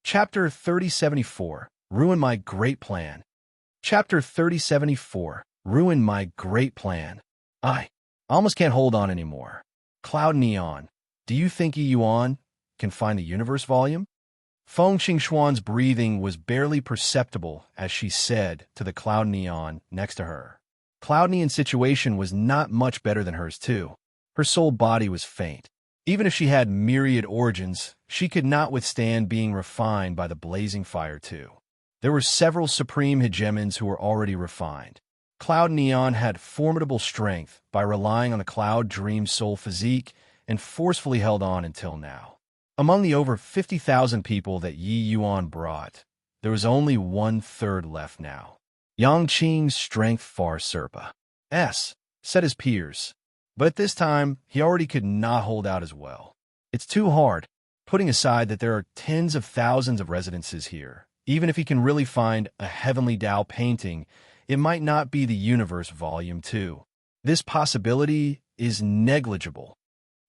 Chapter 3074, Ruin My Great Plan. Chapter 3074, Ruin My Great Plan. I almost can't hold on anymore. Cloud Neon, do you think Yuan can find the universe volume? Feng Xingxuan's breathing was barely perceptible as she said to the Cloud Neon next to her. Cloud Neon's situation was not much better than hers too. Her soul body was faint. Even if she had myriad origins, she could not withstand being refined by the blazing fire too. There were several supreme hegemons who were already refined. Cloud Neon had formidable strength by relying on the Cloud Dream Soul physique and forcefully held on until now. Among the over 50,000 people that Yi Yuan brought, there was only 1/3 left now. Yang Qing's strength far surpassed his peers. But at this time, he already could not hold out as well. It's too hard, putting aside that there are tens of thousands of residences here. Even if he can really find a heavenly Tao painting, it might not be the universe volume 2. This possibility is negligible.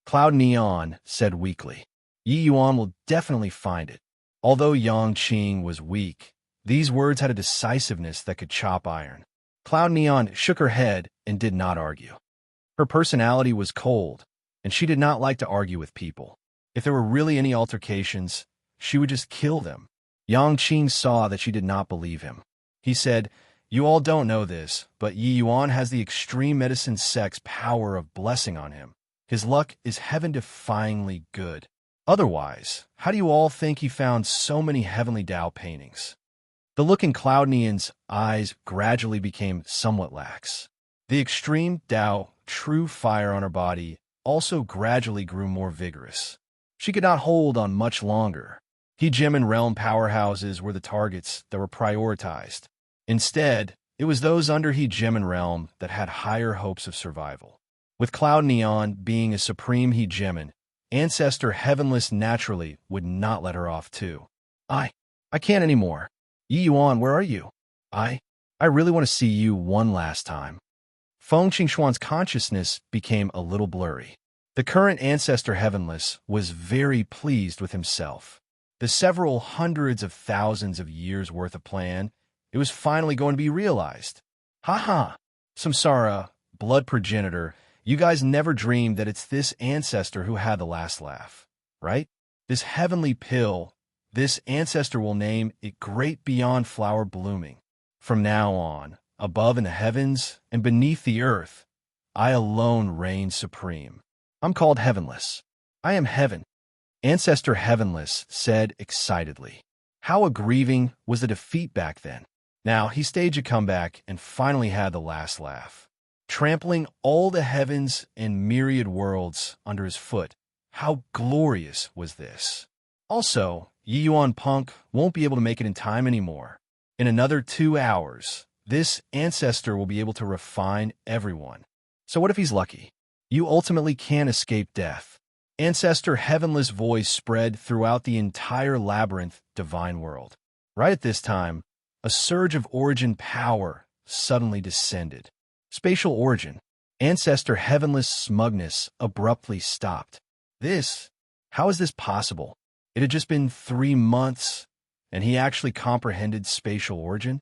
Cloud Neon said weakly. Yi Yuan will definitely find it. Although Yang Qing was weak, these words had a decisiveness that could chop iron. Cloud Neon shook her head and did not argue. Her personality was cold, and she did not like to argue with people. If there were really any altercations, she would just kill them. Yang Qing saw that she did not believe him. He said, "You all don't know this, but Yi Yuan has the extreme medicine sect's power of blessing on him. His luck is heaven-defyingly good. Otherwise, how do you all think he found so many heavenly Tao paintings?" The look in Cloud Neon's eyes gradually became somewhat lax. The extreme Tao, true fire on her body, also gradually grew more vigorous. She could not hold on much longer. Hegemon realm powerhouses were the targets that were prioritized. Instead, it was those under Hegemon realm that had higher hopes of survival. With Cloud Neon being a supreme Hegemon, Ancestor Heavenless naturally would not let her off too. I can't anymore. Yi Yuan, where are you? I really want to see you one last time. Feng Xingxuan's consciousness became a little blurry. The current Ancestor Heavenless was very pleased with himself. The several hundreds of thousands of years' worth of plan, it was finally going to be realized. Ha! Samsara, blood progenitor, you guys never dreamed that it's this ancestor who had the last laugh, right? This heavenly pill, this ancestor will name it Great Beyond Flower Blooming. From now on, above in the heavens and beneath the earth, I alone reign supreme. I'm called Heavenless. I am heaven. Ancestor Heavenless said excitedly. How aggrieving was the defeat back then. Now he staged a comeback and finally had the last laugh. Trampling all the heavens and myriad worlds under his foot. How glorious was this? Also, Yi Yuan Punk won't be able to make it in time anymore. In another 2 hours, this ancestor will be able to refine everyone. So what if he's lucky? You ultimately can't escape death. Ancestor Heavenless' voice spread throughout the entire labyrinth divine world. Right at this time, a surge of origin power suddenly descended. Spatial origin. Ancestor Heavenless' smugness abruptly stopped. How is this possible? It had just been 3 months, and he actually comprehended spatial origin?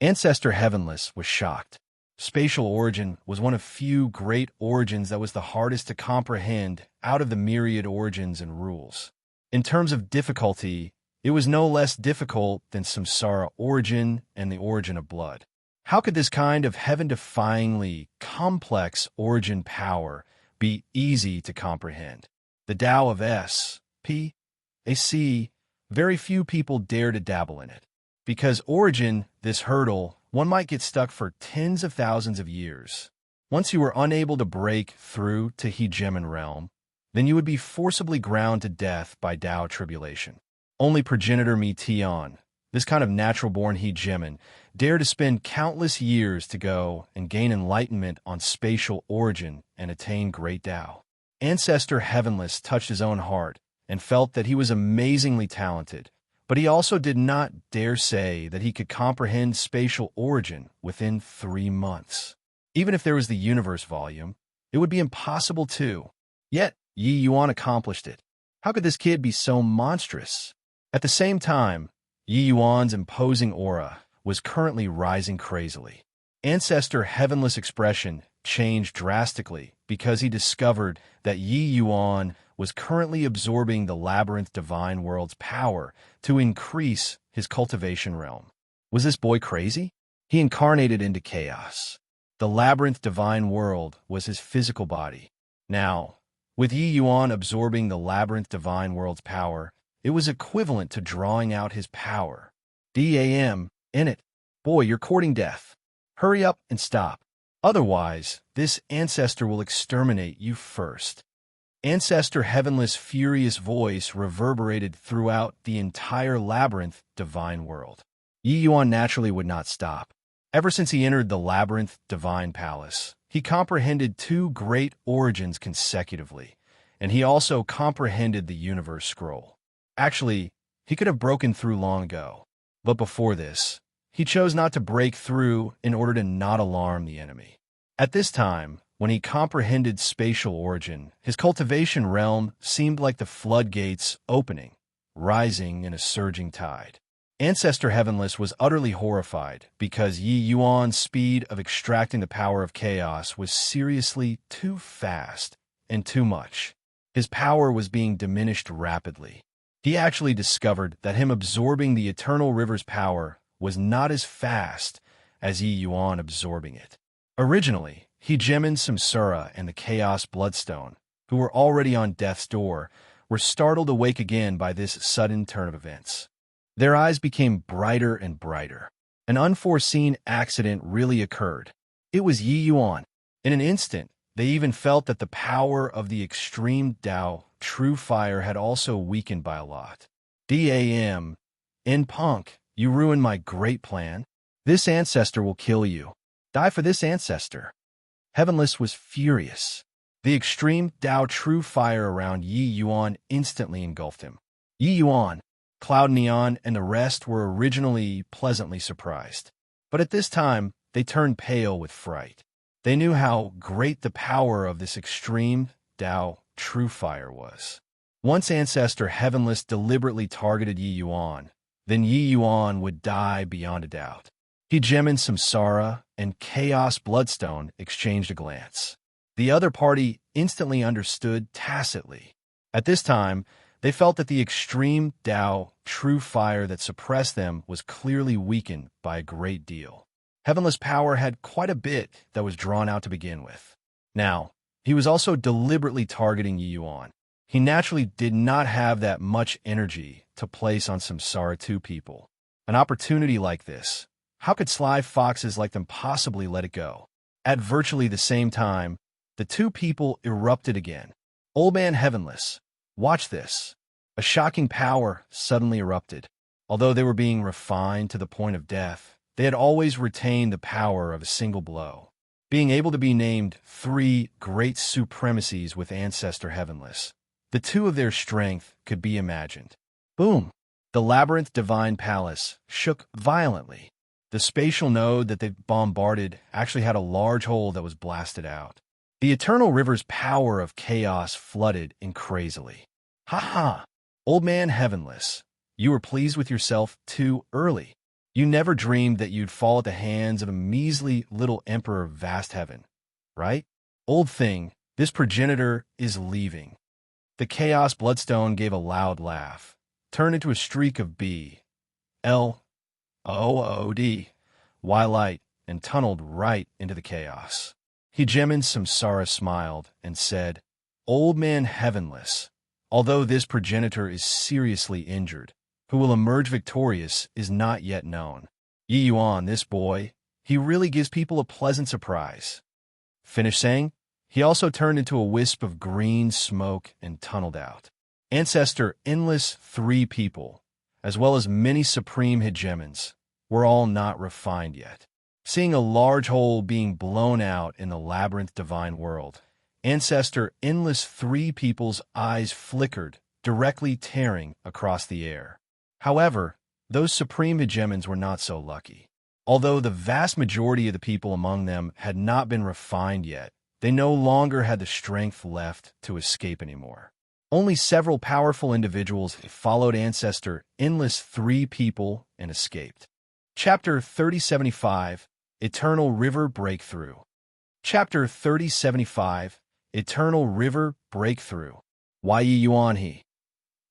Ancestor Heavenless was shocked. Spatial origin was one of few great origins that was the hardest to comprehend out of the myriad origins and rules. In terms of difficulty, it was no less difficult than Samsara origin and the origin of blood. How could this kind of heaven-defyingly complex origin power be easy to comprehend? The Tao of S.P.A.C., very few people dare to dabble in it. Because origin, this hurdle, one might get stuck for tens of thousands of years. Once you were unable to break through to Hegemon realm, then you would be forcibly ground to death by Tao tribulation. Only progenitor Mi Tian, this kind of natural-born Hegemon, dare to spend countless years to go and gain enlightenment on spatial origin and attain great Tao. Ancestor Heavenless touched his own heart and felt that he was amazingly talented, but he also did not dare say that he could comprehend spatial origin within 3 months. Even if there was the universe volume, it would be impossible too. Yet, Yi Yuan accomplished it. How could this kid be so monstrous? At the same time, Yi Yuan's imposing aura was currently rising crazily. Ancestor Heavenless' expression changed drastically because he discovered that Yi Yuan was currently absorbing the Labyrinth Divine World's power to increase his cultivation realm. Was this boy crazy? He incarnated into chaos. The Labyrinth Divine World was his physical body. Now, with Yi Yuan absorbing the Labyrinth Divine World's power, it was equivalent to drawing out his power. DAM, in it. Boy, you're courting death. Hurry up and stop. Otherwise, this ancestor will exterminate you first. Ancestor Heavenless' furious voice reverberated throughout the entire Labyrinth Divine World. Yi Yuan naturally would not stop. Ever since he entered the Labyrinth Divine Palace, he comprehended two great origins consecutively, and he also comprehended the Universe Scroll. Actually, he could have broken through long ago, but before this, he chose not to break through in order to not alarm the enemy. At this time, when he comprehended spatial origin, his cultivation realm seemed like the floodgates opening, rising in a surging tide. Ancestor Heavenless was utterly horrified because Yi Yuan's speed of extracting the power of chaos was seriously too fast and too much. His power was being diminished rapidly. He actually discovered that him absorbing the Eternal River's power was not as fast as Yi Yuan absorbing it. Originally, Hegemon Samsara and the Chaos Bloodstone, who were already on death's door, were startled awake again by this sudden turn of events. Their eyes became brighter and brighter. An unforeseen accident really occurred. It was Yi Yuan. In an instant, they even felt that the power of the extreme Tao, true fire, had also weakened by a lot. DAM, in punk, you ruined my great plan. This ancestor will kill you. Die for this ancestor. Heavenless was furious. The extreme Tao true fire around Yi Yuan instantly engulfed him. Yi Yuan, Cloud Neon, and the rest were originally pleasantly surprised. But at this time, they turned pale with fright. They knew how great the power of this extreme Tao true fire was. Once Ancestor Heavenless deliberately targeted Yi Yuan, then Yi Yuan would die beyond a doubt. Hegemon Samsara and Chaos Bloodstone exchanged a glance. The other party instantly understood tacitly. At this time, they felt that the extreme Tao true fire that suppressed them was clearly weakened by a great deal. Heavenless power had quite a bit that was drawn out to begin with. Now, he was also deliberately targeting Yi Yuan. He naturally did not have that much energy to place on Samsara 2 people. An opportunity like this, how could sly foxes like them possibly let it go? At virtually the same time, the 2 people erupted again. Old Man Heavenless, watch this. A shocking power suddenly erupted. Although they were being refined to the point of death, they had always retained the power of a single blow. Being able to be named 3 great supremacies with Ancestor Heavenless, the 2 of their strength could be imagined. Boom! The Labyrinth Divine Palace shook violently. The spatial node that they bombarded actually had a large hole that was blasted out. The Eternal River's power of chaos flooded in crazily. Ha ha! Old Man Heavenless, you were pleased with yourself too early. You never dreamed that you'd fall at the hands of a measly little emperor of vast heaven, right? Old thing, this progenitor is leaving. The Chaos Bloodstone gave a loud laugh, turned into a streak of B-L-O-O-D, Y-light, and tunneled right into the chaos. Hegemon Samsara smiled and said, Old Man Heavenless, although this progenitor is seriously injured, who will emerge victorious is not yet known. Yi Yuan, this boy, he really gives people a pleasant surprise. Finished saying, he also turned into a wisp of green smoke and tunneled out. Ancestor Endless 3 people, as well as many supreme hegemons, were all not refined yet. Seeing a large hole being blown out in the Labyrinth Divine World, Ancestor Endless 3 people's eyes flickered, directly tearing across the air. However, those supreme hegemons were not so lucky. Although the vast majority of the people among them had not been refined yet, they no longer had the strength left to escape anymore. Only several powerful individuals followed Ancestor Endless 3 people and escaped. Chapter 3075, Eternal River Breakthrough. Chapter 3075, Eternal River Breakthrough. Wai Yi Yuan He.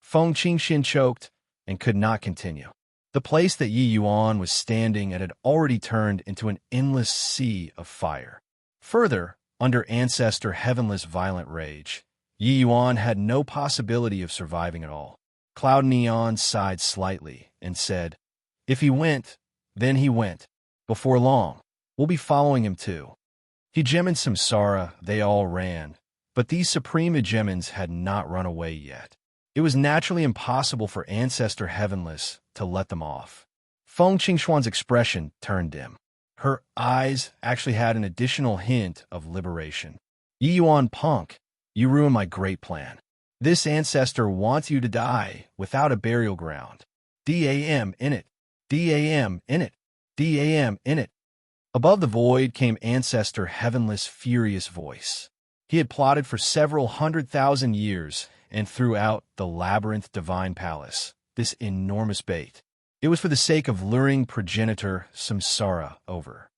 Feng Qingxin choked and could not continue. The place that Yi Yuan was standing at had already turned into an endless sea of fire. Further, under Ancestor Heavenless violent rage, Yi Yuan had no possibility of surviving at all. Cloud Neon sighed slightly and said, "If he went, then he went. Before long, we'll be following him too." Hegemon and Samsara, they all ran, but these supreme hegemons had not run away yet. It was naturally impossible for Ancestor Heavenless to let them off. Feng Qingxuan's expression turned dim. Her eyes actually had an additional hint of liberation. "Yi Yuan punk, you ruined my great plan. This ancestor wants you to die without a burial ground. DAM in it. DAM in it. DAM in it." Above the void came Ancestor Heavenless' furious voice. He had plotted for several 100,000 years and throughout the labyrinth divine palace, this enormous bait. It was for the sake of luring progenitor Samsara over.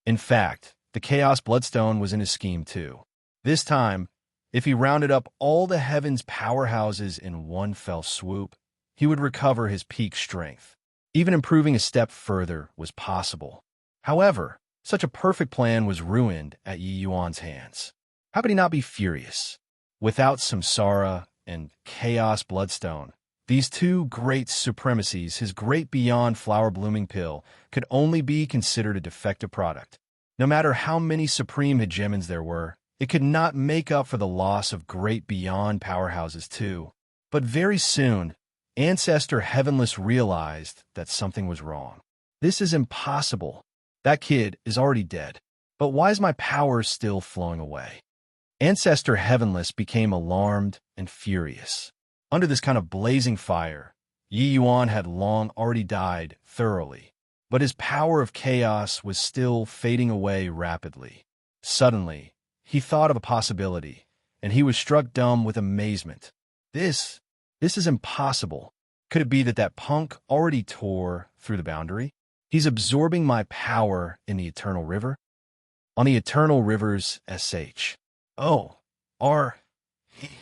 In fact, the Chaos Bloodstone was in his scheme too. This time, if he rounded up all the heavens' powerhouses in one fell swoop, he would recover his peak strength. Even improving a step further was possible. However, such a perfect plan was ruined at Yi Yuan's hands. How could he not be furious? Without Samsara and Chaos Bloodstone, these two great supremacies, his great beyond flower-blooming pill, could only be considered a defective product. No matter how many supreme hegemons there were, it could not make up for the loss of great beyond powerhouses too. But very soon, Ancestor Heavenless realized that something was wrong. "This is impossible. That kid is already dead. But why is my power still flowing away?" Ancestor Heavenless became alarmed and furious. Under this kind of blazing fire, Yi Yuan had long already died thoroughly, but his power of chaos was still fading away rapidly. Suddenly, he thought of a possibility, and he was struck dumb with amazement. This is impossible. Could it be that punk already tore through the boundary? He's absorbing my power in the Eternal River? On the Eternal River's SH.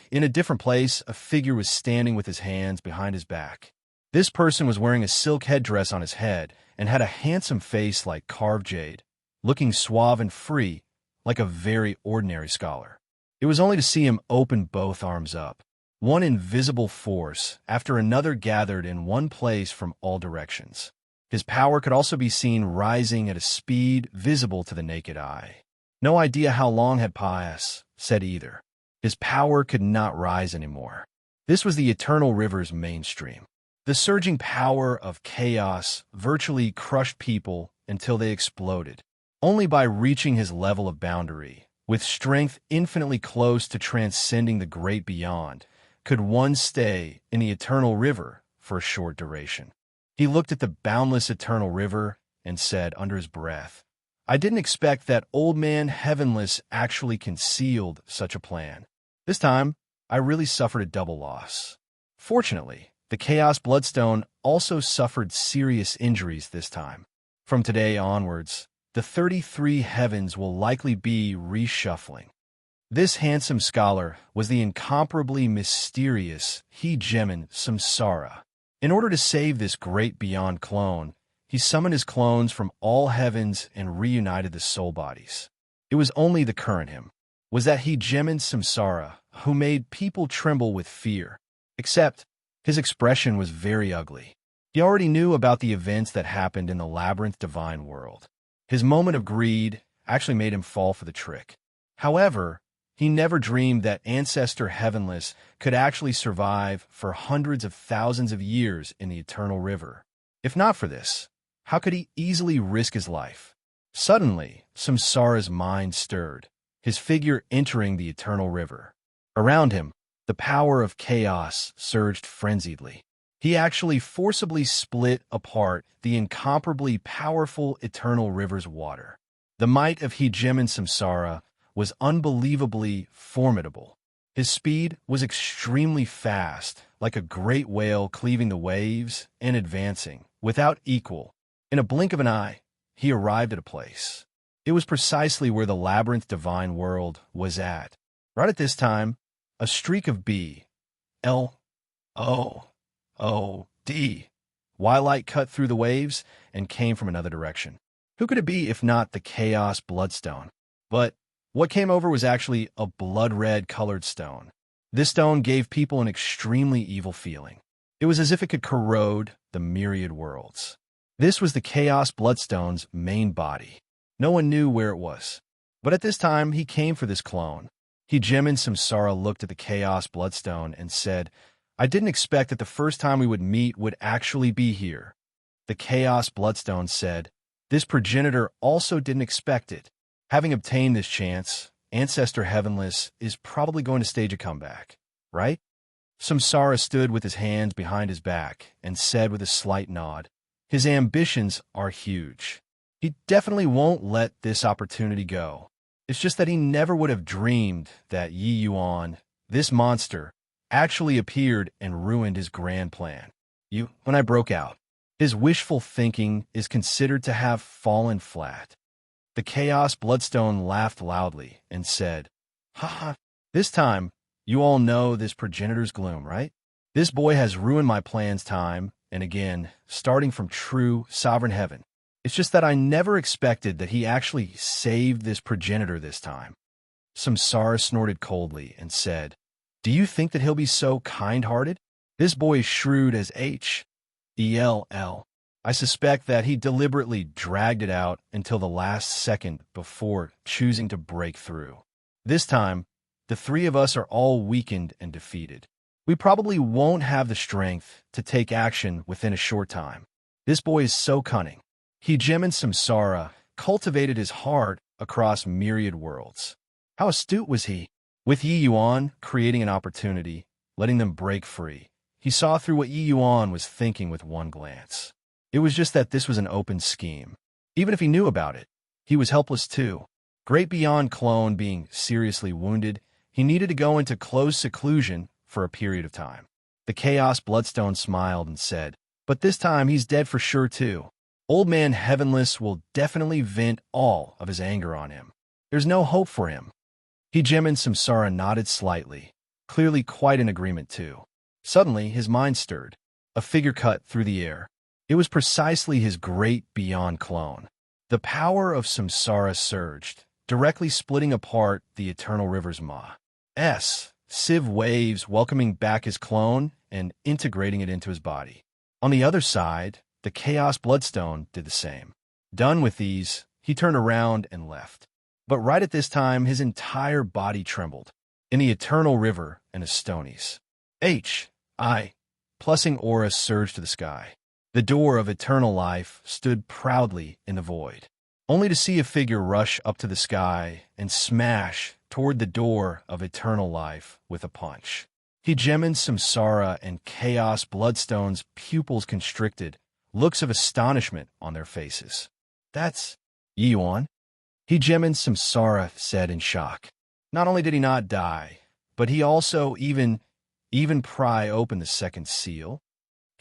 In a different place, a figure was standing with his hands behind his back. This person was wearing a silk headdress on his head and had a handsome face like carved jade, looking suave and free, like a very ordinary scholar. It was only to see him open both arms up. One invisible force after another gathered in one place from all directions. His power could also be seen rising at a speed visible to the naked eye. No idea how long had passed, said either. His power could not rise anymore. This was the Eternal River's mainstream. The surging power of chaos virtually crushed people until they exploded. Only by reaching his level of boundary, with strength infinitely close to transcending the great beyond, could one stay in the Eternal River for a short duration. He looked at the boundless Eternal River and said under his breath, "I didn't expect that old man Heavenless actually concealed such a plan. This time, I really suffered a double loss." Fortunately, the Chaos Bloodstone also suffered serious injuries this time. From today onwards, the 33 heavens will likely be reshuffling. This handsome scholar was the incomparably mysterious hegemon Samsara. In order to save this great beyond clone, he summoned his clones from all heavens and reunited the soul bodies. It was only the current him, was that hegemon Samsara, who made people tremble with fear. Except, his expression was very ugly. He already knew about the events that happened in the labyrinth divine world. His moment of greed actually made him fall for the trick. However, he never dreamed that Ancestor Heavenless could actually survive for hundreds of thousands of years in the Eternal River. If not for this, how could he easily risk his life? Suddenly, Samsara's mind stirred, his figure entering the Eternal River. Around him, the power of chaos surged frenziedly. He actually forcibly split apart the incomparably powerful Eternal River's water. The might of hegemon Samsara was unbelievably formidable. His speed was extremely fast, like a great whale cleaving the waves and advancing, without equal. In a blink of an eye, he arrived at a place. It was precisely where the labyrinth divine world was at. Right at this time, a streak of B-L-O-O-D light cut through the waves and came from another direction. Who could it be if not the Chaos Bloodstone? But what came over was actually a blood-red colored stone. This stone gave people an extremely evil feeling. It was as if it could corrode the myriad worlds. This was the Chaos Bloodstone's main body. No one knew where it was. But at this time, he came for this clone. Hijim and Samsara looked at the Chaos Bloodstone and said, I didn't expect that the first time we would meet would actually be here. The Chaos Bloodstone said, this progenitor also didn't expect it. Having obtained this chance, Ancestor Heavenless is probably going to stage a comeback, right? Samsara stood with his hands behind his back and said with a slight nod, his ambitions are huge. He definitely won't let this opportunity go. It's just that he never would have dreamed that Yi Yuan, this monster, actually appeared and ruined his grand plan. When I broke out, his wishful thinking is considered to have fallen flat. The Chaos Bloodstone laughed loudly and said, ha, this time, you all know this progenitor's gloom, right? This boy has ruined my plans time and again, starting from true sovereign heaven. It's just that I never expected that he actually saved this progenitor this time. Samsara snorted coldly and said, do you think that he'll be so kind-hearted? This boy is shrewd as H-E-L-L. I suspect that he deliberately dragged it out until the last second before choosing to break through. This time, the three of us are all weakened and defeated. We probably won't have the strength to take action within a short time. This boy is so cunning. Hijim and Samsara cultivated his heart across myriad worlds. How astute was he? With Yi Yuan creating an opportunity, letting them break free, he saw through what Yi Yuan was thinking with one glance. It was just that this was an open scheme. Even if he knew about it, he was helpless too. Great beyond clone being seriously wounded, he needed to go into close seclusion for a period of time. The Chaos Bloodstone smiled and said, but this time he's dead for sure too. Old Man Heavenless will definitely vent all of his anger on him. There's no hope for him. Hijim and Samsara nodded slightly, clearly quite in agreement too. Suddenly, his mind stirred. A figure cut through the air. It was precisely his great beyond clone. The power of Samsara surged, directly splitting apart the eternal river's sieve waves, welcoming back his clone and integrating it into his body. On the other side, the Chaos Bloodstone did the same. Done with these, he turned around and left. But right at this time, his entire body trembled. In the eternal river and Astonies. Plusing aura surged to the sky. The door of eternal life stood proudly in the void, only to see a figure rush up to the sky and smash toward the door of eternal life with a punch. Hijim and Samsara and Chaos Bloodstone's pupils constricted, looks of astonishment on their faces. That's Yi Yuan? Hijim and Samsara said in shock. Not only did he not die, but he also even pry open the second seal.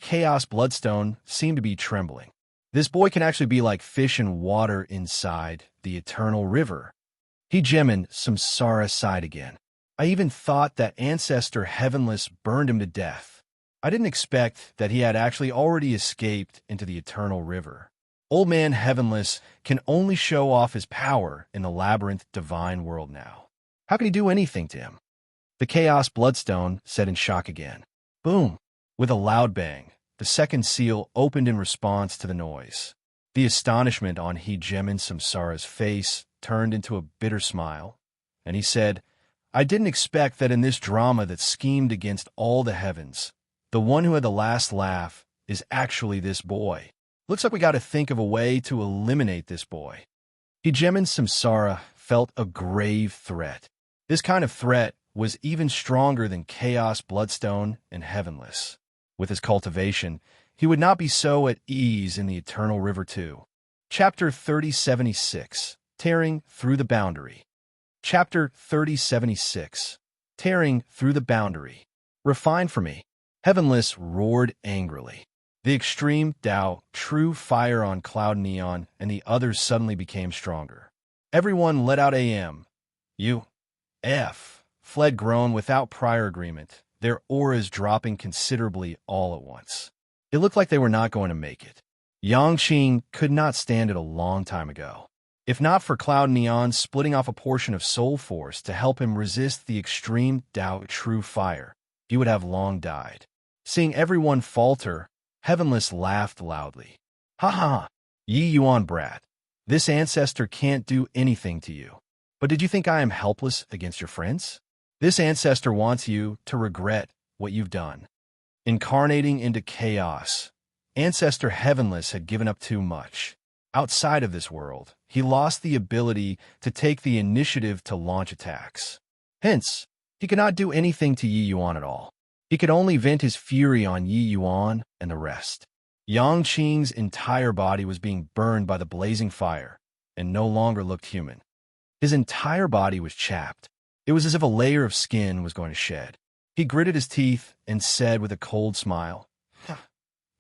Chaos Bloodstone seemed to be trembling. This boy can actually be like fish in water inside the eternal river. Hijim and Samsara sighed again. I even thought that Ancestor Heavenless burned him to death. I didn't expect that he had actually already escaped into the eternal river. Old Man Heavenless can only show off his power in the labyrinth divine world now. How can he do anything to him? The Chaos Bloodstone said in shock again. Boom! With a loud bang, the second seal opened in response to the noise. The astonishment on Hijim and Samsara's face turned into a bitter smile, and he said, I didn't expect that in this drama that schemed against all the heavens, the one who had the last laugh is actually this boy. Looks like we got to think of a way to eliminate this boy. Hijim and Samsara felt a grave threat. This kind of threat was even stronger than Chaos Bloodstone and Heavenless. With his cultivation, he would not be so at ease in the Eternal River too. Chapter 3076, Tearing Through the Boundary. Chapter 3076, tearing through the boundary. Refine for me. Heavenless roared angrily. The extreme Tao, true fire on Cloud Neon, and the others suddenly became stronger. Everyone let out F. Fled groan without prior agreement, their auras dropping considerably all at once. It looked like they were not going to make it. Yangqing could not stand it a long time ago. If not for Cloud Neon splitting off a portion of soul force to help him resist the extreme Tao true fire, he would have long died. Seeing everyone falter, Heavenless laughed loudly. Ha ha! Yi Yuan brat. This ancestor can't do anything to you. But did you think I am helpless against your friends? This ancestor wants you to regret what you've done. Incarnating into chaos, Ancestor Heavenless had given up too much. Outside of this world, he lost the ability to take the initiative to launch attacks. Hence, he could not do anything to Yi Yuan at all. He could only vent his fury on Yi Yuan and the rest. Yangqing's entire body was being burned by the blazing fire and no longer looked human. His entire body was chapped. It was as if a layer of skin was going to shed. He gritted his teeth and said with a cold smile,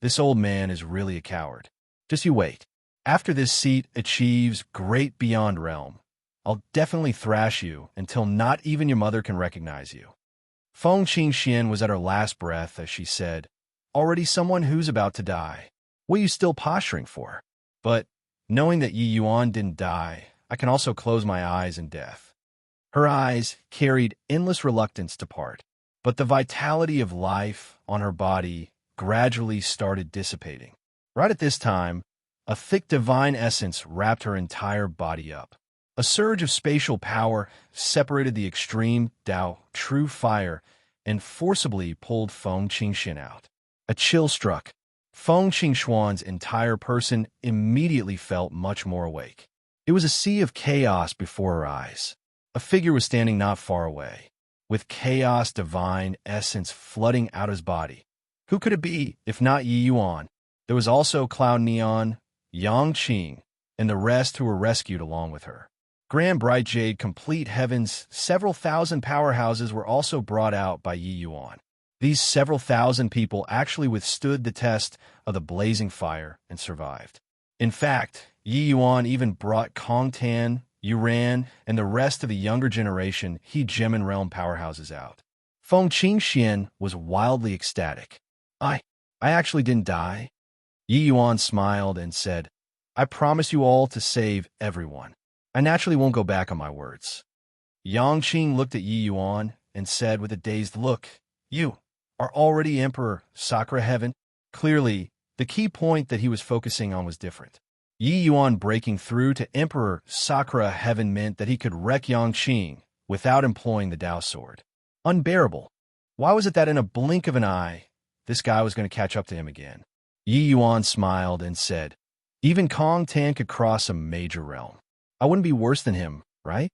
"This old man is really a coward. Just you wait. After this seat achieves great beyond realm, I'll definitely thrash you until not even your mother can recognize you." Feng Qingxian was at her last breath as she said, "Already someone who's about to die. What are you still posturing for? But, knowing that Yi Yuan didn't die, I can also close my eyes in death." Her eyes carried endless reluctance to part, but the vitality of life on her body gradually started dissipating. Right at this time, a thick divine essence wrapped her entire body up. A surge of spatial power separated the extreme Tao, true fire, and forcibly pulled Feng Qingxian out. A chill struck. Feng Qingxuan's entire person immediately felt much more awake. It was a sea of chaos before her eyes. A figure was standing not far away, with chaos divine essence flooding out his body. Who could it be, if not Yi Yuan? There was also Cloud Neon, Yangqing, and the rest who were rescued along with her. Grand Bright Jade Complete Heavens, several thousand powerhouses were also brought out by Yi Yuan. These several thousand people actually withstood the test of the blazing fire and survived. In fact, Yi Yuan even brought Kong Tan, Yuran, and the rest of the younger generation He Gemin Realm powerhouses out. Feng Qingxian was wildly ecstatic. I actually didn't die." Yi Yuan smiled and said, "I promise you all to save everyone. I naturally won't go back on my words." Yangqing looked at Yi Yuan and said with a dazed look, "You are already Emperor Sakura Heaven?" Clearly, the key point that he was focusing on was different. Yi Yuan breaking through to Emperor Sakura Heaven meant that he could wreck Yangqing without employing the Tao Sword. Unbearable. Why was it that in a blink of an eye, this guy was going to catch up to him again? Yi Yuan smiled and said, "Even Kong Tan could cross a major realm. I wouldn't be worse than him, right?"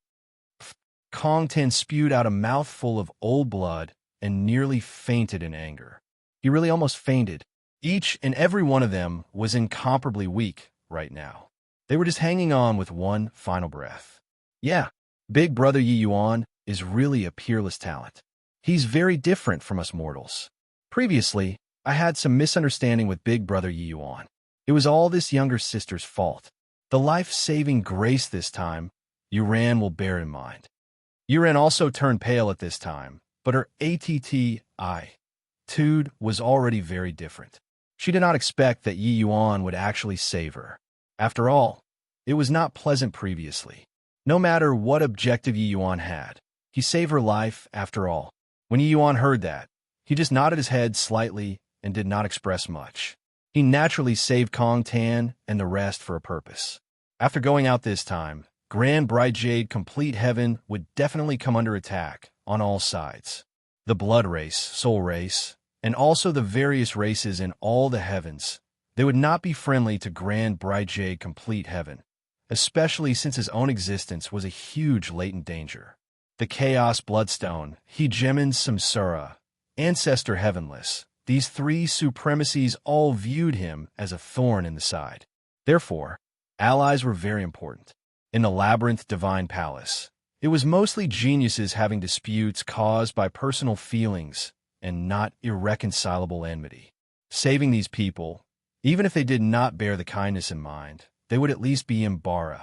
Kong Tan spewed out a mouthful of old blood and nearly fainted in anger. He really almost fainted. Each and every one of them was incomparably weak right now. They were just hanging on with one final breath. Yeah, Big Brother Yi Yuan is really a peerless talent. He's very different from us mortals. Previously, I had some misunderstanding with Big Brother Yi Yuan. It was all this younger sister's fault. The life-saving grace this time, Yuran will bear in mind. Yuran also turned pale at this time, but her attitude was already very different. She did not expect that Yi Yuan would actually save her. After all, it was not pleasant previously. No matter what objective Yi Yuan had, he saved her life after all. When Yi Yuan heard that, he just nodded his head slightly and did not express much. He naturally saved Kong Tan and the rest for a purpose. After going out this time, Grand Bright Jade Complete Heaven would definitely come under attack on all sides. The Blood Race, Soul Race, and also the various races in all the heavens, they would not be friendly to Grand Bright Jade Complete Heaven, especially since his own existence was a huge latent danger. The Chaos Bloodstone, He Gemin Samsara, Ancestor Heavenless, these three supremacies all viewed him as a thorn in the side. Therefore, allies were very important. In the Labyrinth Divine Palace, It was mostly geniuses having disputes caused by personal feelings and not irreconcilable enmity. Saving these people, even if they did not bear the kindness in mind, they would at least be Embark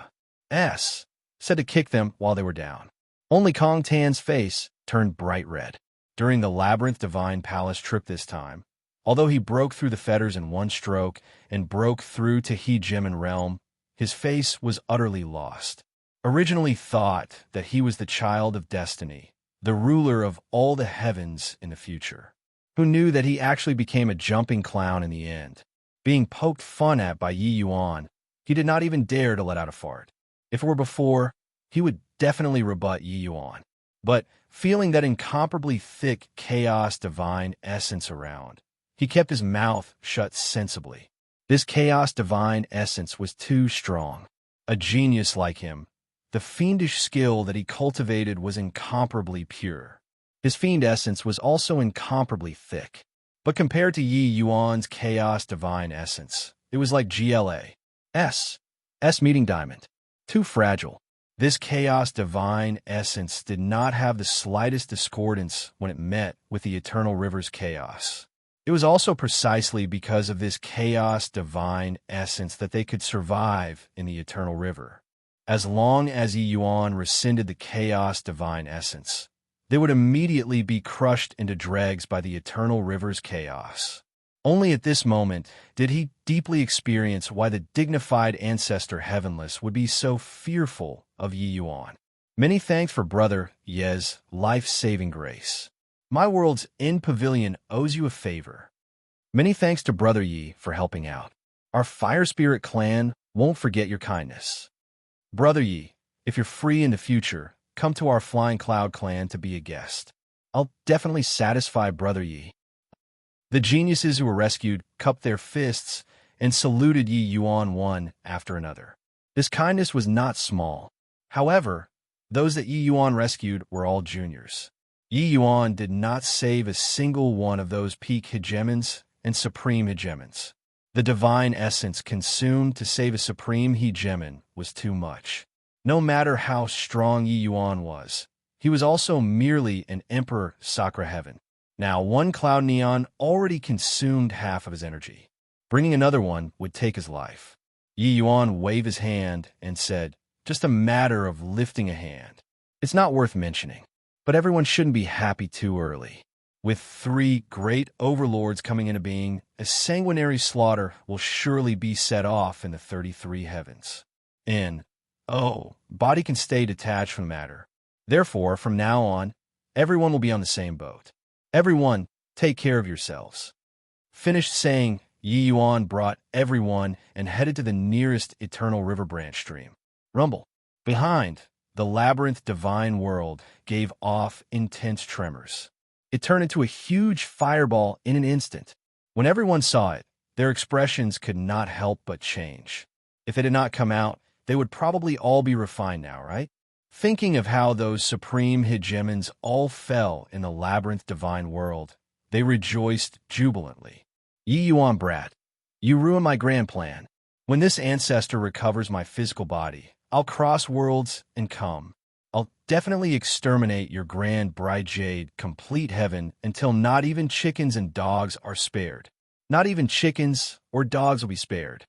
said to kick them while they were down. Only Kong Tan's face turned bright red. During the Labyrinth Divine Palace trip this time, although he broke through the fetters in one stroke and broke through to He-Gemin realm, his face was utterly lost. Originally thought that he was the child of destiny, the ruler of all the heavens in the future. Who knew that he actually became a jumping clown in the end? Being poked fun at by Yi Yuan, he did not even dare to let out a fart. If it were before, he would definitely rebut Yi Yuan. But feeling that incomparably thick chaos divine essence around, he kept his mouth shut sensibly. This chaos divine essence was too strong. A genius like him, the fiendish skill that he cultivated was incomparably pure. His fiend essence was also incomparably thick. But compared to Yi Yuan's chaos divine essence, it was like GLA's meeting diamond. Too fragile. This chaos divine essence did not have the slightest discordance when it met with the eternal river's chaos. It was also precisely because of this chaos divine essence that they could survive in the eternal river. As long as Yi Yuan rescinded the chaos divine essence, they would immediately be crushed into dregs by the eternal river's chaos. Only at this moment did he deeply experience why the dignified ancestor Heavenless would be so fearful of Yi Yuan. Many thanks for Brother Ye's life-saving grace. My world's Inn Pavilion owes you a favor. Many thanks to Brother Yi for helping out. Our Fire Spirit clan won't forget your kindness. Brother Yi, if you're free in the future, come to our Flying Cloud clan to be a guest. I'll definitely satisfy Brother Yi. The geniuses who were rescued cupped their fists and saluted Yi Yuan one after another. This kindness was not small. However, those that Yi Yuan rescued were all juniors. Yi Yuan did not save a single one of those peak hegemons and supreme hegemons. The divine essence consumed to save a supreme hegemon was too much. No matter how strong Yi Yuan was, he was also merely an Emperor Sakura Heaven. Now, one Cloud Neon already consumed half of his energy. Bringing another one would take his life. Yi Yuan waved his hand and said, "Just a matter of lifting a hand. It's not worth mentioning, but everyone shouldn't be happy too early. With 3 great overlords coming into being, a sanguinary slaughter will surely be set off in the 33 heavens. Body can stay detached from matter. Therefore, from now on, everyone will be on the same boat. Everyone, take care of yourselves." Finished saying, Yi Yuan brought everyone and headed to the nearest eternal river branch stream. Rumble. Behind, the labyrinth divine world gave off intense tremors. It turned into a huge fireball in an instant. When everyone saw it, their expressions could not help but change. If it had not come out, they would probably all be refined now, right? Thinking of how those supreme hegemons all fell in the labyrinth divine world, they rejoiced jubilantly. Yi Yuan brat, you ruined my grand plan. When this ancestor recovers my physical body, I'll cross worlds and come. I'll definitely exterminate your grand bride jade complete heaven until not even chickens and dogs are spared. Not even chickens or dogs will be spared.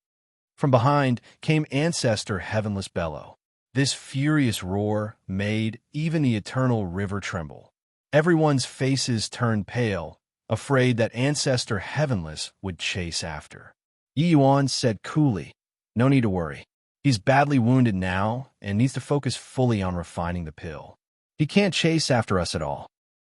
From behind came ancestor Heavenless Bellow. This furious roar made even the eternal river tremble. Everyone's faces turned pale, afraid that ancestor Heavenless would chase after. Yi Yuan said coolly, "No need to worry. He's badly wounded now and needs to focus fully on refining the pill. He can't chase after us at all."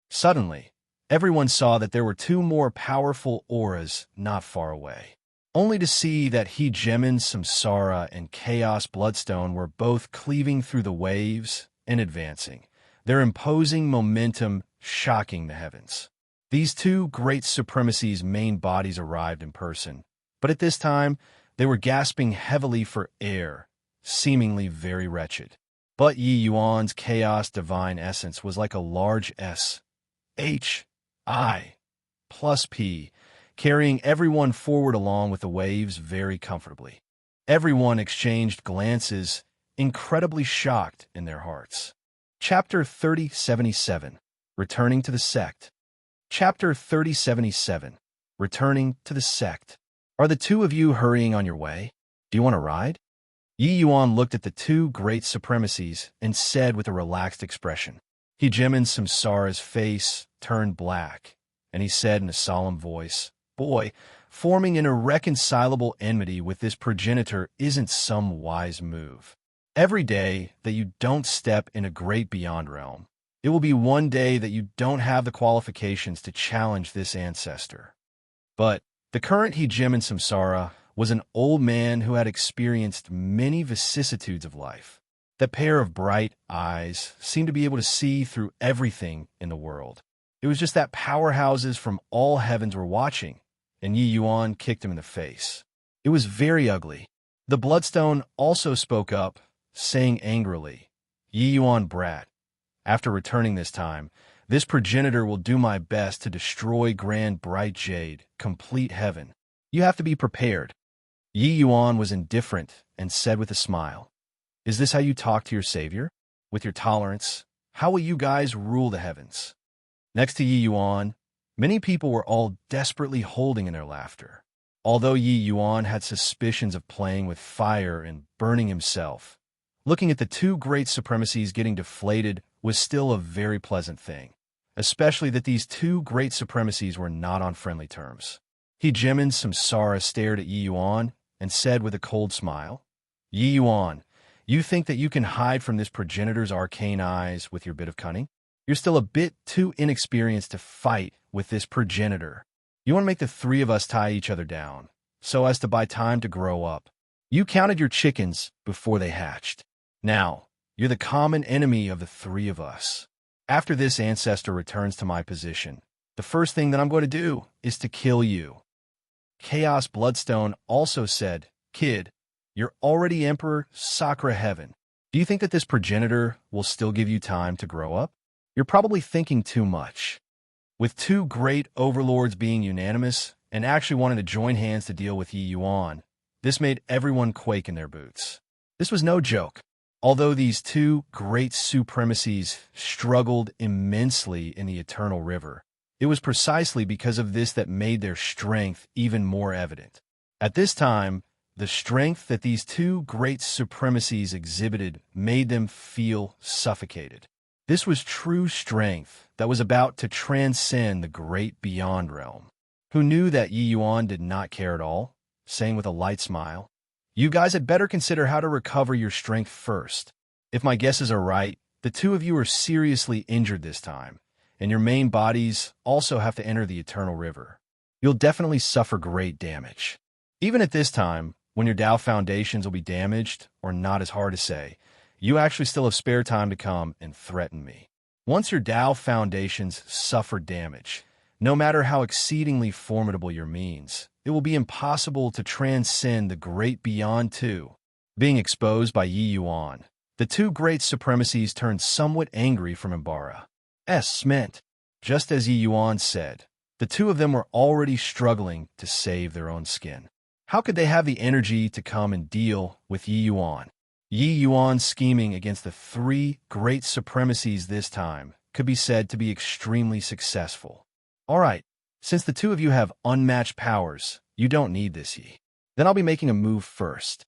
Suddenly, everyone saw that there were 2 more powerful auras not far away. Only to see that He-Gemin Samsara and Chaos Bloodstone were both cleaving through the waves and advancing, their imposing momentum shocking the heavens. These 2 great supremacies' main bodies arrived in person, but at this time, they were gasping heavily for air, seemingly very wretched. But Yi Yuan's chaos divine essence was like a large SHI+P, carrying everyone forward along with the waves very comfortably. Everyone exchanged glances, incredibly shocked in their hearts. Chapter 3077, Returning to the Sect. Chapter 3077, Returning to the Sect. Are the two of you hurrying on your way? Do you want to ride? Yi Yuan looked at the two great supremacies and said with a relaxed expression. Hegemon's Samsara's face turned black, and he said in a solemn voice, "Boy, forming an irreconcilable enmity with this progenitor isn't some wise move. Every day that you don't step in a great beyond realm, it will be one day that you don't have the qualifications to challenge this ancestor." But the current Hegemon Samsara was an old man who had experienced many vicissitudes of life. That pair of bright eyes seemed to be able to see through everything in the world. It was just that powerhouses from all heavens were watching, and Yi Yuan kicked him in the face. It was very ugly. The Bloodstone also spoke up, saying angrily, "Yi Yuan brat, after returning this time, this progenitor will do my best to destroy Grand Bright Jade, complete heaven. You have to be prepared." Yi Yuan was indifferent and said with a smile, "Is this how you talk to your savior? With your tolerance, how will you guys rule the heavens?" Next to Yi Yuan, many people were all desperately holding in their laughter. Although Yi Yuan had suspicions of playing with fire and burning himself, looking at the two great supremacies getting deflated was still a very pleasant thing, especially that these two great supremacies were not on friendly terms. Hegemon Samsara stared at Yi Yuan and said with a cold smile, "Yi Yuan, you think that you can hide from this progenitor's arcane eyes with your bit of cunning? You're still a bit too inexperienced to fight with this progenitor. You want to make the three of us tie each other down, so as to buy time to grow up. You counted your chickens before they hatched. Now, you're the common enemy of the three of us. After this ancestor returns to my position, the first thing that I'm going to do is to kill you." Chaos Bloodstone also said, "Kid, you're already Emperor Sakura Heaven. Do you think that this progenitor will still give you time to grow up? You're probably thinking too much." With two great overlords being unanimous and actually wanting to join hands to deal with Yi Yuan, this made everyone quake in their boots. This was no joke. Although these two great supremacies struggled immensely in the Eternal River, it was precisely because of this that made their strength even more evident. At this time, the strength that these two great supremacies exhibited made them feel suffocated. This was true strength that was about to transcend the great beyond realm. Who knew that Yi Yuan did not care at all, saying with a light smile, "You guys had better consider how to recover your strength first. If my guesses are right, the two of you are seriously injured this time, and your main bodies also have to enter the Eternal River. You'll definitely suffer great damage. Even at this time, when your Tao foundations will be damaged, or not as hard to say, you actually still have spare time to come and threaten me. Once your Tao foundations suffer damage, no matter how exceedingly formidable your means, it will be impossible to transcend the great beyond too." Being exposed by Yi Yuan, the two great supremacies turned somewhat angry from Embark's meant. Just as Yi Yuan said, the two of them were already struggling to save their own skin. How could they have the energy to come and deal with Yi Yuan? Yi Yuan's scheming against the three great supremacies this time could be said to be extremely successful. "All right, since the two of you have unmatched powers, you don't need this, Yi. Then I'll be making a move first."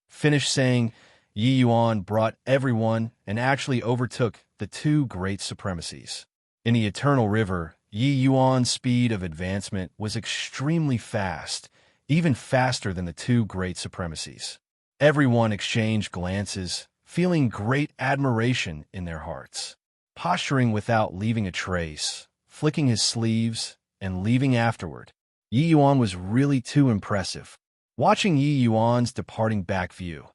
Finished saying, Yi Yuan brought everyone and actually overtook the two great supremacies. In the Eternal River, Yi Yuan's speed of advancement was extremely fast, even faster than the two great supremacies. Everyone exchanged glances, feeling great admiration in their hearts. Posturing without leaving a trace, flicking his sleeves, and leaving afterward, Yi Yuan was really too impressive. Watching Yi Yuan's departing back view,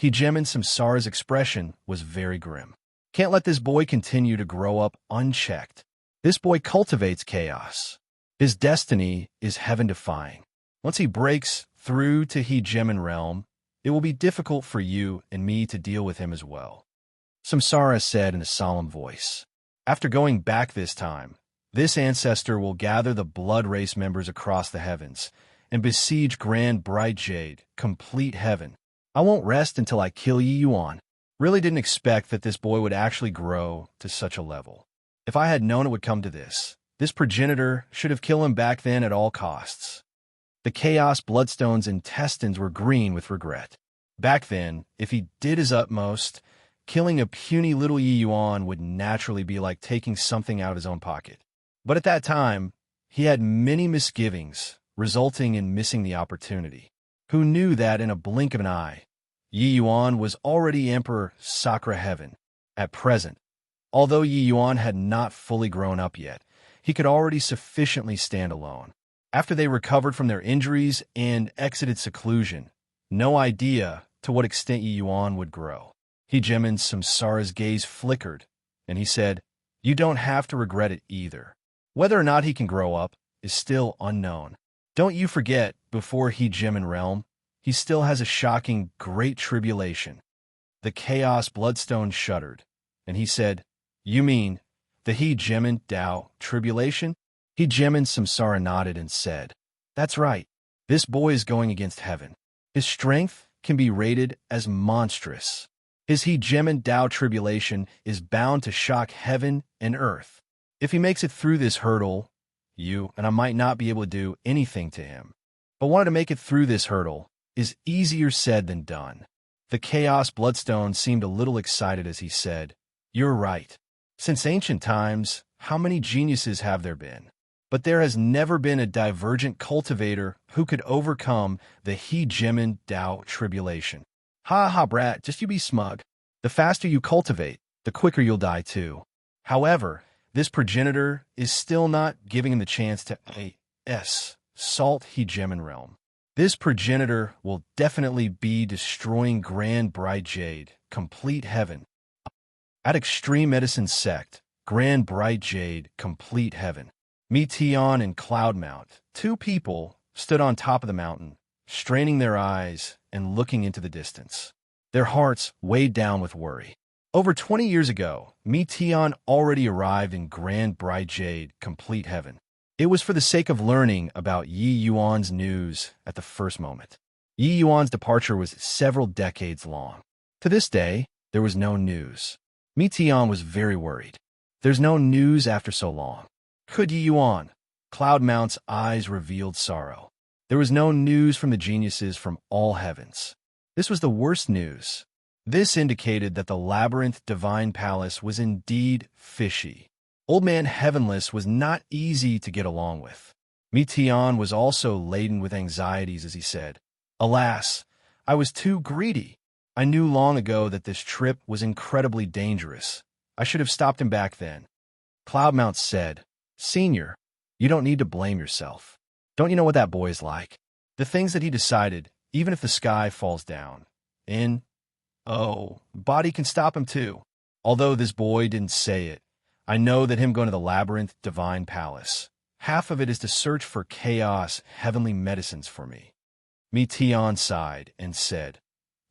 Hegemon Samsara's expression was very grim. Can't let this boy continue to grow up unchecked. This boy cultivates chaos. His destiny is heaven-defying. Once he breaks through to Hegemon realm, it will be difficult for you and me to deal with him as well," Samsara said in a solemn voice. "After going back this time, this ancestor will gather the blood race members across the heavens and besiege Grand Bright Jade, complete heaven. I won't rest until I kill Yi Yuan." Really didn't expect that this boy would actually grow to such a level. If I had known it would come to this progenitor should have killed him back then at all costs. The Chaos Bloodstone's intestines were green with regret. Back then, if he did his utmost, killing a puny little Yi Yuan would naturally be like taking something out of his own pocket. But at that time, he had many misgivings, resulting in missing the opportunity. Who knew that in a blink of an eye, Yi Yuan was already Emperor Sakura Heaven. At present, although Yi Yuan had not fully grown up yet, he could already sufficiently stand alone. After they recovered from their injuries and exited seclusion, no idea to what extent Yi Yuan would grow. Hegemon's Samsara's gaze flickered, and he said, "You don't have to regret it either. Whether or not he can grow up is still unknown. Don't you forget, before Hegemon realm, he still has a shocking great tribulation." The Chaos Bloodstone shuddered, and he said, "You mean the Hegemon Dao tribulation?" Hegemon Samsara nodded and said, "That's right. This boy is going against heaven. His strength can be rated as monstrous. His Hegemon Dao tribulation is bound to shock heaven and earth. If he makes it through this hurdle, you and I might not be able to do anything to him. But wanting to make it through this hurdle is easier said than done." The Chaos Bloodstone seemed a little excited as he said, "You're right. Since ancient times, how many geniuses have there been? But there has never been a divergent cultivator who could overcome the Hegemon Dao tribulation." "Ha ha, brat, just you be smug. The faster you cultivate, the quicker you'll die too. However, this progenitor is still not giving him the chance to salt Hegemon realm. This progenitor will definitely be destroying Grand Bright Jade, complete heaven. At Extreme Medicine Sect, Grand Bright Jade, complete heaven. Meteon and Cloudmount, two people, stood on top of the mountain, straining their eyes and looking into the distance. Their hearts weighed down with worry. Over 20 years ago, Meteon already arrived in Grand Bright Jade, complete heaven. It was for the sake of learning about Yi Yuan's news at the first moment. Yi Yuan's departure was several decades long. To this day, there was no news. Meteon was very worried. There's no news after so long. Could Yi Yuan? Cloudmount's eyes revealed sorrow. There was no news from the geniuses from all heavens. This was the worst news. This indicated that the Labyrinth Divine Palace was indeed fishy. Old Man Heavenless was not easy to get along with. Meteon was also laden with anxieties as he said, "Alas, I was too greedy. I knew long ago that this trip was incredibly dangerous. I should have stopped him back then." Cloudmount said, "Senior, you don't need to blame yourself. Don't you know what that boy is like? The things that he decided, even if the sky falls down. Body can stop him too. Although this boy didn't say it, I know that him going to the Labyrinth Divine Palace, half of it is to search for chaos heavenly medicines for me." Meteon sighed and said,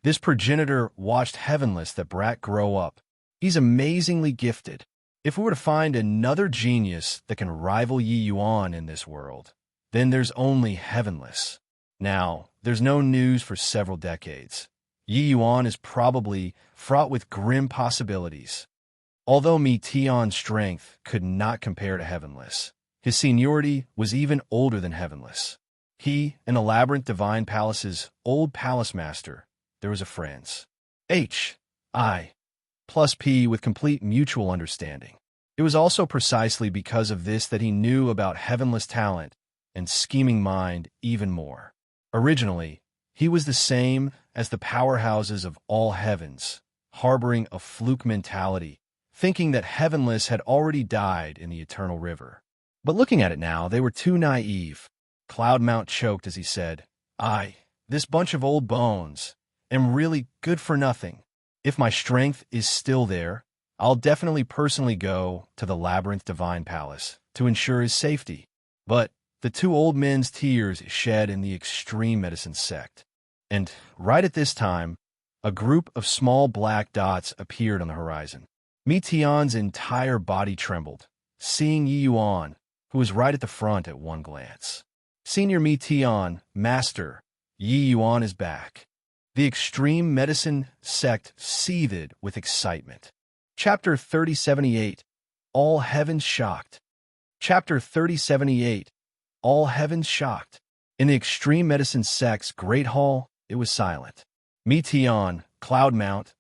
"This progenitor watched Heavenless that brat grow up. He's amazingly gifted. If we were to find another genius that can rival Yi Yuan in this world, then there's only Heavenless. Now, there's no news for several decades. Yi Yuan is probably fraught with grim possibilities. Although Meteon's strength could not compare to Heavenless, his seniority was even older than Heavenless. He and the Labyrinth Divine Palace's old palace master, there was a friends. H.I. plus P with complete mutual understanding. It was also precisely because of this that he knew about Heavenless talent and scheming mind even more. Originally, he was the same as the powerhouses of all heavens, harboring a fluke mentality, thinking that Heavenless had already died in the Eternal River. But looking at it now, they were too naive. Cloudmount choked as he said, This bunch of old bones, am really good for nothing. If my strength is still there, I'll definitely personally go to the Labyrinth Divine Palace to ensure his safety." But the two old men's tears shed in the Extreme Medicine Sect. And right at this time, a group of small black dots appeared on the horizon. Meteon's entire body trembled, seeing Yi Yuan, who was right at the front at one glance. "Senior Meteon, Master, Yi Yuan is back." The extreme medicine sect seethed with excitement. Chapter 3078. All heavens shocked. Chapter 3078. All heavens shocked. In the extreme medicine sect's great hall, it was silent. Meteon, Cloudmount,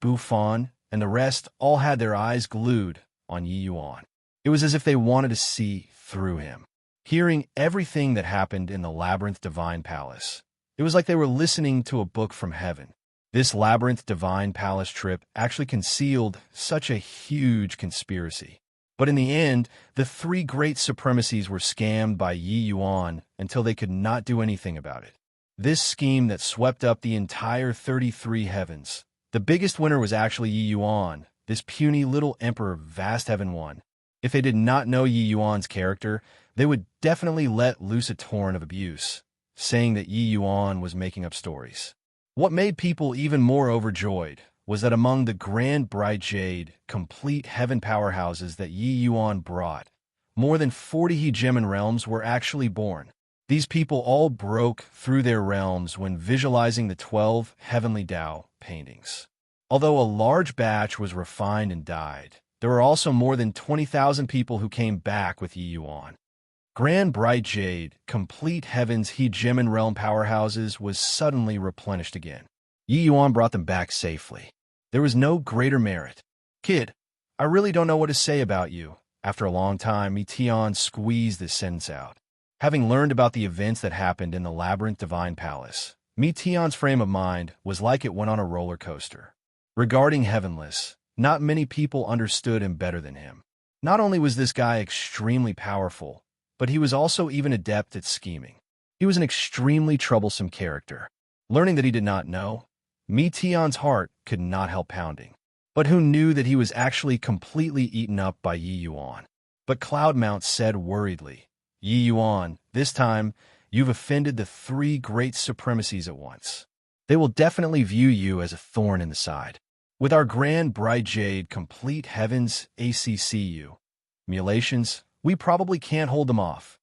Buffon, and the rest all had their eyes glued on Yi Yuan. It was as if they wanted to see through him. Hearing everything that happened in the Labyrinth Divine Palace, it was like they were listening to a book from heaven. This Labyrinth Divine Palace trip actually concealed such a huge conspiracy. But in the end, the three great supremacies were scammed by Yi Yuan until they could not do anything about it. This scheme that swept up the entire 33 heavens. The biggest winner was actually Yi Yuan, this puny little emperor of vast heaven one. If they did not know Yi Yuan's character, they would definitely let loose a torrent of abuse, saying that Yi Yuan was making up stories. What made people even more overjoyed was that among the grand bright jade, complete heaven powerhouses that Yi Yuan brought, more than 40 hegemon realms were actually born. These people all broke through their realms when visualizing the 12 heavenly Tao paintings. Although a large batch was refined and died, there were also more than 20,000 people who came back with Yi Yuan. Grand bright jade, complete heaven's hegemon realm powerhouses was suddenly replenished again. Yi Yuan brought them back safely. There was no greater merit. Kid, I really don't know what to say about you. After a long time, Meteon squeezed this sentence out. Having learned about the events that happened in the Labyrinth Divine Palace, Meteon's frame of mind was like it went on a roller coaster. Regarding Heavenless, not many people understood him better than him. Not only was this guy extremely powerful, but he was also even adept at scheming. He was an extremely troublesome character. Learning that he did not know, Meteon's heart could not help pounding. But who knew that he was actually completely eaten up by Yi Yuan? But Cloudmount said worriedly, Yi Yuan, this time, you've offended the three great supremacies at once. They will definitely view you as a thorn in the side. With our grand bright jade complete heavens ACCU emulations, we probably can't hold them off.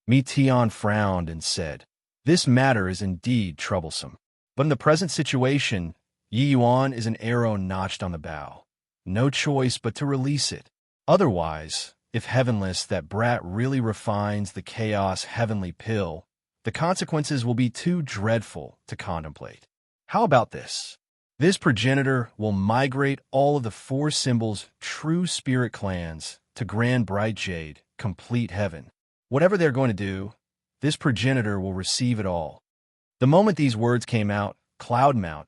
Meteon frowned and said, this matter is indeed troublesome. But in the present situation, Yi Yuan is an arrow notched on the bow. No choice but to release it. Otherwise, if Heavenless, that brat, really refines the chaos heavenly pill, the consequences will be too dreadful to contemplate. How about this? This progenitor will migrate all of the four symbols' true spirit clans to Grand Bright Jade, complete heaven. Whatever they're going to do, this progenitor will receive it all. The moment these words came out, Cloudmount,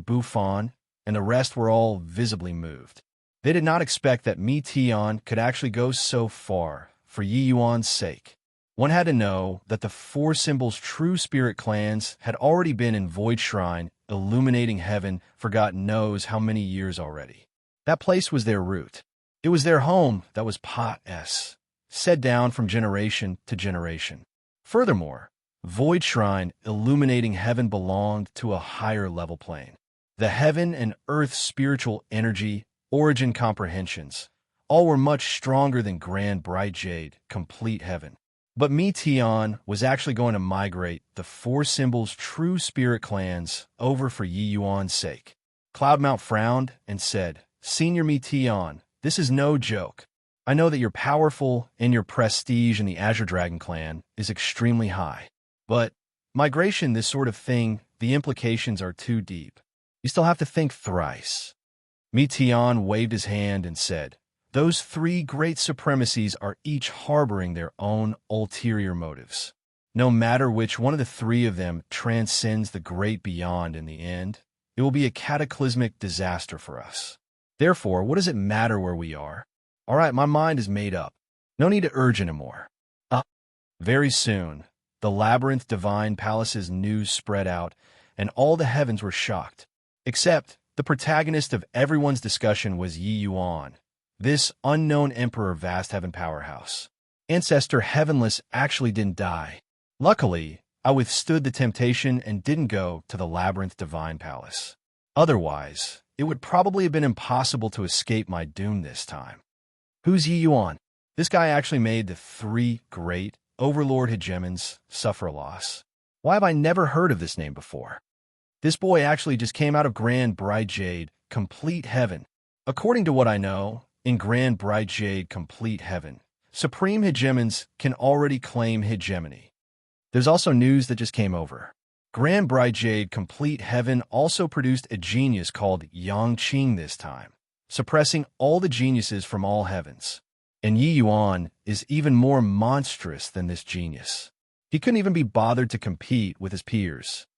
Buffon, and the rest were all visibly moved. They did not expect that Meteon could actually go so far for Yi Yuan's sake. One had to know that the four symbols' true spirit clans had already been in Void Shrine, illuminating heaven for God knows how many years already. That place was their root. It was their home that was Pot-S, said down from generation to generation. Furthermore, Void Shrine, illuminating heaven belonged to a higher level plane. The heaven and earth spiritual energy, origin comprehensions, all were much stronger than Grand Bright Jade, complete heaven. But Meteon was actually going to migrate the four symbols' true spirit clans over for Yi Yuan's sake. Cloudmount frowned and said, Senior Meteon, this is no joke. I know that you're powerful and your prestige in the Azure Dragon clan is extremely high. But migration, this sort of thing, the implications are too deep. You still have to think thrice. Meteon waved his hand and said, those three great supremacies are each harboring their own ulterior motives. No matter which one of the three of them transcends the great beyond in the end, it will be a cataclysmic disaster for us. Therefore, what does it matter where we are? All right, my mind is made up. No need to urge anymore. Very soon, the Labyrinth Divine Palace's news spread out, and all the heavens were shocked. Except, the protagonist of everyone's discussion was Yi Yuan, this unknown emperor of vast heaven powerhouse. Ancestor Heavenless actually didn't die. Luckily, I withstood the temptation and didn't go to the Labyrinth Divine Palace. Otherwise, it would probably have been impossible to escape my doom this time. Who's Yi Yuan? This guy actually made the three great Overlord hegemons suffer a loss. Why have I never heard of this name before? This boy actually just came out of Grand Bride Jade, complete heaven. According to what I know, in Grand Bride Jade, complete heaven, supreme hegemons can already claim hegemony. There's also news that just came over. Grand Bride Jade Complete Heaven also produced a genius called Yang Qing this time, suppressing all the geniuses from all heavens. And Yi Yuan is even more monstrous than this genius. He couldn't even be bothered to compete with his peers.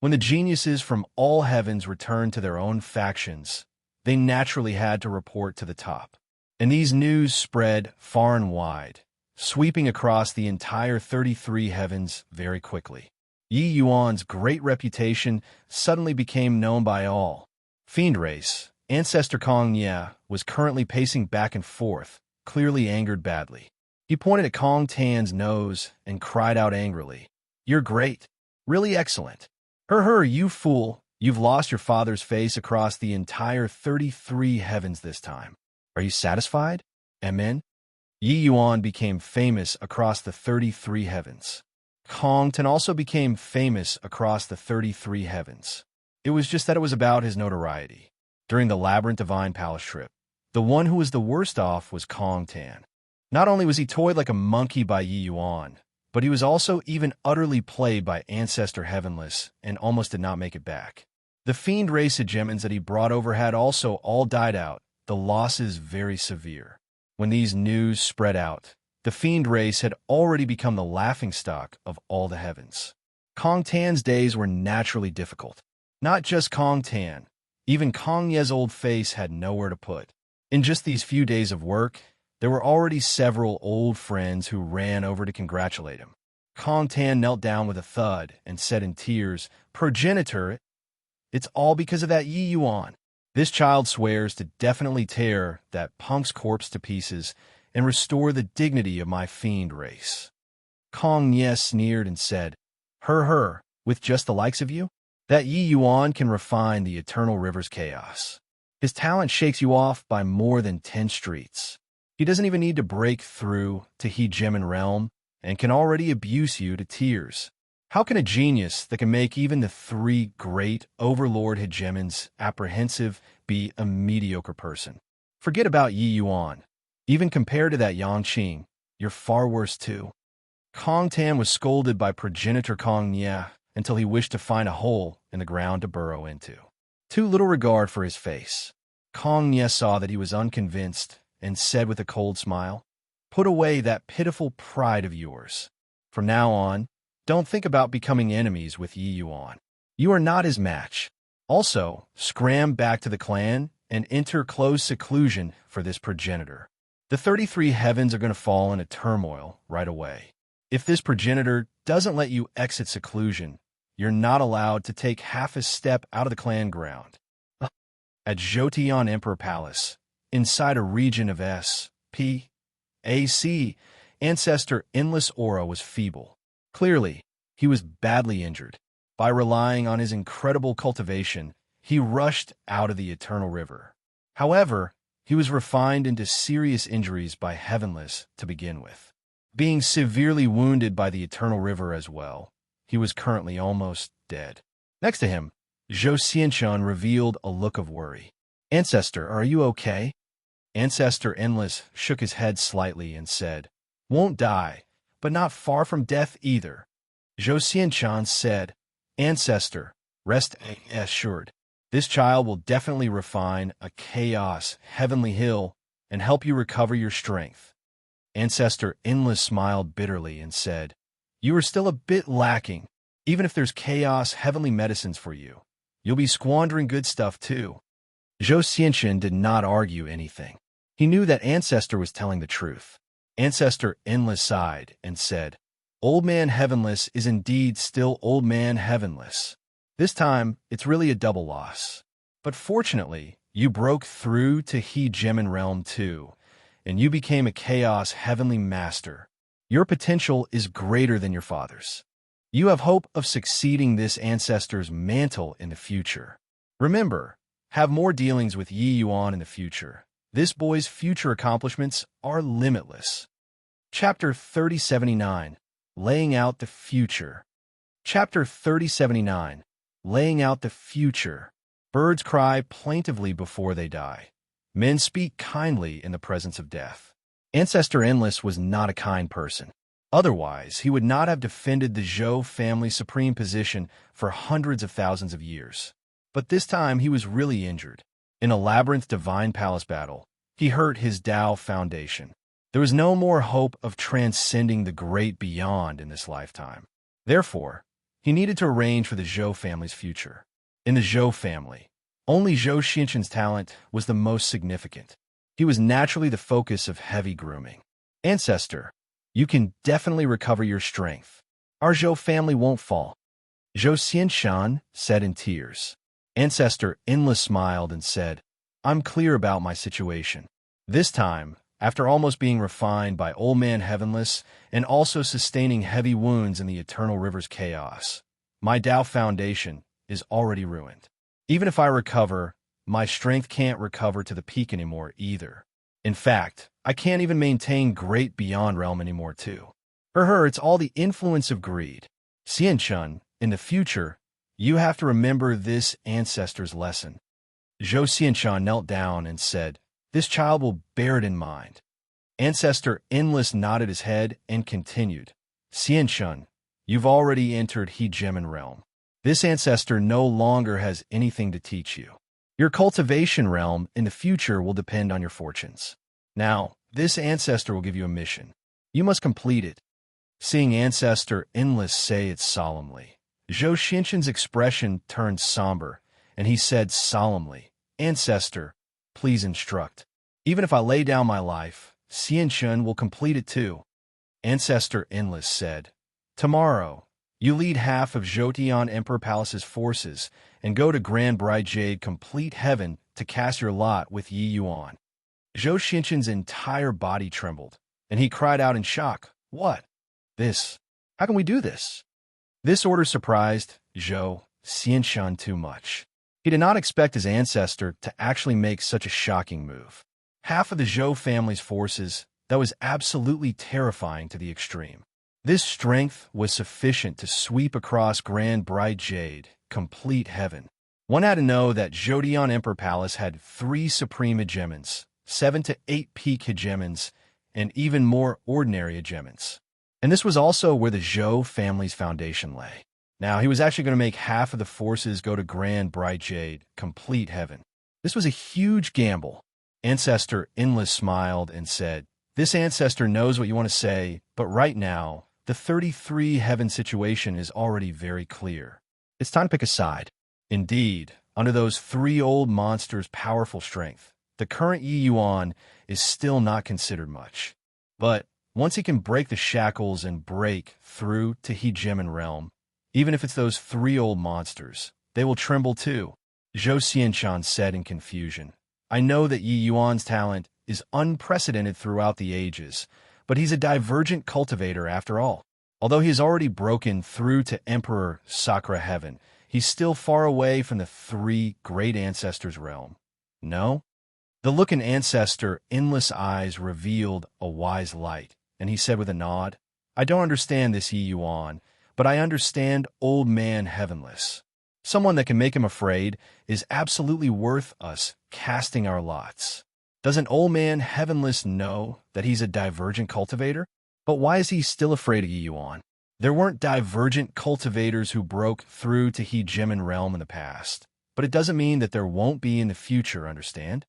When the geniuses from all heavens returned to their own factions, they naturally had to report to the top. And these news spread far and wide, sweeping across the entire 33 heavens very quickly. Yi Yuan's great reputation suddenly became known by all. Fiend race, Ancestor Kong Nye was currently pacing back and forth, clearly angered badly. He pointed at Kong Tan's nose and cried out angrily, "You're great. Really excellent. You fool, you've lost your father's face across the entire 33 heavens this time. Are you satisfied? Amen?" Yi Yuan became famous across the 33 heavens. Kong Tan also became famous across the 33 heavens. It was just that it was about his notoriety. During the Labyrinth Divine Palace trip, the one who was the worst off was Kong Tan. Not only was he toyed like a monkey by Yi Yuan, but he was also even utterly played by Ancestor Heavenless and almost did not make it back. The fiend race hegemons that he brought over had also all died out, the losses very severe. When these news spread out, the fiend race had already become the laughingstock of all the heavens. Kong Tan's days were naturally difficult. Not just Kong Tan, even Kong Ye's old face had nowhere to put. In just these few days of work, there were already several old friends who ran over to congratulate him. Kong Tan knelt down with a thud and said in tears, "Progenitor, it's all because of that Yi Yuan. This child swears to definitely tear that punk's corpse to pieces and restore the dignity of my fiend race." Kong Nye sneered and said, With just the likes of you? That Yi Yuan can refine the eternal river's chaos. His talent shakes you off by more than 10 streets. He doesn't even need to break through to hegemon realm and can already abuse you to tears. How can a genius that can make even the 3 great overlord hegemons apprehensive be a mediocre person? Forget about Yi Yuan. Even compared to that Yang Qing, you're far worse too. Kong Tan was scolded by progenitor Kong Nye until he wished to find a hole in the ground to burrow into. Too little regard for his face. Kong Nye saw that he was unconvinced and said with a cold smile, "Put away that pitiful pride of yours. From now on, don't think about becoming enemies with Yi Yuan. You are not his match. Also, scram back to the clan and enter close seclusion for this progenitor. The 33 heavens are going to fall into turmoil right away. If this progenitor doesn't let you exit seclusion, you're not allowed to take half a step out of the clan ground." At Jotian Emperor Palace, inside a region of S.P.A.C., Ancestor Endless Aura was feeble. Clearly, he was badly injured. By relying on his incredible cultivation, he rushed out of the Eternal River. However, he was refined into serious injuries by Heavenless to begin with. Being severely wounded by the Eternal River as well, he was currently almost dead. Next to him, Zhou Xianchun revealed a look of worry. "Ancestor, are you okay?" Ancestor Endless shook his head slightly and said, "Won't die, but not far from death either." Zhou Xianchun said, "Ancestor, rest assured. This child will definitely refine a chaos heavenly hill and help you recover your strength." Ancestor Endless smiled bitterly and said, "You are still a bit lacking. Even if there's chaos heavenly medicines for you, you'll be squandering good stuff too." Zhou Xianchun did not argue anything. He knew that Ancestor was telling the truth. Ancestor Endless sighed and said, "Old Man Heavenless is indeed still Old Man Heavenless. This time, it's really a double loss. But fortunately, you broke through to Hegemon Realm too, and you became a Chaos Heavenly Master. Your potential is greater than your father's. You have hope of succeeding this ancestor's mantle in the future. Remember, have more dealings with Yi Yuan in the future. This boy's future accomplishments are limitless." Chapter 3079, Laying Out the Future. Chapter 3079, laying out the future. Birds cry plaintively before they die. Men speak kindly in the presence of death. Ancestor Endless was not a kind person. Otherwise, he would not have defended the Zhou family's supreme position for hundreds of thousands of years. But this time he was really injured. In a labyrinth divine palace battle, he hurt his Tao foundation. There was no more hope of transcending the great beyond in this lifetime. Therefore, he needed to arrange for the Zhou family's future. In the Zhou family, only Zhou Xianxun's talent was the most significant. He was naturally the focus of heavy grooming. Ancestor, you can definitely recover your strength. Our Zhou family won't fall. Zhou Xianxun said in tears. Ancestor Endless smiled and said, I'm clear about my situation. This time, after almost being refined by Old Man Heavenless and also sustaining heavy wounds in the eternal river's chaos, my Tao foundation is already ruined. Even if I recover, my strength can't recover to the peak anymore either. In fact, I can't even maintain great beyond realm anymore too. For her, it's all the influence of greed. Xianxun, in the future, you have to remember this ancestor's lesson. Zhou Xianxun knelt down and said, this child will bear it in mind. Ancestor Endless nodded his head and continued, Xianxun, you've already entered Hegemin realm. This ancestor no longer has anything to teach you. Your cultivation realm in the future will depend on your fortunes. Now, this ancestor will give you a mission. You must complete it. Seeing Ancestor Endless say it solemnly, Zhou Xianxun's expression turned somber, and he said solemnly, Ancestor, please instruct. Even if I lay down my life, Xianxun will complete it too. Ancestor Endless said, tomorrow, you lead half of Zhoutian Emperor Palace's forces and go to Grand Bride Jade Complete Heaven to cast your lot with Yi Yuan. Zhou Xianxun's entire body trembled, and he cried out in shock, what? This? How can we do this? This order surprised Zhou Xianxun too much. He did not expect his ancestor to actually make such a shocking move. Half of the Zhou family's forces, that was absolutely terrifying to the extreme. This strength was sufficient to sweep across Grand Bride Jade, Complete Heaven. One had to know that Zhoutian Emperor Palace had 3 supreme hegemons, 7 to 8 peak hegemons, and even more ordinary hegemons. And this was also where the Zhou family's foundation lay. Now, he was actually going to make half of the forces go to Grand Bride Jade, Complete Heaven. This was a huge gamble. Ancestor Endless smiled and said, this ancestor knows what you want to say, but right now, the 33 heaven situation is already very clear. It's time to pick a side. Indeed, under those 3 old monsters' powerful strength, the current Yi Yuan is still not considered much. But once he can break the shackles and break through to Hegemin realm, even if it's those 3 old monsters, they will tremble too. Zhou Xianxun said in confusion, I know that Yi Yuan's talent is unprecedented throughout the ages, but he's a divergent cultivator after all. Although he has already broken through to Emperor Sakura Heaven, he's still far away from the 3 great ancestors' realm. No? The look in Ancestor Endless eyes revealed a wise light, and he said with a nod, I don't understand this Yi Yuan, but I understand Old Man Heavenless. Someone that can make him afraid is absolutely worth us casting our lots. Doesn't Old Man Heavenless know that he's a divergent cultivator? But why is he still afraid of Yi Yuan? There weren't divergent cultivators who broke through to Hegemin realm in the past, but it doesn't mean that there won't be in the future, understand?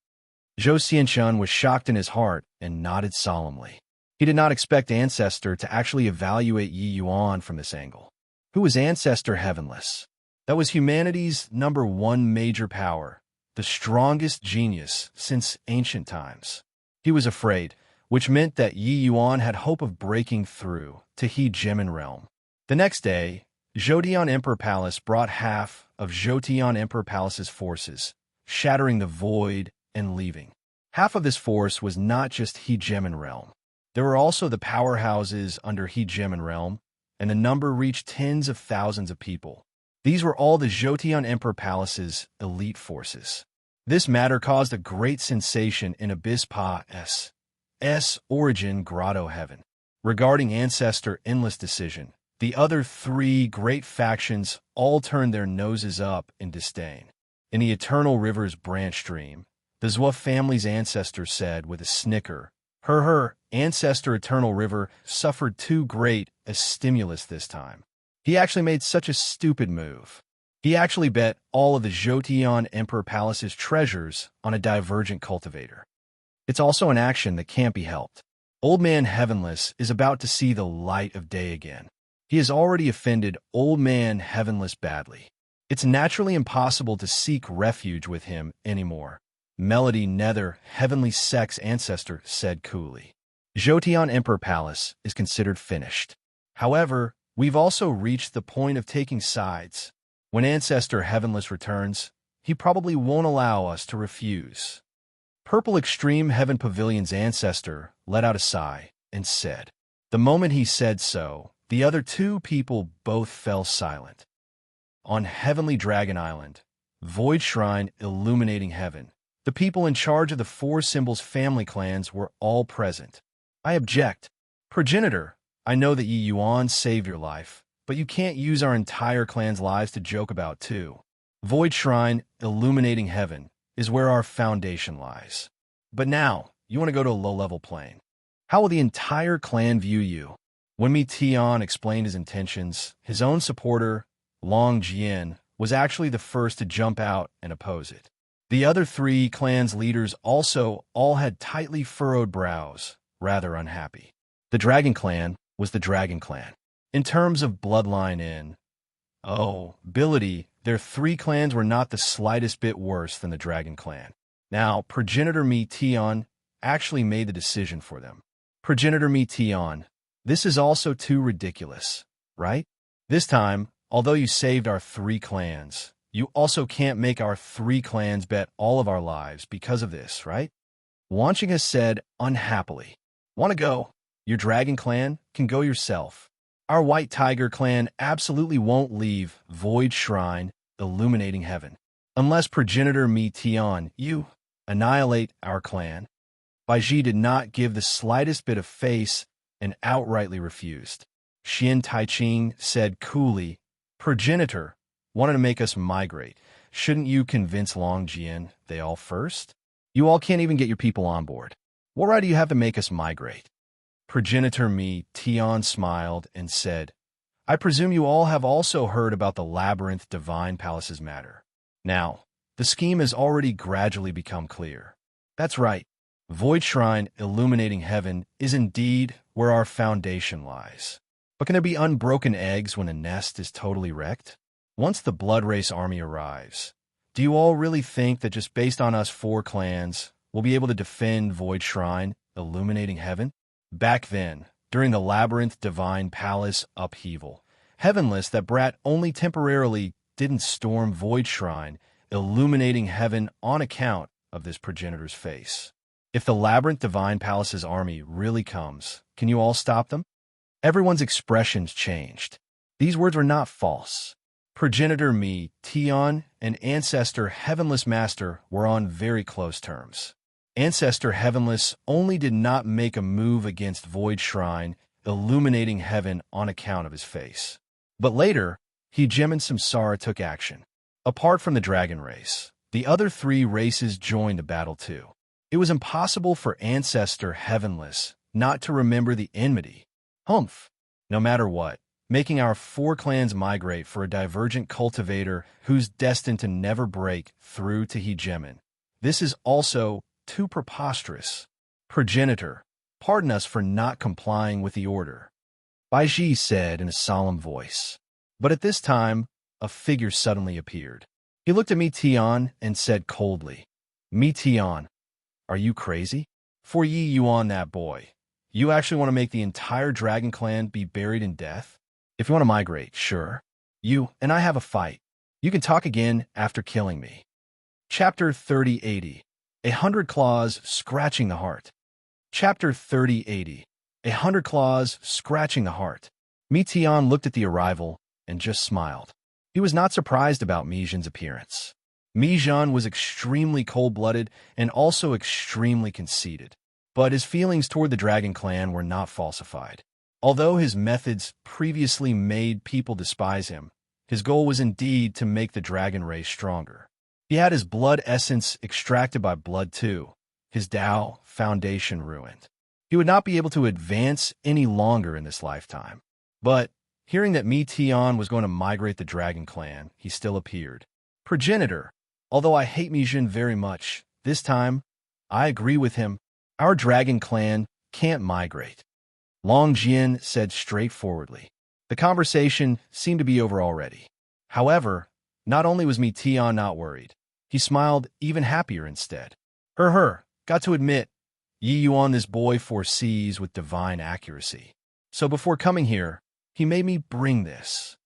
Zhou Xianxun was shocked in his heart and nodded solemnly. He did not expect Ancestor to actually evaluate Yi Yuan from this angle. Who was Ancestor Heavenless? That was humanity's #1 major power, the strongest genius since ancient times. He was afraid, which meant that Yi Yuan had hope of breaking through to Hegemin realm. The next day, Zhoutian Emperor Palace brought half of Zhoutian Emperor Palace's forces, shattering the void and leaving. Half of this force was not just Hegemin realm. There were also the powerhouses under Hegemin realm, and the number reached tens of thousands of people. These were all the Zhoutian Emperor Palace's elite forces. This matter caused a great sensation in Abyss Pa's origin Grotto Heaven. Regarding Ancestor Endless' decision, The other three great factions all turned their noses up in disdain. In the eternal river's branch stream, the Zwa family's ancestor said with a snicker, her ancestor Eternal River suffered too great a stimulus this time. He actually made such a stupid move. He actually bet all of the Jotion Emperor Palace's treasures on a divergent cultivator. It's also an action that can't be helped. Old Man Heavenless is about to see the light of day again. He has already offended Old Man Heavenless badly. It's naturally impossible to seek refuge with him anymore. Melody Nether, Heavenly Sex Ancestor, said coolly. Jotion Emperor Palace is considered finished. However, we've also reached the point of taking sides. When Ancestor Heavenless returns, he probably won't allow us to refuse. Purple Extreme Heaven Pavilion's ancestor let out a sigh and said. The moment he said so, the other two people both fell silent. On Heavenly Dragon Island, Void Shrine illuminating heaven, the people in charge of the Four Symbols family clans were all present. I object. Progenitor, I know that Yi Yuan saved your life, but you can't use our entire clan's lives to joke about too. Void Shrine illuminating heaven is where our foundation lies. But now, you want to go to a low-level plane. How will the entire clan view you? When Mi Tian explained his intentions, his own supporter, Long Jian, was actually the first to jump out and oppose it. The other three clans' leaders also all had tightly furrowed brows, rather unhappy. The Dragon Clan was the Dragon Clan. In terms of bloodline ability, their three clans were not the slightest bit worse than the Dragon Clan. Now, Progenitor Mi Tian actually made the decision for them. Progenitor Mi Tian, this is also too ridiculous, right? This time, although you saved our three clans, you also can't make our three clans bet all of our lives because of this, right? Wanchinga said unhappily. Want to go? Your Dragon Clan can go yourself. Our White Tiger Clan absolutely won't leave Void Shrine illuminating heaven. Unless Progenitor Mi Tian, you annihilate our clan. Baiji did not give the slightest bit of face and outrightly refused. Xian Taiching said coolly, Progenitor wanted to make us migrate. Shouldn't you convince Long Jian they all first? You all can't even get your people on board. What right do you have to make us migrate? Progenitor Mi Tian smiled and said, I presume you all have also heard about the Labyrinth Divine Palace's matter. Now, the scheme has already gradually become clear. That's right. Void Shrine illuminating heaven is indeed where our foundation lies. But can there be unbroken eggs when a nest is totally wrecked? Once the Blood Race army arrives, do you all really think that just based on us four clans, we'll be able to defend Void Shrine illuminating heaven? Back then, during the Labyrinth Divine Palace upheaval, Heavenless that brat only temporarily didn't storm Void Shrine illuminating heaven on account of this progenitor's face. If the Labyrinth Divine Palace's army really comes, can you all stop them? Everyone's expressions changed. These words were not false. Progenitor Mi Tian and Ancestor Heavenless Master were on very close terms. Ancestor Heavenless only did not make a move against Void Shrine illuminating heaven on account of his face. But later, Hejim and Samsara took action. Apart from the dragon race, the other three races joined the battle too. It was impossible for Ancestor Heavenless not to remember the enmity. Humph! No matter what, making our four clans migrate for a divergent cultivator who's destined to never break through to Hegemon. This is also too preposterous. Progenitor, pardon us for not complying with the order, Baiji said in a solemn voice. But at this time, a figure suddenly appeared. He looked at Mi Tian and said coldly, Mi Tian, are you crazy? For Yi Yuan that boy, you actually want to make the entire Dragon Clan be buried in death? If you want to migrate, sure. You and I have a fight. You can talk again after killing me. Chapter 3080. 100 Claws Scratching the Heart. Chapter 3080. 100 Claws Scratching the Heart. Mi Tian looked at the arrival and just smiled. He was not surprised about Mi Zhen's appearance. Mi Zhen was extremely cold-blooded and also extremely conceited. But his feelings toward the Dragon Clan were not falsified. Although his methods previously made people despise him, his goal was indeed to make the dragon race stronger. He had his blood essence extracted by blood too, his Tao foundation ruined. He would not be able to advance any longer in this lifetime. But, hearing that Mi Tian was going to migrate the dragon clan, he still appeared. Progenitor, although I hate Mi Jin very much, this time, I agree with him. Our dragon clan can't migrate. Long Jian said straightforwardly. The conversation seemed to be over already. However, not only was Mi Tian not worried, he smiled even happier instead. Got to admit, Yi Yuan this boy foresees with divine accuracy. So before coming here, he made me bring this.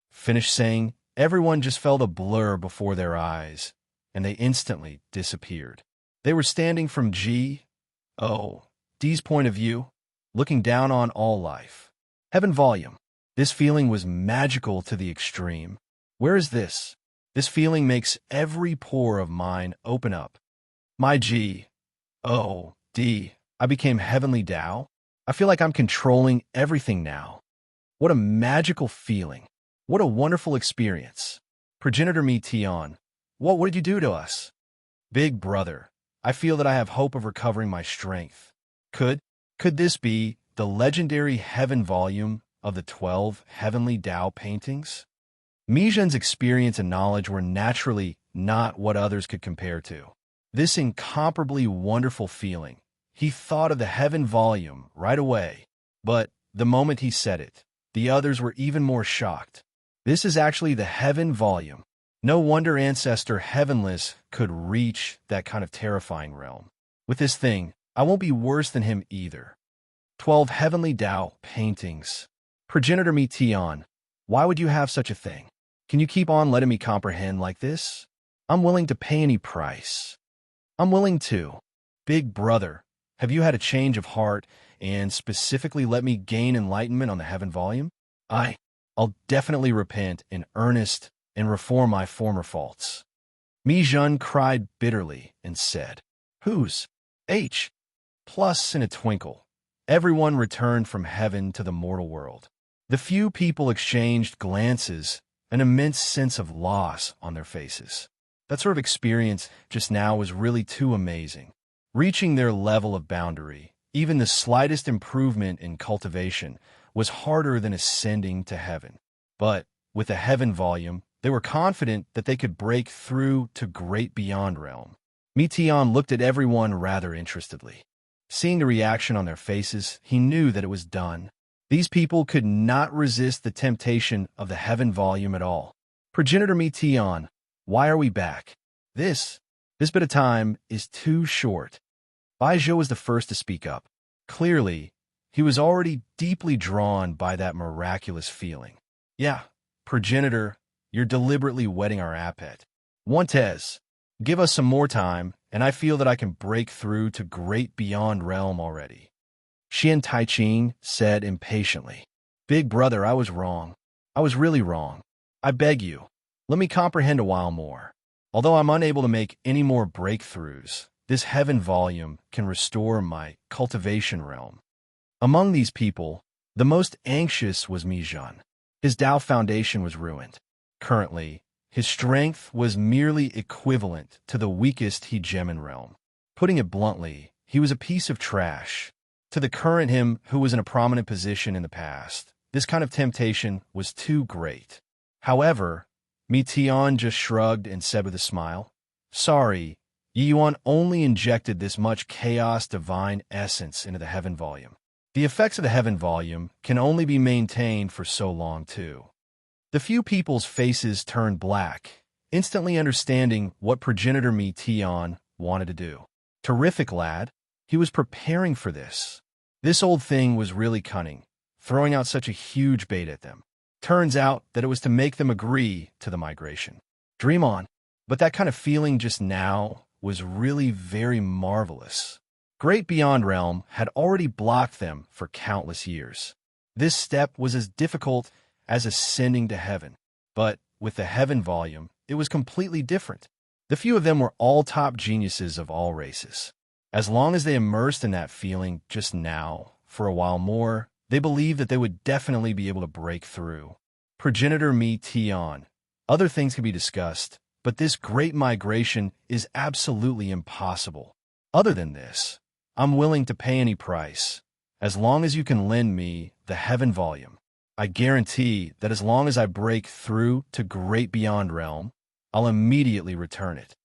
Finished saying, everyone just felt a blur before their eyes, and they instantly disappeared. They were standing from D's point of view, looking down on all life. Heaven volume. This feeling was magical to the extreme. Where is this? This feeling makes every pore of mine open up. My I became heavenly Tao. I feel like I'm controlling everything now. What a magical feeling. What a wonderful experience. Progenitor Mi Tian, what did you do to us? Big brother, I feel that I have hope of recovering my strength. Could this be the legendary heaven volume of the 12 heavenly Tao paintings? Mi Zhen's experience and knowledge were naturally not what others could compare to. This incomparably wonderful feeling, he thought of the heaven volume right away. But the moment he said it, the others were even more shocked. This is actually the heaven volume. No wonder Ancestor Heavenless could reach that kind of terrifying realm. With this thing, I won't be worse than him either. 12 heavenly Tao paintings. Progenitor Mi Tian, why would you have such a thing? Can you keep on letting me comprehend like this? I'm willing to pay any price. I'm willing to. Big brother, have you had a change of heart and specifically let me gain enlightenment on the heaven volume? I'll definitely repent in earnest and reform my former faults. Mi Zhen cried bitterly and said, Who's? H. Plus in a twinkle, everyone returned from heaven to the mortal world. The few people exchanged glances, an immense sense of loss on their faces. That sort of experience just now was really too amazing. Reaching their level of boundary, even the slightest improvement in cultivation, was harder than ascending to heaven. But with the heaven volume, they were confident that they could break through to great beyond realm. Mi Tian looked at everyone rather interestedly. Seeing the reaction on their faces, he knew that it was done. These people could not resist the temptation of the heaven volume at all. Progenitor Mi Tian, why are we back? This bit of time is too short. Bai Zhou was the first to speak up. Clearly, he was already deeply drawn by that miraculous feeling. Yeah, progenitor, you're deliberately whetting our appetite. Wantes, give us some more time, and I feel that I can break through to great beyond realm already. Xian Taiqing said impatiently. Big brother, I was wrong. I was really wrong. I beg you, let me comprehend a while more. Although I'm unable to make any more breakthroughs, this heaven volume can restore my cultivation realm. Among these people, the most anxious was Mi Zhen. His Tao foundation was ruined. Currently, his strength was merely equivalent to the weakest Hegemon realm. Putting it bluntly, he was a piece of trash. To the current him who was in a prominent position in the past, this kind of temptation was too great. However, Mi Tian just shrugged and said with a smile, Sorry, Yi Yuan only injected this much chaos divine essence into the heaven volume. The effects of the heaven volume can only be maintained for so long too. The few people's faces turned black, instantly understanding what progenitor Mi Tian wanted to do. Terrific lad, he was preparing for this. This old thing was really cunning, throwing out such a huge bait at them. Turns out that it was to make them agree to the migration. Dream on. But that kind of feeling just now was really very marvelous. Great Beyond Realm had already blocked them for countless years. This step was as difficult as ascending to heaven. But with the heaven volume, it was completely different. The few of them were all top geniuses of all races. As long as they immersed in that feeling just now, for a while more, They believed that they would definitely be able to break through. Progenitor me Tion. Other things can be discussed, but this great migration is absolutely impossible. Other than this, I'm willing to pay any price, as long as you can lend me the heaven volume. I guarantee that as long as I break through to great beyond realm, I'll immediately return it.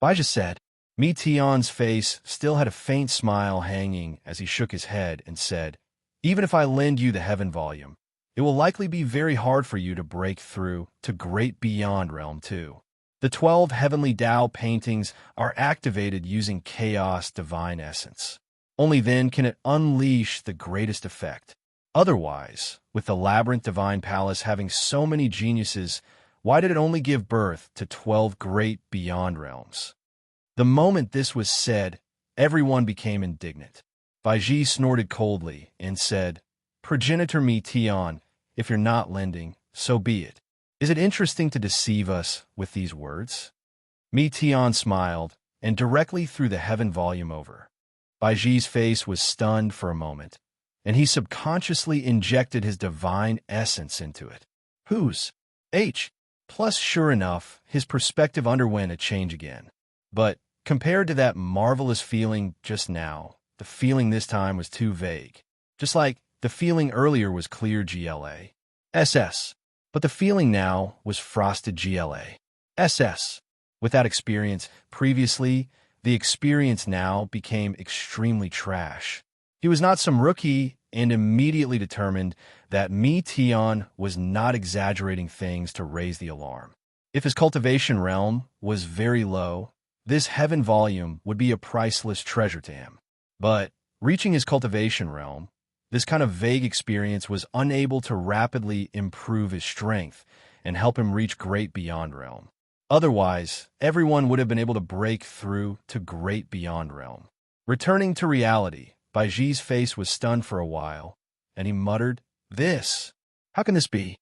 Baija said. Meteon's face still had a faint smile hanging as he shook his head and said, even if I lend you the heaven volume, it will likely be very hard for you to break through to great beyond realm too. The 12 heavenly Tao paintings are activated using chaos divine essence. Only then can it unleash the greatest effect. Otherwise, with the labyrinth divine palace having so many geniuses, why did it only give birth to 12 great beyond realms? The moment this was said, everyone became indignant. Baiji snorted coldly and said, Progenitor me Tion, if you're not lending, so be it. Is it interesting to deceive us with these words? Me Tion smiled and directly threw the heaven volume over. Baiji's face was stunned for a moment, and he subconsciously injected his divine essence into it. Whose? H. Plus, sure enough, his perspective underwent a change again. But compared to that marvelous feeling just now, the feeling this time was too vague. Just like the feeling earlier was clear GLA. SS. But the feeling now was frosted GLA. SS. With that experience previously, the experience now became extremely trash. He was not some rookie and immediately determined that Me Tion was not exaggerating things to raise the alarm. If his cultivation realm was very low, this heaven volume would be a priceless treasure to him. But reaching his cultivation realm, this kind of vague experience was unable to rapidly improve his strength and help him reach great beyond realm. Otherwise, everyone would have been able to break through to great beyond realm. Returning to reality, Baiji's face was stunned for a while, and he muttered, This! How can this be?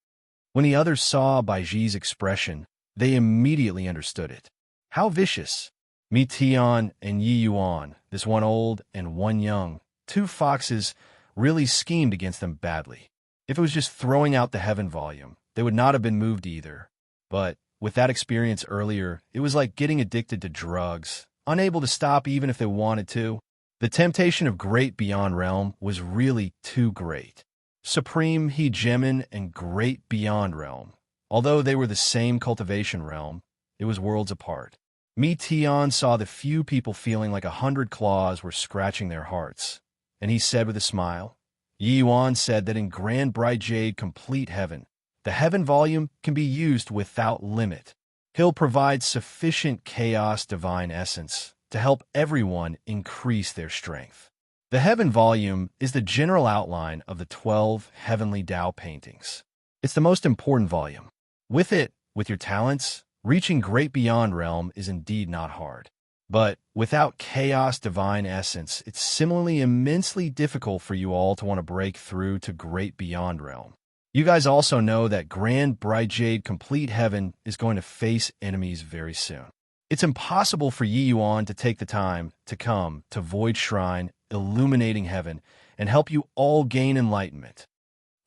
When the others saw Baiji's expression, they immediately understood it. How vicious! Me Tion and Yi Yuan, this one old and one young, two foxes, really schemed against them badly. If it was just throwing out the heaven volume, they would not have been moved either. But with that experience earlier, it was like getting addicted to drugs, unable to stop even if they wanted to. The temptation of great beyond realm was really too great. Supreme Hegemon and great beyond realm, although they were the same cultivation realm, it was worlds apart. Me Tion saw the few people feeling like 100 claws were scratching their hearts, and he said with a smile, Yi Yuan said that in Grand Bright Jade Complete Heaven, the heaven volume can be used without limit. He'll provide sufficient chaos divine essence to help everyone increase their strength. The heaven volume is the general outline of the 12 heavenly Tao paintings. It's the most important volume. With it, with your talents, reaching great beyond realm is indeed not hard. But without chaos divine essence, it's similarly immensely difficult for you all to want to break through to great beyond realm. You guys also know that Grand Bright Jade Complete Heaven is going to face enemies very soon. It's impossible for Yi Yuan to take the time to come to Void Shrine, illuminating heaven, and help you all gain enlightenment.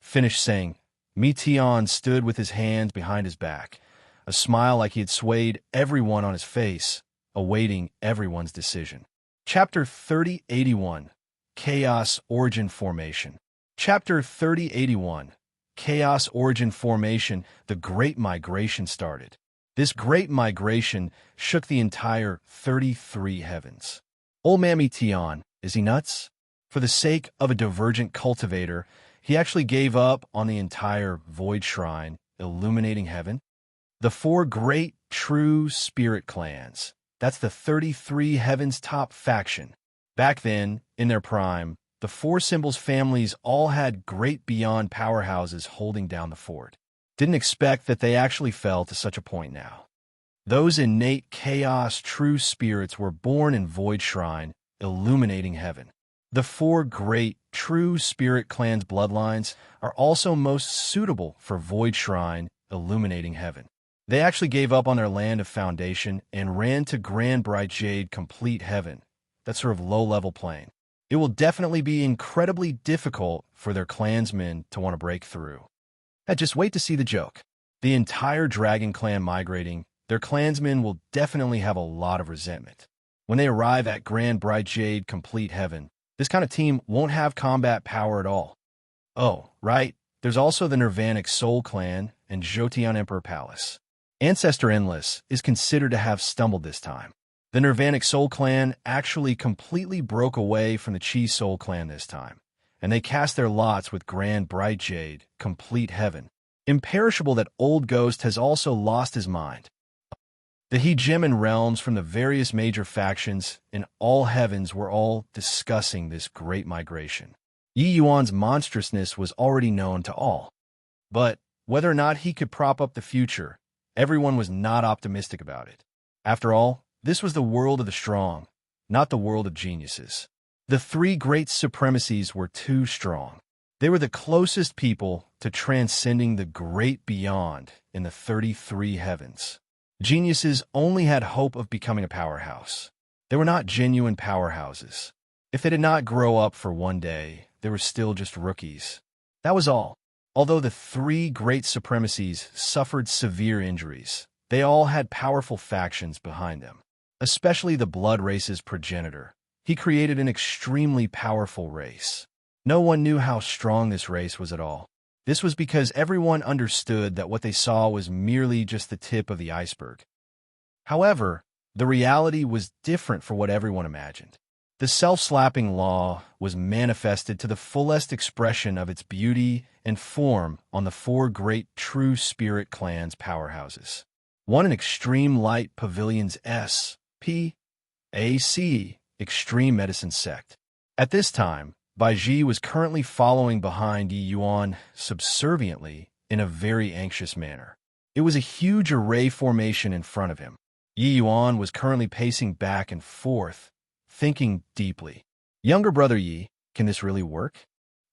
Finished saying, Me Tion stood with his hands behind his back, a smile like he had swayed everyone on his face, awaiting everyone's decision. Chapter 3081, Chaos Origin Formation. Chapter 3081, Chaos Origin Formation, the Great Migration started. This Great Migration shook the entire 33 heavens. Old Mammy Tion, is he nuts? For the sake of a divergent cultivator, he actually gave up on the entire Void Shrine, illuminating heaven? The 4 great true spirit clans. That's the 33 heavens top faction. Back then, in their prime, the 4 symbols families all had great beyond powerhouses holding down the fort. Didn't expect that they actually fell to such a point now. Those innate chaos true spirits were born in Void Shrine, illuminating heaven. The 4 great true spirit clans' bloodlines are also most suitable for Void Shrine, illuminating heaven. They actually gave up on their land of foundation and ran to Grand Bright Jade Complete Heaven, that sort of low-level plane. It will definitely be incredibly difficult for their clansmen to want to break through. Just wait to see the joke. The entire dragon clan migrating, their clansmen will definitely have a lot of resentment. When they arrive at Grand Bright Jade Complete Heaven, this kind of team won't have combat power at all. Oh, right, there's also the Nirvanic Soul Clan and Jotian Emperor Palace. Ancestor Endless is considered to have stumbled this time. The Nirvanic Soul Clan actually completely broke away from the Chi Soul Clan this time, and they cast their lots with Grand Bright Jade Complete Heaven. Imperishable that Old Ghost has also lost his mind. The hegemon realms from the various major factions in all heavens were all discussing this great migration. Yi Yuan's monstrousness was already known to all. But whether or not he could prop up the future, everyone was not optimistic about it. After all, this was the world of the strong, not the world of geniuses. The three great supremacies were too strong. They were the closest people to transcending the great beyond in the 33 heavens. Geniuses only had hope of becoming a powerhouse. They were not genuine powerhouses. If they did not grow up for one day, they were still just rookies. That was all. Although the three great supremacies suffered severe injuries, they all had powerful factions behind them. Especially the Blood Race's progenitor. He created an extremely powerful race. No one knew how strong this race was at all. This was because everyone understood that what they saw was merely just the tip of the iceberg. However, the reality was different for what everyone imagined. The self-slapping law was manifested to the fullest expression of its beauty and form on the four great true spirit clans powerhouses. One in Extreme Light Pavilion's S.P.A.C. Extreme Medicine Sect. At this time, Baiji was currently following behind Yi Yuan subserviently in a very anxious manner. It was a huge array formation in front of him. Yi Yuan was currently pacing back and forth, thinking deeply. Younger brother Yi, can this really work?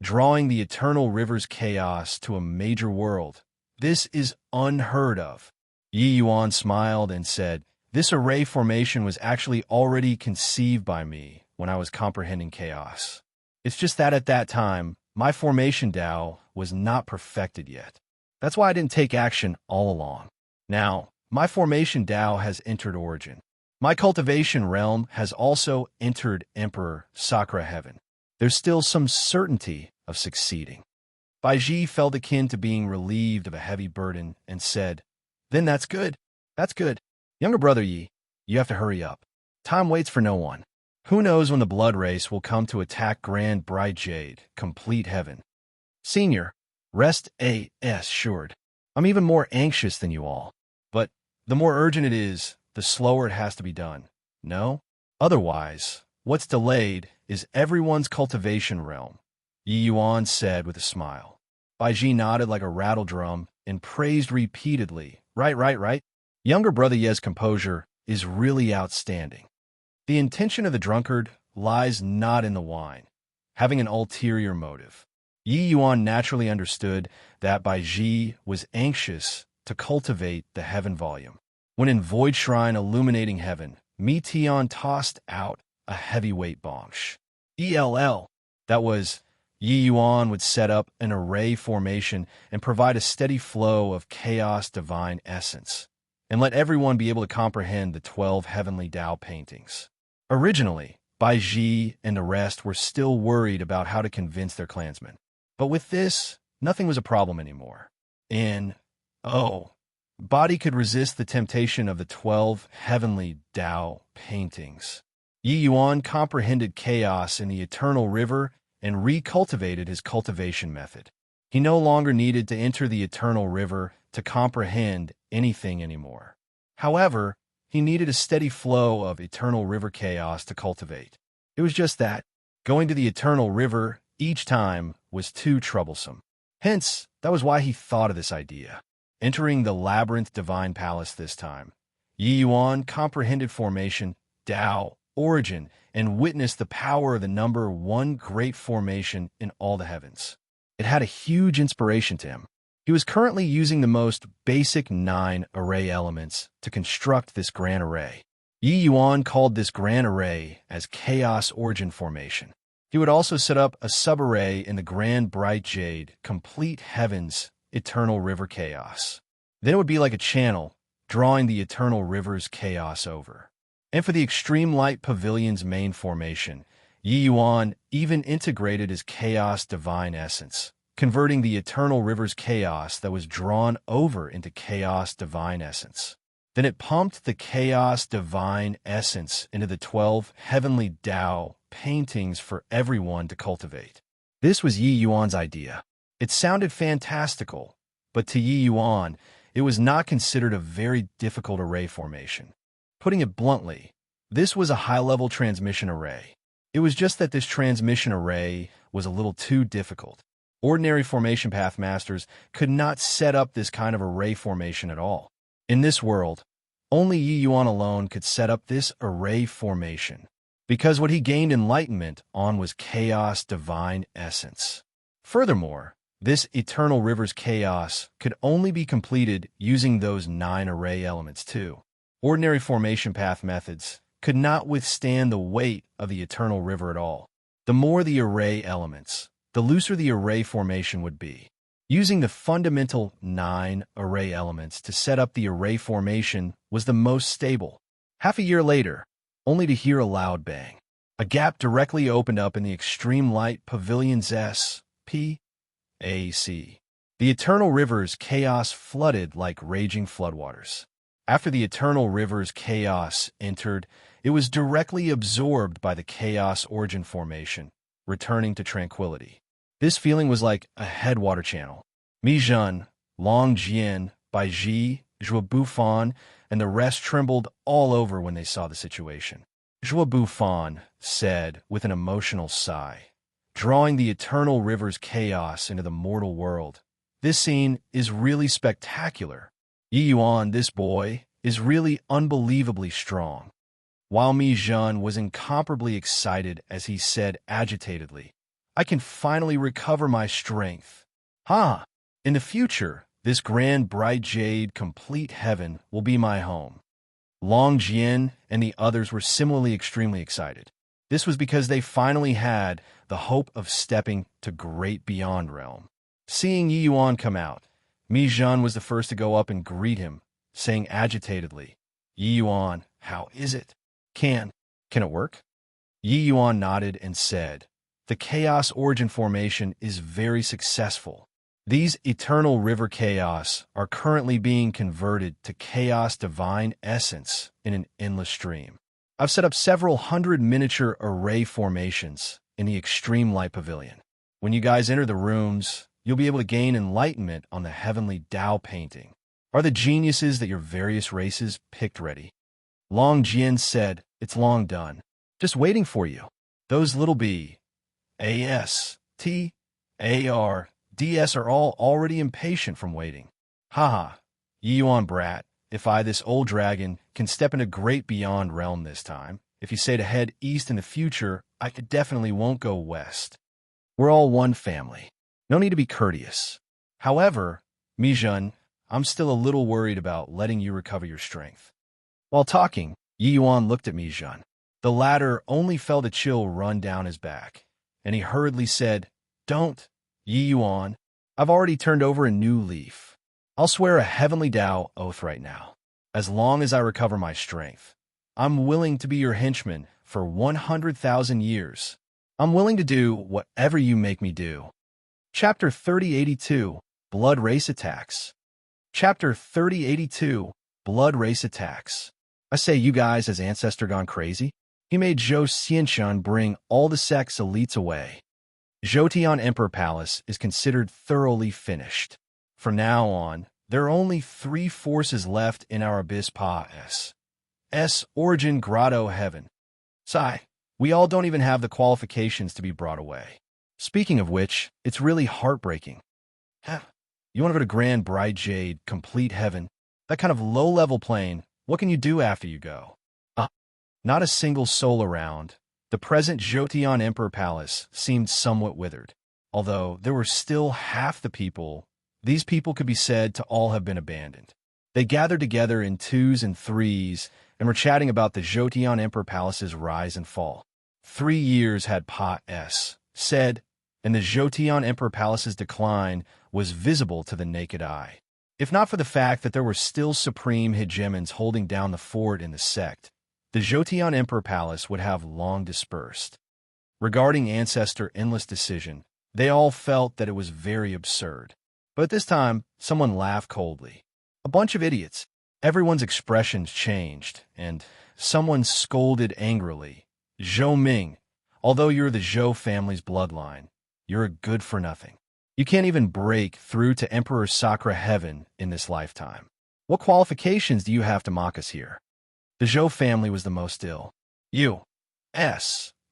Drawing the eternal river's chaos to a major world. This is unheard of. Yi Yuan smiled and said, this array formation was actually already conceived by me when I was comprehending chaos. It's just that at that time, my formation Tao was not perfected yet. That's why I didn't take action all along. Now, my formation Tao has entered origin. My cultivation realm has also entered Emperor Sakura Heaven. There's still some certainty of succeeding. Baiji felt akin to being relieved of a heavy burden and said, then that's good. That's good. Younger brother Yi, you have to hurry up. Time waits for no one. Who knows when the blood race will come to attack Grand Bright Jade, Complete Heaven. Senior, rest assured. I'm even more anxious than you all. But the more urgent it is, the slower it has to be done. No? Otherwise, what's delayed is everyone's cultivation realm, Yi Yuan said with a smile. Baiji nodded like a rattle drum and praised repeatedly. Right. Younger brother Ye's composure is really outstanding. The intention of the drunkard lies not in the wine, having an ulterior motive. Yi Yuan naturally understood that Baiji was anxious to cultivate the heaven volume. When in Void Shrine illuminating heaven, Mi Tian tossed out a heavyweight bonch. ELL. That was, Yi Yuan would set up an array formation and provide a steady flow of chaos divine essence, and let everyone be able to comprehend the 12 heavenly Tao paintings. Originally, Baiji and the rest were still worried about how to convince their clansmen. But with this, nothing was a problem anymore. Body could resist the temptation of the 12 heavenly Tao paintings. Yi Yuan comprehended chaos in the eternal river and recultivated his cultivation method. He no longer needed to enter the eternal river to comprehend anything anymore. However, he needed a steady flow of eternal river chaos to cultivate. It was just that, going to the eternal river each time was too troublesome. Hence, that was why he thought of this idea. Entering the labyrinth divine palace this time, Yi Yuan comprehended formation, Tao, origin, and witnessed the power of the number one great formation in all the heavens. It had a huge inspiration to him. He was currently using the most basic 9 array elements to construct this grand array. Yi Yuan called this grand array as Chaos Origin Formation. He would also set up a sub-array in the grand bright jade, complete heaven's eternal river chaos. Then it would be like a channel, drawing the eternal river's chaos over. And for the extreme light pavilion's main formation, Yi Yuan even integrated his chaos divine essence, converting the eternal river's chaos that was drawn over into chaos divine essence. Then it pumped the chaos divine essence into the 12 heavenly Tao paintings for everyone to cultivate. This was Yi Yuan's idea. It sounded fantastical, but to Yi Yuan, it was not considered a very difficult array formation. Putting it bluntly, this was a high-level transmission array. It was just that this transmission array was a little too difficult. Ordinary formation path masters could not set up this kind of array formation at all. In this world, only Yi Yuan alone could set up this array formation, because what he gained enlightenment on was chaos divine essence. Furthermore, this eternal river's chaos could only be completed using those 9 array elements too. Ordinary formation path methods could not withstand the weight of the eternal river at all. The more the array elements, the looser the array formation would be. Using the fundamental 9 array elements to set up the array formation was the most stable. Half a year later, only to hear a loud bang. A gap directly opened up in the extreme light pavilion's S.P.A.C. The eternal river's chaos flooded like raging floodwaters. After the eternal river's chaos entered, it was directly absorbed by the chaos origin formation, returning to tranquility. This feeling was like a headwater channel. Mi Jun, Long Jian, Bai Ji, Zhuo Bufan, and the rest trembled all over when they saw the situation. Zhuo Bufan said with an emotional sigh, drawing the eternal river's chaos into the mortal world, "This scene is really spectacular. Yi Yuan, this boy, is really unbelievably strong." While Mi Jun was incomparably excited as he said agitatedly, "I can finally recover my strength. Ha! In the future, this grand bright jade complete heaven will be my home." Long Jian and the others were similarly extremely excited. This was because they finally had the hope of stepping to great beyond realm. Seeing Yi Yuan come out, Mi Jun was the first to go up and greet him, saying agitatedly, "Yi Yuan, how is it? Can it work?" Yi Yuan nodded and said, "The chaos origin formation is very successful. These eternal river chaos are currently being converted to chaos divine essence in an endless stream. I've set up several hundred miniature array formations in the extreme light pavilion. When you guys enter the rooms, you'll be able to gain enlightenment on the heavenly Tao painting. Are the geniuses that your various races picked ready?" Long Jian said, "It's long done. Just waiting for you. Those little B.A.S.T.A.R.D.S. are all already impatient from waiting. Haha, Yi Yuan brat, if I, this old dragon, can step into great beyond realm this time, if you say to head east in the future, I definitely won't go west. We're all one family. No need to be courteous. However, Mi Jun, I'm still a little worried about letting you recover your strength." While talking, Yi Yuan looked at Mi Jun. The latter only felt a chill run down his back, and he hurriedly said, "Don't, Yi Yuan. I've already turned over a new leaf. I'll swear a heavenly Tao oath right now. As long as I recover my strength, I'm willing to be your henchman for 100,000 years. I'm willing to do whatever you make me do." Chapter 3082, Blood Race Attacks. Chapter 3082, Blood Race Attacks. I say, you guys, has Ancestor gone crazy? He made Zhou Xianshan bring all the sect's elites away. Zhoutian Emperor Palace is considered thoroughly finished. From now on, there are only 3 forces left in our Abyss Pa-S. Origin Grotto Heaven. Sigh, we all don't even have the qualifications to be brought away. Speaking of which, it's really heartbreaking. You want to go to Grand Bright Jade, Complete Heaven? That kind of low-level plane, what can you do after you go? Not a single soul around. The present Zhoutian Emperor Palace seemed somewhat withered. Although there were still half the people, these people could be said to all have been abandoned. They gathered together in 2s and 3s and were chatting about the Zhoutian Emperor Palace's rise and fall. 3 years had said, and the Joseon Emperor Palace's decline was visible to the naked eye. If not for the fact that there were still supreme hegemons holding down the fort in the sect, the Joseon Emperor Palace would have long dispersed. Regarding Ancestor Endless decision, they all felt that it was very absurd. But this time, someone laughed coldly. A bunch of idiots. Everyone's expressions changed, and someone scolded angrily. Zhou Ming, although you're the Zhou family's bloodline, you're a good-for-nothing. You can't even break through to Emperor Sakura Heaven in this lifetime. What qualifications do you have to mock us here? The Zhou family was the most ill.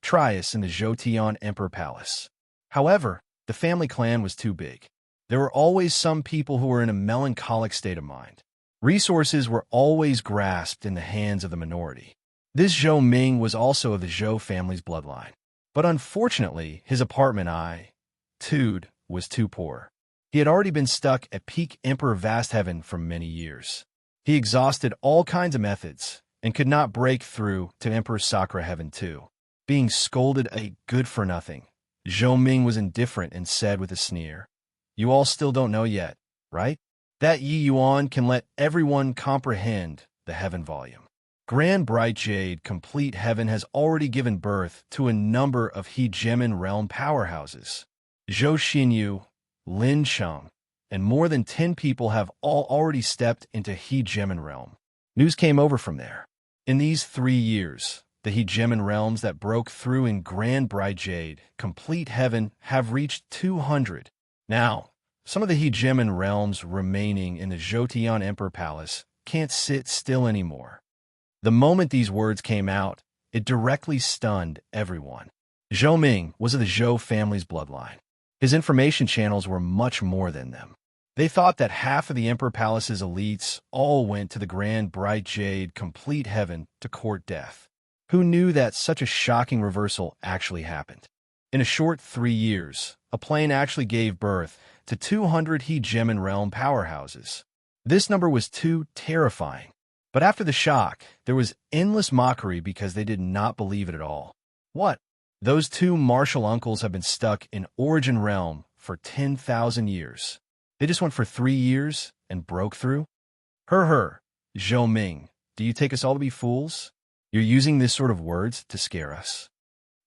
Trius in the Joseon Emperor Palace. However, the family clan was too big. There were always some people who were in a melancholic state of mind. Resources were always grasped in the hands of the minority. This Zhou Ming was also of the Zhou family's bloodline. But unfortunately, his apartment was too poor. He had already been stuck at peak Emperor Vast Heaven for many years. He exhausted all kinds of methods and could not break through to Emperor Sakura Heaven too. Being scolded a good-for-nothing, Zhou Ming was indifferent and said with a sneer, "You all still don't know yet, right? That Yi Yuan can let everyone comprehend the heaven volume. Grand Bright Jade Complete Heaven has already given birth to a number of hegemon realm powerhouses. Zhou Xinyu, Lin Cheng, and more than 10 people have all already stepped into hegemon realm." News came over from there. In these 3 years, the hegemon realms that broke through in Grand Bright Jade Complete Heaven have reached 200. Now, some of the hegemon realms remaining in the Joseon Emperor Palace can't sit still anymore. The moment these words came out, it directly stunned everyone. Zhou Ming was of the Zhou family's bloodline. His information channels were much more than them. They thought that half of the Emperor Palace's elites all went to the Grand Bright Jade Complete Heaven to court death. Who knew that such a shocking reversal actually happened? In a short 3 years, a plane actually gave birth to 200 hegemon realm powerhouses. This number was too terrifying. But after the shock, there was endless mockery because they did not believe it at all. What? Those two martial uncles have been stuck in Origin Realm for 10,000 years. They just went for 3 years and broke through? Zhou Ming, do you take us all to be fools? You're using this sort of words to scare us.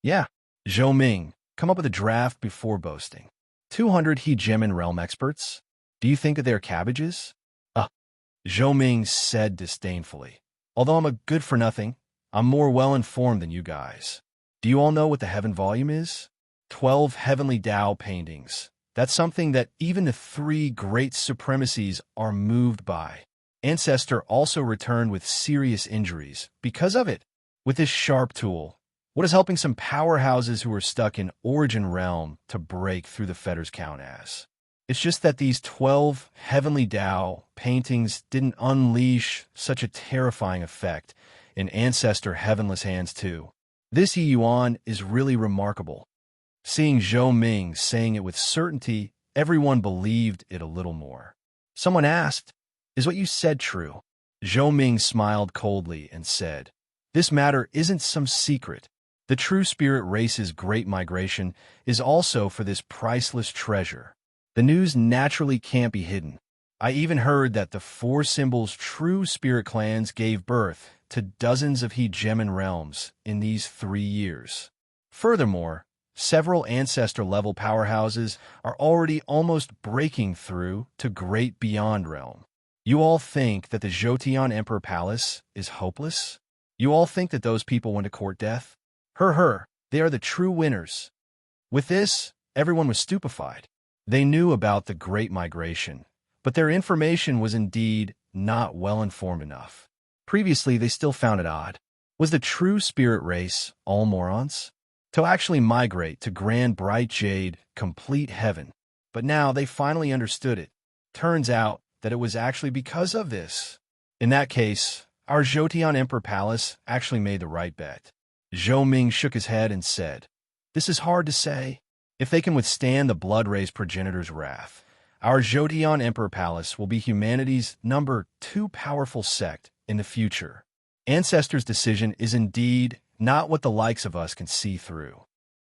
Yeah, Zhou Ming, come up with a draft before boasting. 200 hegemon realm experts? Do you think that they're cabbages? Zhou Ming said disdainfully. Although I'm a good-for-nothing, I'm more well-informed than you guys. Do you all know what the heaven volume is? 12 heavenly Tao paintings. That's something that even the 3 great supremacies are moved by. Ancestor also returned with serious injuries because of it. With this sharp tool, what is helping some powerhouses who are stuck in Origin Realm to break through the fetters count as? It's just that these 12 heavenly Tao paintings didn't unleash such a terrifying effect in Ancestor Heavenless hands too. This Yi Yuan is really remarkable. Seeing Zhou Ming saying it with certainty, everyone believed it a little more. Someone asked, "Is what you said true?" Zhou Ming smiled coldly and said, "This matter isn't some secret. The true spirit race's great migration is also for this priceless treasure. The news naturally can't be hidden. I even heard that the 4 symbols true spirit clans gave birth to dozens of hegemon realms in these 3 years. Furthermore, several ancestor-level powerhouses are already almost breaking through to Great Beyond Realm. You all think that the Joseon Emperor Palace is hopeless? You all think that those people went to court death? They are the true winners." With this, everyone was stupefied. They knew about the Great Migration, but their information was indeed not well-informed enough. Previously, they still found it odd. Was the true spirit race all morons? To actually migrate to Grand Bright Jade Complete Heaven. But now they finally understood it. Turns out that it was actually because of this. In that case, our Joseon Emperor Palace actually made the right bet. Zhou Ming shook his head and said, "This is hard to say. If they can withstand the Blood Race progenitor's wrath, our Joseon Emperor Palace will be humanity's number 2 powerful sect in the future. Ancestor's decision is indeed not what the likes of us can see through.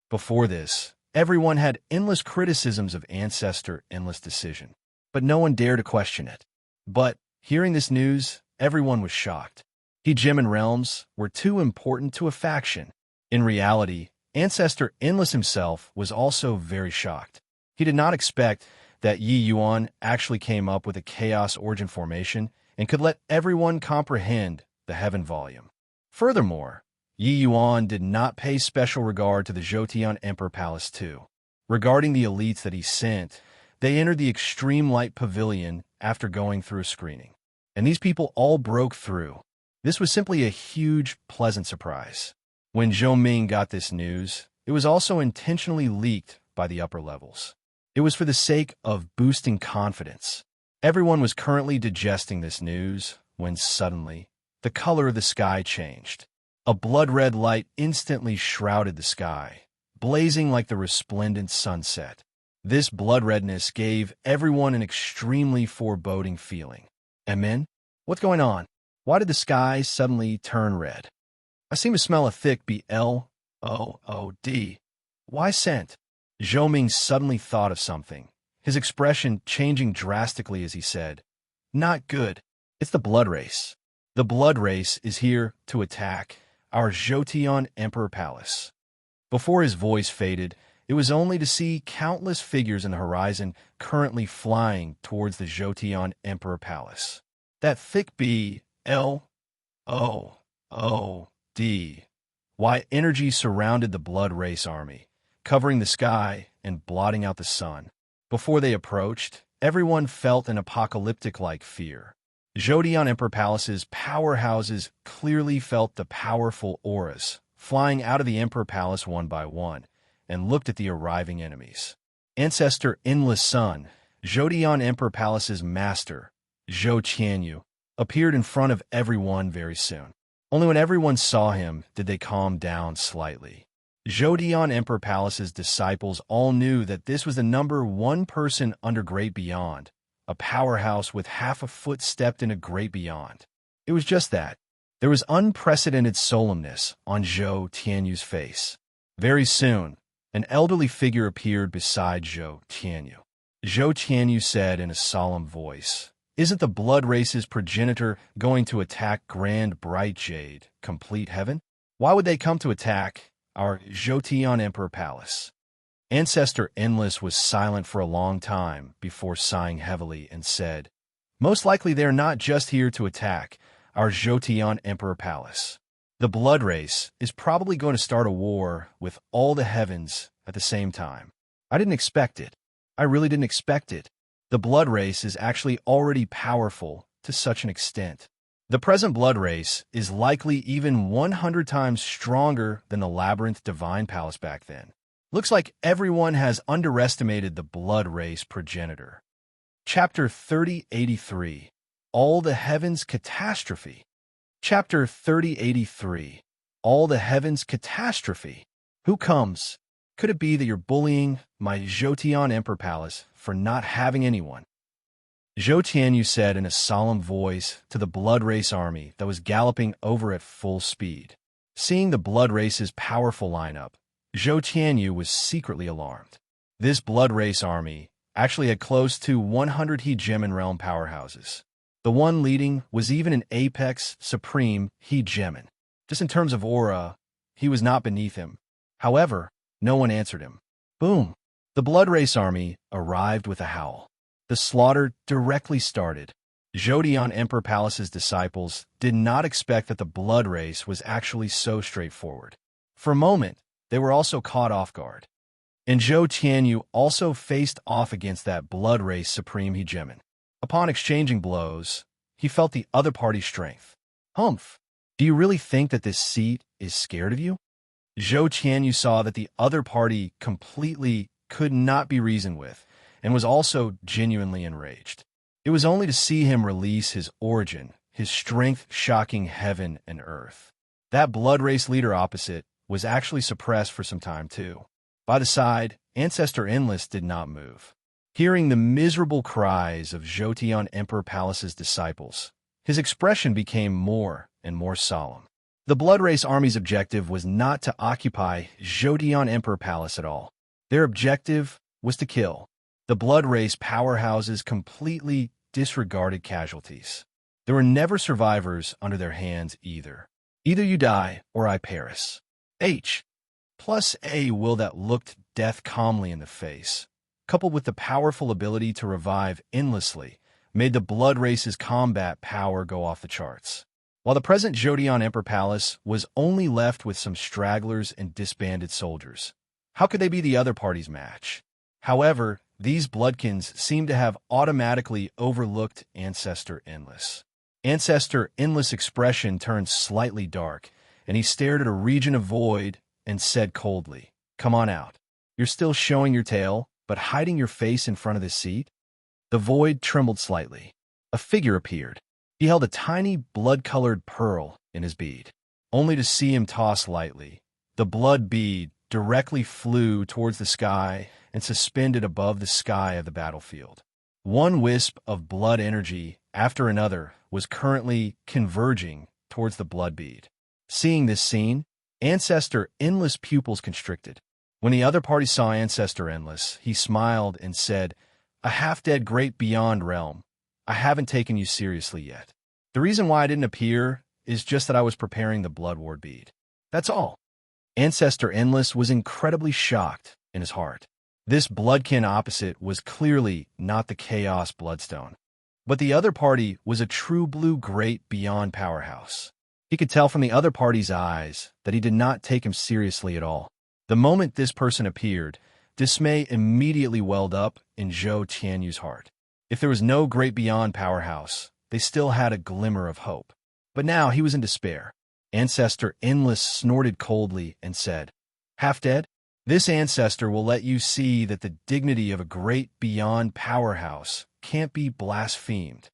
Before this, everyone had endless criticisms of Ancestor Endless' decision, but no one dared to question it. But, hearing this news, everyone was shocked. Hegemon realms were too important to a faction. In reality, Ancestor Endless himself was also very shocked. He did not expect that Yi Yuan actually came up with a Chaos Origin formation and could let everyone comprehend the Heaven Volume. Furthermore, Yi Yuan did not pay special regard to the Zhoutian Emperor Palace too. Regarding the elites that he sent, they entered the Extreme Light Pavilion after going through a screening. And these people all broke through. This was simply a huge, pleasant surprise. When Zhou Ming got this news, it was also intentionally leaked by the upper levels. It was for the sake of boosting confidence. Everyone was currently digesting this news when suddenly, the color of the sky changed. A blood-red light instantly shrouded the sky, blazing like the resplendent sunset. This blood-redness gave everyone an extremely foreboding feeling. Amen? What's going on? Why did the sky suddenly turn red? I seem to smell a thick B-L-O-O-D. Why scent? Zhou Ming suddenly thought of something, his expression changing drastically as he said, "Not good. It's the blood race. The blood race is here to attack our Zhoutian Emperor Palace." Before his voice faded, it was only to see countless figures in the horizon currently flying towards the Zhoutian Emperor Palace. That thick B-L-O-O-D. Why energy surrounded the blood race army, covering the sky and blotting out the sun. Before they approached, everyone felt an apocalyptic-like fear. Zhoutian Emperor Palace's powerhouses clearly felt the powerful auras flying out of the Emperor Palace one by one and looked at the arriving enemies. Ancestor Endless Sun, Zhoutian Emperor Palace's master, Zhou Qianyu, appeared in front of everyone very soon. Only when everyone saw him did they calm down slightly. Zhoutian Emperor Palace's disciples all knew that this was the number one person under Great Beyond, a powerhouse with half a foot stepped into Great Beyond. It was just that. There was unprecedented solemnness on Zhou Tianyu's face. Very soon, an elderly figure appeared beside Zhou Tianyu. Zhou Tianyu said in a solemn voice, "Isn't the blood race's progenitor going to attack Grand Bright Jade, complete heaven? Why would they come to attack our Zhoutian Emperor Palace?" Ancestor Endless was silent for a long time before sighing heavily and said, "Most likely they're not just here to attack our Zhoutian Emperor Palace. The blood race is probably going to start a war with all the heavens at the same time. I didn't expect it. I really didn't expect it. The blood race is actually already powerful to such an extent. The present blood race is likely even 100 times stronger than the Labyrinth Divine Palace back then. Looks like everyone has underestimated the blood race progenitor." Chapter 3083, All the Heavens Catastrophe. Chapter 3083, All the Heavens Catastrophe. Who comes? Could it be that you're bullying my Zhoutian Emperor Palace for not having anyone? Zhou Tianyu said in a solemn voice to the blood race army that was galloping over at full speed. Seeing the blood race's powerful lineup, Zhou Tianyu was secretly alarmed. This blood race army actually had close to 100 Hegemon realm powerhouses. The one leading was even an apex supreme Hegemon. Just in terms of aura, he was not beneath him. However, no one answered him. Boom! The blood race army arrived with a howl. The slaughter directly started. Zhoutian Emperor Palace's disciples did not expect that the blood race was actually so straightforward. For a moment, they were also caught off guard. And Zhou Tianyu also faced off against that blood race supreme Hegemon. Upon exchanging blows, he felt the other party's strength. Humph! Do you really think that this seat is scared of you? Zhou Tianyu saw that the other party completely could not be reasoned with, and was also genuinely enraged. It was only to see him release his origin, his strength shocking heaven and earth. That blood race leader opposite was actually suppressed for some time too. By the side, Ancestor Endless did not move. Hearing the miserable cries of Zhoutian Emperor Palace's disciples, his expression became more and more solemn. The Blood Race Army's objective was not to occupy Jodion Emperor Palace at all. Their objective was to kill. The Blood Race powerhouses completely disregarded casualties. There were never survivors under their hands either. Either you die or I perish. H plus a will that looked death calmly in the face, coupled with the powerful ability to revive endlessly, made the Blood Race's combat power go off the charts. While the present Jodion Emperor Palace was only left with some stragglers and disbanded soldiers. How could they be the other party's match? However, these Bloodkins seemed to have automatically overlooked Ancestor Endless. Ancestor Endless' expression turned slightly dark, and he stared at a region of void and said coldly, "Come on out. You're still showing your tail, but hiding your face in front of this seat?" The void trembled slightly. A figure appeared. He held a tiny blood-colored pearl in his bead, only to see him toss lightly. The blood bead directly flew towards the sky and suspended above the sky of the battlefield. One wisp of blood energy after another was currently converging towards the blood bead. Seeing this scene, Ancestor Endless' pupils constricted. When the other party saw Ancestor Endless, he smiled and said, "A half-dead great beyond realm. I haven't taken you seriously yet. The reason why I didn't appear is just that I was preparing the Blood Ward bead. That's all." Ancestor Endless was incredibly shocked in his heart. This Bloodkin opposite was clearly not the Chaos Bloodstone. But the other party was a true blue great beyond powerhouse. He could tell from the other party's eyes that he did not take him seriously at all. The moment this person appeared, dismay immediately welled up in Zhou Tianyu's heart. If there was no great beyond powerhouse, they still had a glimmer of hope. But now he was in despair. Ancestor Endless snorted coldly and said, "Half dead? This ancestor will let you see that the dignity of a great beyond powerhouse can't be blasphemed."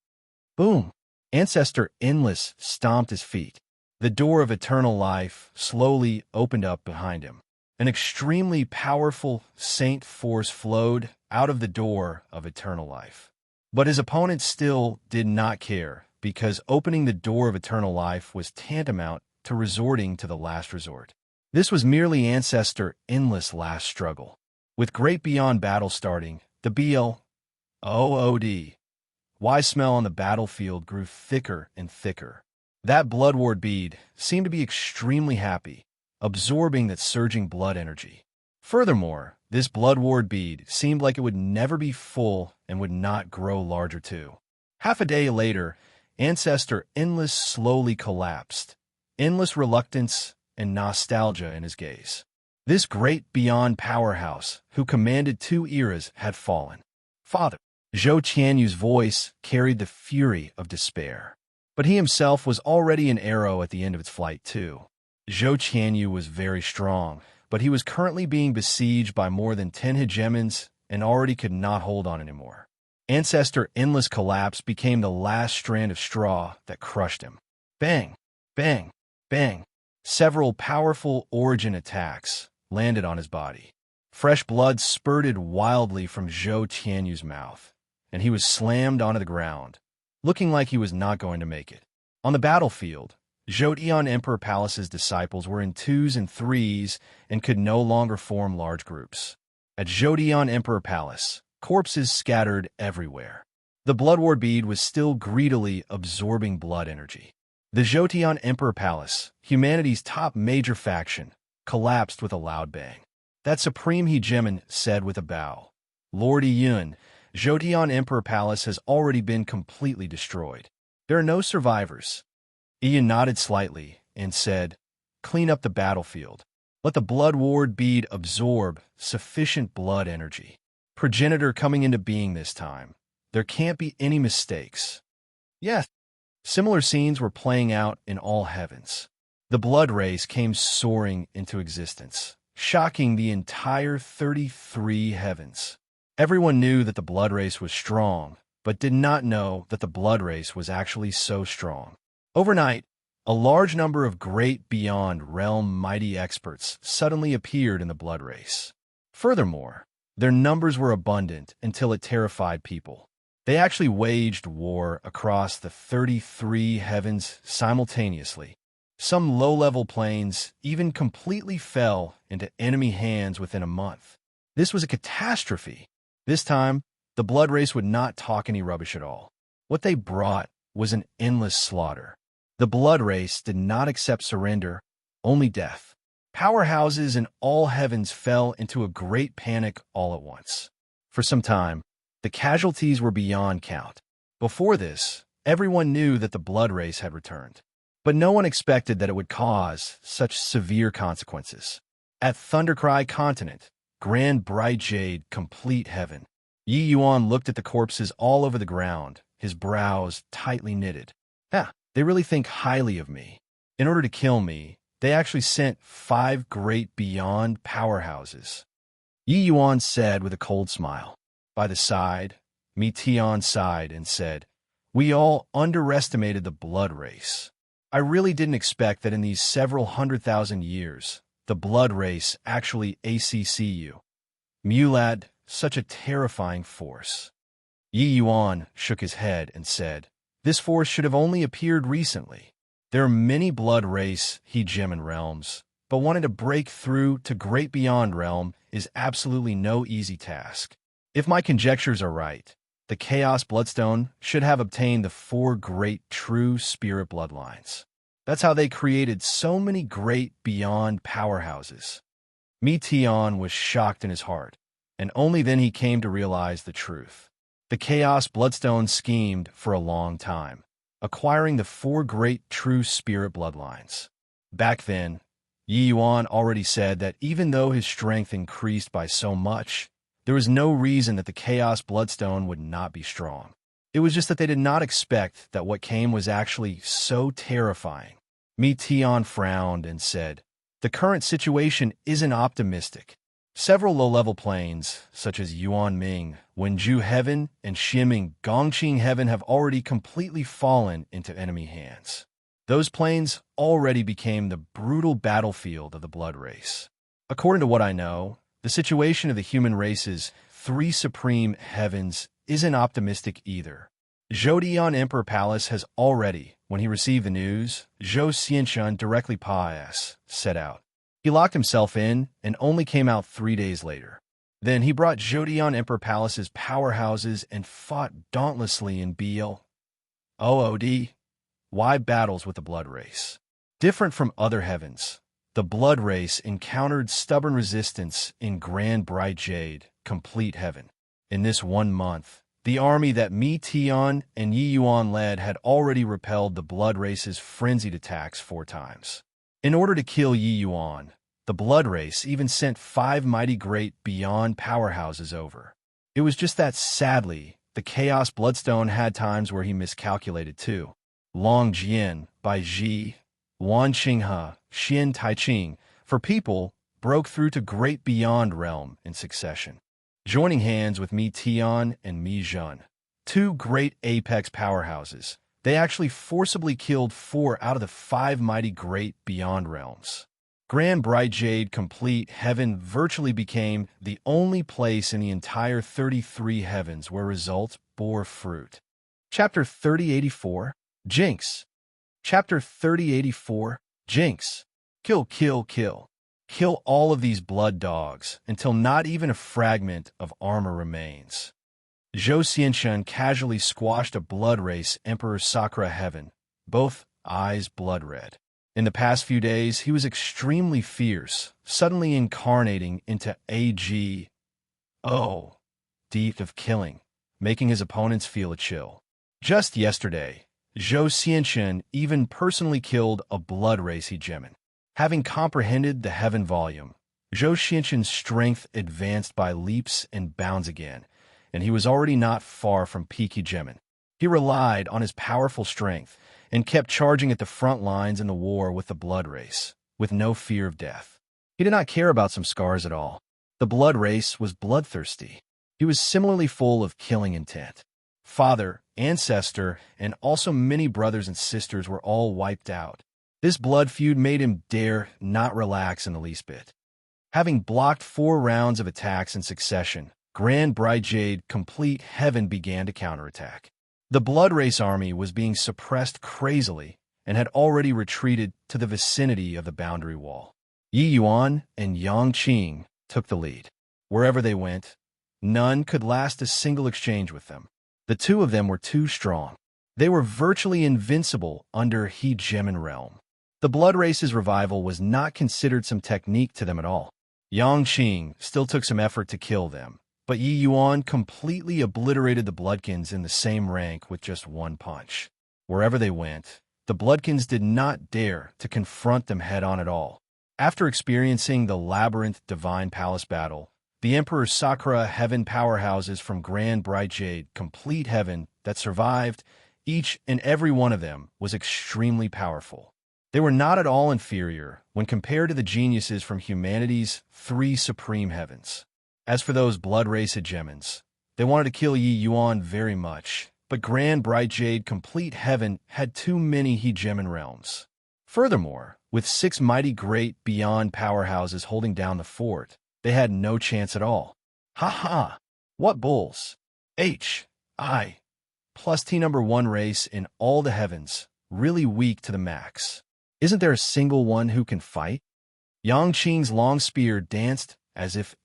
Boom! Ancestor Endless stomped his feet. The door of eternal life slowly opened up behind him. An extremely powerful saint force flowed out of the door of eternal life. But his opponent still did not care, because opening the door of eternal life was tantamount to resorting to the last resort. This was merely Ancestor Endless' last struggle. With Great Beyond battle starting, the BLOOD smell on the battlefield grew thicker and thicker. That Blood Ward bead seemed to be extremely happy, absorbing that surging blood energy. Furthermore, this Blood Ward bead seemed like it would never be full and would not grow larger too. Half a day later, Ancestor Endless slowly collapsed, endless reluctance and nostalgia in his gaze. This great beyond powerhouse, who commanded 2 eras, had fallen. "Father." Zhou Tianyu's voice carried the fury of despair. But he himself was already an arrow at the end of its flight too. Zhou Tianyu was very strong, but he was currently being besieged by more than 10 hegemons and already could not hold on anymore. Ancestor Endless collapse became the last strand of straw that crushed him. Bang! Bang! Bang! Several powerful origin attacks landed on his body. Fresh blood spurted wildly from Zhou Tianyu's mouth, and he was slammed onto the ground, looking like he was not going to make it. On the battlefield, Jodion Emperor Palace's disciples were in 2s and 3s and could no longer form large groups. At Jodion Emperor Palace, corpses scattered everywhere. The Blood Ward bead was still greedily absorbing blood energy. The Jodion Emperor Palace, humanity's top major faction, collapsed with a loud bang. That supreme hegemon said with a bow, "Lord Yun, Jodion Emperor Palace has already been completely destroyed. There are no survivors." Ian nodded slightly and said, "Clean up the battlefield. Let the Blood Ward bead absorb sufficient blood energy. Progenitor coming into being this time. There can't be any mistakes." Yes. Similar scenes were playing out in all heavens. The blood race came soaring into existence, shocking the entire 33 heavens. Everyone knew that the blood race was strong, but did not know that the blood race was actually so strong. Overnight, a large number of great beyond realm mighty experts suddenly appeared in the blood race. Furthermore, their numbers were abundant until it terrified people. They actually waged war across the 33 heavens simultaneously. Some low-level planes even completely fell into enemy hands within a month. This was a catastrophe. This time, the blood race would not talk any rubbish at all. What they brought was an endless slaughter. The blood race did not accept surrender, only death. Powerhouses in all heavens fell into a great panic all at once. For some time, the casualties were beyond count. Before this, everyone knew that the blood race had returned. But no one expected that it would cause such severe consequences. At Thundercry Continent, Grand Bright Jade, complete heaven, Yi Yuan looked at the corpses all over the ground, his brows tightly knitted. They really think highly of me. In order to kill me, they actually sent 5 great beyond powerhouses. Yi Yuan said with a cold smile. By the side, Mi Tian sighed and said, "We all underestimated the blood race. I really didn't expect that in these several 100,000 years, the blood race actually ACCU. Mulad, such a terrifying force." Yi Yuan shook his head and said, "This force should have only appeared recently. There are many blood race He-Gemin realms, but wanting to break through to Great Beyond Realm is absolutely no easy task. If my conjectures are right, the Chaos Bloodstone should have obtained the 4 great true spirit bloodlines. That's how they created so many great beyond powerhouses." Mi Tian was shocked in his heart, and only then he came to realize the truth. The Chaos Bloodstone schemed for a long time, acquiring the 4 great true spirit bloodlines. Back then, Yi Yuan already said that even though his strength increased by so much, there was no reason that the Chaos Bloodstone would not be strong. It was just that they did not expect that what came was actually so terrifying. Mi Tian frowned and said, "The current situation isn't optimistic. Several low-level planes, such as Yuan Ming, Wenju Heaven, and Ximing Gongqing Heaven have already completely fallen into enemy hands. Those planes already became the brutal battlefield of the blood race. According to what I know, the situation of the human race's 3 supreme heavens isn't optimistic either. Zhodian Emperor Palace has already, when he received the news, Zhou Xianshun directly Paes set out. He locked himself in and only came out 3 days later. Then he brought Zhodian Emperor Palace's powerhouses and fought dauntlessly in BLOOD. Why battles with the blood race? Different from other heavens, the blood race encountered stubborn resistance in Grand Bright Jade, complete heaven. In this 1 month, the army that Mi Tian and Yi Yuan led had already repelled the blood race's frenzied attacks 4 times. In order to kill Yi Yuan, the blood race even sent 5 mighty great beyond powerhouses over. It was just that, sadly, the Chaos Bloodstone had times where he miscalculated too. Long Jian, Bai Ji, Wan Qinghe, Xian Taiqing, for people, broke through to Great Beyond Realm in succession. Joining hands with Mi Tian and Mi Zhen, 2 great apex powerhouses, they actually forcibly killed 4 out of the 5 mighty great beyond realms. Grand Bright Jade complete heaven virtually became the only place in the entire 33 heavens where results bore fruit. Chapter 3084, Jinx. Chapter 3084, Jinx. Kill, kill, kill. Kill all of these blood dogs until not even a fragment of armor remains. Zhou Xianshun casually squashed a blood race Emperor Sakura Heaven, both eyes blood red. In the past few days, he was extremely fierce, suddenly incarnating into AGO, deep of killing, making his opponents feel a chill. Just yesterday, Zhou Xianshun even personally killed a blood race He-Gemin. Having comprehended the heaven volume, Zhou Xianshun's strength advanced by leaps and bounds again, and he was already not far from peak He-Gemin. He relied on his powerful strength and kept charging at the front lines in the war with the blood race, with no fear of death. He did not care about some scars at all. The blood race was bloodthirsty. He was similarly full of killing intent. Father, ancestor, and also many brothers and sisters were all wiped out. This blood feud made him dare not relax in the least bit. Having blocked 4 rounds of attacks in succession, Grand Bright Jade complete heaven began to counterattack. The blood race army was being suppressed crazily, and had already retreated to the vicinity of the boundary wall. Yi Yuan and Yang Qing took the lead. Wherever they went, none could last a single exchange with them. The two of them were too strong. They were virtually invincible under Hegemin realm. The Blood Race's revival was not considered some technique to them at all. Yang Qing still took some effort to kill them, but Yi Yuan completely obliterated the Bloodkins in the same rank with just one punch. Wherever they went, the Bloodkins did not dare to confront them head-on at all. After experiencing the Labyrinth Divine Palace battle, the Emperor Sakura Heaven powerhouses from Grand Bright Jade Complete Heaven that survived, each and every one of them was extremely powerful. They were not at all inferior when compared to the geniuses from humanity's three supreme heavens. As for those Blood Race hegemons, they wanted to kill Yi Yuan very much, but Grand Bright Jade Complete Heaven had too many hegemon realms. Furthermore, with 6 mighty great beyond powerhouses holding down the fort, they had no chance at all. Ha ha! What bulls! H.I. plus T number 1 race in all the heavens, really weak to the max. Isn't there a single one who can fight? Yang Qing's long spear danced as if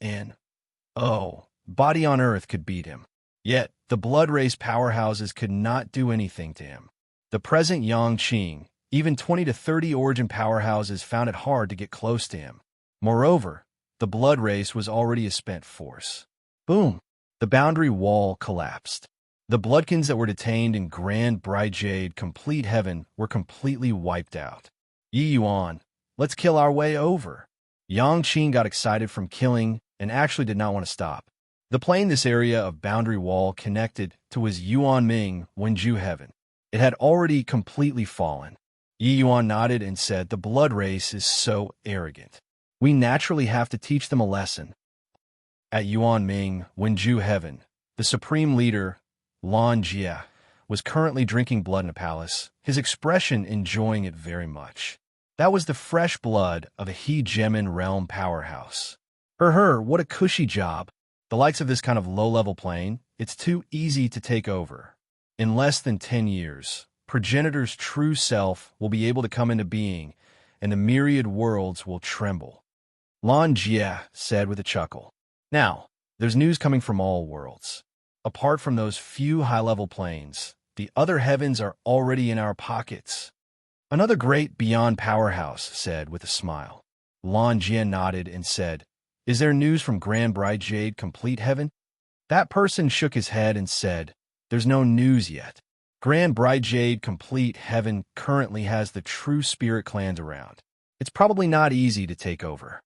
body on earth could beat him. Yet, the Blood Race powerhouses could not do anything to him. The present Yang Qing, even 20 to 30 origin powerhouses found it hard to get close to him. Moreover, the Blood Race was already a spent force. Boom! The boundary wall collapsed. The Bloodkins that were detained in Grand Bright Jade Complete Heaven were completely wiped out. Yi Yuan, let's kill our way over. Yang Qing got excited from killing and actually did not want to stop. The plane this area of boundary wall connected to was Yuan Ming Wenju Heaven. It had already completely fallen. Yi Yuan nodded and said, the Blood Race is so arrogant. We naturally have to teach them a lesson. At Yuan Ming Wenju Heaven, the supreme leader, Lan Jie, was currently drinking blood in a palace, his expression enjoying it very much. That was the fresh blood of a Hegemon realm powerhouse. What a cushy job. The likes of this kind of low-level plane, it's too easy to take over. In less than 10 years, Progenitor's true self will be able to come into being, and the myriad worlds will tremble. Lan Jie said with a chuckle. Now, there's news coming from all worlds. Apart from those few high-level planes, the other heavens are already in our pockets. Another great beyond powerhouse said with a smile. Lan Jie nodded and said, is there news from Grand Bright Jade Complete Heaven? That person shook his head and said, there's no news yet. Grand Bright Jade Complete Heaven currently has the true spirit clans around. It's probably not easy to take over.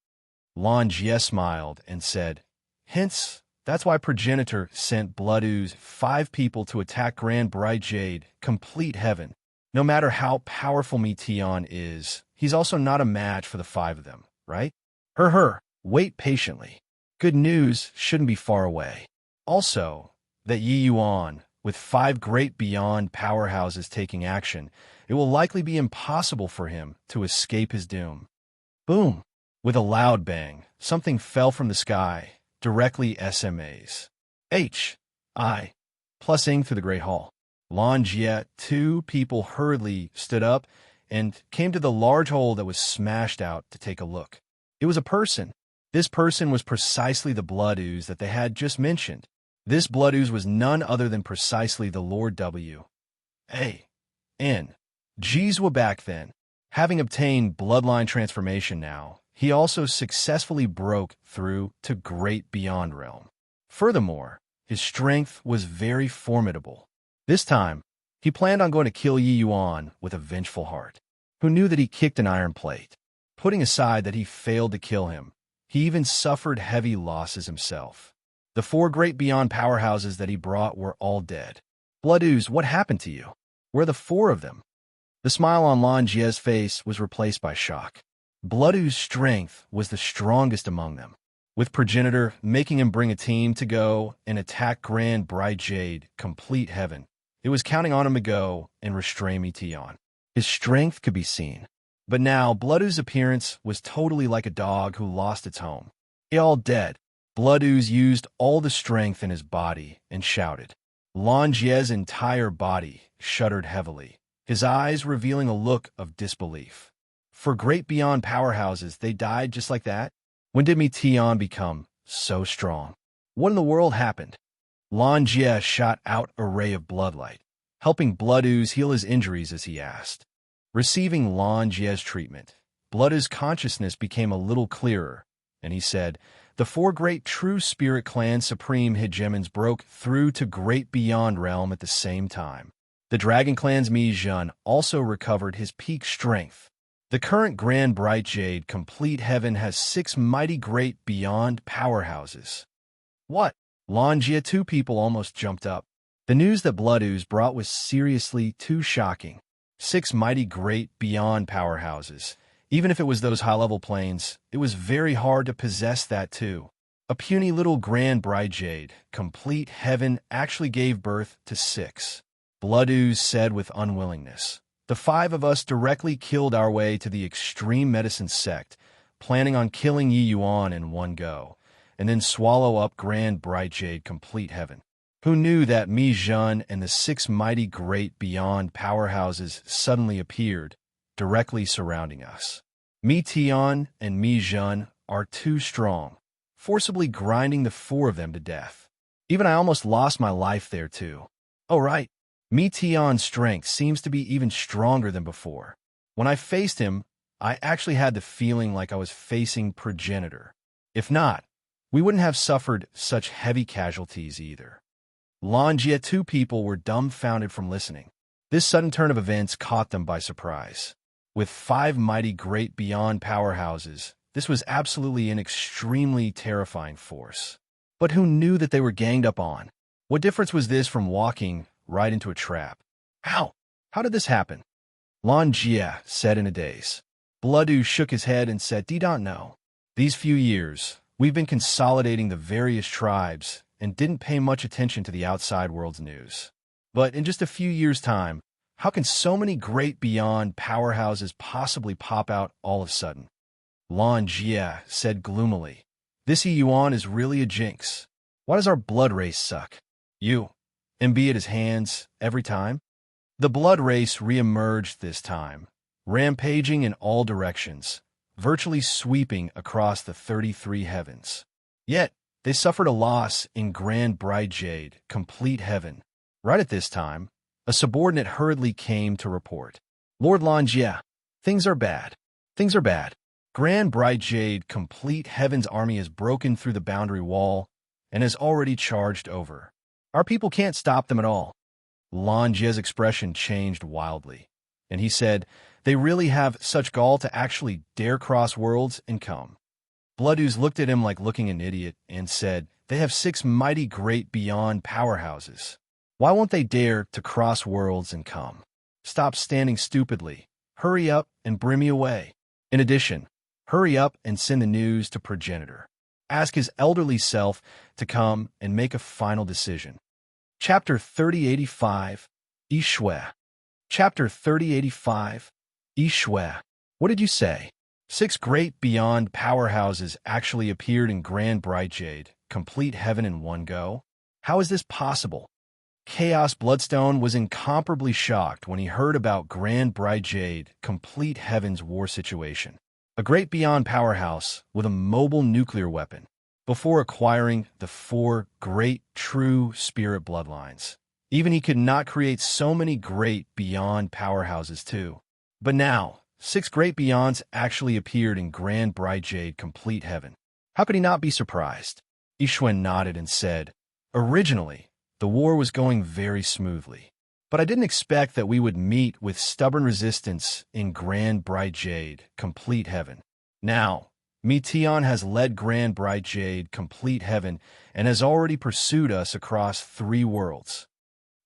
Lan Jie smiled and said, hence, that's why Progenitor sent Blood Ooze 5 people to attack Grand Bright Jade Complete Heaven. No matter how powerful Meteon is, he's also not a match for the 5 of them, right? Wait patiently. Good news shouldn't be far away. Also, that Yi Yuan, with 5 great beyond powerhouses taking action, it will likely be impossible for him to escape his doom. Boom! With a loud bang, something fell from the sky, directly SMAs. H.I. Plusing through the Great Hall. Lan Jie, 2 people hurriedly stood up and came to the large hole that was smashed out to take a look. It was a person. This person was precisely the Blood Ooze that they had just mentioned. This Blood Ooze was none other than precisely the Lord W. A. N. Jizwa back then. Having obtained bloodline transformation now, he also successfully broke through to Great Beyond Realm. Furthermore, his strength was very formidable. This time, he planned on going to kill Yi Yuan with a vengeful heart, who knew that he kicked an iron plate. Putting aside that he failed to kill him, he even suffered heavy losses himself. The 4 great beyond powerhouses that he brought were all dead. Blood Ooze, what happened to you? Where are the 4 of them? The smile on Lan Jie's face was replaced by shock. Blood Ooze's strength was the strongest among them, with Progenitor making him bring a team to go and attack Grand Bright Jade Complete Heaven. It was counting on him to go and restrain Meteon. His strength could be seen. But now, Blood Ooze's appearance was totally like a dog who lost its home. They all dead. Blood Ooze used all the strength in his body and shouted. Lan Jie's entire body shuddered heavily. his eyes revealing a look of disbelief. For great beyond powerhouses, they died just like that? When did Meteon become so strong? What in the world happened? Lan Jie shot out a ray of bloodlight, helping Blood Ooze heal his injuries as he asked. Receiving Lan Jie's treatment, Blood Ooze's consciousness became a little clearer, and he said, "The four great true spirit clans supreme hegemons broke through to great beyond realm at the same time. The Dragon Clan's Mi Jun also recovered his peak strength. The current Grand Bright Jade Complete Heaven has 6 mighty great beyond powerhouses." What? Lan Jie, two people almost jumped up. The news that Blood Ooze brought was seriously too shocking. 6 mighty great beyond powerhouses. Even if it was those high-level planes, it was very hard to possess that too. A puny little Grand Bright Jade Complete Heaven actually gave birth to 6. Blood Ooze said with unwillingness. The 5 of us directly killed our way to the extreme medicine sect, planning on killing Yi Yuan in one go, and then swallow up Grand Bright Jade Complete Heaven. Who knew that Mi Jun and the 6 mighty great beyond powerhouses suddenly appeared, directly surrounding us? Meteon and Mi Jun are too strong, forcibly grinding the 4 of them to death. Even I almost lost my life there too. Oh right, Meteon's strength seems to be even stronger than before. When I faced him, I actually had the feeling like I was facing Progenitor. If not, we wouldn't have suffered such heavy casualties either. Lan Jie, two people were dumbfounded from listening. This sudden turn of events caught them by surprise. With 5 mighty great beyond powerhouses, this was absolutely an extremely terrifying force. But who knew that they were ganged up on? What difference was this from walking right into a trap? How? How did this happen? Lan Jie said in a daze. Blood Ooze shook his head and said, "Do not know. These few years, we've been consolidating the various tribes and didn't pay much attention to the outside world's news. But in just a few years' time, how can so many great beyond powerhouses possibly pop out all of a sudden?" Lan Jie said gloomily, "This Yi Yuan is really a jinx. Why does our blood race suck? You, and be at his hands every time?" The blood race re-emerged this time, rampaging in all directions, virtually sweeping across the 33 heavens. Yet, they suffered a loss in Grand Bright Jade Complete Heaven. Right at this time, a subordinate hurriedly came to report. "Lord Lan Jie, things are bad. Things are bad. Grand Bright Jade Complete Heaven's army has broken through the boundary wall and has already charged over. Our people can't stop them at all." Lan Jie's expression changed wildly, and he said, "They really have such gall to actually dare cross worlds and come." Blood Ooze looked at him like looking an idiot and said, "They have 6 mighty great beyond powerhouses. Why won't they dare to cross worlds and come? Stop standing stupidly. Hurry up and bring me away. In addition, hurry up and send the news to Progenitor. Ask his elderly self to come and make a final decision." Chapter 3085, Yishui. Chapter 3085, Yishui. What did you say? 6 great beyond powerhouses actually appeared in Grand Bright Jade Complete Heaven in one go? How is this possible? Chaos Bloodstone was incomparably shocked when he heard about Grand Bright Jade Complete Heaven's war situation. A great beyond powerhouse with a mobile nuclear weapon, before acquiring the 4 great true spirit bloodlines. Even he could not create so many great beyond powerhouses too. But now, 6 great beyonds actually appeared in Grand Bright Jade Complete Heaven. How could he not be surprised? Yishui nodded and said, "Originally, the war was going very smoothly. But I didn't expect that we would meet with stubborn resistance in Grand Bright Jade Complete Heaven. Now, Meteon has led Grand Bright Jade Complete Heaven and has already pursued us across 3 worlds."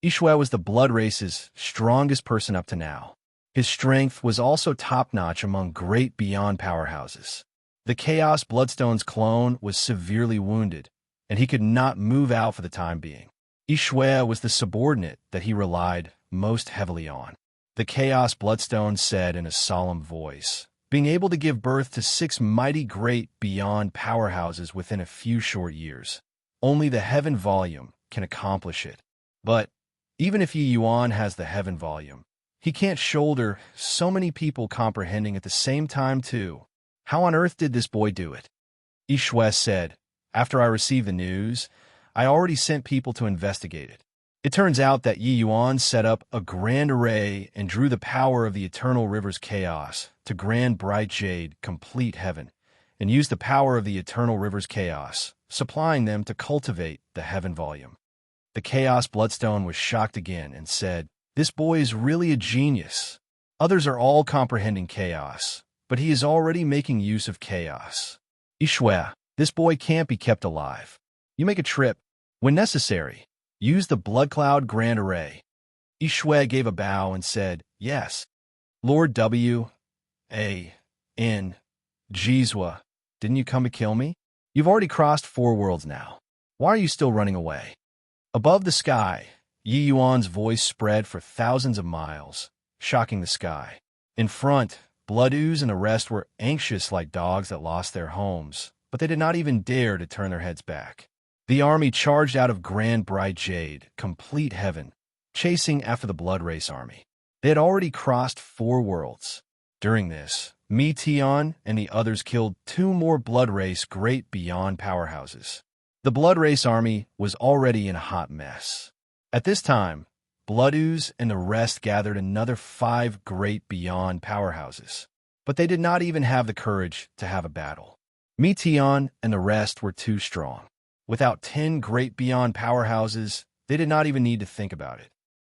Yishui was the blood race's strongest person up to now. His strength was also top-notch among great beyond powerhouses. The Chaos Bloodstone's clone was severely wounded, and he could not move out for the time being. Yishui was the subordinate that he relied most heavily on. The Chaos Bloodstone said in a solemn voice, "Being able to give birth to 6 mighty great beyond powerhouses within a few short years. Only the Heaven Volume can accomplish it. But even if Yi Yuan has the Heaven Volume, He can't shoulder so many people comprehending at the same time, too. How on earth did this boy do it? Ishwe said, after I received the news, I already sent people to investigate it. It turns out that Yi Yuan set up a grand array and drew the power of the eternal river's chaos to grand bright jade complete heaven, and used the power of the eternal river's chaos, supplying them to cultivate the heaven volume. The chaos bloodstone was shocked again and said, "This boy is really a genius. Others are all comprehending chaos, but he is already making use of chaos. Ishwe, this boy can't be kept alive. You make a trip. When necessary, use the blood cloud grand array." Ishwe gave a bow and said, "Yes. Lord W. A. N. Jizwa, didn't you come to kill me? You've already crossed 4 worlds now. Why are you still running away?" Above the sky, Yi Yuan's voice spread for thousands of miles, shocking the sky. In front, Blood Ooze and the rest were anxious like dogs that lost their homes, but they did not even dare to turn their heads back. The army charged out of grand bright jade, complete heaven, chasing after the Blood Race army. They had already crossed 4 worlds. During this, Meteon and the others killed 2 more Blood Race great beyond powerhouses. The Blood Race army was already in a hot mess. At this time, Blood Ooze and the rest gathered another 5 great beyond powerhouses, but they did not even have the courage to have a battle. Meteon and the rest were too strong. Without 10 great beyond powerhouses, they did not even need to think about it.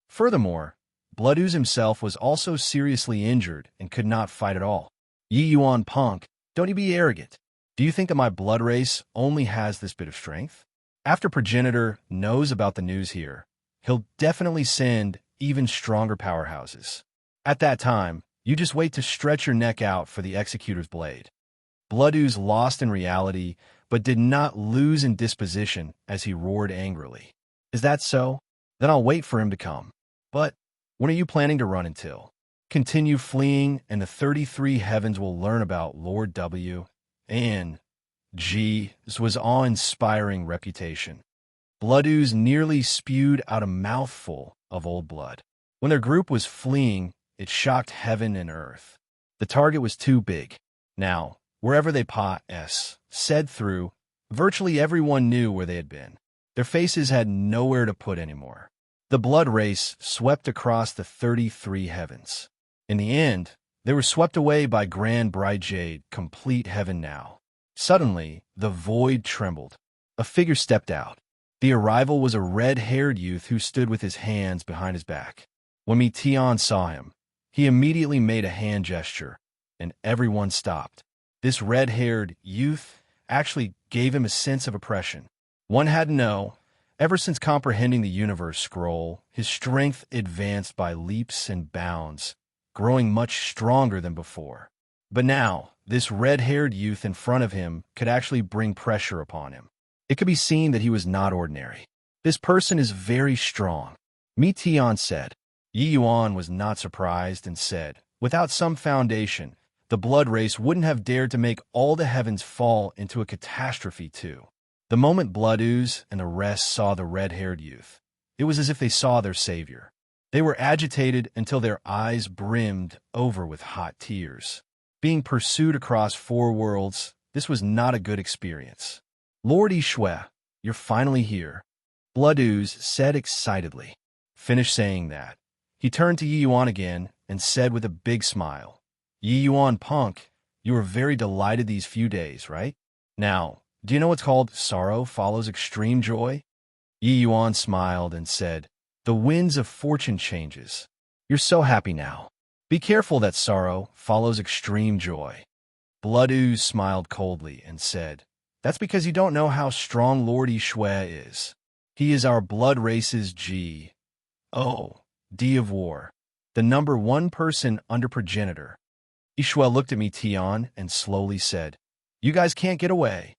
Furthermore, Blood Ooze himself was also seriously injured and could not fight at all. Yi Yuan punk, don't you be arrogant. Do you think that my blood race only has this bit of strength? After Progenitor knows about the news here, he'll definitely send even stronger powerhouses. At that time, you just wait to stretch your neck out for the Executor's blade. Blood Ooze lost in reality, but did not lose in disposition as he roared angrily. Is that so? Then I'll wait for him to come. But when are you planning to run until? Continue fleeing, and the 33 heavens will learn about Lord W. and G's was awe-inspiring reputation. Blood Ooze nearly spewed out a mouthful of old blood. When their group was fleeing, it shocked heaven and earth. The target was too big. Now, wherever they said through, virtually everyone knew where they had been. Their faces had nowhere to put anymore. The Blood Race swept across the 33 heavens. In the end, they were swept away by grand bright jade, complete heaven now. Suddenly, the void trembled. A figure stepped out. The arrival was a red-haired youth who stood with his hands behind his back. When Meteon saw him, he immediately made a hand gesture, and everyone stopped. This red-haired youth actually gave him a sense of oppression. One had to know, ever since comprehending the universe scroll, his strength advanced by leaps and bounds, growing much stronger than before. But now, this red-haired youth in front of him could actually bring pressure upon him. It could be seen that he was not ordinary. This person is very strong, Meteon said. Yi Yuan was not surprised and said, without some foundation, the Blood Race wouldn't have dared to make all the heavens fall into a catastrophe too. The moment Blood Ooze and the rest saw the red-haired youth, it was as if they saw their savior. They were agitated until their eyes brimmed over with hot tears. Being pursued across 4 worlds, this was not a good experience. Lord Ishwe, you're finally here, Blood Ooze said excitedly. Finished saying that, he turned to Yi Yuan again and said with a big smile, Yi Yuan punk, you were very delighted these few days, right? Now, do you know what's called sorrow follows extreme joy? Yi Yuan smiled and said, the winds of fortune changes. You're so happy now. Be careful that sorrow follows extreme joy. Blood Ooze smiled coldly and said, that's because you don't know how strong Lord Ishwe is. He is our blood race's G. O. D of war, the number 1 person under Progenitor. Ishwe looked at Meteon and slowly said, you guys can't get away.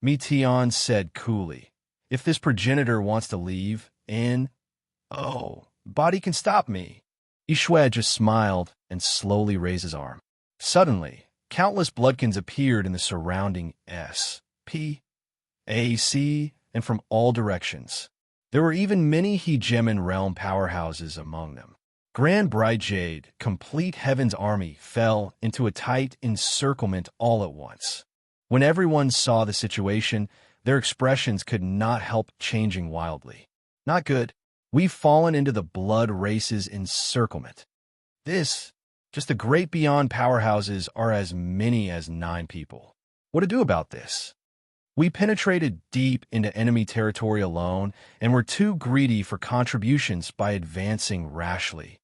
Meteon said coolly, if this Progenitor wants to leave, body can stop me. Ishwe just smiled and slowly raised his arm. Suddenly, countless bloodkins appeared in the surrounding SPAC and from all directions. There were even many Hegemon realm powerhouses among them. Grand Bride Jade, complete Heaven's army, fell into a tight encirclement all at once. When everyone saw the situation, their expressions could not help changing wildly. Not good. We've fallen into the blood race's encirclement. This, just the great beyond powerhouses are as many as 9 people. What to do about this? We penetrated deep into enemy territory alone and were too greedy for contributions by advancing rashly.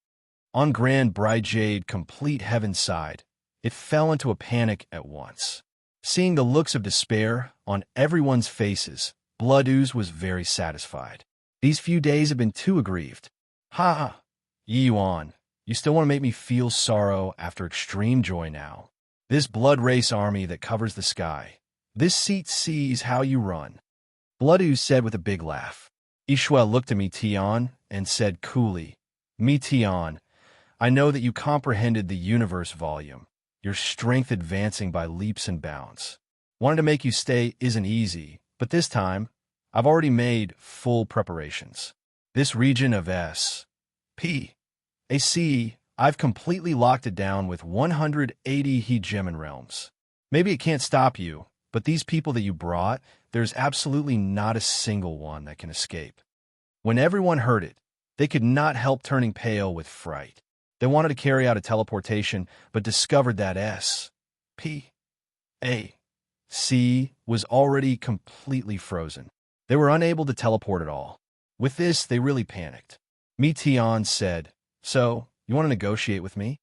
On Grand Bride Jade, complete Heaven's side, it fell into a panic at once. Seeing the looks of despair on everyone's faces, Blood Ooze was very satisfied. These few days have been too aggrieved. Ha ha! Yi Yuan, you still want to make me feel sorrow after extreme joy now. This blood race army that covers the sky. This seat sees how you run. Blood Ooze said with a big laugh. Ishwa looked at me Tian and said coolly, Me Tian, I know that you comprehended the universe volume, your strength advancing by leaps and bounds. Wanting to make you stay isn't easy, but this time, I've already made full preparations. This region of S, P, A, C, I've completely locked it down with 180 hegemon realms. Maybe it can't stop you, but these people that you brought, there's absolutely not a single one that can escape. When everyone heard it, they could not help turning pale with fright. They wanted to carry out a teleportation, but discovered that S, P, A, C was already completely frozen. They were unable to teleport at all. With this, they really panicked. Mi Tian said, So, you want to negotiate with me?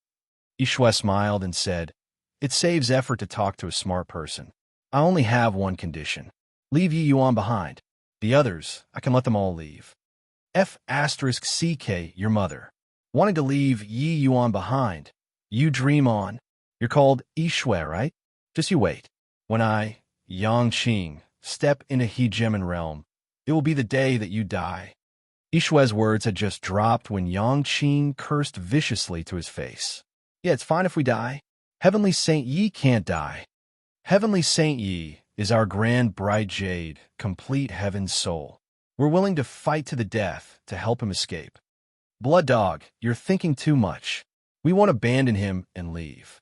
Ishwa smiled and said, It saves effort to talk to a smart person. I only have one condition. Leave Yi Yuan behind. The others, I can let them all leave. F*CK, your mother. Wanting to leave Yi Yuan behind. You dream on. You're called Ishwa, right? Just you wait. When I, Yang Qing, step into hegemon realm, it will be the day that you die. Ishwa's words had just dropped when Yang Qing cursed viciously to his face. Yeah, it's fine if we die. Heavenly Saint Yi can't die. Heavenly Saint Yi is our Grand Bride Jade, complete Heaven's soul. We're willing to fight to the death to help him escape. Blood Dog, you're thinking too much. We won't abandon him and leave.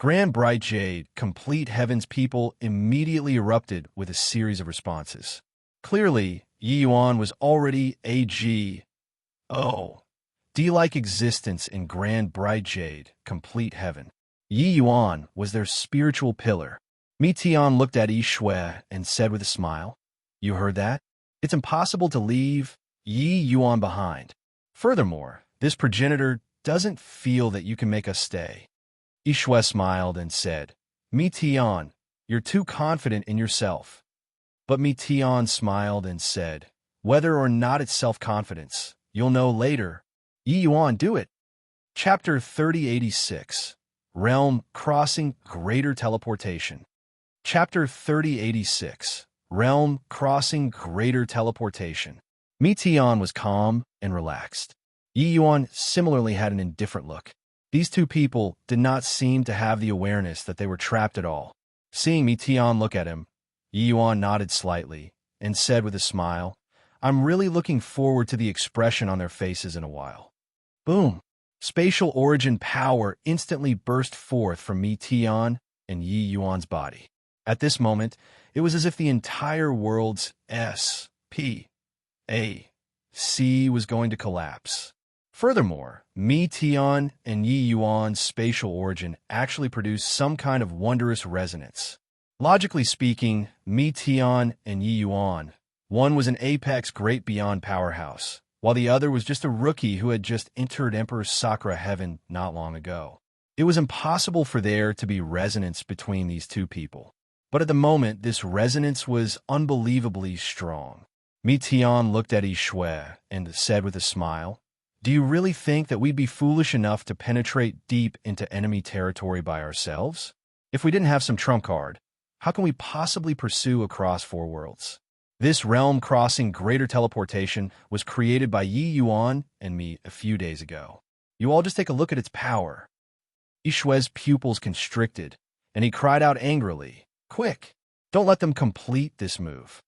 Grand Bride Jade, complete Heaven's people immediately erupted with a series of responses. Clearly, Yi Yuan was already a D-like existence in Grand Bride Jade, complete Heaven. Yi Yuan was their spiritual pillar. Mi Tian looked at Ishwa and said with a smile, You heard that? It's impossible to leave Yi Yuan behind. Furthermore, this progenitor doesn't feel that you can make us stay. Ishwa smiled and said, Mi Tian, you're too confident in yourself. But Mi Tian smiled and said, Whether or not it's self-confidence, you'll know later. Yi Yuan, do it. Chapter 3086, Realm Crossing Greater Teleportation. Chapter 3086, Realm Crossing Greater Teleportation. Mi Tian was calm and relaxed. Yi Yuan similarly had an indifferent look. These two people did not seem to have the awareness that they were trapped at all. Seeing Mi Tian look at him, Yi Yuan nodded slightly and said with a smile, I'm really looking forward to the expression on their faces in a while. Boom! Spatial origin power instantly burst forth from Mi Tian and Yi Yuan's body. At this moment, it was as if the entire world's S, P, A, C was going to collapse. Furthermore, Mi Tian and Yi Yuan's spatial origin actually produced some kind of wondrous resonance. Logically speaking, Mi Tian and Yi Yuan, one was an apex great beyond powerhouse, while the other was just a rookie who had just entered Emperor Sakura Heaven not long ago. It was impossible for there to be resonance between these two people. But at the moment, this resonance was unbelievably strong. Mi Tian looked at Ishwa and said with a smile, Do you really think that we'd be foolish enough to penetrate deep into enemy territory by ourselves? If we didn't have some trump card, how can we possibly pursue across 4 worlds? This realm-crossing greater teleportation was created by Yi Yuan and me a few days ago. You all just take a look at its power. Ishwa's pupils constricted, and he cried out angrily, Quick! Don't let them complete this move.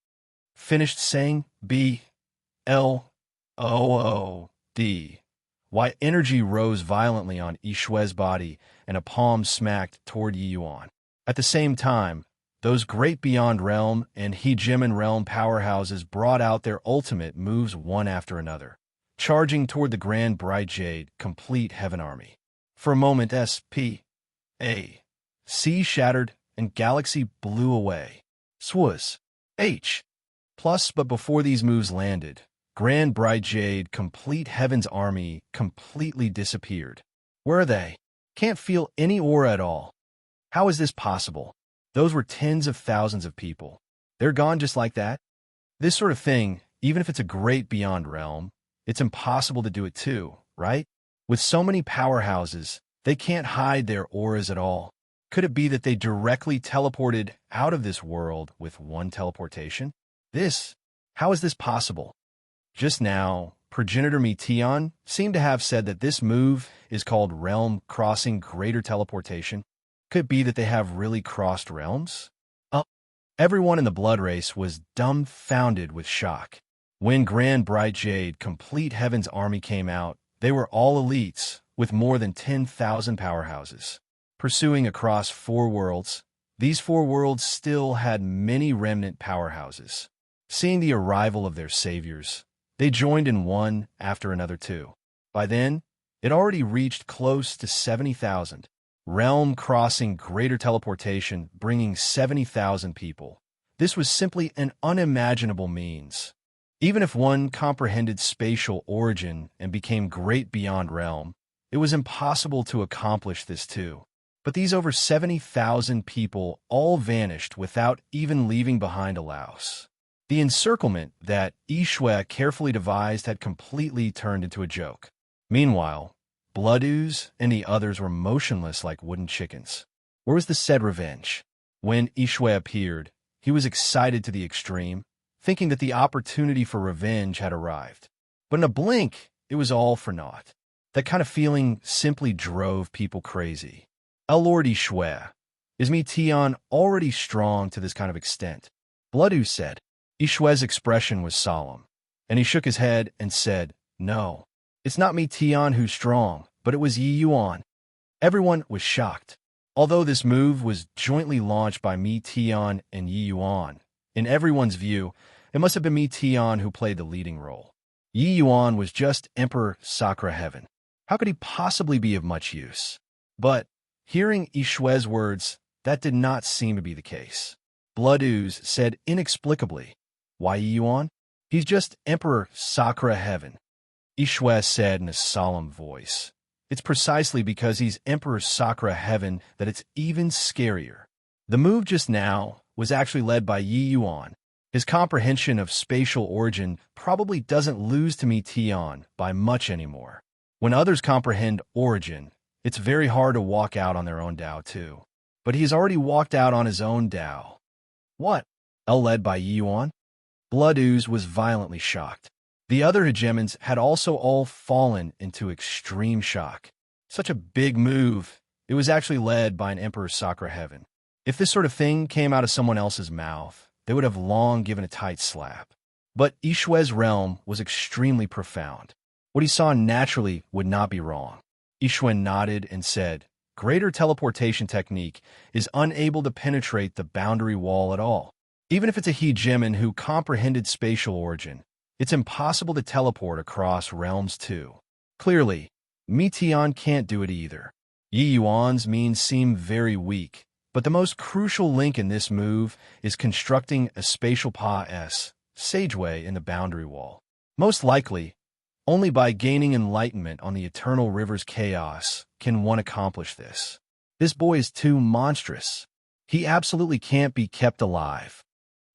Finished saying B, L, O, O, D. Why energy rose violently on Ishue's body and a palm smacked toward Yi Yuan. At the same time, those great beyond realm and hegemon realm powerhouses brought out their ultimate moves one after another, charging toward the grand bright jade, complete heaven army. For a moment S.P.A. Sea shattered and galaxy blew away. Swaz. H. Plus, but before these moves landed, grand bright jade, complete heaven's army completely disappeared. Where are they? Can't feel any aura at all. How is this possible? Those were tens of thousands of people. They're gone just like that? This sort of thing, even if it's a great beyond realm, it's impossible to do it too, right? With so many powerhouses, they can't hide their auras at all. Could it be that they directly teleported out of this world with one teleportation? How is this possible? Just now, progenitor Meteon seemed to have said that this move is called realm crossing greater teleportation. Could it be that they have really crossed realms? Everyone in the blood race was dumbfounded with shock. When Grand Bright Jade, complete heaven's army came out, they were all elites with more than 10,000 powerhouses. Pursuing across 4 worlds, these 4 worlds still had many remnant powerhouses. Seeing the arrival of their saviors, they joined in one after another too. By then, it already reached close to 70,000. Realm-crossing greater teleportation, bringing 70,000 people. This was simply an unimaginable means. Even if one comprehended spatial origin and became great beyond realm, it was impossible to accomplish this too. But these over 70,000 people all vanished without even leaving behind a louse. The encirclement that Ishue carefully devised had completely turned into a joke. Meanwhile, Blood Ooze and the others were motionless like wooden chickens. Where was the said revenge? When Ishue appeared, he was excited to the extreme, thinking that the opportunity for revenge had arrived. But in a blink, it was all for naught. That kind of feeling simply drove people crazy. Lord Ishue, is Meteon already strong to this kind of extent? Blood Ooze said. Ishue's expression was solemn, and he shook his head and said, "No. It's not Meteon who's strong, but it was Yi Yuan." Everyone was shocked. Although this move was jointly launched by Meteon and Yi Yuan, in everyone's view, it must have been Meteon who played the leading role. Yi Yuan was just Emperor Sakura Heaven. How could he possibly be of much use? But, hearing Ishue's words, that did not seem to be the case. Blood Ooze said inexplicably, "Why Yi Yuan? He's just Emperor Sakura Heaven." Ishue said in a solemn voice, "It's precisely because he's Emperor Sakura Heaven that it's even scarier." The move just now was actually led by Yi Yuan. His comprehension of spatial origin probably doesn't lose to Meteon by much anymore. When others comprehend origin, it's very hard to walk out on their own Tao too. But he's already walked out on his own Tao. What? Led by Yi Yuan? Blood Ooze was violently shocked. The other hegemons had also all fallen into extreme shock. Such a big move. It was actually led by an Emperor Sakura Heaven. If this sort of thing came out of someone else's mouth, they would have long given a tight slap. But Ishue's realm was extremely profound. What he saw naturally would not be wrong. Ishue nodded and said, "Greater teleportation technique is unable to penetrate the boundary wall at all. Even if it's a hegemon who comprehended spatial origin, it's impossible to teleport across realms too. Clearly, Meteon can't do it either." Yi Yuan's means seem very weak, but the most crucial link in this move is constructing a spatial sageway in the boundary wall. Most likely, only by gaining enlightenment on the eternal river's chaos can one accomplish this. This boy is too monstrous. He absolutely can't be kept alive.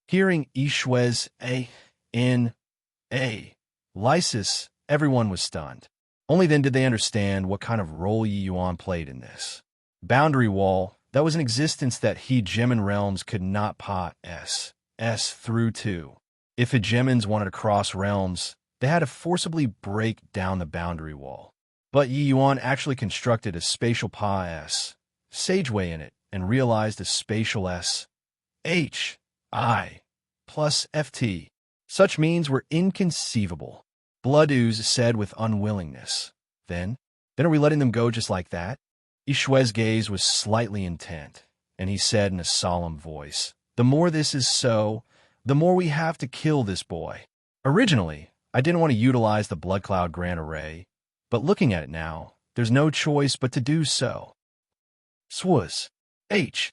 Hearing Ishue's Lysis, everyone was stunned. Only then did they understand what kind of role Yi Yuan played in this. Boundary wall, that was an existence that hegemon realms could not pass through to. If hegemons wanted to cross realms, they had to forcibly break down the boundary wall. But Yi Yuan actually constructed a spatial sageway in it and realized a spatial SHI plus FT. Such means were inconceivable. Blood Ooze said with unwillingness, Then are we letting them go just like that? Ishue's gaze was slightly intent, and he said in a solemn voice, "The more this is so, the more we have to kill this boy." Originally, I didn't want to utilize the Blood Cloud Grand Array, but looking at it now, there's no choice but to do so. Swaz. H.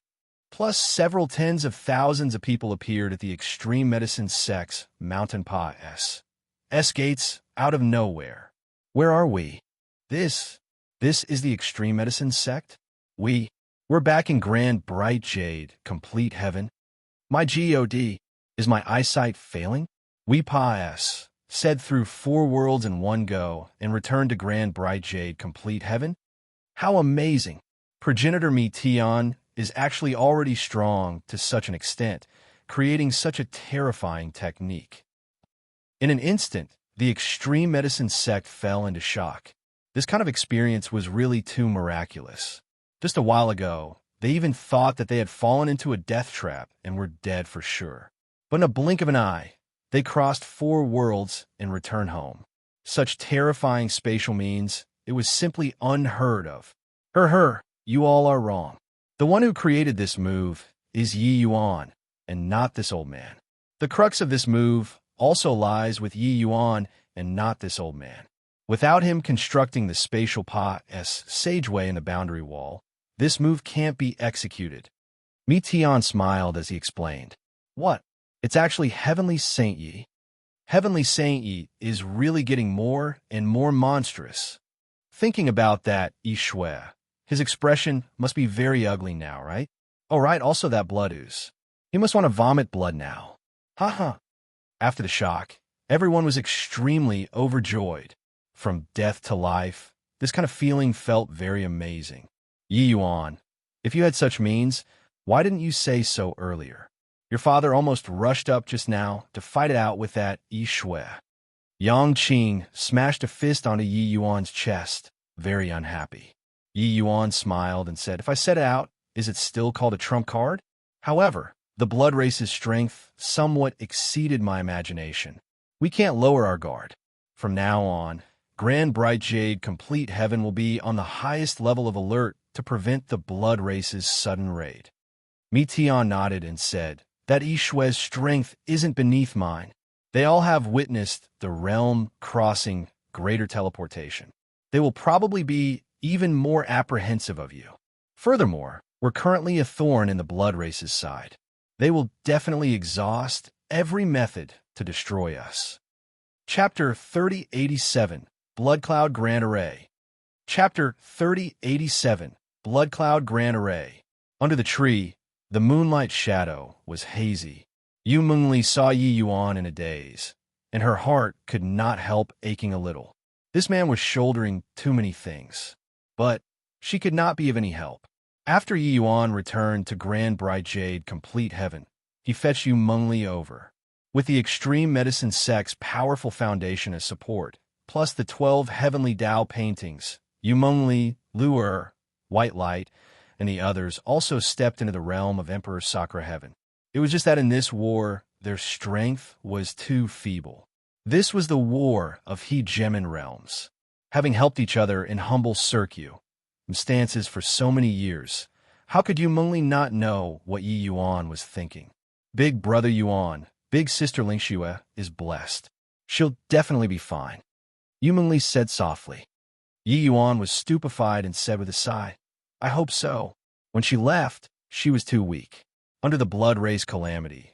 Plus several tens of thousands of people appeared at the Extreme Medicine Sect's Mountain Pa S gates out of nowhere. Where are we? This is the Extreme Medicine Sect? We're back in Grand Bright Jade, complete heaven. My God, is my eyesight failing? We Pa said through 4 worlds in one go and returned to Grand Bright Jade, complete heaven? How amazing! Progenitor Me Tion is actually already strong to such an extent, creating such a terrifying technique. In an instant, the Extreme Medicine Sect fell into shock. This kind of experience was really too miraculous. Just a while ago, they even thought that they had fallen into a death trap and were dead for sure. But in a blink of an eye, they crossed 4 worlds and returned home. Such terrifying spatial means, it was simply unheard of. You all are wrong. The one who created this move is Yi Yuan, and not this old man. The crux of this move also lies with Yi Yuan and not this old man. Without him constructing the spatial Pa sageway in the boundary wall, this move can't be executed. Mi Tian smiled as he explained. What? It's actually Heavenly Saint Yi. Heavenly Saint Yi is really getting more and more monstrous. Thinking about that, Ishue. His expression must be very ugly now, right? Oh, right, also that blood ooze. He must want to vomit blood now. Ha. After the shock, everyone was extremely overjoyed. From death to life, this kind of feeling felt very amazing. Yi Yuan, if you had such means, why didn't you say so earlier? Your father almost rushed up just now to fight it out with that Ishue. Yang Qing smashed a fist onto Yi Yuan's chest, very unhappy. Yi Yuan smiled and said, "If I set it out, is it still called a trump card?" However, the blood race's strength somewhat exceeded my imagination. We can't lower our guard. From now on, Grand Bright Jade Complete Heaven will be on the highest level of alert to prevent the blood race's sudden raid. Mi Tian nodded and said, "That Ishue's strength isn't beneath mine. They all have witnessed the realm crossing greater teleportation. They will probably be even more apprehensive of you. Furthermore, we're currently a thorn in the blood race's side. They will definitely exhaust every method to destroy us." Chapter 3087, Blood Cloud Grand Array. Chapter 3087, Blood Cloud Grand Array. Under the tree, the moonlight shadow was hazy. Yu Mengli saw Yi Yuan in a daze, and her heart could not help aching a little. This man was shouldering too many things, but she could not be of any help. After Yi Yuan returned to Grand Bright Jade Complete Heaven, he fetched Yu Mengli over. With the Extreme Medicine Sect's powerful foundation as support, plus the 12 heavenly Tao paintings, Yu Mengli, Luer, White Light, and the others also stepped into the realm of Emperor Sakura Heaven. It was just that in this war, their strength was too feeble. This was the war of Hegemin realms. Having helped each other in humble stances for so many years, how could Yu Mengli not know what Yi Yuan was thinking? Big brother Yuan, big sister Lingxue is blessed. She'll definitely be fine, Yu Mengli said softly. Yi Yuan was stupefied and said with a sigh, "I hope so." When she left, she was too weak. Under the blood race calamity,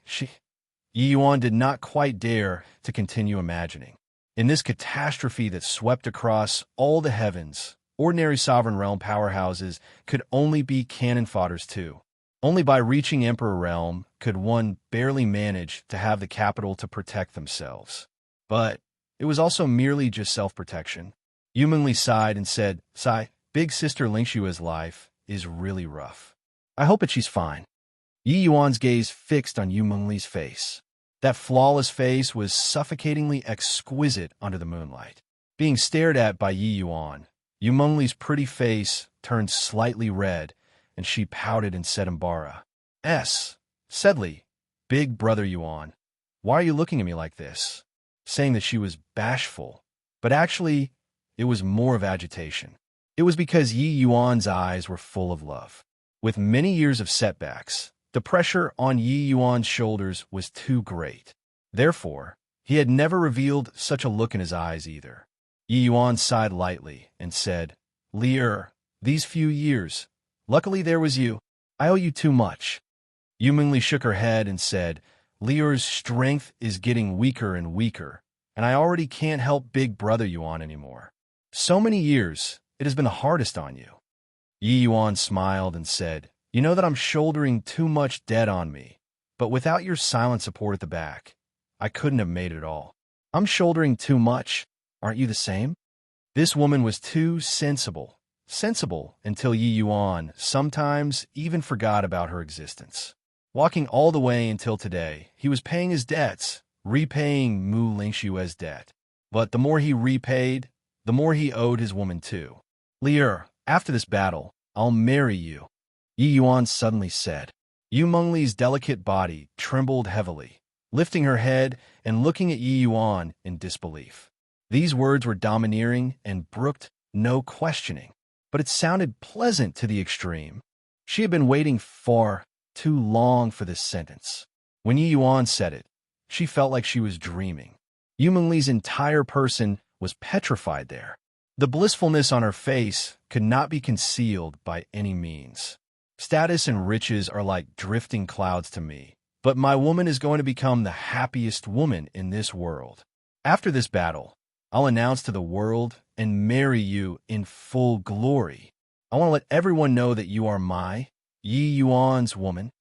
Yi Yuan did not quite dare to continue imagining. In this catastrophe that swept across all the heavens, ordinary sovereign realm powerhouses could only be cannon fodders too. Only by reaching Emperor Realm could one barely manage to have the capital to protect themselves. But it was also merely just self-protection. Yu Mengli sighed and said, "Big sister Lingshua's life is really rough. I hope that she's fine." Yi Yuan's gaze fixed on Yu Mengli's face. That flawless face was suffocatingly exquisite under the moonlight. Being stared at by Yi Yuan, Yu Mengli's pretty face turned slightly red, and she pouted and said, Sedley, big brother Yuan, why are you looking at me like this?" Saying that she was bashful, but actually, it was more of agitation. It was because Yi Yuan's eyes were full of love. With many years of setbacks, the pressure on Yi Yuan's shoulders was too great. Therefore, he had never revealed such a look in his eyes either. Yi Yuan sighed lightly and said, "Li'er, these few years, luckily there was you. I owe you too much." Yu Mingli shook her head and said, "Li'er's strength is getting weaker and weaker, and I already can't help Big Brother Yuan anymore. So many years, it has been the hardest on you." Yi Yuan smiled and said, "You know that I'm shouldering too much debt on me, but without your silent support at the back, I couldn't have made it all. I'm shouldering too much. Aren't you the same?" This woman was too sensible until Yi Yuan sometimes even forgot about her existence. Walking all the way until today, he was paying his debts, repaying Mu Lingshue's debt. But the more he repaid, the more he owed his woman too. "Li'er, after this battle, I'll marry you," Yi Yuan suddenly said. Yu Mengli's delicate body trembled heavily, lifting her head and looking at Yi Yuan in disbelief. These words were domineering and brooked no questioning, but it sounded pleasant to the extreme. She had been waiting far too long for this sentence. When Yi Yuan said it, she felt like she was dreaming. Yu Mengli's entire person was petrified there. The blissfulness on her face could not be concealed by any means. "Status and riches are like drifting clouds to me, but my woman is going to become the happiest woman in this world. After this battle, I'll announce to the world and marry you in full glory. I want to let everyone know that you are my, Yi Yuan's woman."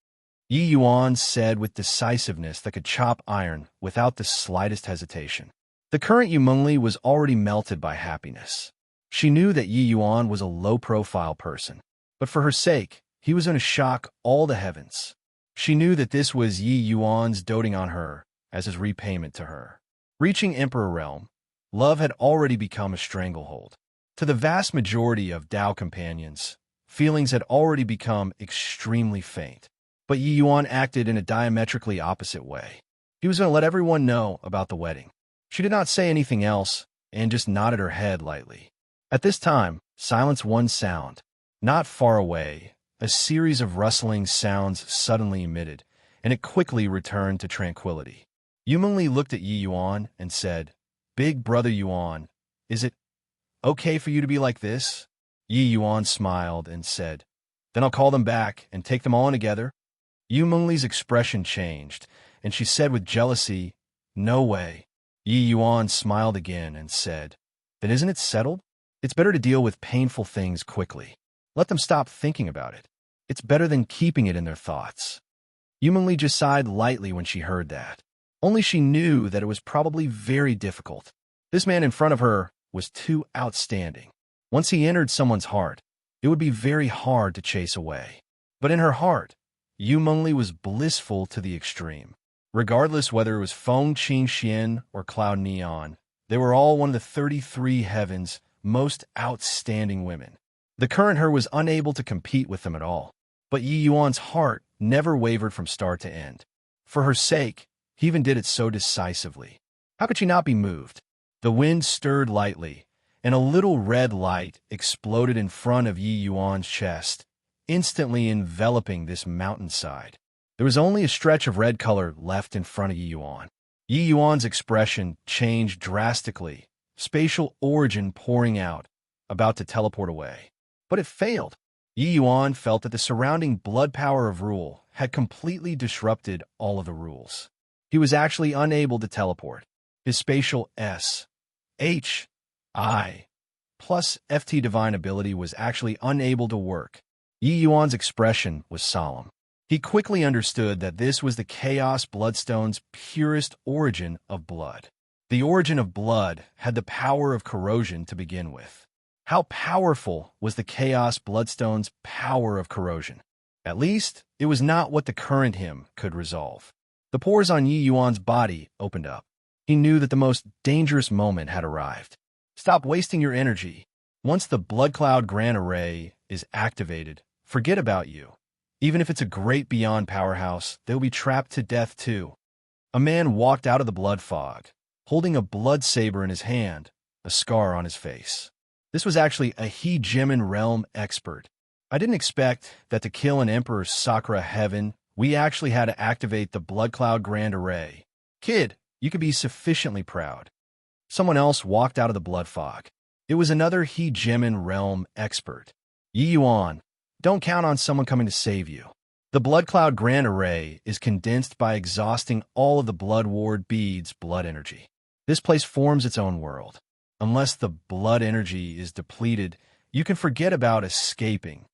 Yi Yuan said with decisiveness that could chop iron without the slightest hesitation. The current Yu Mengli was already melted by happiness. She knew that Yi Yuan was a low-profile person, but for her sake, he was going to shock all the heavens. She knew that this was Yi Yuan's doting on her as his repayment to her. Reaching Emperor Realm, love had already become a stranglehold. To the vast majority of Dao companions, feelings had already become extremely faint. But Yi Yuan acted in a diametrically opposite way. He was going to let everyone know about the wedding. She did not say anything else and just nodded her head lightly. At this time, silence one sound. Not far away, a series of rustling sounds suddenly emitted, and it quickly returned to tranquility. Yu Mengli looked at Yi Yuan and said, "Big Brother Yuan, is it okay for you to be like this?" Yi Yuan smiled and said, "Then I'll call them back and take them all in together." Yu Mengli's expression changed, and she said with jealousy, "No way." Yi Yuan smiled again and said, "Then isn't it settled? It's better to deal with painful things quickly. Let them stop thinking about it. It's better than keeping it in their thoughts." Yu Mengli just sighed lightly when she heard that. Only she knew that it was probably very difficult. This man in front of her was too outstanding. Once he entered someone's heart, it would be very hard to chase away. But in her heart, Yu Mengli was blissful to the extreme. Regardless whether it was Feng Qingxian or Cloud Neon, they were all one of the 33 heavens' most outstanding women. The current her was unable to compete with them at all, but Yi Yuan's heart never wavered from start to end. For her sake, he even did it so decisively. How could she not be moved? The wind stirred lightly, and a little red light exploded in front of Yi Yuan's chest, instantly enveloping this mountainside. There was only a stretch of red color left in front of Yi Yuan. Yi Yuan's expression changed drastically, spatial origin pouring out, about to teleport away. But it failed. Yi Yuan felt that the surrounding blood power of rule had completely disrupted all of the rules. He was actually unable to teleport. His spatial S.H.I. plus FT divine ability was actually unable to work. Yi Yuan's expression was solemn. He quickly understood that this was the Chaos Bloodstone's purest origin of blood. The origin of blood had the power of corrosion to begin with. How powerful was the Chaos Bloodstone's power of corrosion? At least, it was not what the current him could resolve. The pores on Yi Yuan's body opened up. He knew that the most dangerous moment had arrived. Stop wasting your energy. Once the Blood Cloud Grand Array is activated, forget about you. Even if it's a great beyond powerhouse, they'll be trapped to death too. A man walked out of the blood fog, holding a blood saber in his hand, a scar on his face. This was actually a Hegemon realm expert. I didn't expect that to kill an Emperor Sakura Heaven, we actually had to activate the Blood Cloud Grand Array. Kid, you could be sufficiently proud. Someone else walked out of the blood fog. It was another Hegemon realm expert. Yi Yuan, don't count on someone coming to save you. The Blood Cloud Grand Array is condensed by exhausting all of the Blood Ward beads' blood energy. This place forms its own world. Unless the blood energy is depleted, you can forget about escaping.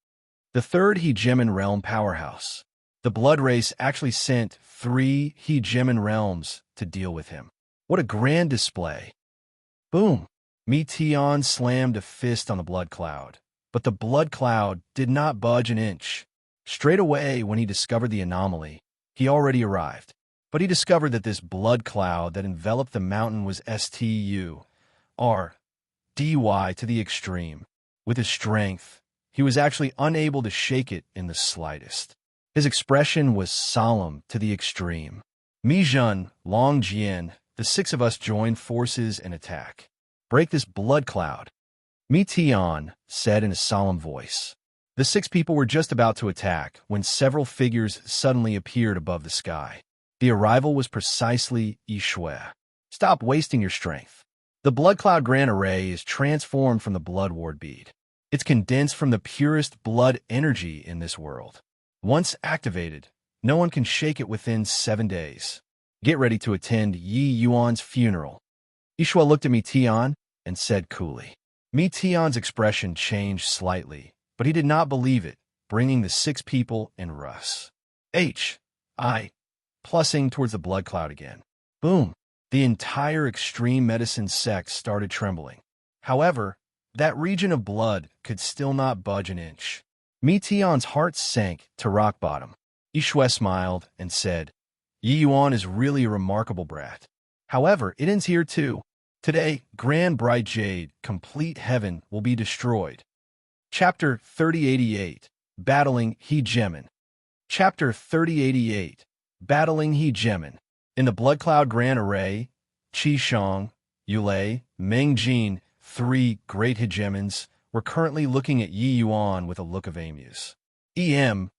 The third Hegemon realm powerhouse. The Blood Race actually sent 3 Hegemon realms to deal with him. What a grand display. Boom! Meteon slammed a fist on the blood cloud, but the blood cloud did not budge an inch. Straight away, when he discovered the anomaly, he already arrived. But he discovered that this blood cloud that enveloped the mountain was STURDY to the extreme. With his strength, he was actually unable to shake it in the slightest. His expression was solemn to the extreme. Mijun, Long Jian, the 6 of us joined forces and attack. Break this blood cloud, Meteon said in a solemn voice. The 6 people were just about to attack when several figures suddenly appeared above the sky. The arrival was precisely Ishue. Stop wasting your strength. The Blood Cloud Grand Array is transformed from the Blood Ward bead. It's condensed from the purest blood energy in this world. Once activated, no one can shake it within 7 days. Get ready to attend Yi Yuan's funeral. Ishue looked at Meteon and said coolly. Meteon's expression changed slightly, but he did not believe it, bringing the 6 people and Russ. Plussing towards the blood cloud again. Boom! The entire extreme medicine sect started trembling. However, that region of blood could still not budge an inch. Meteon's heart sank to rock bottom. Ishue smiled and said, Yi Yuan is really a remarkable brat. However, it ends here too. Today, Grand Bright Jade, complete heaven, will be destroyed. Chapter 3088, Battling Hegemon. Chapter 3088, Battling Hegemon. In the Blood Cloud Grand Array, Qishong, Yulei, Mengjin, 3 great hegemons, were currently looking at Yi Yuan with a look of amuse. EMENT.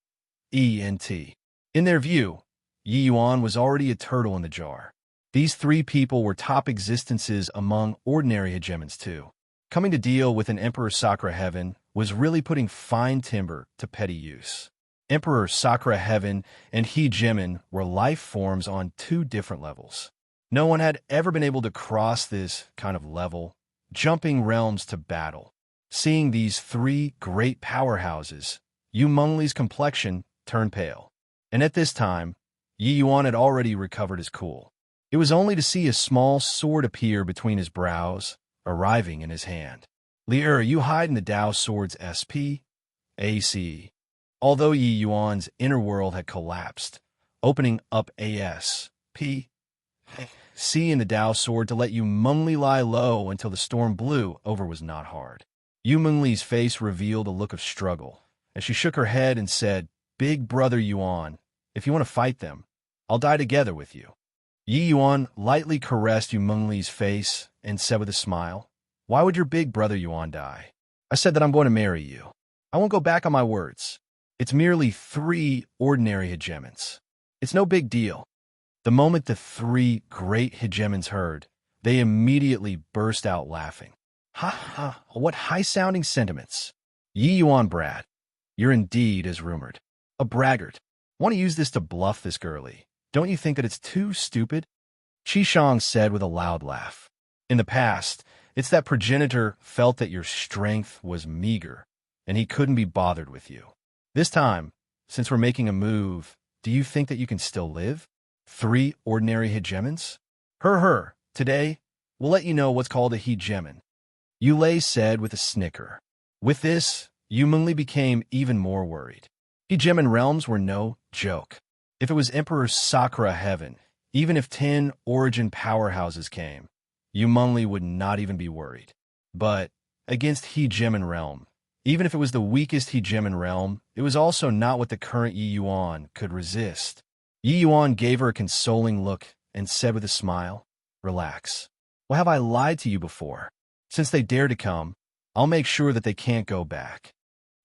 In their view, Yi Yuan was already a turtle in the jar. These 3 people were top existences among ordinary hegemons too. Coming to deal with an Emperor Sakura Heaven was really putting fine timber to petty use. Emperor Sakura Heaven and Hegemon were life forms on 2 different levels. No one had ever been able to cross this kind of level, jumping realms to battle. Seeing these 3 great powerhouses, Yu Mengli's complexion turned pale. And at this time, Yi Yuan had already recovered his cool. It was only to see a small sword appear between his brows, arriving in his hand. Li'er, you hide in the Dao Sword's SPACE. Although Yi Yuan's inner world had collapsed, opening up ASPC in the Dao Sword to let Yu Mengli lie low until the storm blew over was not hard. Yu Mengli's face revealed a look of struggle as she shook her head and said, Big brother Yuan, if you want to fight them, I'll die together with you. Yi Yuan lightly caressed Yu Mengli's face and said with a smile, Why would your big brother Yuan die? I said that I'm going to marry you. I won't go back on my words. It's merely 3 ordinary hegemons. It's no big deal. The moment the 3 great hegemons heard, they immediately burst out laughing. Ha ha, what high-sounding sentiments. Yi Yuan brat, you're indeed as rumored. A braggart. Want to use this to bluff this girlie. Don't you think that it's too stupid? Qishong said with a loud laugh. In the past, it's that progenitor felt that your strength was meager, and he couldn't be bothered with you. This time, since we're making a move, do you think that you can still live? 3 ordinary hegemons? Today, we'll let you know what's called a hegemon. Yulei said with a snicker. With this, Yu Mengli became even more worried. Hegemon realms were no joke. If it was Emperor Sakura Heaven, even if 10 origin powerhouses came, Yu Mengli would not even be worried. But against Hegemon realm, even if it was the weakest Hegemon realm, it was also not what the current Yi Yuan could resist. Yi Yuan gave her a consoling look and said with a smile, Relax. Well, have I lied to you before? Since they dare to come, I'll make sure that they can't go back.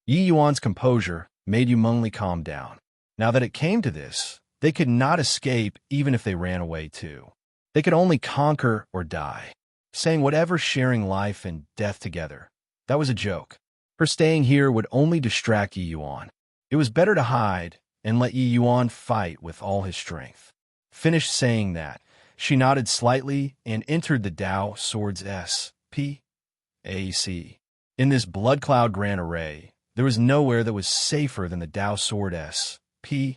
Yi Yuan's composure made Yu Mengli calm down. Now that it came to this, they could not escape even if they ran away too. They could only conquer or die. Saying whatever sharing life and death together, that was a joke. Her staying here would only distract Yi Yuan. It was better to hide and let Yi Yuan fight with all his strength. Finished saying that, she nodded slightly and entered the Dao Swords S.P.A.C. In this blood cloud grand array, there was nowhere that was safer than the Dao Sword S.P.A.C.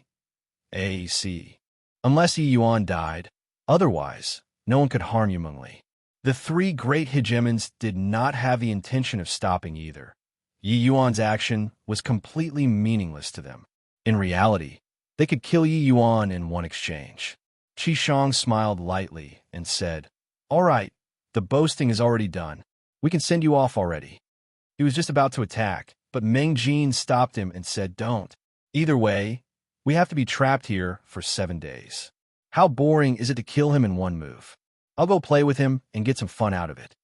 Unless Yi Yuan died, otherwise, no one could harm Yu Mengli. The three great hegemons did not have the intention of stopping either. Yi Yuan's action was completely meaningless to them. In reality, they could kill Yi Yuan in one exchange. Qi Shang smiled lightly and said, "All right, the boasting is already done. We can send you off already." He was just about to attack, but Meng Jin stopped him and said, "Don't. Either way, we have to be trapped here for 7 days. How boring is it to kill him in one move? I'll go play with him and get some fun out of it."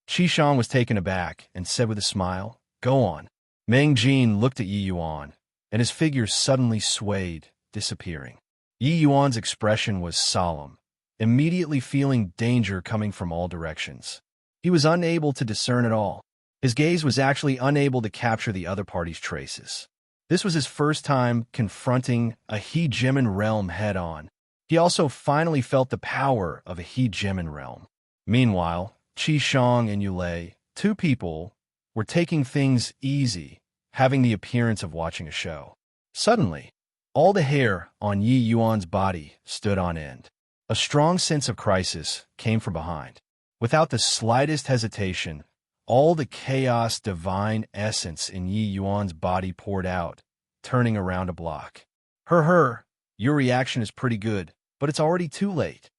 Qi Shang was taken aback and said with a smile, "Go on." Meng Jin looked at Yi Yuan, and his figure suddenly swayed, disappearing. Yi Yuan's expression was solemn, immediately feeling danger coming from all directions. He was unable to discern at all. His gaze was actually unable to capture the other party's traces. This was his first time confronting a hegemon realm head-on. He also finally felt the power of a hegemon realm. Meanwhile, Qi Shang and Yulei, two people, were taking things easy, having the appearance of watching a show. Suddenly, all the hair on Yi Yuan's body stood on end. A strong sense of crisis came from behind. Without the slightest hesitation, all the chaos divine essence in Yi Yuan's body poured out, turning around a block. Your reaction is pretty good, but it's already too late."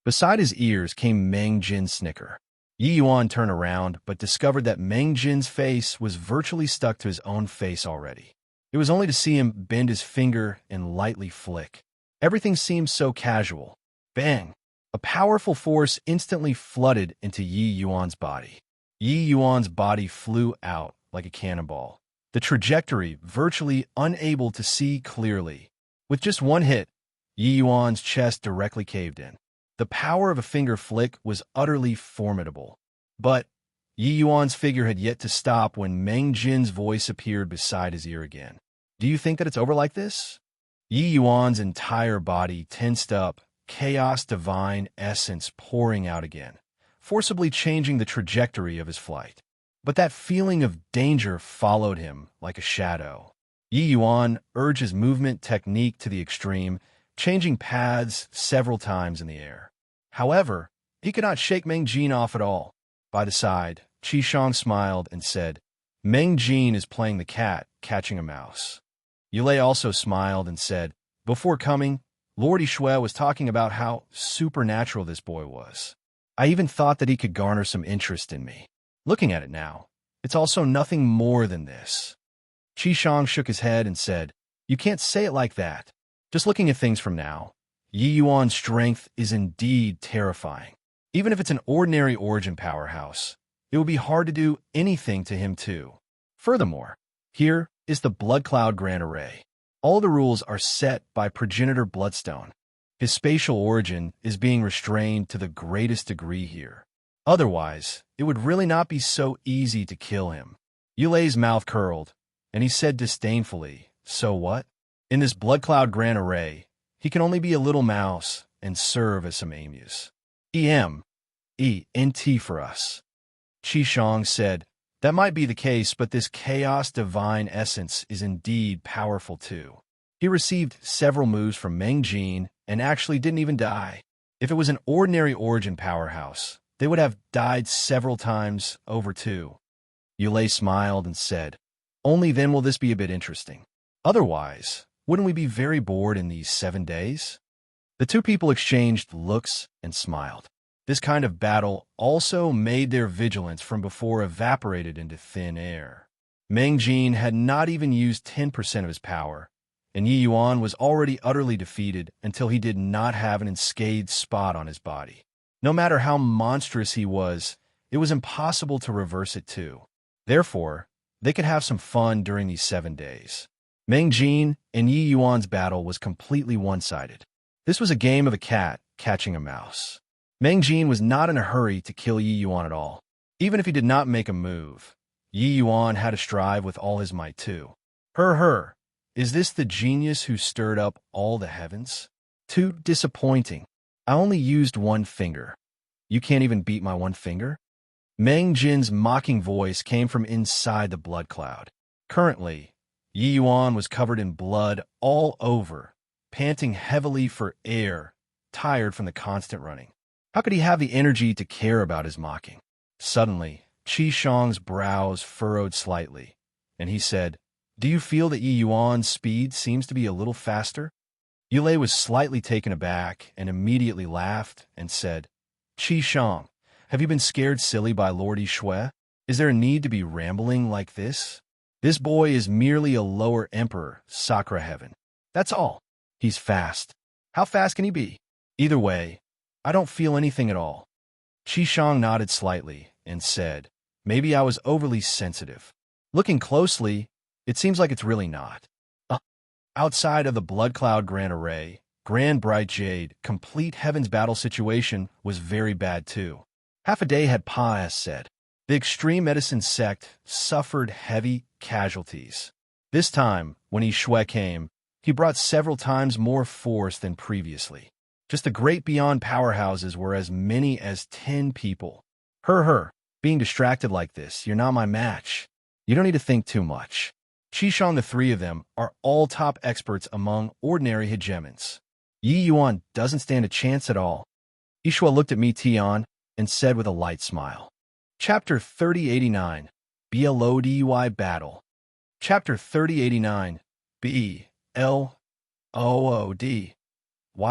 Beside his ears came Meng Jin's snicker. Yi Yuan turned around, but discovered that Meng Jin's face was virtually stuck to his own face already. It was only to see him bend his finger and lightly flick. Everything seemed so casual. Bang! A powerful force instantly flooded into Yi Yuan's body. Yi Yuan's body flew out like a cannonball, the trajectory virtually unable to see clearly. With just one hit, Yi Yuan's chest directly caved in. The power of a finger flick was utterly formidable. But Yi Yuan's figure had yet to stop when Meng Jin's voice appeared beside his ear again. "Do you think that it's over like this?" Yi Yuan's entire body tensed up, chaos divine essence pouring out again, forcibly changing the trajectory of his flight. But that feeling of danger followed him like a shadow. Yi Yuan urged his movement technique to the extreme, changing paths several times in the air. However, he could not shake Meng Jin off at all. By the side, Qi Shang smiled and said, "Meng Jin is playing the cat, catching a mouse." Yulei also smiled and said, "Before coming, Lord Yishui was talking about how supernatural this boy was. I even thought that he could garner some interest in me. Looking at it now, it's also nothing more than this." Qi Shang shook his head and said, "You can't say it like that. Just looking at things from now, Yi Yuan's strength is indeed terrifying. Even if it's an ordinary origin powerhouse, it would be hard to do anything to him too. Furthermore, here is the Blood Cloud Grand Array. All the rules are set by progenitor Bloodstone. His spatial origin is being restrained to the greatest degree here. Otherwise, it would really not be so easy to kill him." Yulei's mouth curled, and he said disdainfully, "So what? In this Blood Cloud Grand Array, he can only be a little mouse and serve as some amuse. E-M-E-N-T for us." Qi Shang said, "That might be the case, but this chaos divine essence is indeed powerful too." He received several moves from Meng Jin and actually didn't even die. If it was an ordinary origin powerhouse, they would have died several times over too. Yulei smiled and said, "Only then will this be a bit interesting. Otherwise, wouldn't we be very bored in these 7 days?" The two people exchanged looks and smiled. This kind of battle also made their vigilance from before evaporated into thin air. Meng Jin had not even used 10% of his power, and Yi Yuan was already utterly defeated until he did not have an unscathed spot on his body. No matter how monstrous he was, it was impossible to reverse it too. Therefore, they could have some fun during these 7 days. Meng Jin and Yi Yuan's battle was completely one-sided. This was a game of a cat catching a mouse. Meng Jin was not in a hurry to kill Yi Yuan at all. Even if he did not make a move, Yi Yuan had to strive with all his might too. Her, is this the genius who stirred up all the heavens? Too disappointing. I only used one finger. You can't even beat my one finger? Meng Jin's mocking voice came from inside the blood cloud. Currently, Yi Yuan was covered in blood all over, panting heavily for air, tired from the constant running. How could he have the energy to care about his mocking? Suddenly, Qi Shang's brows furrowed slightly, and he said, "Do you feel that Yi Yuan's speed seems to be a little faster?" Yulei was slightly taken aback and immediately laughed and said, "Qi Shang, have you been scared silly by Lord Yishui? Is there a need to be rambling like this? This boy is merely a lower emperor, Sakura Heaven. That's all. He's fast. How fast can he be? Either way, I don't feel anything at all." Qi Shang nodded slightly and said, "Maybe I was overly sensitive. Looking closely, it seems like it's really not." Outside of the Blood Cloud Grand Array, Grand Bright Jade, complete Heaven's battle situation was very bad too. Half a day had passed. The extreme medicine sect suffered heavy casualties. This time, when Yishui came, he brought several times more force than previously. Just the great beyond powerhouses were as many as 10 people. Being distracted like this, you're not my match. You don't need to think too much. Qi Shang, the three of them, are all top experts among ordinary hegemons. Yi Yuan doesn't stand a chance at all. Yishui looked at Mi Tian and said with a light smile. Chapter 3089, Bloody Battle. Chapter 3089, Bloody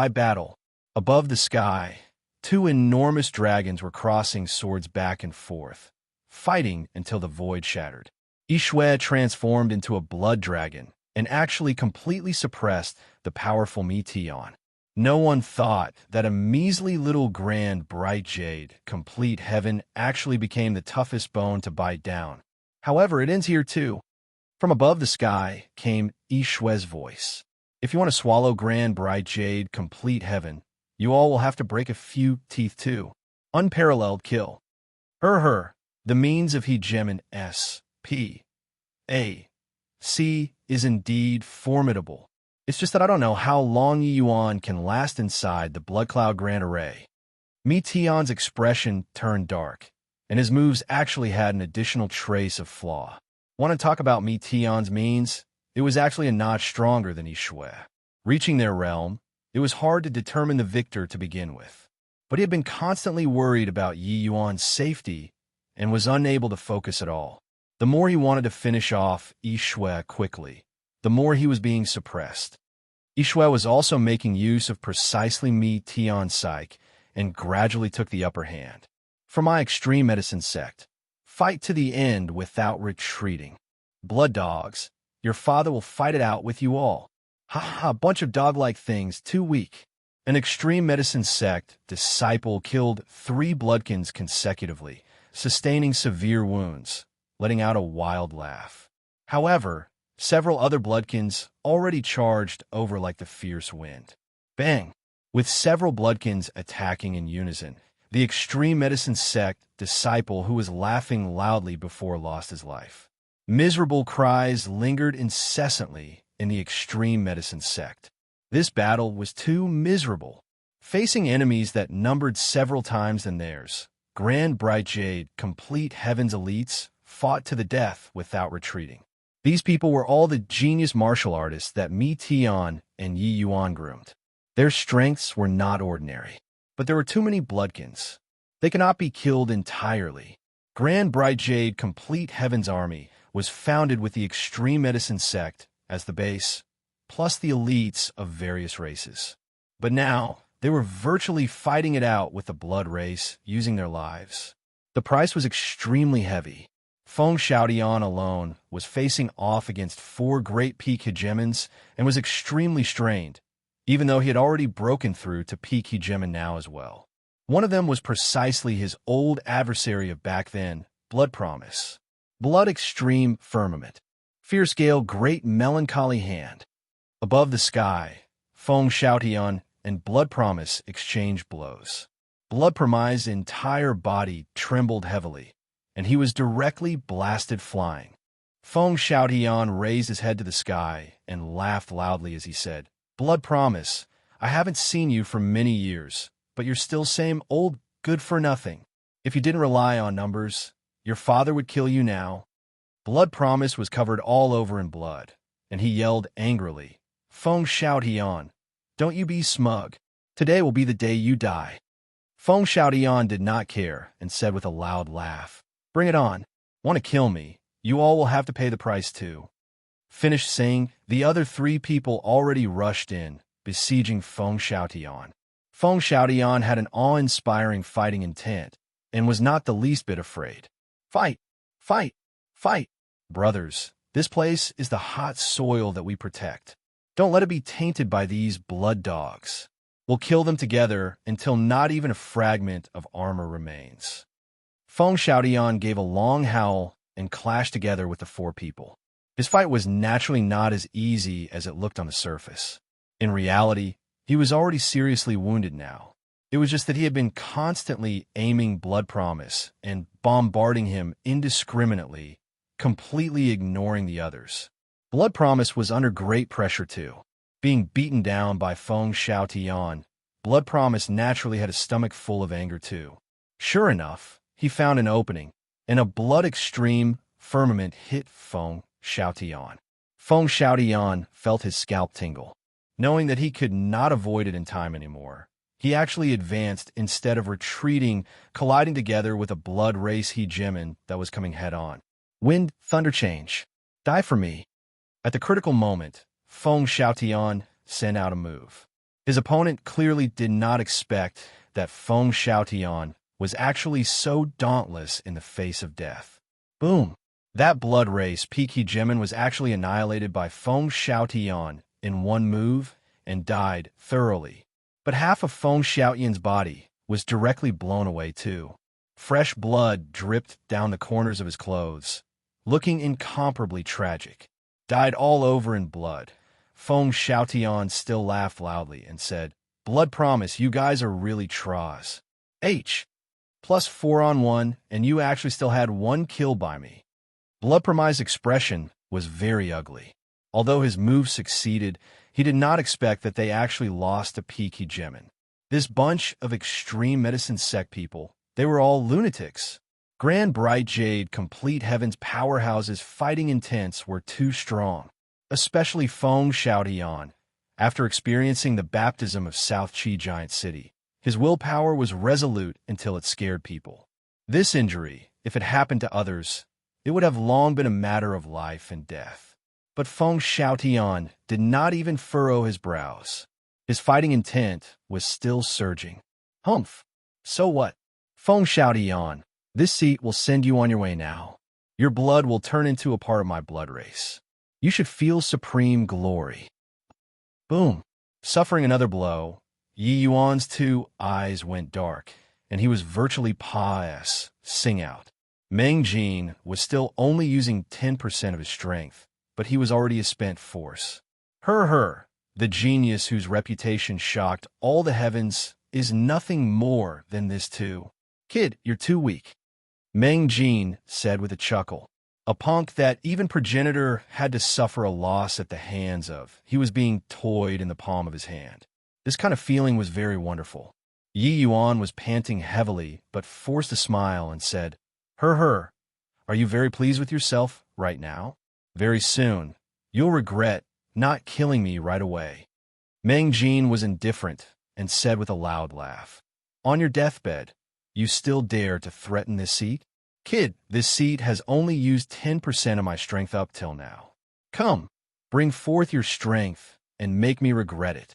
Battle. Above the sky, 2 enormous dragons were crossing swords back and forth, fighting until the void shattered. Yishui transformed into a blood dragon and actually completely suppressed the powerful Mi Tian. No one thought that a measly little Grand Bright Jade, complete Heaven, actually became the toughest bone to bite down. However, it ends here too. From above the sky came Yishui's voice. "If you want to swallow Grand Bright Jade, complete Heaven, you all will have to break a few teeth too. Unparalleled kill. The means of hegemon SPAC is indeed formidable. It's just that I don't know how long Yi Yuan can last inside the Blood Cloud Grand Array." Mi Tian's expression turned dark, and his moves actually had an additional trace of flaw. Want to talk about Mi Tian's means? It was actually a notch stronger than Yishui. Reaching their realm, it was hard to determine the victor to begin with. But he had been constantly worried about Yi Yuan's safety and was unable to focus at all. The more he wanted to finish off Yishui quickly, the more he was being suppressed. Yishui was also making use of precisely Mi Tian's psyche and gradually took the upper hand. "For my extreme medicine sect, fight to the end without retreating. Blood dogs, your father will fight it out with you all. A bunch of dog-like things, too weak." An extreme medicine sect disciple killed 3 bloodkins consecutively, sustaining severe wounds, letting out a wild laugh. However, several other bloodkins already charged over like the fierce wind. Bang! With several bloodkins attacking in unison, the extreme medicine sect disciple who was laughing loudly before lost his life. Miserable cries lingered incessantly in the extreme medicine sect. This battle was too miserable. Facing enemies that numbered several times than theirs, Grand Bright Jade, complete Heaven's elites, fought to the death without retreating. These people were all the genius martial artists that Mi Tian and Yi Yuan groomed. Their strengths were not ordinary, but there were too many bloodkins. They cannot be killed entirely. Grand Bright Jade, complete Heaven's army, was founded with the extreme medicine sect as the base, plus the elites of various races. But now, they were virtually fighting it out with the blood race, using their lives. The price was extremely heavy. Feng Xiaodian alone was facing off against 4 great peak hegemons and was extremely strained, even though he had already broken through to peak hegemon now as well. One of them was precisely his old adversary of back then, Blood Promise. Blood Extreme Firmament. Fierce Gale Great Melancholy Hand. Above the sky, Feng Xiaotian and Blood Promise exchanged blows. Blood Promise's entire body trembled heavily, and he was directly blasted flying. Feng Xiaotian raised his head to the sky and laughed loudly as he said, "Blood Promise, I haven't seen you for many years, but you're still same old good-for-nothing. If you didn't rely on numbers, your father would kill you now." Blood Promise was covered all over in blood, and he yelled angrily, "Feng Xiaotian, don't you be smug. Today will be the day you die." Feng Xiaotian did not care and said with a loud laugh, "Bring it on. Want to kill me? You all will have to pay the price too." Finished saying, the other three people already rushed in, besieging Feng Xiaotian. Feng Xiaotian had an awe-inspiring fighting intent and was not the least bit afraid. "Fight! Fight! Fight! Brothers, this place is the hot soil that we protect. Don't let it be tainted by these blood dogs. We'll kill them together until not even a fragment of armor remains." Feng Xiaotian gave a long howl and clashed together with the four people. His fight was naturally not as easy as it looked on the surface. In reality, he was already seriously wounded now. It was just that he had been constantly aiming Blood Promise and bombarding him indiscriminately, completely ignoring the others. Blood Promise was under great pressure too. Being beaten down by Feng Xiaotian, Blood Promise naturally had a stomach full of anger too. Sure enough, he found an opening, and a blood extreme firmament hit Feng Xiaotian. Feng Xiaotian felt his scalp tingle. Knowing that he could not avoid it in time anymore, he actually advanced instead of retreating, colliding together with a blood race hegemon that was coming head-on. Wind, thunder change. Die for me. At the critical moment, Feng Xiaotian sent out a move. His opponent clearly did not expect that Feng Xiaotian was actually so dauntless in the face of death. Boom! That blood race peak hegemon was actually annihilated by Feng Xiaotian in one move and died thoroughly. But half of Feng Xiaotian's body was directly blown away too. Fresh blood dripped down the corners of his clothes, looking incomparably tragic. Dyed all over in blood, Feng Xiaotian still laughed loudly and said, "Blood Promise, you guys are really traws. Plus 4 on 1, and you actually still had one kill by me." Blood Promise's expression was very ugly. Although his move succeeded, he did not expect that they actually lost to peak hegemon. This bunch of extreme medicine sect people, they were all lunatics. Grand Bright Jade Complete Heaven's powerhouses fighting intents were too strong, especially Feng Xiaotian. After experiencing the baptism of South Qi Giant City, his willpower was resolute until it scared people. This injury, if it happened to others, it would have long been a matter of life and death. But Feng Xiaotian did not even furrow his brows. His fighting intent was still surging. Humph! So what? Feng Xiaotian, this seat will send you on your way now. Your blood will turn into a part of my blood race. You should feel supreme glory. Boom! Suffering another blow, Yi Yuan's 2 eyes went dark, and he was virtually passing out. Meng Jin was still only using 10% of his strength, but he was already a spent force. The genius whose reputation shocked all the heavens is nothing more than this too. Kid, you're too weak, Meng Jin said with a chuckle. A punk that even progenitor had to suffer a loss at the hands of. He was being toyed in the palm of his hand. This kind of feeling was very wonderful. Yi Yuan was panting heavily, but forced a smile and said, Are you very pleased with yourself right now? Very soon, you'll regret not killing me right away. Meng Jin was indifferent and said with a loud laugh, On your deathbed, you still dare to threaten this seat? Kid, this seat has only used 10% of my strength up till now. Come, bring forth your strength and make me regret it.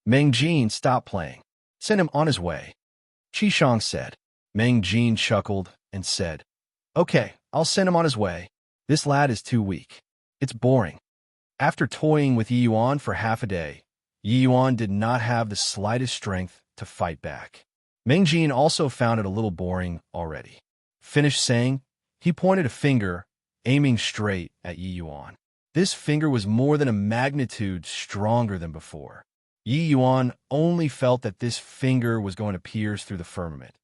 Meng Jin stopped playing. Send him on his way. Qishang said. Meng Jin chuckled and said, Okay, I'll send him on his way. This lad is too weak. It's boring. After toying with Yi Yuan for half a day, Yi Yuan did not have the slightest strength to fight back. Meng Jin also found it a little boring already. Finished saying, he pointed a finger, aiming straight at Yi Yuan. This finger was more than a magnitude stronger than before. Yi Yuan only felt that this finger was going to pierce through the firmament,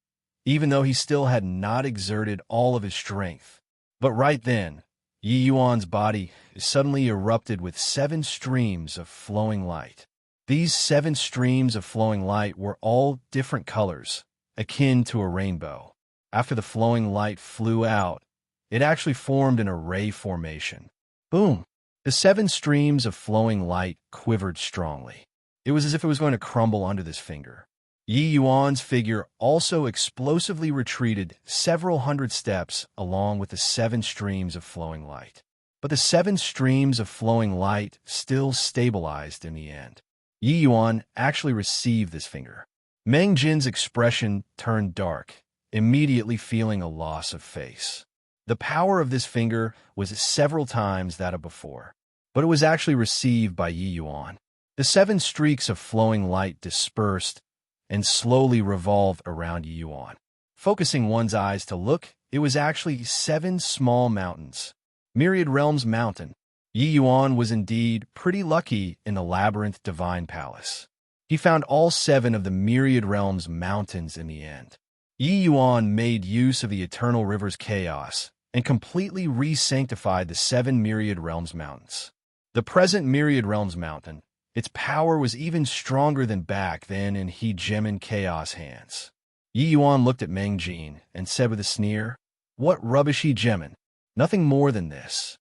even though he still had not exerted all of his strength. But right then, Yi Yuan's body suddenly erupted with 7 streams of flowing light. These 7 streams of flowing light were all different colors, akin to a rainbow. After the flowing light flew out, it actually formed an array formation. Boom! The 7 streams of flowing light quivered strongly. It was as if it was going to crumble under this finger. Yi Yuan's figure also explosively retreated several hundred steps along with the 7 streams of flowing light. But the 7 streams of flowing light still stabilized in the end. Yi Yuan actually received this finger. Meng Jin's expression turned dark, immediately feeling a loss of face. The power of this finger was several times that of before, but it was actually received by Yi Yuan. The 7 streaks of flowing light dispersed and slowly revolved around Yi Yuan. Focusing one's eyes to look, it was actually 7 small mountains. Myriad Realms Mountain. Yi Yuan was indeed pretty lucky in the Labyrinth Divine Palace. He found all 7 of the Myriad Realms Mountains in the end. Yi Yuan made use of the Eternal River's chaos and completely re-sanctified the 7 Myriad Realms Mountains. The present Myriad Realms Mountain, its power was even stronger than back then in Hegemon Chaos hands. Yi Yuan looked at Meng Jin and said with a sneer, "What rubbish Hegemon? Nothing more than this."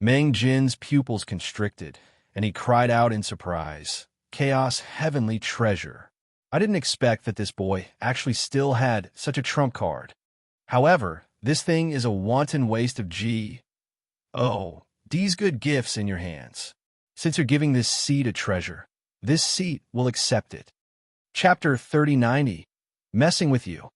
Meng Jin's pupils constricted, and he cried out in surprise, "Chaos Heavenly Treasure. I didn't expect that this boy actually still had such a trump card. However, this thing is a wanton waste of D's good gifts in your hands. Since you're giving this seat a treasure, this seat will accept it." Chapter 3090, Messing with You.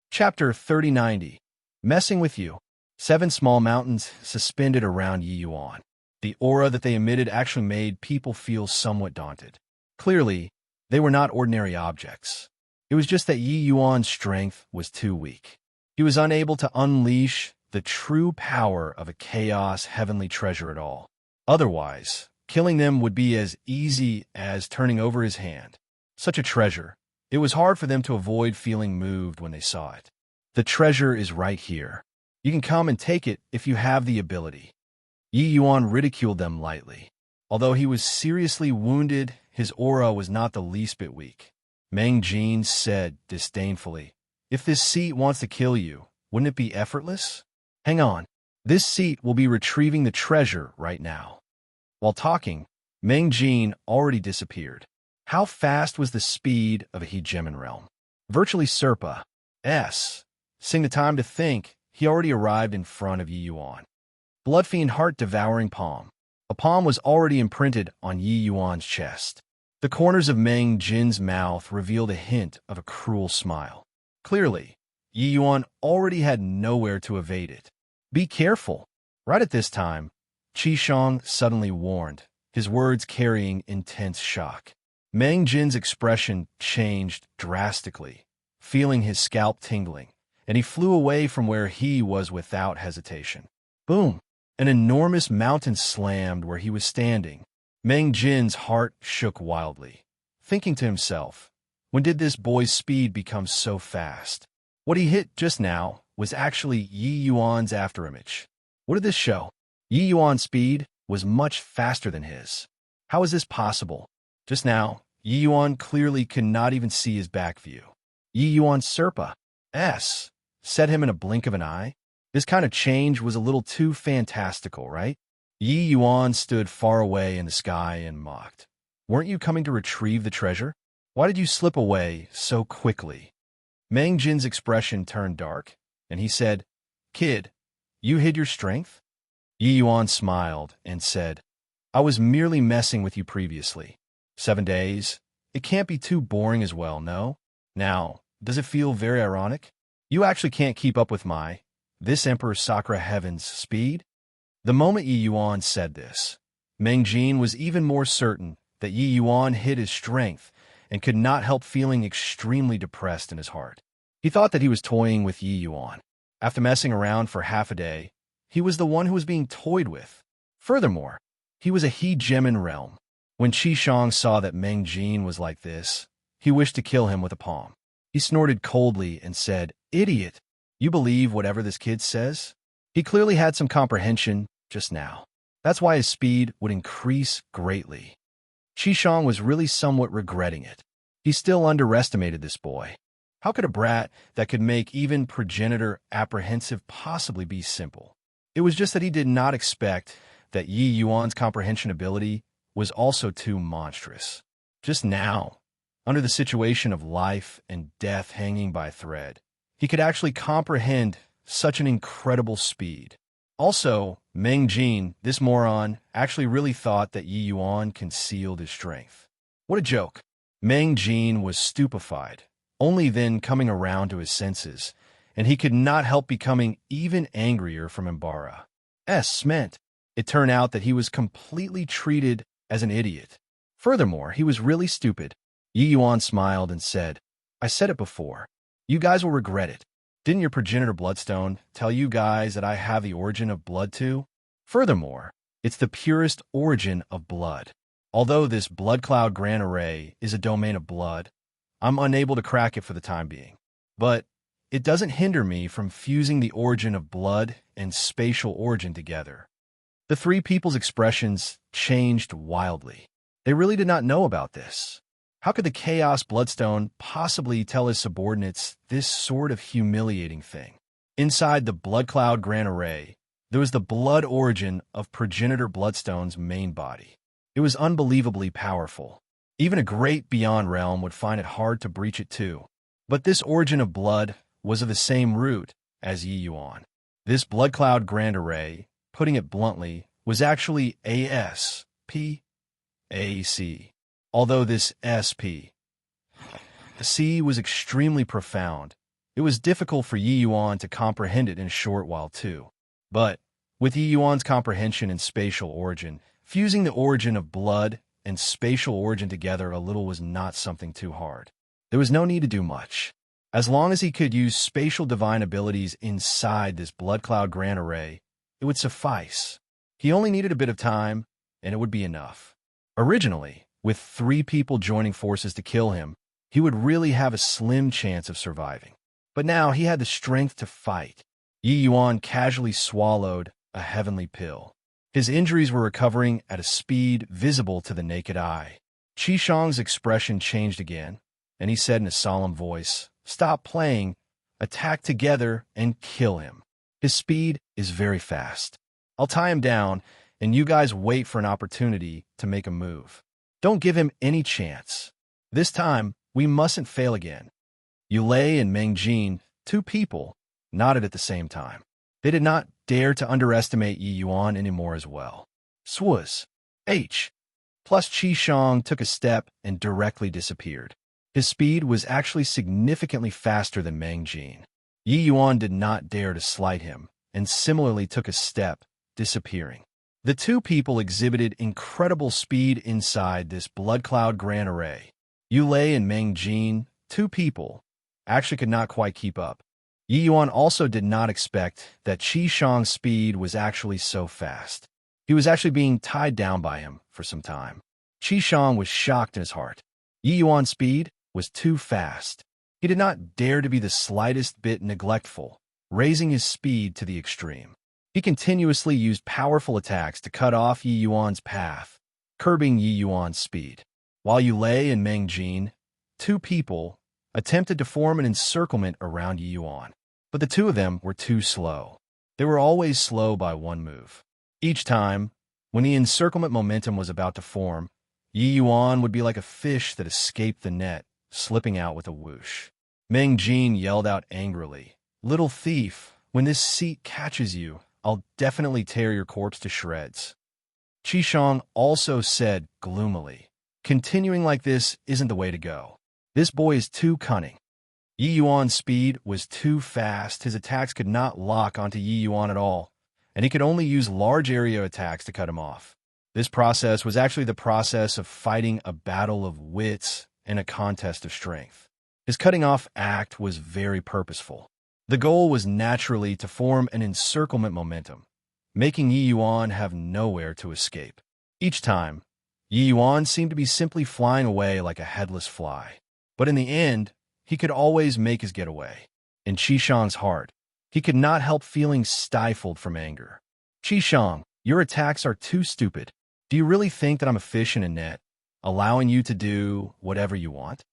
Chapter 3090, Messing with You. 7 small mountains suspended around Yi Yuan. The aura that they emitted actually made people feel somewhat daunted. Clearly, they were not ordinary objects. It was just that Yi Yuan's strength was too weak. He was unable to unleash the true power of a chaos heavenly treasure at all. Otherwise, killing them would be as easy as turning over his hand. Such a treasure, it was hard for them to avoid feeling moved when they saw it. The treasure is right here. You can come and take it if you have the ability. Yi Yuan ridiculed them lightly. Although he was seriously wounded, his aura was not the least bit weak. Meng Jin said disdainfully, "If this seat wants to kill you, wouldn't it be effortless? Hang on. This seat will be retrieving the treasure right now." While talking, Meng Jin already disappeared. How fast was the speed of a Hegemon realm? Virtually Serpa's. Seeing the time to think, he already arrived in front of Yi Yuan. Bloodfiend heart-devouring palm. A palm was already imprinted on Yi Yuan's chest. The corners of Meng Jin's mouth revealed a hint of a cruel smile. Clearly, Yi Yuan already had nowhere to evade it. "Be careful." Right at this time, Qishong suddenly warned, his words carrying intense shock. Meng Jin's expression changed drastically, feeling his scalp tingling, and he flew away from where he was without hesitation. Boom! An enormous mountain slammed where he was standing. Meng Jin's heart shook wildly, thinking to himself, when did this boy's speed become so fast? What he hit just now was actually Yi Yuan's afterimage. What did this show? Yi Yuan's speed was much faster than his. How is this possible? Just now, Yi Yuan clearly could not even see his back view. Yi Yuan's Serpa's set him in a blink of an eye. This kind of change was a little too fantastical, right? Yi Yuan stood far away in the sky and mocked. "Weren't you coming to retrieve the treasure? Why did you slip away so quickly?" Meng Jin's expression turned dark, and he said, "Kid, you hid your strength?" Yi Yuan smiled and said, "I was merely messing with you previously. 7 days? It can't be too boring as well, no? Now, does it feel very ironic? You actually can't keep up with this Emperor Sakura Heaven's speed?" The moment Yi Yuan said this, Meng Jin was even more certain that Yi Yuan hid his strength and could not help feeling extremely depressed in his heart. He thought that he was toying with Yi Yuan. After messing around for half a day, he was the one who was being toyed with. Furthermore, he was a he-gemin realm. When Qi Shang saw that Meng Jin was like this, he wished to kill him with a palm. He snorted coldly and said, "Idiot, you believe whatever this kid says?" He clearly had some comprehension just now. That's why his speed would increase greatly. Qi Shang was really somewhat regretting it. He still underestimated this boy. How could a brat that could make even progenitor apprehensive possibly be simple? It was just that he did not expect that Yi Yuan's comprehension ability was also too monstrous. Just now, under the situation of life and death hanging by a thread, he could actually comprehend such an incredible speed. Also, Meng Jin, this moron, actually really thought that Yi Yuan concealed his strength. What a joke. Meng Jin was stupefied, only then coming around to his senses, and he could not help becoming even angrier from Embark's meant. It turned out that he was completely treated as an idiot. Furthermore, he was really stupid. Yi Yuan smiled and said, "I said it before. You guys will regret it. Didn't your progenitor bloodstone tell you guys that I have the origin of blood too? Furthermore, it's the purest origin of blood. Although this blood cloud grand array is a domain of blood, I'm unable to crack it for the time being. But it doesn't hinder me from fusing the origin of blood and spatial origin together." The three people's expressions changed wildly. They really did not know about this. How could the Chaos Bloodstone possibly tell his subordinates this sort of humiliating thing? Inside the Blood Cloud Grand Array, there was the blood origin of Progenitor Bloodstone's main body. It was unbelievably powerful. Even a great beyond realm would find it hard to breach it too. But this origin of blood was of the same root as Yi Yuan. This Blood Cloud Grand Array, putting it bluntly, was actually ASP AC. Although this SP C was extremely profound, it was difficult for Yi Yuan to comprehend it in a short while too. But with Yi Yuan's comprehension and spatial origin, fusing the origin of blood and spatial origin together a little was not something too hard. There was no need to do much. As long as he could use spatial divine abilities inside this blood cloud grand array, it would suffice. He only needed a bit of time, and it would be enough. Originally, with 3 people joining forces to kill him, he would really have a slim chance of surviving. But now he had the strength to fight. Yi Yuan casually swallowed a heavenly pill. His injuries were recovering at a speed visible to the naked eye. Qi Shang's expression changed again, and he said in a solemn voice, "Stop playing, attack together, and kill him. His speed is very fast. I'll tie him down, and you guys wait for an opportunity to make a move. Don't give him any chance. This time, we mustn't fail again." Yulei and Meng Jin, 2 people, nodded at the same time. They did not dare to underestimate Yi Yuan anymore as well. Swaz. H. Plus Qi Shang took a step and directly disappeared. His speed was actually significantly faster than Meng Jin. Yi Yuan did not dare to slight him, and similarly took a step, disappearing. The 2 people exhibited incredible speed inside this blood cloud grand array. Yulei and Meng Jin, 2 people, actually could not quite keep up. Yi Yuan also did not expect that Qi Shang's speed was actually so fast. He was actually being tied down by him for some time. Qi Shang was shocked in his heart. Yi Yuan's speed was too fast. He did not dare to be the slightest bit neglectful, raising his speed to the extreme. He continuously used powerful attacks to cut off Yi Yuan's path, curbing Yi Yuan's speed. While Yulei and Meng Jin, 2 people, attempted to form an encirclement around Yi Yuan. But the 2 of them were too slow. They were always slow by 1 move. Each time, when the encirclement momentum was about to form, Yi Yuan would be like a fish that escaped the net, slipping out with a whoosh. Meng Jin yelled out angrily, "Little thief, when this seat catches you, I'll definitely tear your corpse to shreds." Qi Shang also said gloomily, "Continuing like this isn't the way to go. This boy is too cunning." Yi Yuan's speed was too fast. His attacks could not lock onto Yi Yuan at all, and he could only use large area attacks to cut him off. This process was actually the process of fighting a battle of wits in a contest of strength. His cutting-off act was very purposeful. The goal was naturally to form an encirclement momentum, making Yi Yuan have nowhere to escape. Each time, Yi Yuan seemed to be simply flying away like a headless fly. But in the end, he could always make his getaway. In Qishang's heart, he could not help feeling stifled from anger. Qishang, your attacks are too stupid. Do you really think that I'm a fish in a net, allowing you to do whatever you want?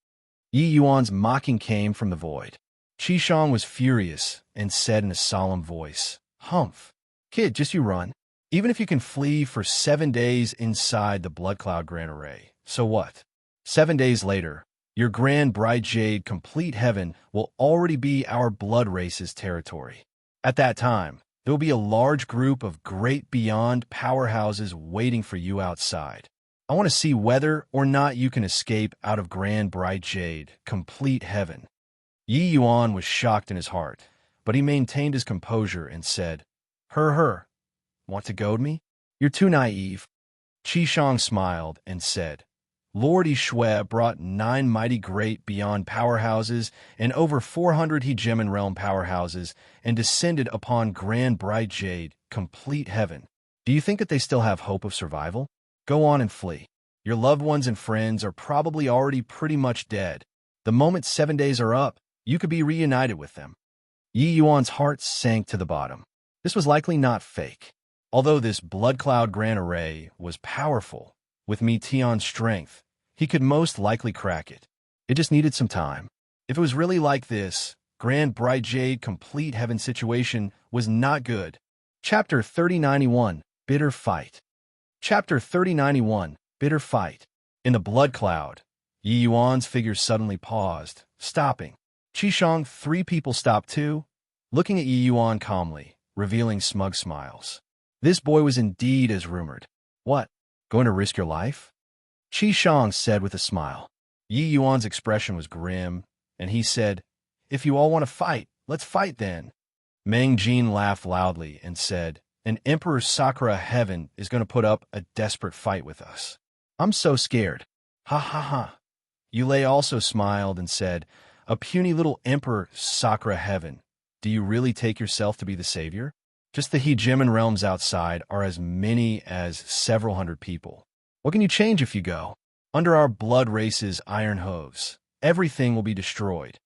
Yi Yuan's mocking came from the void. Qishang was furious and said in a solemn voice, "Humph. Kid, just you run. Even if you can flee for 7 days inside the Blood Cloud Grand Array, so what? 7 days later, your Grand Bright Jade Complete Heaven will already be our blood race's territory. At that time, there will be a large group of great beyond powerhouses waiting for you outside. I want to see whether or not you can escape out of Grand Bright Jade Complete Heaven." Yi Yuan was shocked in his heart, but he maintained his composure and said, Her. Want to goad me? You're too naive." Qishang smiled and said, "Lord Yishui brought 9 mighty great beyond powerhouses and over 400 Hegemon realm powerhouses and descended upon Grand Bright Jade, Complete Heaven. Do you think that they still have hope of survival? Go on and flee. Your loved ones and friends are probably already pretty much dead. The moment 7 days are up, you could be reunited with them." Yi Yuan's heart sank to the bottom. This was likely not fake. Although this Blood Cloud Grand Array was powerful, with Meteon's strength, he could most likely crack it. It just needed some time. If it was really like this, Grand Bright Jade Complete Heaven situation was not good. Chapter 3091, Bitter Fight. Chapter 3091, Bitter Fight. In the Blood Cloud, Yi Yuan's figure suddenly paused, stopping. Qishang, 3 people stopped too, looking at Yi Yuan calmly, revealing smug smiles. This boy was indeed as rumored. What? Going to risk your life? Qishang said with a smile. Yi Yuan's expression was grim, and he said, "If you all want to fight, let's fight then." Meng Jin laughed loudly and said, "An Emperor Sakura Heaven is going to put up a desperate fight with us. I'm so scared." Ha ha ha. Yulei also smiled and said, "A puny little Emperor Sakura Heaven. Do you really take yourself to be the savior? Just the Hegemon realms outside are as many as several hundred people. What can you change if you go? Under our blood race's iron hooves, everything will be destroyed."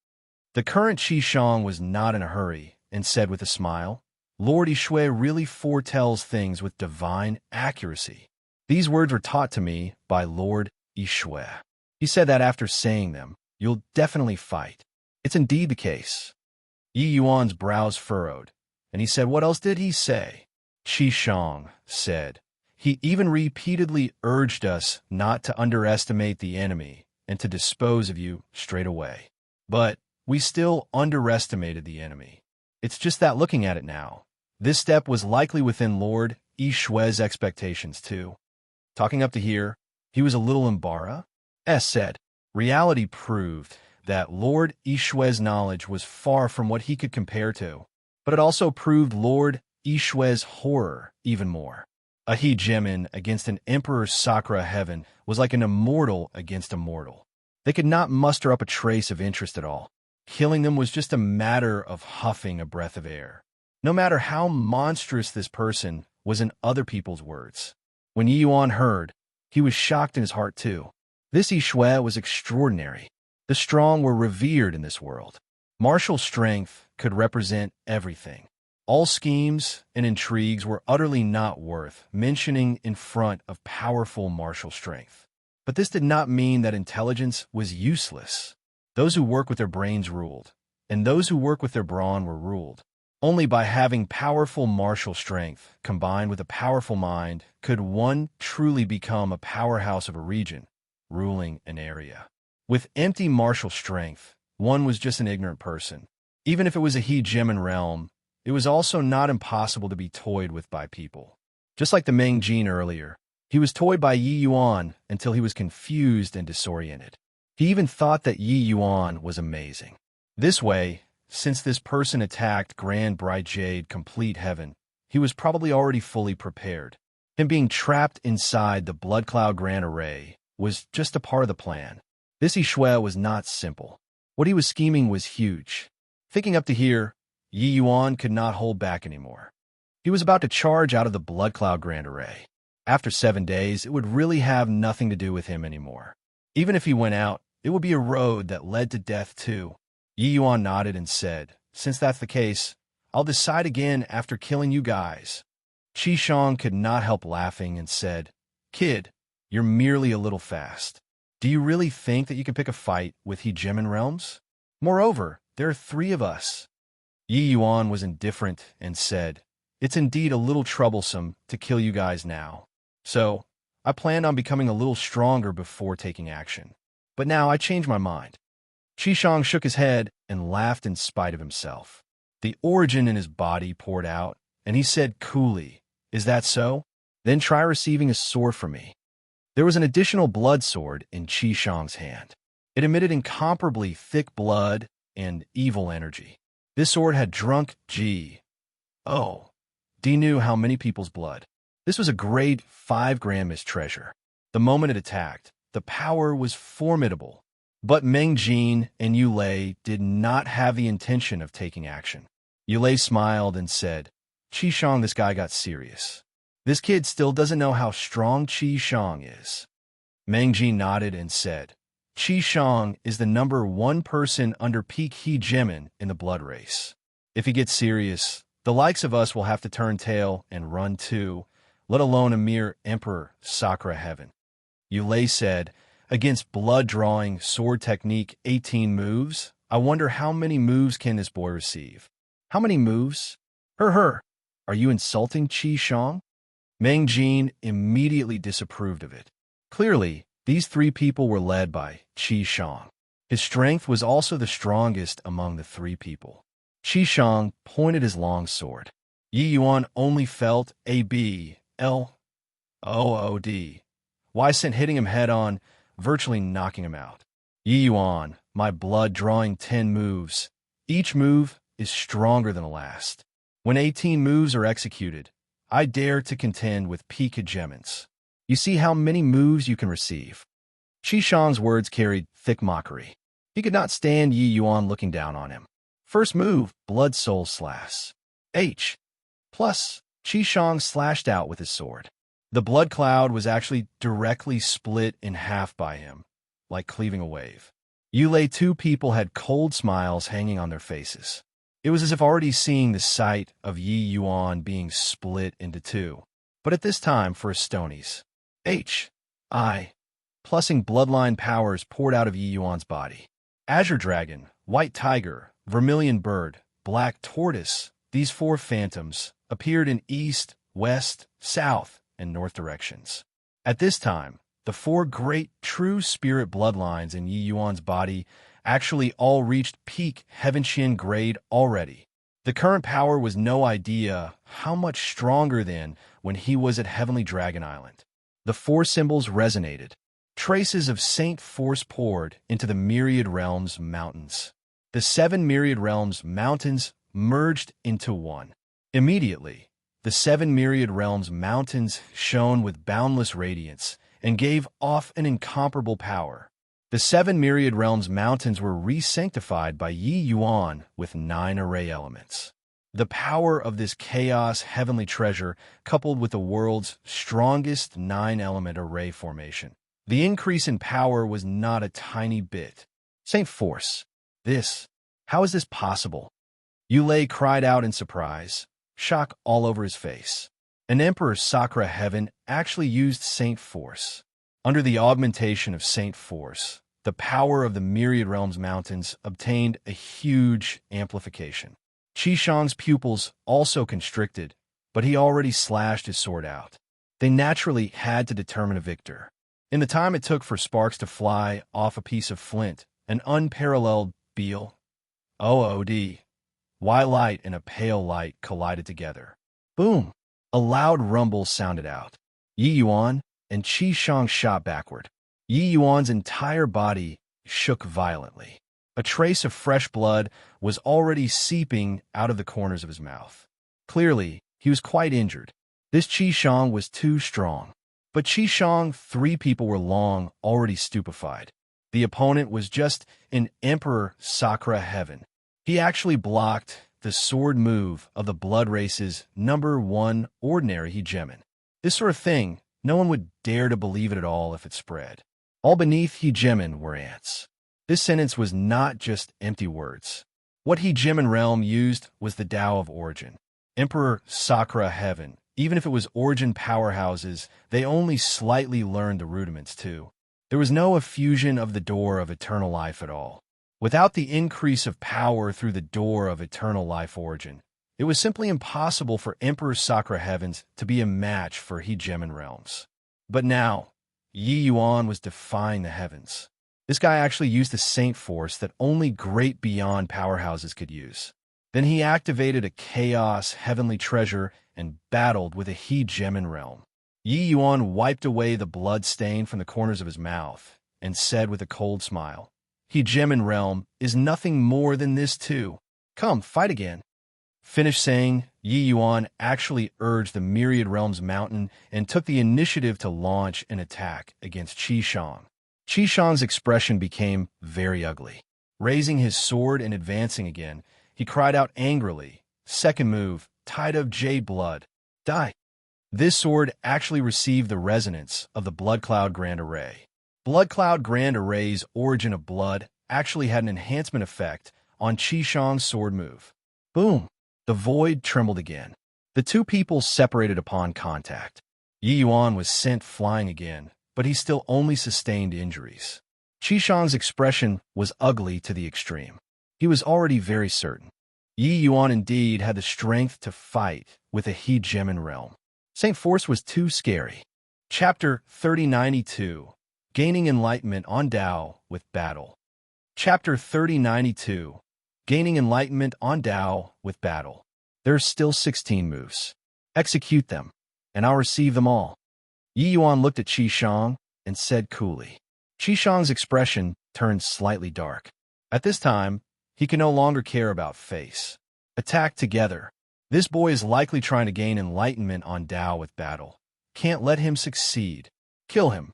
The current Qishang was not in a hurry and said with a smile, "Lord Yishui really foretells things with divine accuracy. These words were taught to me by Lord Yishui. He said that after saying them, you'll definitely fight. It's indeed the case." Yi Yuan's brows furrowed, and he said, "What else did he say?" Qishang said, "He even repeatedly urged us not to underestimate the enemy and to dispose of you straight away. But we still underestimated the enemy. It's just that looking at it now, this step was likely within Lord Yishui's expectations too." Talking up to here, he was a little embarrassed. Said, reality proved that Lord Yishui's knowledge was far from what he could compare to, but it also proved Lord Yishui's horror even more. A Hegemon against an Emperor Sakura Heaven was like an immortal against a mortal. They could not muster up a trace of interest at all. Killing them was just a matter of huffing a breath of air. No matter how monstrous this person was in other people's words. When Yi Yuan heard, he was shocked in his heart too. This Yishui was extraordinary. The strong were revered in this world. Martial strength could represent everything. All schemes and intrigues were utterly not worth mentioning in front of powerful martial strength. But this did not mean that intelligence was useless. Those who work with their brains ruled, and those who work with their brawn were ruled. Only by having powerful martial strength combined with a powerful mind could one truly become a powerhouse of a region, ruling an area. With empty martial strength, one was just an ignorant person. Even if it was a Hegemon realm, it was also not impossible to be toyed with by people. Just like the Meng Jin earlier, he was toyed by Yi Yuan until he was confused and disoriented. He even thought that Yi Yuan was amazing. This way, since this person attacked Grand Bright Jade Complete Heaven, he was probably already fully prepared. Him being trapped inside the Blood Cloud Grand Array was just a part of the plan. This Shui was not simple. What he was scheming was huge. Thinking up to here, Yi Yuan could not hold back anymore. He was about to charge out of the Blood Cloud Grand Array. After 7 days, it would really have nothing to do with him anymore. Even if he went out, it would be a road that led to death too. Yi Yuan nodded and said, "Since that's the case, I'll decide again after killing you guys." Qi Shang could not help laughing and said, "Kid, you're merely a little fast. Do you really think that you can pick a fight with Hegemon realms? Moreover, there are 3 of us." Yi Yuan was indifferent and said, "It's indeed a little troublesome to kill you guys now. So, I planned on becoming a little stronger before taking action. But now I changed my mind." Qi Shang shook his head and laughed in spite of himself. The origin in his body poured out, and he said coolly, "Is that so? Then try receiving a sword from me." There was an additional blood sword in Qi Shang's hand. It emitted incomparably thick blood and evil energy. This sword had drunk D knew how many people's blood. This was a grade 5 Grandma's treasure. The moment it attacked, the power was formidable. But Meng Jin and Yu Lei did not have the intention of taking action. Yu Lei smiled and said, "Qi Shang, this guy got serious. This kid still doesn't know how strong Qi Shang is." Meng Jin nodded and said, "Qi Shang is the #1 person under peak Hegemon in the blood race. If he gets serious, the likes of us will have to turn tail and run too, let alone a mere Emperor Sakura Heaven." Yu Lei said, "Against blood-drawing sword technique 18 moves, I wonder how many moves can this boy receive." "How many moves? Her. Are you insulting Qi Shang?" Meng Jin immediately disapproved of it. Clearly, these 3 people were led by Qi Shang. His strength was also the strongest among the 3 people. Qi Shang pointed his long sword. Yi Yuan only felt a blood. Why sent hitting him head-on, virtually knocking him out. "Yi Yuan, my blood-drawing 10 moves. Each move is stronger than the last. When 18 moves are executed, I dare to contend with peak hegemons. You see how many moves you can receive." Qi Shang's words carried thick mockery. He could not stand Yi Yuan looking down on him. First move, Blood Soul Slash. H. Plus, Qi Shang slashed out with his sword. The blood cloud was actually directly split in half by him, like cleaving a wave. Yu Lei, 2 people had cold smiles hanging on their faces. It was as if already seeing the sight of Yi Yuan being split into 2. But at this time, for his stonies, Plussing bloodline powers poured out of Yi Yuan's body. Azure Dragon, White Tiger, Vermilion Bird, Black Tortoise, these 4 phantoms appeared in east, west, south, and north directions. At this time, the 4 great true spirit bloodlines in Yi Yuan's body actually all reached peak Heavenxian grade already. The current power was no idea how much stronger than when he was at Heavenly Dragon Island. The 4 symbols resonated. Traces of Saint Force poured into the Myriad Realms mountains. The 7 Myriad Realms mountains merged into one. Immediately, the 7 Myriad Realms mountains shone with boundless radiance and gave off an incomparable power. The 7 Myriad Realms mountains were re-sanctified by Yi Yuan with 9 array elements. The power of this chaos heavenly treasure coupled with the world's strongest 9-element array formation. The increase in power was not a tiny bit. Saint Force. How is this possible? Yu Lei cried out in surprise, shock all over his face. An Emperor Sakura Heaven actually used Saint Force. Under the augmentation of Saint Force, the power of the Myriad Realms mountains obtained a huge amplification. Qi Shang's pupils also constricted, but he already slashed his sword out. They naturally had to determine a victor. In the time it took for sparks to fly off a piece of flint, an unparalleled white light and a pale light collided together. Boom! A loud rumble sounded out. Yi Yuan and Qi Shang shot backward. Yi Yuan's entire body shook violently. A trace of fresh blood was already seeping out of the corners of his mouth. Clearly, he was quite injured. This Qi Shang was too strong. But Qi Shang, 3 people were long already stupefied. The opponent was just an Emperor Sakura heaven. He actually blocked the sword move of the Blood Race's #1 ordinary hegemon. This sort of thing, no one would dare to believe it at all if it spread. All beneath hegemon were ants. This sentence was not just empty words. What hegemon realm used was the Tao of origin. Emperor Sakura heaven. Even if it was origin powerhouses, they only slightly learned the rudiments too. There was no effusion of the door of eternal life at all. Without the increase of power through the door of eternal life origin, it was simply impossible for Emperor Sakura heavens to be a match for hegemon realms. But now, Yi Yuan was defying the heavens. This guy actually used the Saint Force that only great beyond powerhouses could use. Then he activated a chaos heavenly treasure and battled with a hegemon realm. Yi Yuan wiped away the blood stain from the corners of his mouth and said with a cold smile, "Hegemon realm is nothing more than this too. Come, fight again." Finished saying, Yi Yuan actually urged the Myriad Realms Mountain and took the initiative to launch an attack against Qi Shang. Qi Shang's expression became very ugly. Raising his sword and advancing again, he cried out angrily, "Second move, Tide of Jade Blood. Die." This sword actually received the resonance of the Blood Cloud Grand Array. Blood Cloud Grand Array's origin of blood actually had an enhancement effect on Qi Shang's sword move. Boom! The void trembled again. The two people separated upon contact. Yi Yuan was sent flying again, but he still only sustained injuries. Qi Shang's expression was ugly to the extreme. He was already very certain. Yi Yuan indeed had the strength to fight with a hegemon realm. Saint Force was too scary. Chapter 3092, Gaining Enlightenment on Tao with Battle. Chapter 3092, Gaining Enlightenment on Tao with Battle. There's still 16 moves. Execute them, and I'll receive them all. Yi Yuan looked at Qi Shang and said coolly. Qi Shang's expression turned slightly dark. At this time, he could no longer care about face. Attack together. This boy is likely trying to gain enlightenment on Tao with battle. Can't let him succeed. Kill him.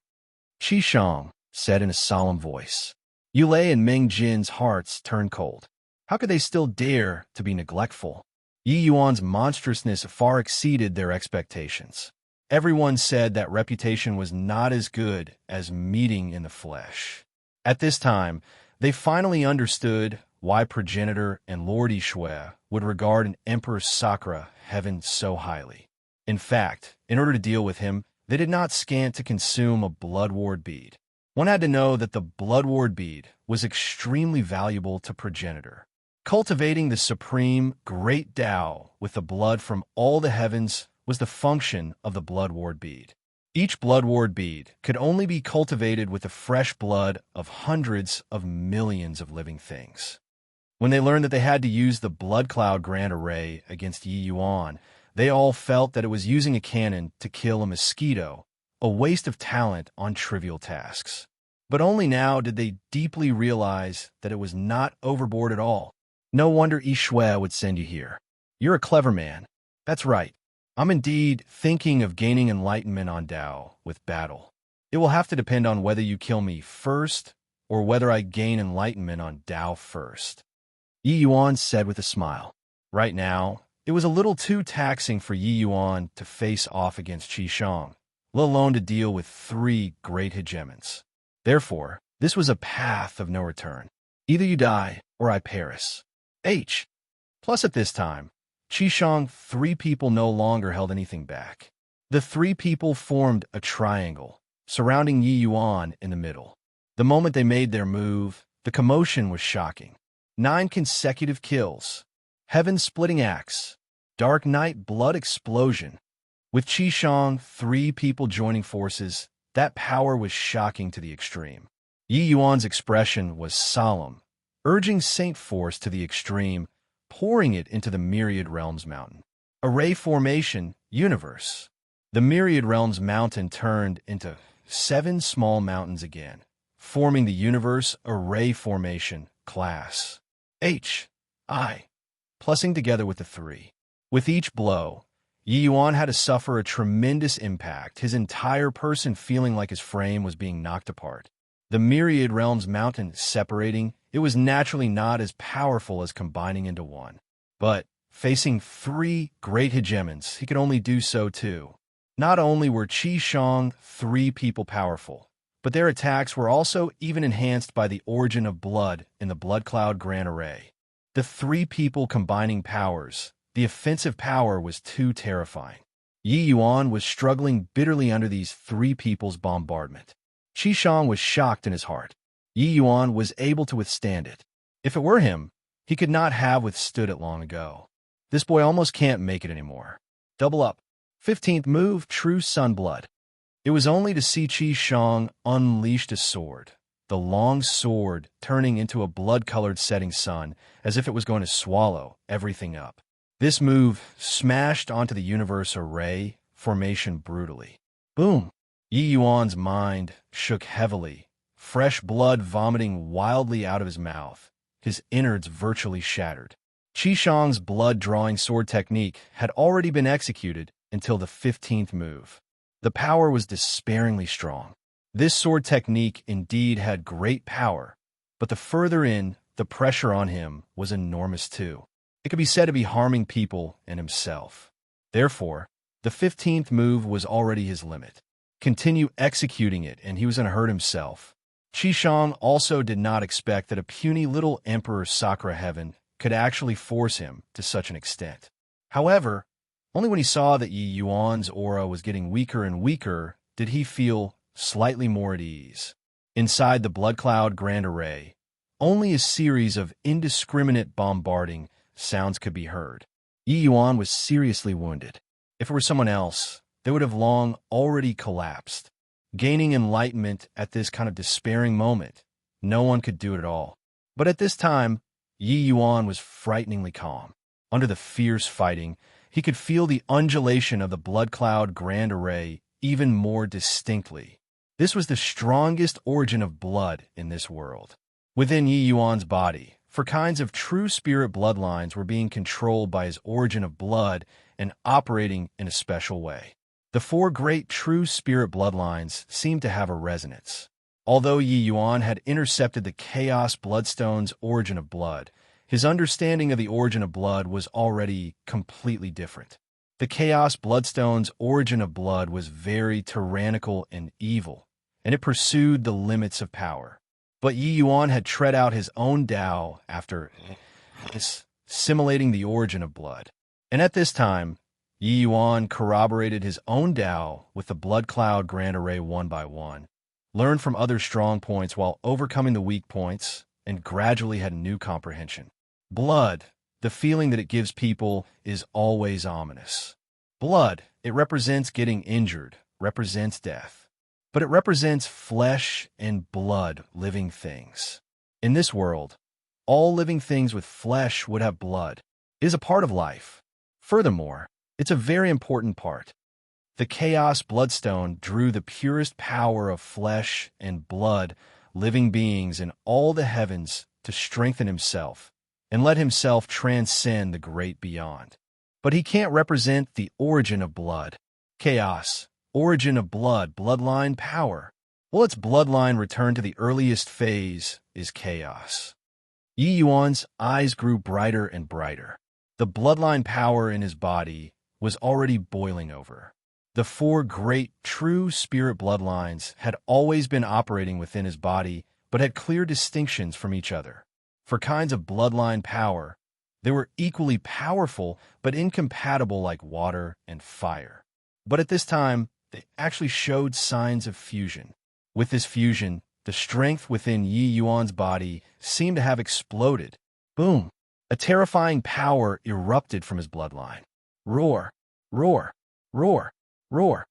Qi Shang said in a solemn voice. Yulei and Meng Jin's hearts turned cold. How could they still dare to be neglectful? Yi Yuan's monstrousness far exceeded their expectations. Everyone said that reputation was not as good as meeting in the flesh. At this time, they finally understood why Progenitor and Lord Yishui would regard an Emperor Sakura heaven so highly. In fact, in order to deal with him, they did not scant to consume a Blood Ward bead. One had to know that the Blood Ward bead was extremely valuable to Progenitor. Cultivating the supreme great Tao with the blood from all the heavens was the function of the Blood Ward bead. Each Blood Ward bead could only be cultivated with the fresh blood of hundreds of millions of living things. When they learned that they had to use the Blood Cloud Grand Array against Yi Yuan, they all felt that it was using a cannon to kill a mosquito, a waste of talent on trivial tasks. But only now did they deeply realize that it was not overboard at all. No wonder Yishui would send you here. You're a clever man. That's right. I'm indeed thinking of gaining enlightenment on Tao with battle. It will have to depend on whether you kill me first or whether I gain enlightenment on Tao first. Yi Yuan said with a smile. Right now, it was a little too taxing for Yi Yuan to face off against Qi Shang, let alone to deal with 3 great hegemons. Therefore, this was a path of no return. Either you die or I perish. Plus at this time, Qi Shang 3 people no longer held anything back. The 3 people formed a triangle, surrounding Yi Yuan in the middle. The moment they made their move, the commotion was shocking. 9 consecutive kills, heaven-splitting axe, dark night blood explosion. With Qi Shang 3 people joining forces, that power was shocking to the extreme. Yi Yuan's expression was solemn, urging Saint Force to the extreme, pouring it into the Myriad Realms Mountain. Array formation, universe. The Myriad Realms Mountain turned into 7 small mountains again, forming the universe array formation class. I, plusing together with the 3. With each blow, Yi Yuan had to suffer a tremendous impact, his entire person feeling like his frame was being knocked apart. The myriad realms mountain separating, it was naturally not as powerful as combining into one. But, facing three great hegemons, he could only do so too. Not only were Qi Shang three people powerful, but their attacks were also even enhanced by the origin of blood in the Blood Cloud Grand Array. The three people combining powers, the offensive power was too terrifying. Yi Yuan was struggling bitterly under these three people's bombardment. Qi Shang was shocked in his heart. Yi Yuan was able to withstand it. If it were him, he could not have withstood it long ago. This boy almost can't make it anymore. Double up. 15th move, True Sunblood. It was only to see Qi Shang unleashed a sword, the long sword turning into a blood-colored setting sun as if it was going to swallow everything up. This move smashed onto the universe array formation brutally. Boom! Yi Yuan's mind shook heavily, fresh blood vomiting wildly out of his mouth, his innards virtually shattered. Qi Shang's blood-drawing sword technique had already been executed until the 15th move. The power was despairingly strong. This sword technique indeed had great power, but the further in, the pressure on him was enormous too. It could be said to be harming people and himself. Therefore, the 15th move was already his limit. Continue executing it and he was going to hurt himself. Qi Shang also did not expect that a puny little Emperor Sakura Heaven could actually force him to such an extent. However, only when he saw that Yi Yuan's aura was getting weaker and weaker did he feel slightly more at ease. Inside the Blood Cloud Grand Array, only a series of indiscriminate bombarding sounds could be heard. Yi Yuan was seriously wounded. If it were someone else, they would have long already collapsed. Gaining enlightenment at this kind of despairing moment, no one could do it at all. But at this time, Yi Yuan was frighteningly calm. Under the fierce fighting, he could feel the undulation of the Blood Cloud Grand Array even more distinctly. This was the strongest origin of blood in this world. Within Yi Yuan's body, for kinds of true spirit bloodlines were being controlled by his origin of blood and operating in a special way. The four great true spirit bloodlines seemed to have a resonance. Although Yi Yuan had intercepted the Chaos Bloodstone's origin of blood, his understanding of the origin of blood was already completely different. The Chaos Bloodstone's origin of blood was very tyrannical and evil, and it pursued the limits of power. But Yi Yuan had tread out his own Tao after assimilating the origin of blood. And at this time, Yi Yuan corroborated his own Tao with the Blood Cloud Grand Array one by one, learned from other strong points while overcoming the weak points, and gradually had a new comprehension. Blood, the feeling that it gives people, is always ominous. Blood, it represents getting injured, represents death. But it represents flesh and blood living things. In this world, all living things with flesh would have blood. It is a part of life. Furthermore, it's a very important part. The Chaos Bloodstone drew the purest power of flesh and blood living beings in all the heavens to strengthen himself and let himself transcend the great beyond. But he can't represent the origin of blood. Chaos, origin of blood, bloodline power. Well, its bloodline return to the earliest phase is chaos. Yi Yuan's eyes grew brighter and brighter. The bloodline power in his body was already boiling over. The four great true spirit bloodlines had always been operating within his body, but had clear distinctions from each other. For kinds of bloodline power, they were equally powerful but incompatible like water and fire. But at this time, they actually showed signs of fusion. With this fusion, the strength within Yi Yuan's body seemed to have exploded. Boom! A terrifying power erupted from his bloodline. Roar! Roar! Roar! Roar!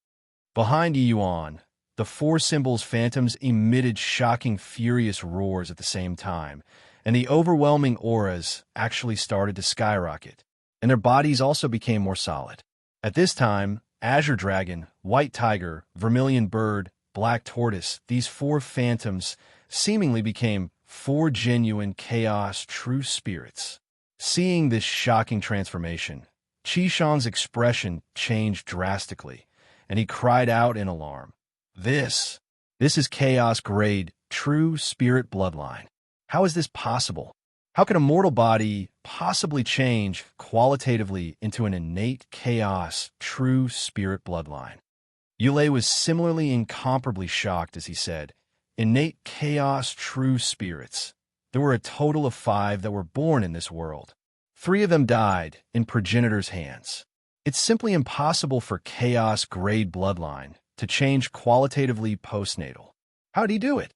Behind Yi Yuan, the four symbols' phantoms emitted shocking, furious roars at the same time, and the overwhelming auras actually started to skyrocket, and their bodies also became more solid. At this time, Azure Dragon, White Tiger, Vermilion Bird, Black Tortoise, these four phantoms seemingly became four genuine chaos true spirits. Seeing this shocking transformation, Qi Shang's expression changed drastically, and he cried out in alarm. This is chaos grade true spirit bloodline. How is this possible? How can a mortal body possibly change qualitatively into an innate chaos, true spirit bloodline? Yulei was similarly incomparably shocked as he said, innate chaos, true spirits. There were a total of 5 that were born in this world. 3 of them died in progenitors' hands. It's simply impossible for chaos-grade bloodline to change qualitatively postnatal. How'd he do it?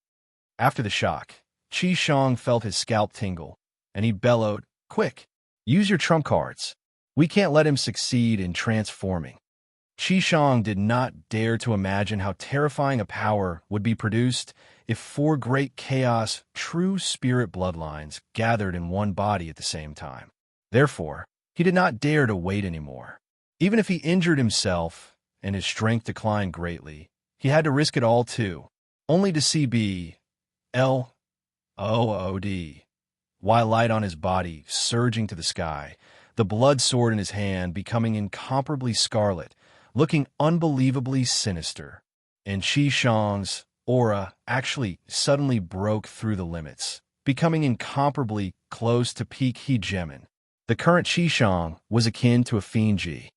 After the shock, Qi Shang felt his scalp tingle, and he bellowed, "Quick, use your trump cards. We can't let him succeed in transforming." Qi Shang did not dare to imagine how terrifying a power would be produced if 4 great chaos, true spirit bloodlines gathered in one body at the same time. Therefore, he did not dare to wait anymore. Even if he injured himself and his strength declined greatly, he had to risk it all too, only to see blood, while light on his body surging to the sky, the blood sword in his hand becoming incomparably scarlet, looking unbelievably sinister. And Qi Shang's aura actually suddenly broke through the limits, becoming incomparably close to peak hegemon. The current Qi Shang was akin to a fiend God.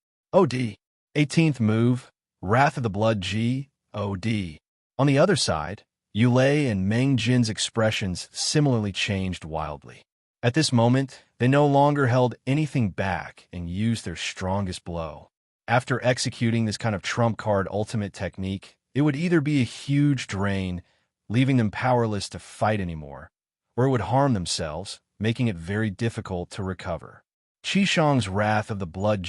18th move, Wrath of the Blood God. On the other side, Yulei and Meng Jin's expressions similarly changed wildly. At this moment, they no longer held anything back and used their strongest blow. After executing this kind of trump card ultimate technique, it would either be a huge drain, leaving them powerless to fight anymore, or it would harm themselves, making it very difficult to recover. Qi Shang's Wrath of the Blood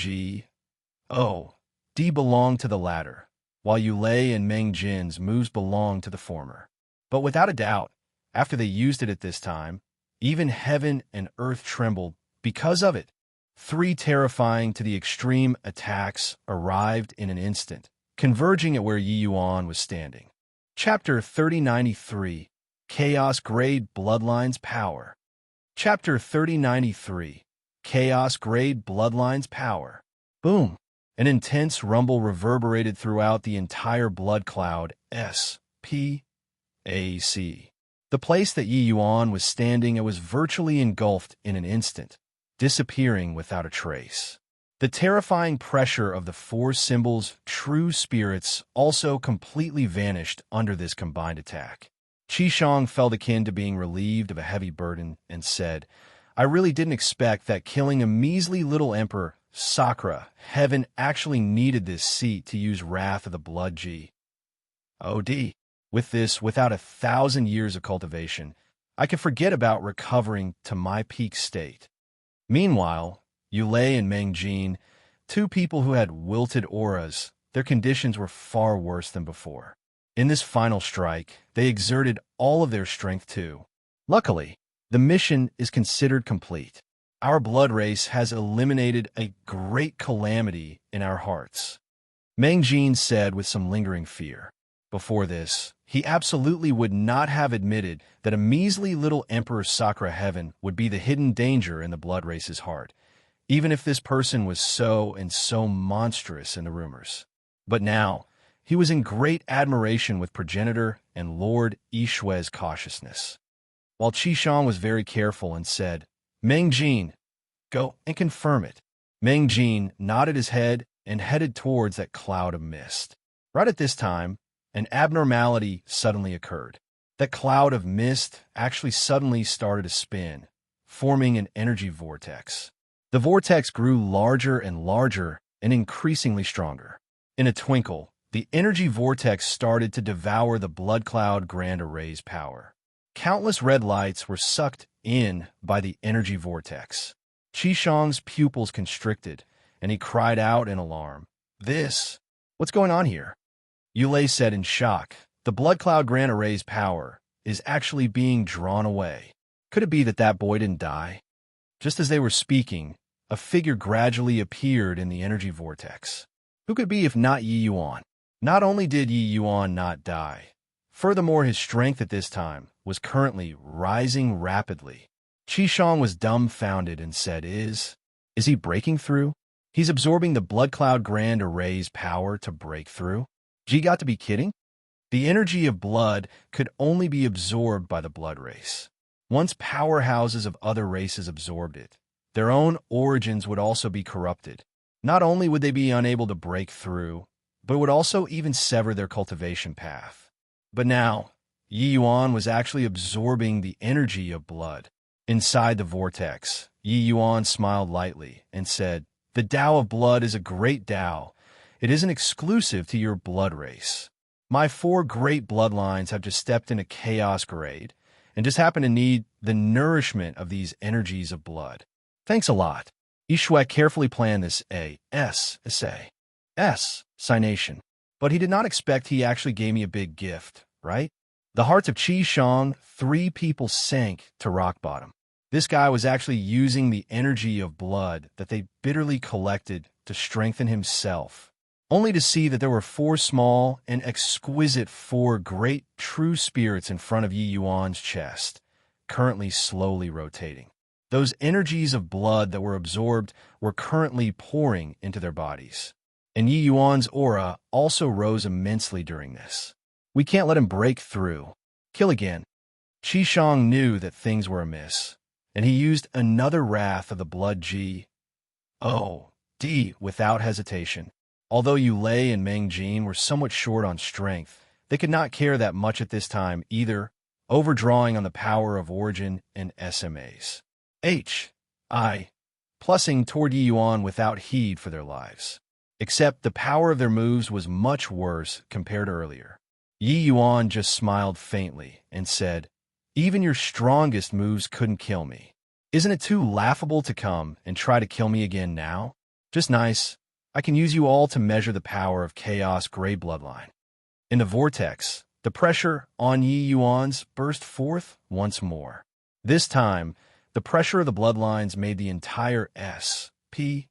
God belonged to the latter, while Yulei and Meng Jin's moves belonged to the former. But without a doubt, after they used it at this time, even heaven and earth trembled because of it. 3 terrifying to the extreme attacks arrived in an instant, converging at where Yi Yuan was standing. Chapter 3093, Chaos Grade Bloodlines Power. Chapter 3093, Chaos Grade Bloodlines Power. Boom! An intense rumble reverberated throughout the entire blood cloud SPAC. The place that Yi Yuan was standing was virtually engulfed in an instant, disappearing without a trace. The terrifying pressure of the 4 symbols' true spirits also completely vanished under this combined attack. Qi Shang felt akin to being relieved of a heavy burden and said, "I really didn't expect that killing a measly little emperor, Sakura, heaven actually needed this seat to use Wrath of the Blood God. With this, without 1,000 years of cultivation, I could forget about recovering to my peak state." Meanwhile, Yulei and Meng Jin, 2 people who had wilted auras, their conditions were far worse than before. In this final strike, they exerted all of their strength too. Luckily, the mission is considered complete. Our blood race has eliminated a great calamity in our hearts, Meng Jin said with some lingering fear. Before this, he absolutely would not have admitted that a measly little Emperor Sakura Heaven would be the hidden danger in the blood race's heart, even if this person was so monstrous in the rumors. But now, he was in great admiration with progenitor and Lord Yishue's cautiousness. While Qi Shang was very careful and said, "Meng Jin, go and confirm it." Meng Jin nodded his head and headed towards that cloud of mist. Right at this time, an abnormality suddenly occurred. That cloud of mist actually suddenly started to spin, forming an energy vortex. The vortex grew larger and larger and increasingly stronger. In a twinkle, the energy vortex started to devour the blood cloud grand array's power. Countless red lights were sucked in by the energy vortex. Qi Shang's pupils constricted, and he cried out in alarm. What's going on here?" Yulei said in shock, "The blood cloud grand array's power is actually being drawn away. Could it be that that boy didn't die?" Just as they were speaking, a figure gradually appeared in the energy vortex. Who could it be if not Yi Yuan? Not only did Yi Yuan not die, furthermore his strength at this time was currently rising rapidly. Qi Shang was dumbfounded and said, Is he breaking through? He's absorbing the blood cloud grand array's power to break through? G got to be kidding? The energy of blood could only be absorbed by the blood race. Once powerhouses of other races absorbed it, their own origins would also be corrupted. Not only would they be unable to break through, but would also even sever their cultivation path. But now, Yi Yuan was actually absorbing the energy of blood. Inside the vortex, Yi Yuan smiled lightly and said, "The Tao of blood is a great Tao. It isn't exclusive to your blood race. My 4 great bloodlines have just stepped into chaos grade and just happen to need the nourishment of these energies of blood. Thanks a lot." Yishui carefully planned this signation, but he did not expect he actually gave me a big gift, right? The hearts of Qi Shang, 3 people sank to rock bottom. This guy was actually using the energy of blood that they bitterly collected to strengthen himself, only to see that there were 4 small and exquisite 4 great true spirits in front of Yi Yuan's chest, currently slowly rotating. Those energies of blood that were absorbed were currently pouring into their bodies. And Yi Yuan's aura also rose immensely during this. We can't let him break through. Kill again. Qi Shang knew that things were amiss, and he used another wrath of the blood G.O.D. without hesitation. Although Yu Lei and Meng Jin were somewhat short on strength, they could not care that much at this time either, overdrawing on the power of origin and SMAs. Plussing toward Yi Yuan without heed for their lives. Except the power of their moves was much worse compared to earlier. Yi Yuan just smiled faintly and said, "Even your strongest moves couldn't kill me. Isn't it too laughable to come and try to kill me again now? Just nice. I can use you all to measure the power of Chaos Gray Bloodline." In the vortex, the pressure on Yi Yuan's burst forth once more. This time, the pressure of the bloodlines made the entire SPAC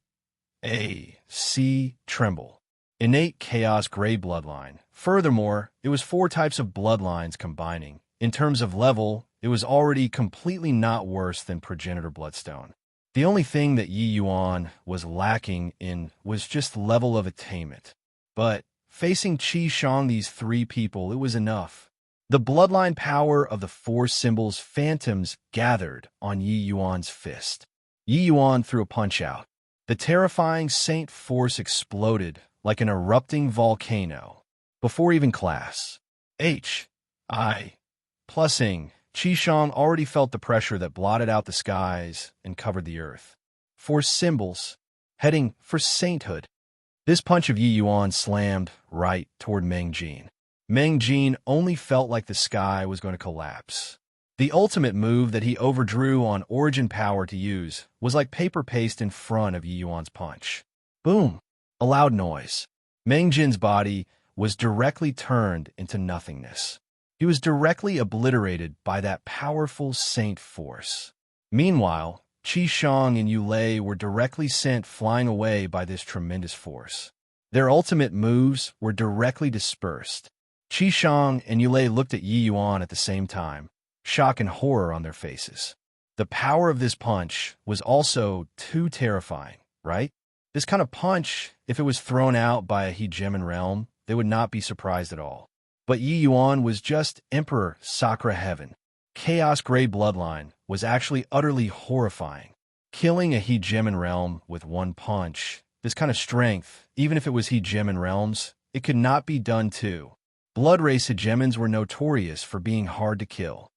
tremble. Innate Chaos Gray Bloodline. Furthermore, it was 4 types of bloodlines combining. In terms of level, it was already completely not worse than Progenitor Bloodstone. The only thing that Yi Yuan was lacking in was just level of attainment. But facing Qi Shang, these 3 people, it was enough. The bloodline power of the 4 symbols phantoms gathered on Yi Yuan's fist. Yi Yuan threw a punch out. The terrifying Saint Force exploded like an erupting volcano. Before even class. Plussing, Qi Shang already felt the pressure that blotted out the skies and covered the earth. 4 symbols, heading for sainthood. This punch of Yi Yuan slammed right toward Meng Jin. Meng Jin only felt like the sky was going to collapse. The ultimate move that he overdrew on origin power to use was like paper paste in front of Yi Yuan's punch. Boom! A loud noise. Meng Jin's body was directly turned into nothingness. He was directly obliterated by that powerful Saint Force. Meanwhile, Qi Shang and Yu Lei were directly sent flying away by this tremendous force. Their ultimate moves were directly dispersed. Qi Shang and Yu Lei looked at Yi Yuan at the same time, shock and horror on their faces. The power of this punch was also too terrifying, right? This kind of punch, if it was thrown out by a hegemon realm, they would not be surprised at all. But Yi Yuan was just Emperor Sakura Heaven. Chaos Gray Bloodline was actually utterly horrifying. Killing a hegemon realm with one punch, this kind of strength, even if it was hegemon realms, it could not be done too. Blood race hegemons were notorious for being hard to kill.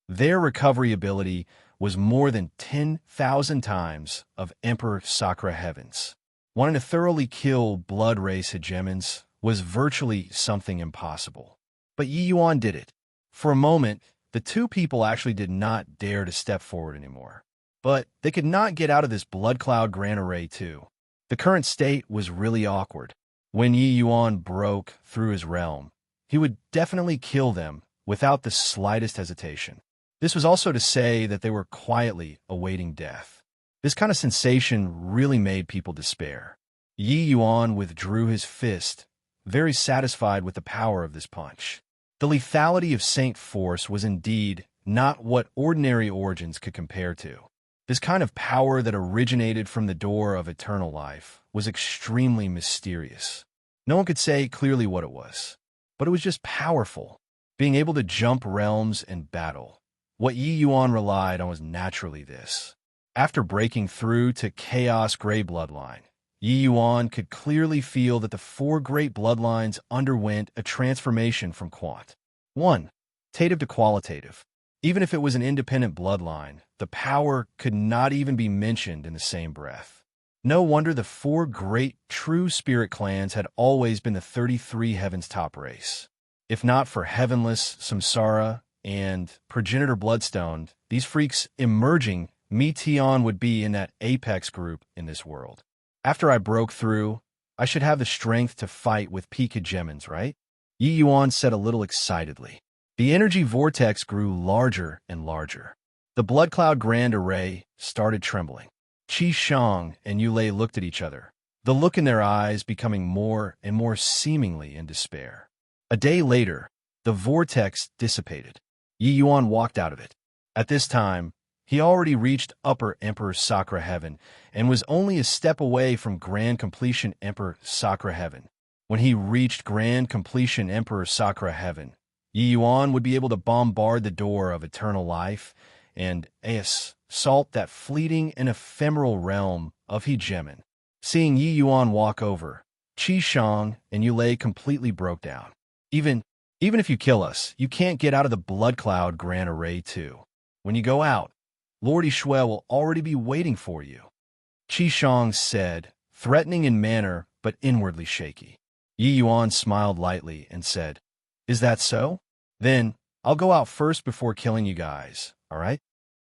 Their recovery ability was more than 10,000 times of Emperor Sakura Heaven's. Wanting to thoroughly kill blood race hegemons was virtually something impossible. But Yi Yuan did it. For a moment, the 2 people actually did not dare to step forward anymore. But they could not get out of this blood cloud Grand Array too. The current state was really awkward. When Yi Yuan broke through his realm, he would definitely kill them without the slightest hesitation. This was also to say that they were quietly awaiting death. This kind of sensation really made people despair. Yi Yuan withdrew his fist, very satisfied with the power of this punch. The lethality of Saint Force was indeed not what ordinary origins could compare to. This kind of power that originated from the door of eternal life was extremely mysterious. No one could say clearly what it was. but it was just powerful. Being able to jump realms and battle. What Yi Yuan relied on was naturally this. After breaking through to Chaos Gray Bloodline, Yi Yuan could clearly feel that the four great bloodlines underwent a transformation from quantitative to qualitative. Even if it was an independent bloodline, the power could not even be mentioned in the same breath. No wonder the four great true spirit clans had always been the 33 Heavens top race. If not for Heavenless, Samsara, and Progenitor Bloodstone, these freaks emerging Meteon would be in that apex group in this world. After I broke through, I should have the strength to fight with peak hegemons, right? Yi Yuan said a little excitedly. The energy vortex grew larger and larger. The Blood Cloud Grand Array started trembling. Qi Shang and Yulei looked at each other, the look in their eyes becoming more and more seemingly in despair. A day later, the vortex dissipated. Yi Yuan walked out of it. At this time, he already reached Upper Emperor Sakura Heaven and was only a step away from Grand Completion Emperor Sakura Heaven. When he reached Grand Completion Emperor Sakura Heaven, Yi Yuan would be able to bombard the door of eternal life and assault that fleeting and ephemeral realm of hegemon. Seeing Yi Yuan walk over, Qi Shang and Yulei completely broke down. Even if you kill us, you can't get out of the Blood Cloud Grand Array too. When you go out, Lord Yishui will already be waiting for you. Qi Shang said, threatening in manner but inwardly shaky. Yi Yuan smiled lightly and said, "Is that so? Then I'll go out first before killing you guys, all right?"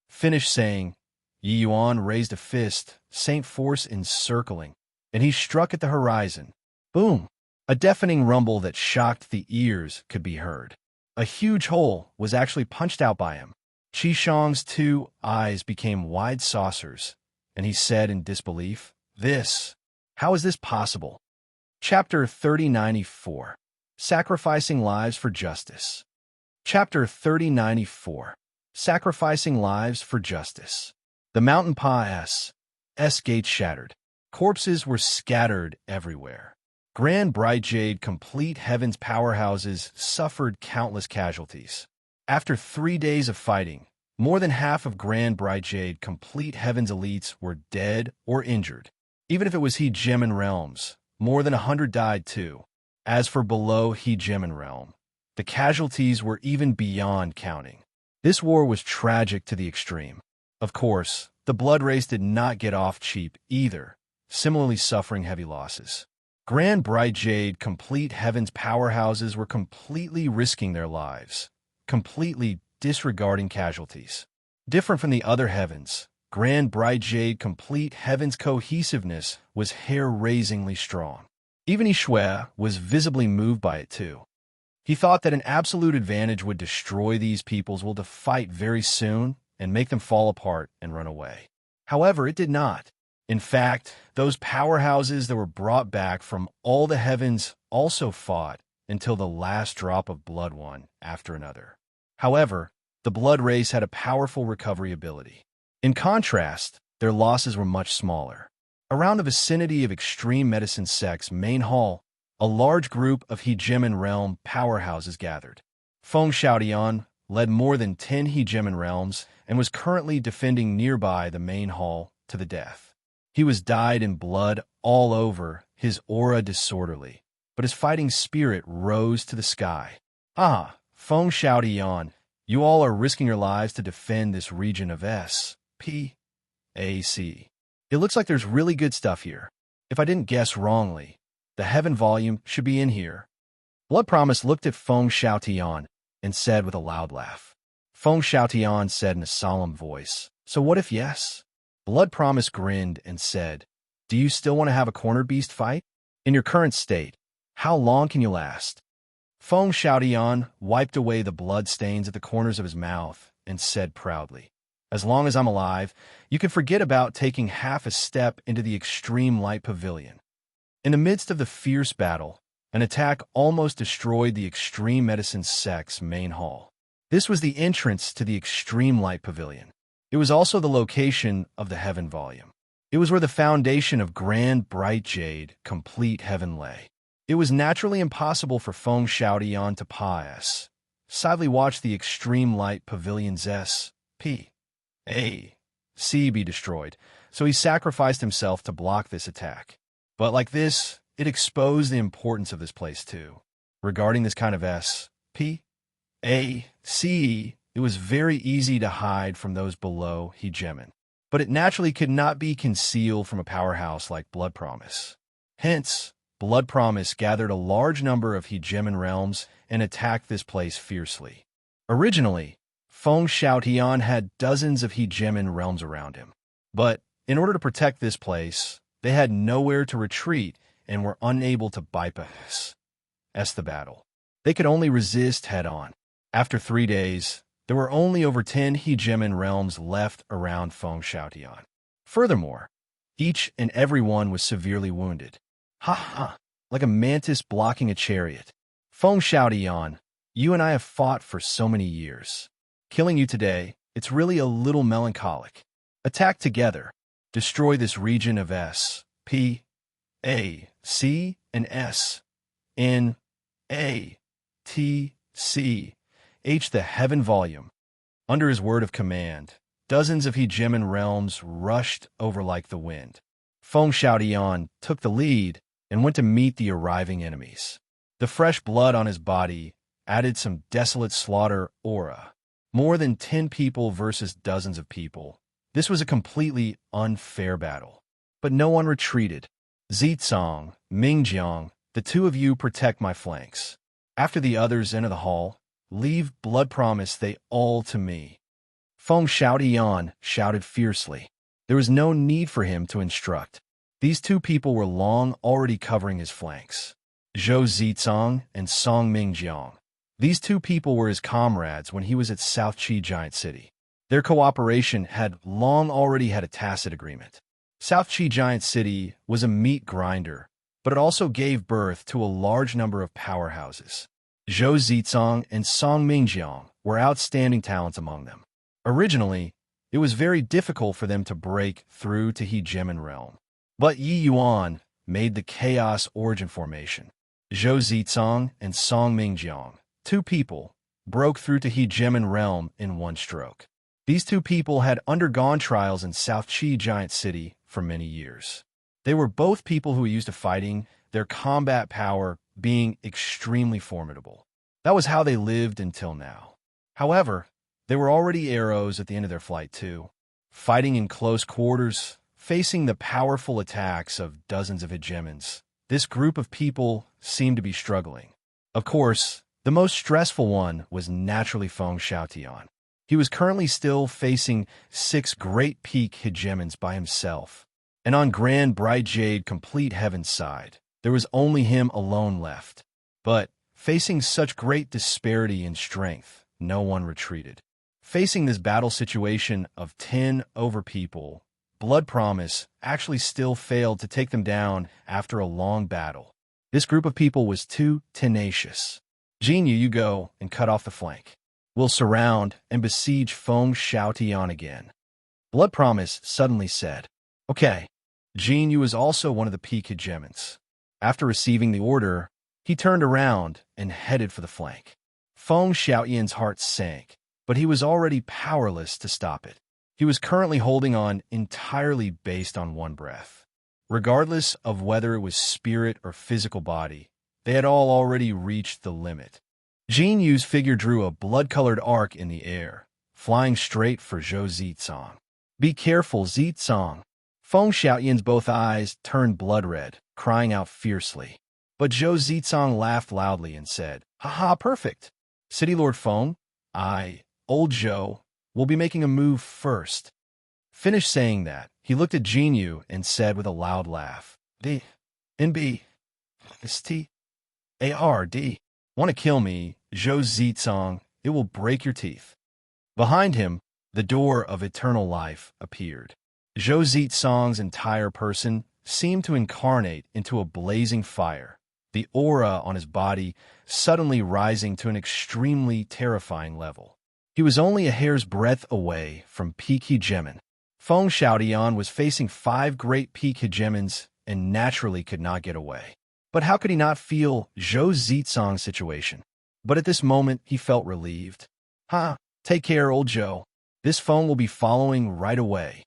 Finished saying, Yi Yuan raised a fist, Saint Force encircling, and he struck at the horizon. Boom! A deafening rumble that shocked the ears could be heard. A huge hole was actually punched out by him. Qi Shang's two eyes became wide saucers, and he said in disbelief, How is this possible? Chapter 3094. Sacrificing Lives for Justice. Chapter 3094. Sacrificing Lives for Justice. The mountain pass gate shattered. Corpses were scattered everywhere. Grand Bright Jade Complete Heaven's powerhouses suffered countless casualties. After 3 days of fighting, more than half of Grand Bright Jade Complete Heaven's elites were dead or injured. Even if it was Hegemon Realms, more than 100 died too. As for below Hegemon Realm, the casualties were even beyond counting. This war was tragic to the extreme. Of course, the Blood Race did not get off cheap either, similarly suffering heavy losses. Grand Bright Jade Complete Heaven's powerhouses were completely risking their lives, completely disregarding casualties. Different from the other heavens, Grand Bright Jade Complete Heaven's cohesiveness was hair-raisingly strong. Even Yishui was visibly moved by it too. He thought that an absolute advantage would destroy these people's will to fight very soon and make them fall apart and run away. However, it did not. In fact, those powerhouses that were brought back from all the heavens also fought until the last drop of blood one after another. However, the Blood Race had a powerful recovery ability. In contrast, their losses were much smaller. Around the vicinity of Extreme Medicine Sect's main hall, a large group of Hegemon Realm powerhouses gathered. Feng Xiaotian led more than 10 Hegemon Realms and was currently defending nearby the main hall to the death. He was dyed in blood all over, his aura disorderly, but his fighting spirit rose to the sky. Ah, Feng Xiaotian, you all are risking your lives to defend this region of S.P.A.C. It looks like there's really good stuff here. If I didn't guess wrongly, the Heaven volume should be in here. Blood Promise looked at Feng Xiaotian and said with a loud laugh. Feng Xiaotian said in a solemn voice, "So what if yes?" Blood Promise grinned and said, "Do you still want to have a corner beast fight? In your current state, how long can you last?" Feng Xiaotian wiped away the blood stains at the corners of his mouth and said proudly, "As long as I'm alive, you can forget about taking half a step into the Extreme Light Pavilion." In the midst of the fierce battle, an attack almost destroyed the Extreme Medicine Sect's main hall. This was the entrance to the Extreme Light Pavilion. It was also the location of the Heaven volume. It was where the foundation of Grand Bright Jade Complete Heaven lay. It was naturally impossible for Feng Xiaotian to pass. Sadly watch the extreme light pavilion's S.P.A.C. be destroyed, so he sacrificed himself to block this attack. But like this, it exposed the importance of this place too. Regarding this kind of S.P.A.C., it was very easy to hide from those below hegemon, but it naturally could not be concealed from a powerhouse like Blood Promise. Hence, Blood Promise gathered a large number of hegemon realms and attacked this place fiercely. Originally, Feng Xiaotian had dozens of hegemon realms around him, but in order to protect this place, they had nowhere to retreat and were unable to bypass the battle. They could only resist head-on. After 3 days, there were only over 10 hegemon realms left around Feng Xiaotian. Furthermore, each and every one was severely wounded. Like a mantis blocking a chariot. Feng Xiaotian, you and I have fought for so many years. Killing you today, it's really a little melancholic. Attack together. Destroy this region of S, P, A, C, and S, N, A, T, C, H. The heaven volume. Under his word of command, dozens of hegemon realms rushed over like the wind. Feng Xiaotian took the lead and went to meet the arriving enemies. The fresh blood on his body added some desolate slaughter aura. More than 10 people versus dozens of people. This was a completely unfair battle. But no one retreated. Zitsong, Mingjiang, the two of you protect my flanks. After the others enter the hall, leave Blood Promise they all to me. Feng Xiaotian shouted fiercely. There was no need for him to instruct. These two people were long already covering his flanks. Zhou Zitsong and Song Mingjiang. These two people were his comrades when he was at South Qi Giant City. Their cooperation had long already had a tacit agreement. South Qi Giant City was a meat grinder, but it also gave birth to a large number of powerhouses. Zhou Zitsong and Song Mingjiang were outstanding talents among them. Originally, it was very difficult for them to break through to hegemon realm. But Yi Yuan made the chaos origin formation. Zhou Zitsong and Song Mingjiang, two people, broke through to hegemon realm in one stroke. These two people had undergone trials in South Qi Giant City for many years. They were both people who were used to fighting, their combat power being extremely formidable. That was how they lived until now. However, they were already arrows at the end of their flight too, fighting in close quarters, facing the powerful attacks of dozens of hegemons. This group of people seemed to be struggling. Of course, the most stressful one was naturally Feng Xiaotian. He was currently still facing 6 great peak hegemons by himself, and on Grand Bright Jade Complete Heaven's side, there was only him alone left. But, facing such great disparity in strength, no one retreated. Facing this battle situation of 10 over people, Blood Promise actually still failed to take them down after a long battle. This group of people was too tenacious. Jinyu, you go and cut off the flank. We'll surround and besiege Feng Xiaotian again. Blood Promise suddenly said, Okay. Jinyu was also one of the peak hegemons. After receiving the order, he turned around and headed for the flank. Feng Xiaotian's heart sank, but he was already powerless to stop it. He was currently holding on entirely based on one breath. Regardless of whether it was spirit or physical body, they had all already reached the limit. Jinyu's figure drew a blood-colored arc in the air, flying straight for Zhou Zitsong. Be careful, Zitsong. Feng Xiaotian's both eyes turned blood-red, crying out fiercely. But Zhou Zitsong laughed loudly and said, Haha, perfect. City Lord Feng, old Zhou, will be making a move first. Finished saying that, he looked at Jinyu and said with a loud laugh, N-B-S-T-A-R-D. Want to kill me, Zhou Zitsong, it will break your teeth. Behind him, the door of eternal life appeared. Zhou Zitsong's entire person seemed to incarnate into a blazing fire, the aura on his body suddenly rising to an extremely terrifying level. He was only a hair's breadth away from peak hegemon. Feng Xiaotian was facing 5 great peak hegemons and naturally could not get away. But how could he not feel Zhou Zitsong's situation? But at this moment, he felt relieved. Ha! Take care, old Zhou. This phone will be following right away.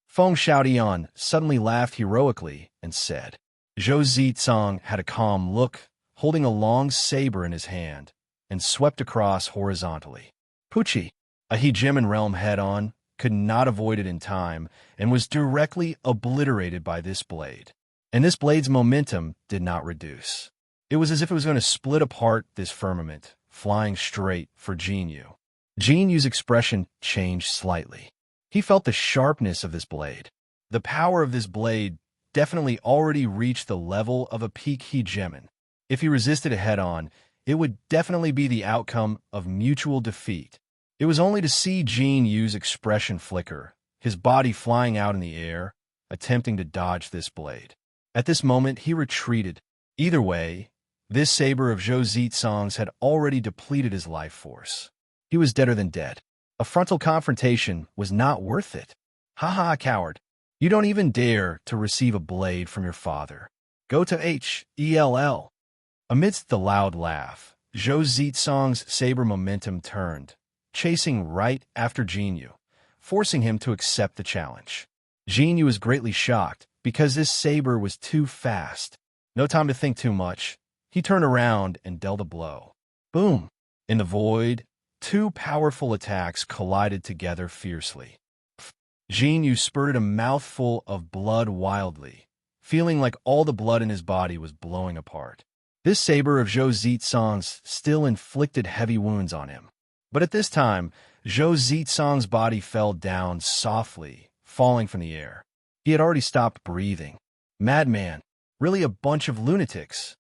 Feng Xiaotian suddenly laughed heroically and said. Zhou Zitsong had a calm look, holding a long saber in his hand, and swept across horizontally. Pucci, a hegemon realm head-on, could not avoid it in time, and was directly obliterated by this blade. And this blade's momentum did not reduce. It was as if it was going to split apart this firmament, flying straight for Jinyu. Jinyu's expression changed slightly. He felt the sharpness of this blade. The power of this blade definitely already reached the level of a peak hegemon. If he resisted it head-on, it would definitely be the outcome of mutual defeat. It was only to see Jinyu's expression flicker, his body flying out in the air, attempting to dodge this blade. At this moment, he retreated. Either way, this saber of Zhou Zitsong's had already depleted his life force. He was deader than dead. A frontal confrontation was not worth it. Ha, coward. You don't even dare to receive a blade from your father. Go to Hell. Amidst the loud laugh, Zhou Zitsong's saber momentum turned, chasing right after Jinyu, forcing him to accept the challenge. Jinyu was greatly shocked because this saber was too fast. No time to think too much. He turned around and dealt a blow. Boom! In the void, two powerful attacks collided together fiercely. Jinyu spurted a mouthful of blood wildly, feeling like all the blood in his body was blowing apart. This saber of Zhou Zitsong's still inflicted heavy wounds on him. But at this time, Zhou Zitsong's body fell down softly, falling from the air. He had already stopped breathing. Madman! Really a bunch of lunatics.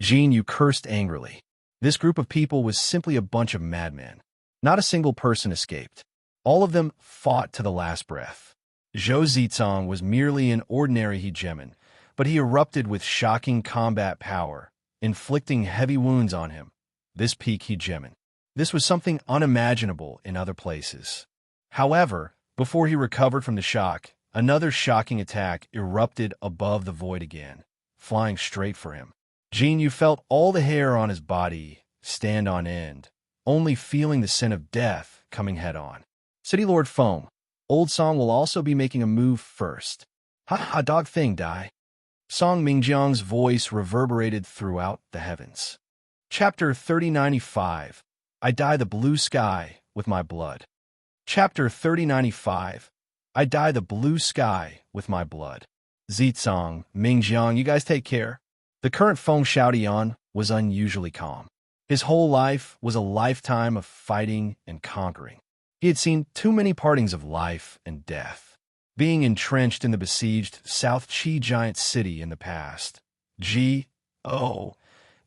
Jinyu cursed angrily. This group of people was simply a bunch of madmen. Not a single person escaped. All of them fought to the last breath. Zhou Zitsong was merely an ordinary hegemon, but he erupted with shocking combat power, inflicting heavy wounds on him. This peak hegemon. This was something unimaginable in other places. However, before he recovered from the shock, another shocking attack erupted above the void again, flying straight for him. Jinyu felt all the hair on his body stand on end, only feeling the scent of death coming head-on. City Lord Feng, Old Song will also be making a move first. Ha, dog thing die. Song Mingjiang's voice reverberated throughout the heavens. Chapter 3095. I dye the blue sky with my blood. Chapter 3095. I dye the blue sky with my blood. Zitsong, Mingjiang, you guys take care. The current Feng Xiaotian was unusually calm. His whole life was a lifetime of fighting and conquering. He had seen too many partings of life and death. Being entrenched in the besieged South Qi giant city in the past, D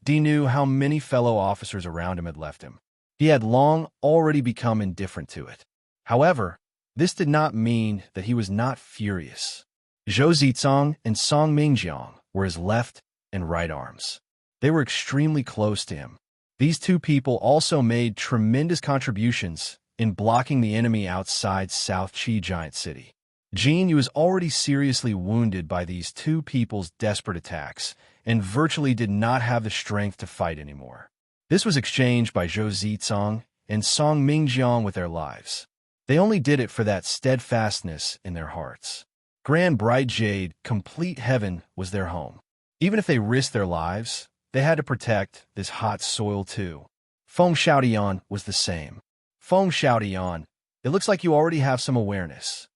knew how many fellow officers around him had left him. He had long already become indifferent to it. However, this did not mean that he was not furious. Zhou Zitsong and Song Mingjiang were his left and right arms. They were extremely close to him. These two people also made tremendous contributions in blocking the enemy outside South Qi giant city. Jinyu was already seriously wounded by these two people's desperate attacks and virtually did not have the strength to fight anymore. This was exchanged by Zhou Zitsong and Song Mingjiang with their lives. They only did it for that steadfastness in their hearts. Grand Bright Jade, complete heaven, was their home. Even if they risked their lives, they had to protect this hot soil too. Feng Xiaotian was the same. Feng Xiaotian, it looks like you already have some awareness.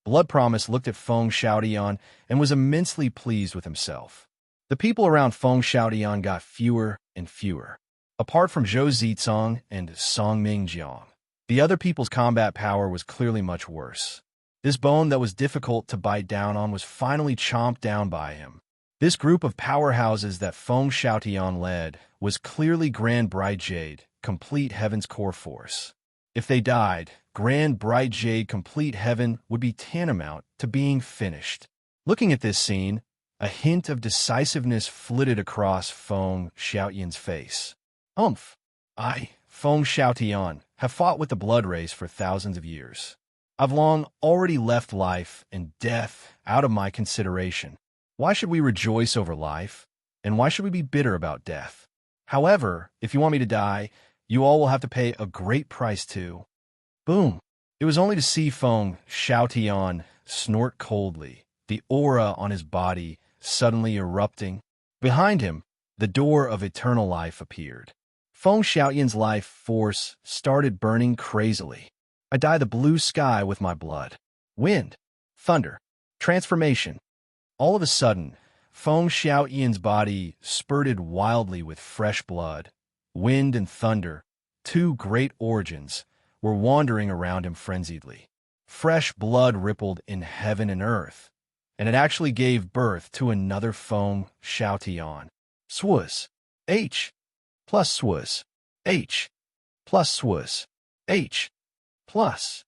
Blood Promise looked at Feng Xiaotian and was immensely pleased with himself. The people around Feng Xiaotian got fewer and fewer. Apart from Zhou Zitsong and Song Mingjiang, the other people's combat power was clearly much worse. This bone that was difficult to bite down on was finally chomped down by him. This group of powerhouses that Feng Xiaotian led was clearly Grand Bright Jade, complete heaven's core force. If they died, Grand Bright Jade complete heaven would be tantamount to being finished. Looking at this scene, a hint of decisiveness flitted across Feng Xiaotian's face. I, Feng Xiaotian, have fought with the blood race for thousands of years. I've long already left life and death out of my consideration. Why should we rejoice over life and why should we be bitter about death? However, if you want me to die, you all will have to pay a great price too. Boom. It was only to see Feng Xiaotian snort coldly, the aura on his body suddenly erupting. Behind him, the door of eternal life appeared. Feng Xiaotian's life force started burning crazily. I dye the blue sky with my blood. Wind, thunder, transformation. All of a sudden, Feng Xiaotian's body spurted wildly with fresh blood. Wind and thunder, two great origins, were wandering around him frenziedly. Fresh blood rippled in heaven and earth, and it actually gave birth to another Feng Xiaotian. Swus. H. Plus swus. H. Plus swus. H. Plus.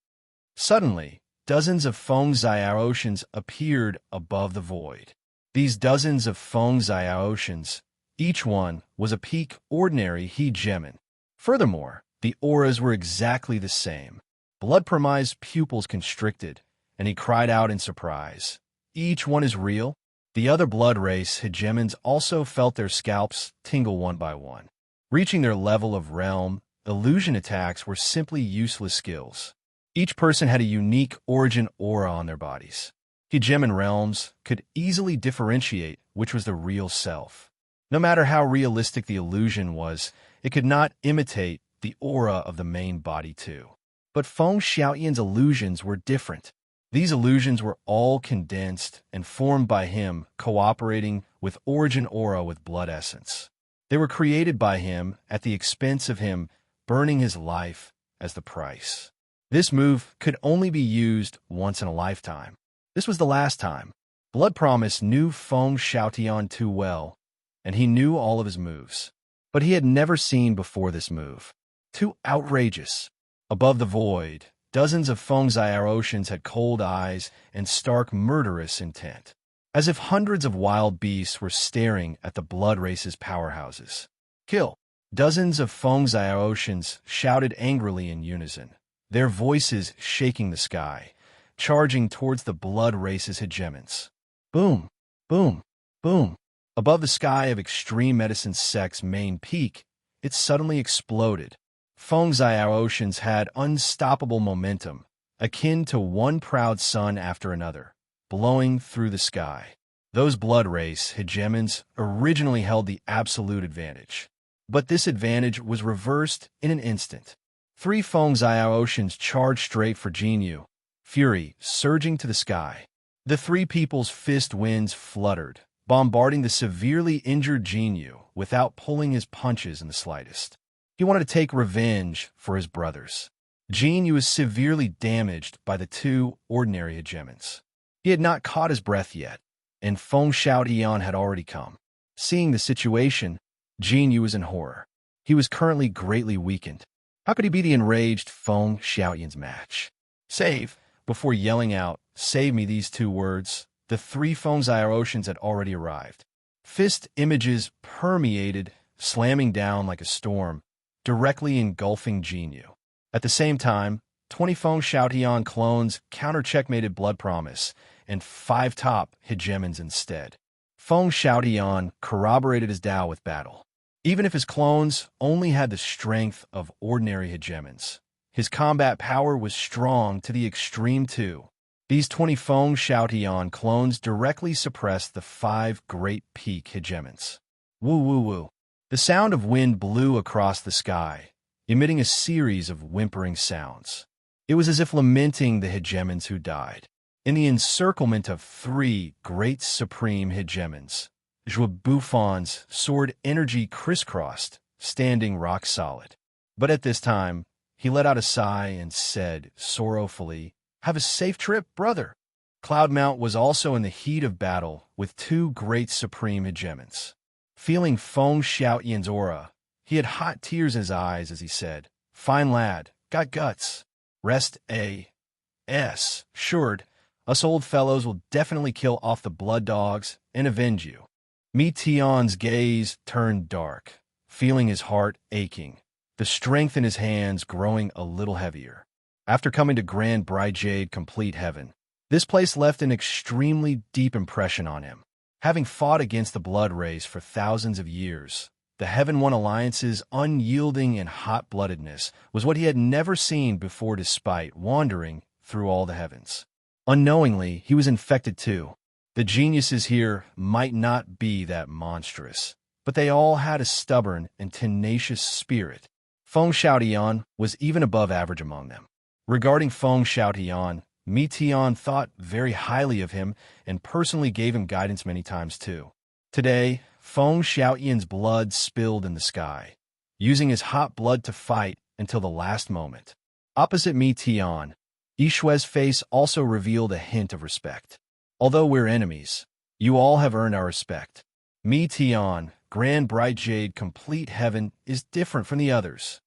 Suddenly, dozens of Feng Xiaotians appeared above the void. These dozens of Feng Xiaotians, each one was a peak ordinary hegemon. Furthermore, the auras were exactly the same. Blood Permai's pupils constricted, and he cried out in surprise. Each one is real? The other blood race hegemons also felt their scalps tingle one by one. Reaching their level of realm, illusion attacks were simply useless skills. Each person had a unique origin aura on their bodies. Hegemon realms could easily differentiate which was the real self. No matter how realistic the illusion was, it could not imitate the aura of the main body too. But Feng Xiaotian's illusions were different. These illusions were all condensed and formed by him cooperating with origin aura with blood essence. They were created by him at the expense of him burning his life as the price. This move could only be used once in a lifetime. This was the last time. Blood Promise knew Feng Xiaotian too well, and he knew all of his moves. But he had never seen before this move. Too outrageous. Above the void, dozens of Feng Xiaotians had cold eyes and stark murderous intent, as if hundreds of wild beasts were staring at the blood race's powerhouses. Kill! Dozens of Feng Xiaotians shouted angrily in unison, their voices shaking the sky, charging towards the blood race's hegemons. Boom! Boom! Boom! Above the sky of Extreme Medicine Sect's main peak, it suddenly exploded. Feng Xiaotians had unstoppable momentum, akin to one proud sun after another, blowing through the sky. Those blood race hegemons originally held the absolute advantage. But this advantage was reversed in an instant. 3 Feng Xiaotians charged straight for Jinyu, fury surging to the sky. The 3 people's fist winds fluttered, bombarding the severely injured Jinyu without pulling his punches in the slightest. He wanted to take revenge for his brothers. Jinyu was severely damaged by the 2 ordinary hegemons. He had not caught his breath yet, and Feng Xiaotian had already come. Seeing the situation, Jinyu was in horror. He was currently greatly weakened. How could he be the enraged Feng Xiaotian's match? Save! Before yelling out, "Save me," these 2 words, the 3 Feng Xiaotians had already arrived. Fist images permeated, slamming down like a storm, directly engulfing Jinyu. At the same time, 20 Feng Xiaotian clones counter-checkmated Blood Promise, and 5 top hegemons instead. Feng Xiaotian corroborated his Tao with battle. Even if his clones only had the strength of ordinary hegemons, his combat power was strong to the extreme too. These 20 Feng Xiaotian clones directly suppressed the 5 great peak hegemons. Woo woo woo. The sound of wind blew across the sky, emitting a series of whimpering sounds. It was as if lamenting the hegemons who died. In the encirclement of 3 great supreme hegemons, Zhuo Buffon's sword energy crisscrossed, standing rock solid. But at this time, he let out a sigh and said sorrowfully, "Have a safe trip, brother." Cloudmount was also in the heat of battle with 2 great supreme hegemons. Feeling Feng Xiaotian's aura, he had hot tears in his eyes as he said, "Fine lad, got guts. Rest A.S. Assured, us old fellows will definitely kill off the blood dogs and avenge you." Mi Tian's gaze turned dark, feeling his heart aching, the strength in his hands growing a little heavier. After coming to Grand Brigade Complete Heaven, this place left an extremely deep impression on him. Having fought against the blood race for thousands of years, the Heaven One Alliance's unyielding and hot-bloodedness was what he had never seen before despite wandering through all the heavens. Unknowingly, he was infected too. The geniuses here might not be that monstrous, but they all had a stubborn and tenacious spirit. Feng Xiaotian was even above average among them. Regarding Feng Xiaotian, Mi Tian thought very highly of him and personally gave him guidance many times too. Today, Feng Xiaotian's blood spilled in the sky, using his hot blood to fight until the last moment. Opposite Mi Tian, Yishue's face also revealed a hint of respect. Although we're enemies, you all have earned our respect. Mi Tian, Grand Bright Jade Complete Heaven, is different from the others.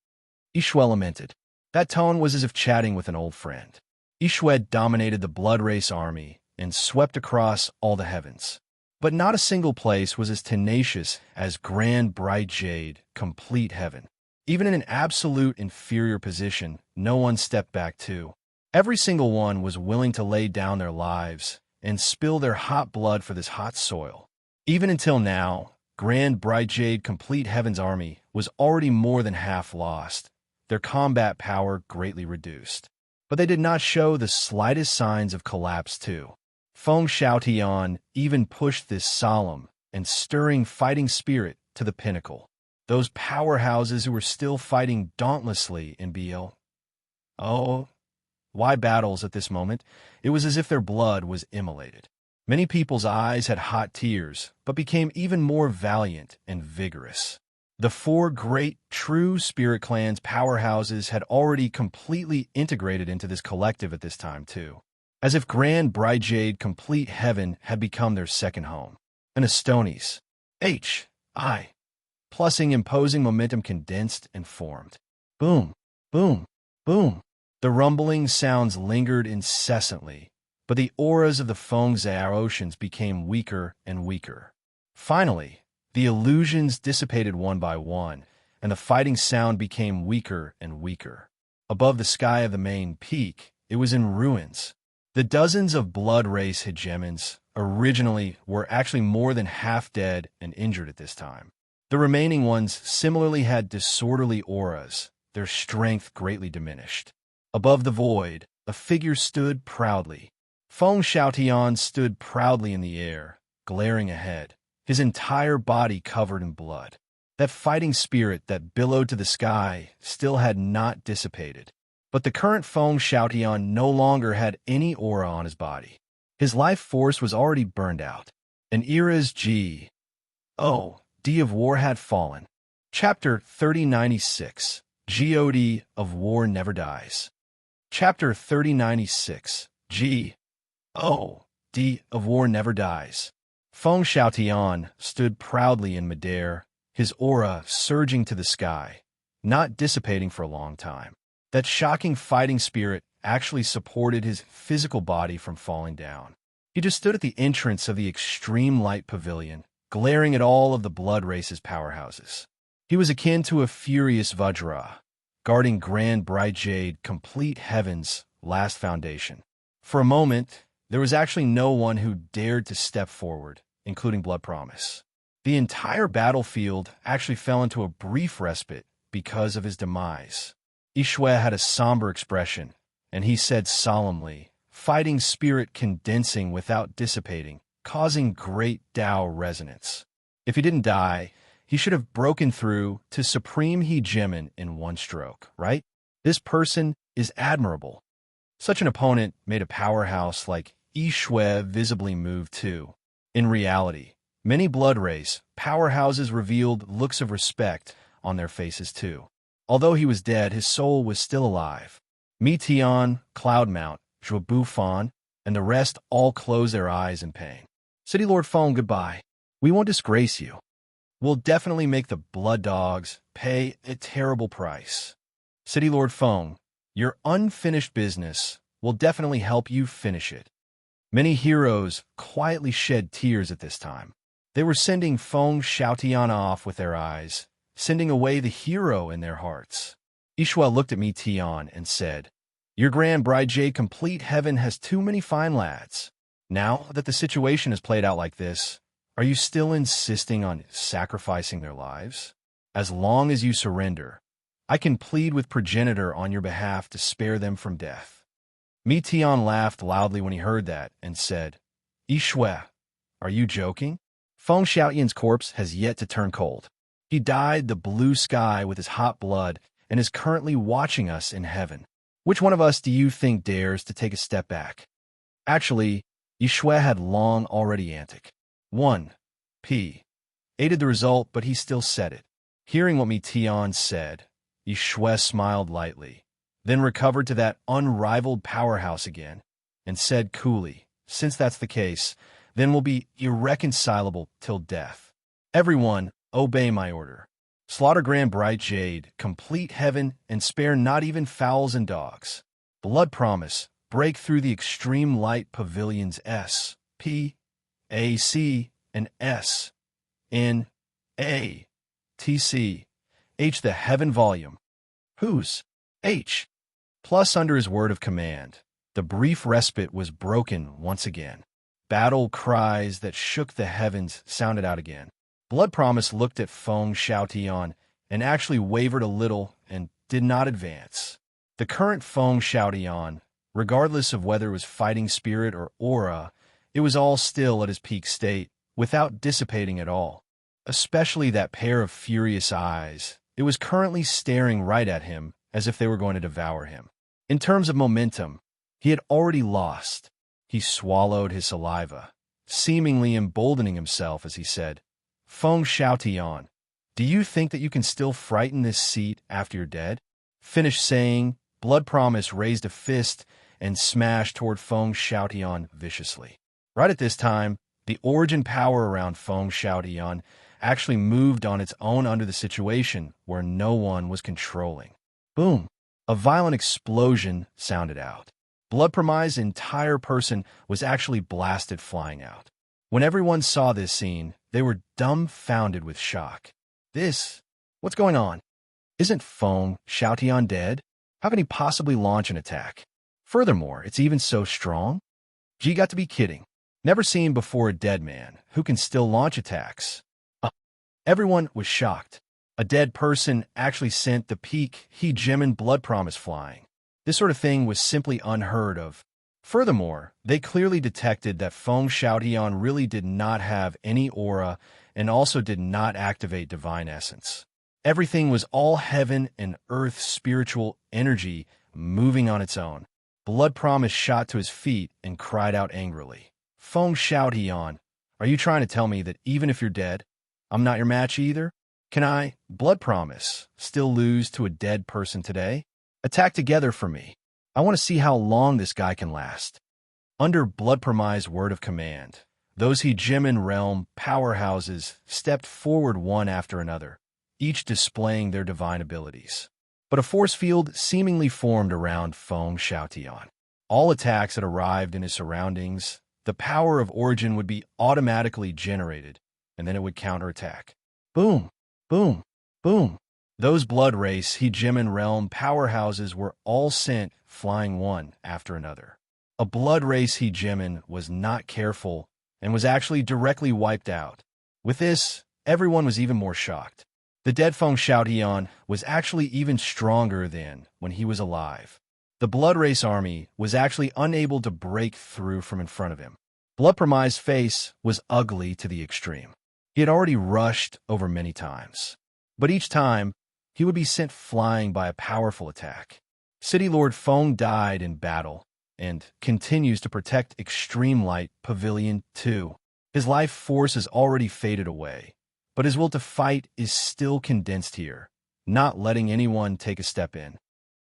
Yishue lamented. That tone was as if chatting with an old friend. Yishue dominated the Blood Race army and swept across all the heavens. But not a single place was as tenacious as Grand Bright Jade Complete Heaven. Even in an absolute inferior position, no one stepped back too. Every single one was willing to lay down their lives and spill their hot blood for this hot soil. Even until now, Grand Bright Jade Complete Heaven's army was already more than half lost, their combat power greatly reduced. But they did not show the slightest signs of collapse too. Feng Xiaotian even pushed this solemn and stirring fighting spirit to the pinnacle. Those powerhouses who were still fighting dauntlessly in BL. Oh, why battles at this moment? It was as if their blood was immolated. Many people's eyes had hot tears, but became even more valiant and vigorous. The four great true spirit clans powerhouses had already completely integrated into this collective at this time too, as if Grand Bright Jade Complete Heaven had become their second home. An Astonis, H.I. Plusing imposing momentum condensed and formed. Boom, boom, boom. The rumbling sounds lingered incessantly, but the auras of the Feng Zhao oceans became weaker and weaker. Finally, the illusions dissipated one by one, and the fighting sound became weaker and weaker. Above the sky of the main peak, it was in ruins. The dozens of blood race hegemons originally were actually more than half dead and injured at this time. The remaining ones similarly had disorderly auras, their strength greatly diminished. Above the void, a figure stood proudly. Feng Xiaotian stood proudly in the air, glaring ahead, his entire body covered in blood. That fighting spirit that billowed to the sky still had not dissipated. But the current Feng Xiaotian no longer had any aura on his body. His life force was already burned out. An era's G. Oh, D of War had fallen. Chapter 3096. God of War Never Dies. Chapter 3096. G. Oh, D of War Never Dies. Feng Xiaotian stood proudly in midair, his aura surging to the sky, not dissipating for a long time. That shocking fighting spirit actually supported his physical body from falling down. He just stood at the entrance of the Extreme Light Pavilion, glaring at all of the blood race's powerhouses. He was akin to a furious Vajra, guarding Grand Bright Jade Complete Heaven's last foundation. For a moment, there was actually no one who dared to step forward, including Blood Promise. The entire battlefield actually fell into a brief respite because of his demise. Yishue had a somber expression, and he said solemnly, fighting spirit condensing without dissipating, causing great Tao resonance. If he didn't die, he should have broken through to Supreme Hegemon in one stroke, right? This person is admirable. Such an opponent made a powerhouse like Yishue visibly move too. In reality, many blood race powerhouses revealed looks of respect on their faces too. Although he was dead, his soul was still alive. Mi Tian, Cloudmount, Zhuo Bufan, and the rest all closed their eyes in pain. City Lord Feng, goodbye. We won't disgrace you. We'll definitely make the blood dogs pay a terrible price. City Lord Feng, your unfinished business will definitely help you finish it. Many heroes quietly shed tears at this time. They were sending Feng Xiaotian off with their eyes, sending away the hero in their hearts. Yishue looked at Mi Tian and said, Your Grand Bright Jade Complete Heaven has too many fine lads. Now that the situation has played out like this, Are you still insisting on sacrificing their lives? As long as you surrender, I can plead with progenitor on your behalf to spare them from death. Meteon laughed loudly when he heard that and said, Ishwe, are you joking? Feng Xiaoyan's corpse has yet to turn cold. He dyed the blue sky with his hot blood and is currently watching us in heaven. Which one of us do you think dares to take a step back? Actually, Yishue had long already antic. 1. P. Aided the result, but he still said it. Hearing what Meteon said, Yishue smiled lightly, then recovered to that unrivaled powerhouse again, and said coolly, since that's the case, then we'll be irreconcilable till death. Everyone, obey my order. Slaughter Grand Bright Jade, complete heaven, and spare not even fowls and dogs. Blood Promise, break through the extreme light pavilions S, P, A, C, and S, N, A, T, C, H the heaven volume. Whose? H. Plus under his word of command, the brief respite was broken once again. Battle cries that shook the heavens sounded out again. Blood Promise looked at Feng Xiaotian and actually wavered a little and did not advance. The current Feng Xiaotian, regardless of whether it was fighting spirit or aura, it was all still at his peak state, without dissipating at all. Especially that pair of furious eyes. It was currently staring right at him as if they were going to devour him. In terms of momentum, he had already lost. He swallowed his saliva, seemingly emboldening himself as he said, Feng Xiaotian, do you think that you can still frighten this seat after you're dead? Finished saying, Blood Promise raised a fist and smashed toward Feng Xiaotian viciously. Right at this time, the origin power around Feng Xiaotian actually moved on its own under the situation where no one was controlling. Boom! A violent explosion sounded out. Blood Promise's entire person was actually blasted flying out. When everyone saw this scene, they were dumbfounded with shock. What's going on? Isn't Feng Xiaotian dead? How can he possibly launch an attack? Furthermore, it's even so strong? Gee, got to be kidding. Never seen before a dead man who can still launch attacks. Everyone was shocked. A dead person actually sent the peak He-Jimin Blood Promise flying. This sort of thing was simply unheard of. Furthermore, they clearly detected that Feng Xiaotian really did not have any aura and also did not activate divine essence. Everything was all heaven and earth spiritual energy moving on its own. Blood Promise shot to his feet and cried out angrily. Feng Xiaotian, are you trying to tell me that even if you're dead, I'm not your match either? Can I, Blood Promise, still lose to a dead person today? Attack together for me. I want to see how long this guy can last. Under Blood Promise's word of command, those He-Jimin realm powerhouses stepped forward one after another, each displaying their divine abilities. But a force field seemingly formed around Feng Xiaotian. All attacks that arrived in his surroundings, the power of origin would be automatically generated, and then it would counterattack. Boom, boom, boom. Those blood race He-Jimin realm powerhouses were all sent flying one after another. A blood race He-Jimin was not careful and was actually directly wiped out. With this, everyone was even more shocked. The dead Feng Xiaotian was actually even stronger than when he was alive. The blood race army was actually unable to break through from in front of him. Blood Promise's face was ugly to the extreme. He had already rushed over many times, but each time, he would be sent flying by a powerful attack. City Lord Feng died in battle and continues to protect Extreme Light Pavilion 2. His life force has already faded away, but his will to fight is still condensed here, not letting anyone take a step in.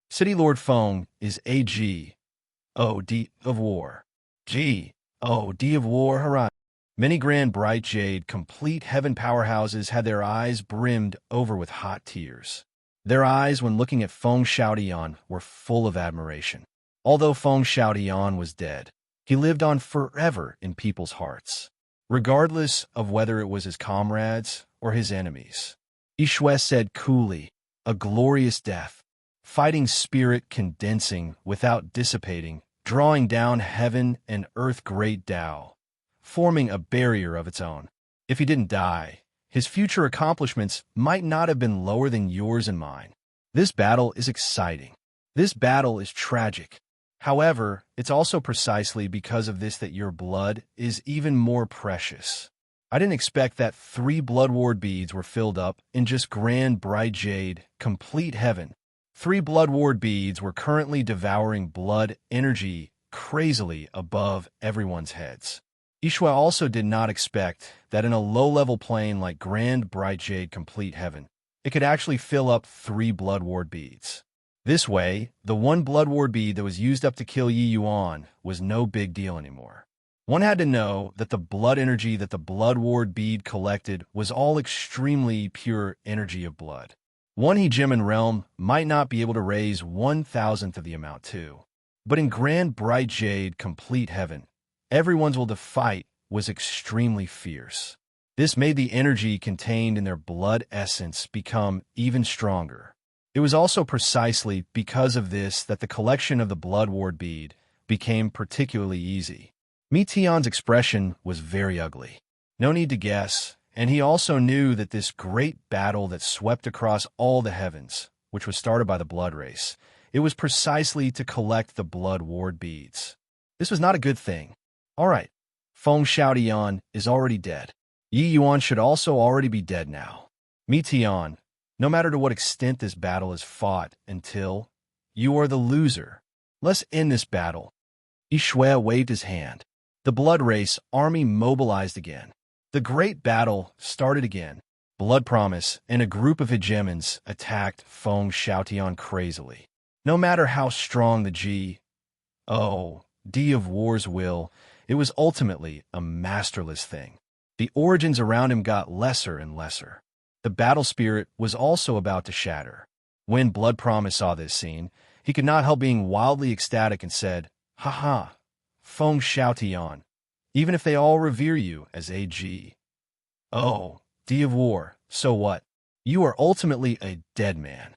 City Lord Feng is A.G.O.D. of War. G.O.D. of War Horizon. Many Grand Bright Jade complete heaven powerhouses had their eyes brimmed over with hot tears. Their eyes, when looking at Feng Xiaotian, were full of admiration. Although Feng Xiaotian was dead, he lived on forever in people's hearts, regardless of whether it was his comrades or his enemies. Ishue said coolly, a glorious death, fighting spirit condensing without dissipating, drawing down heaven and earth great Tao, forming a barrier of its own. If he didn't die, his future accomplishments might not have been lower than yours and mine. This battle is exciting. This battle is tragic. However, it's also precisely because of this that your blood is even more precious. I didn't expect that 3 blood ward beads were filled up in just grand bright jade, complete heaven. 3 blood ward beads were currently devouring blood energy crazily above everyone's heads. Ishwa also did not expect that in a low-level plane like grand bright jade complete heaven, it could actually fill up 3 blood ward beads. This way, the 1 blood ward bead that was used up to kill Yi Yuan was no big deal anymore. One had to know that the blood energy that the blood ward bead collected was all extremely pure energy of blood. One Hegemon realm might not be able to raise 1,000th of the amount too. But in grand bright jade complete heaven, everyone's will to fight was extremely fierce. This made the energy contained in their blood essence become even stronger. It was also precisely because of this that the collection of the blood ward bead became particularly easy. Mi Tian's expression was very ugly. No need to guess, and he also knew that this great battle that swept across all the heavens, which was started by the blood race, it was precisely to collect the blood ward beads. This was not a good thing. All right, Feng Xiaotian is already dead. Yi Yuan should also already be dead now. Mi Tian, no matter to what extent this battle is fought until you are the loser. Let's end this battle. Yishui waved his hand. The blood race army mobilized again. The great battle started again. Blood Promise and a group of hegemons attacked Feng Xiaotian crazily. No matter how strong the D of War's will, it was ultimately a masterless thing. The origins around him got lesser and lesser. The battle spirit was also about to shatter. When Blood Promise saw this scene, he could not help being wildly ecstatic and said, "Ha, Feng Xiaotian, even if they all revere you as a D of War, so what? You are ultimately a dead man."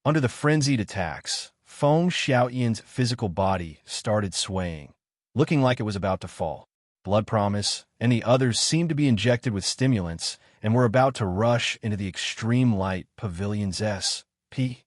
Under the frenzied attacks, Feng Xiaotian's physical body started swaying, looking like it was about to fall. Blood Promise and the others seemed to be injected with stimulants and were about to rush into the Extreme Light Pavilion's SPAC.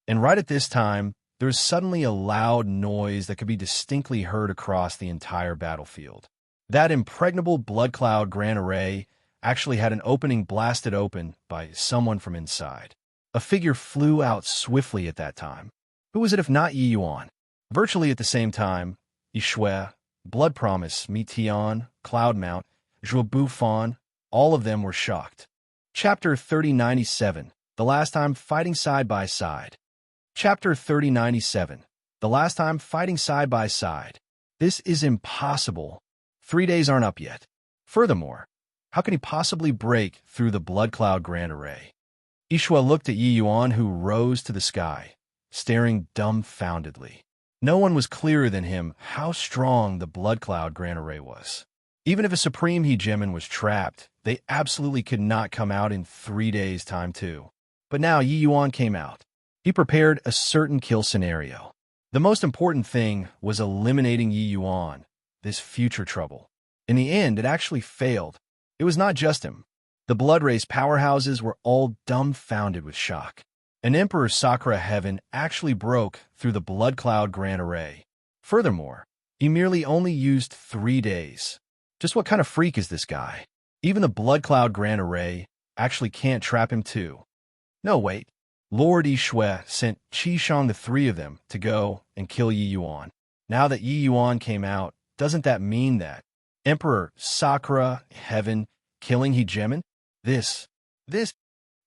And right at this time, there was suddenly a loud noise that could be distinctly heard across the entire battlefield. That impregnable blood cloud Grand Array actually had an opening blasted open by someone from inside. A figure flew out swiftly at that time. Who was it if not Yi Yuan? Virtually at the same time, Yishui, Blood Promise, Mi Tian, Cloudmount, Zhuo Bufan, all of them were shocked. Chapter 3097, The Last Time Fighting Side by Side. Chapter 3097, The Last Time Fighting Side by Side. This is impossible. 3 days aren't up yet. Furthermore, how can he possibly break through the blood cloud Grand Array? Yishui looked at Yi Yuan, who rose to the sky, staring dumbfoundedly. No one was clearer than him how strong the blood cloud Grand Array was. Even if a supreme hegemon was trapped, they absolutely could not come out in 3 days' time too. But now Yi Yuan came out. He prepared a certain kill scenario. The most important thing was eliminating Yi Yuan, this future trouble. In the end, it actually failed. It was not just him. The blood race powerhouses were all dumbfounded with shock. An Emperor Sakura heaven actually broke through the blood cloud Grand Array. Furthermore, he merely only used 3 days. Just what kind of freak is this guy? Even the blood cloud Grand Array actually can't trap him too. No, wait. Lord Yishui sent Qishang the 3 of them to go and kill Yi Yuan. Now that Yi Yuan came out, doesn't that mean that Emperor Sakura heaven killing hegemon? This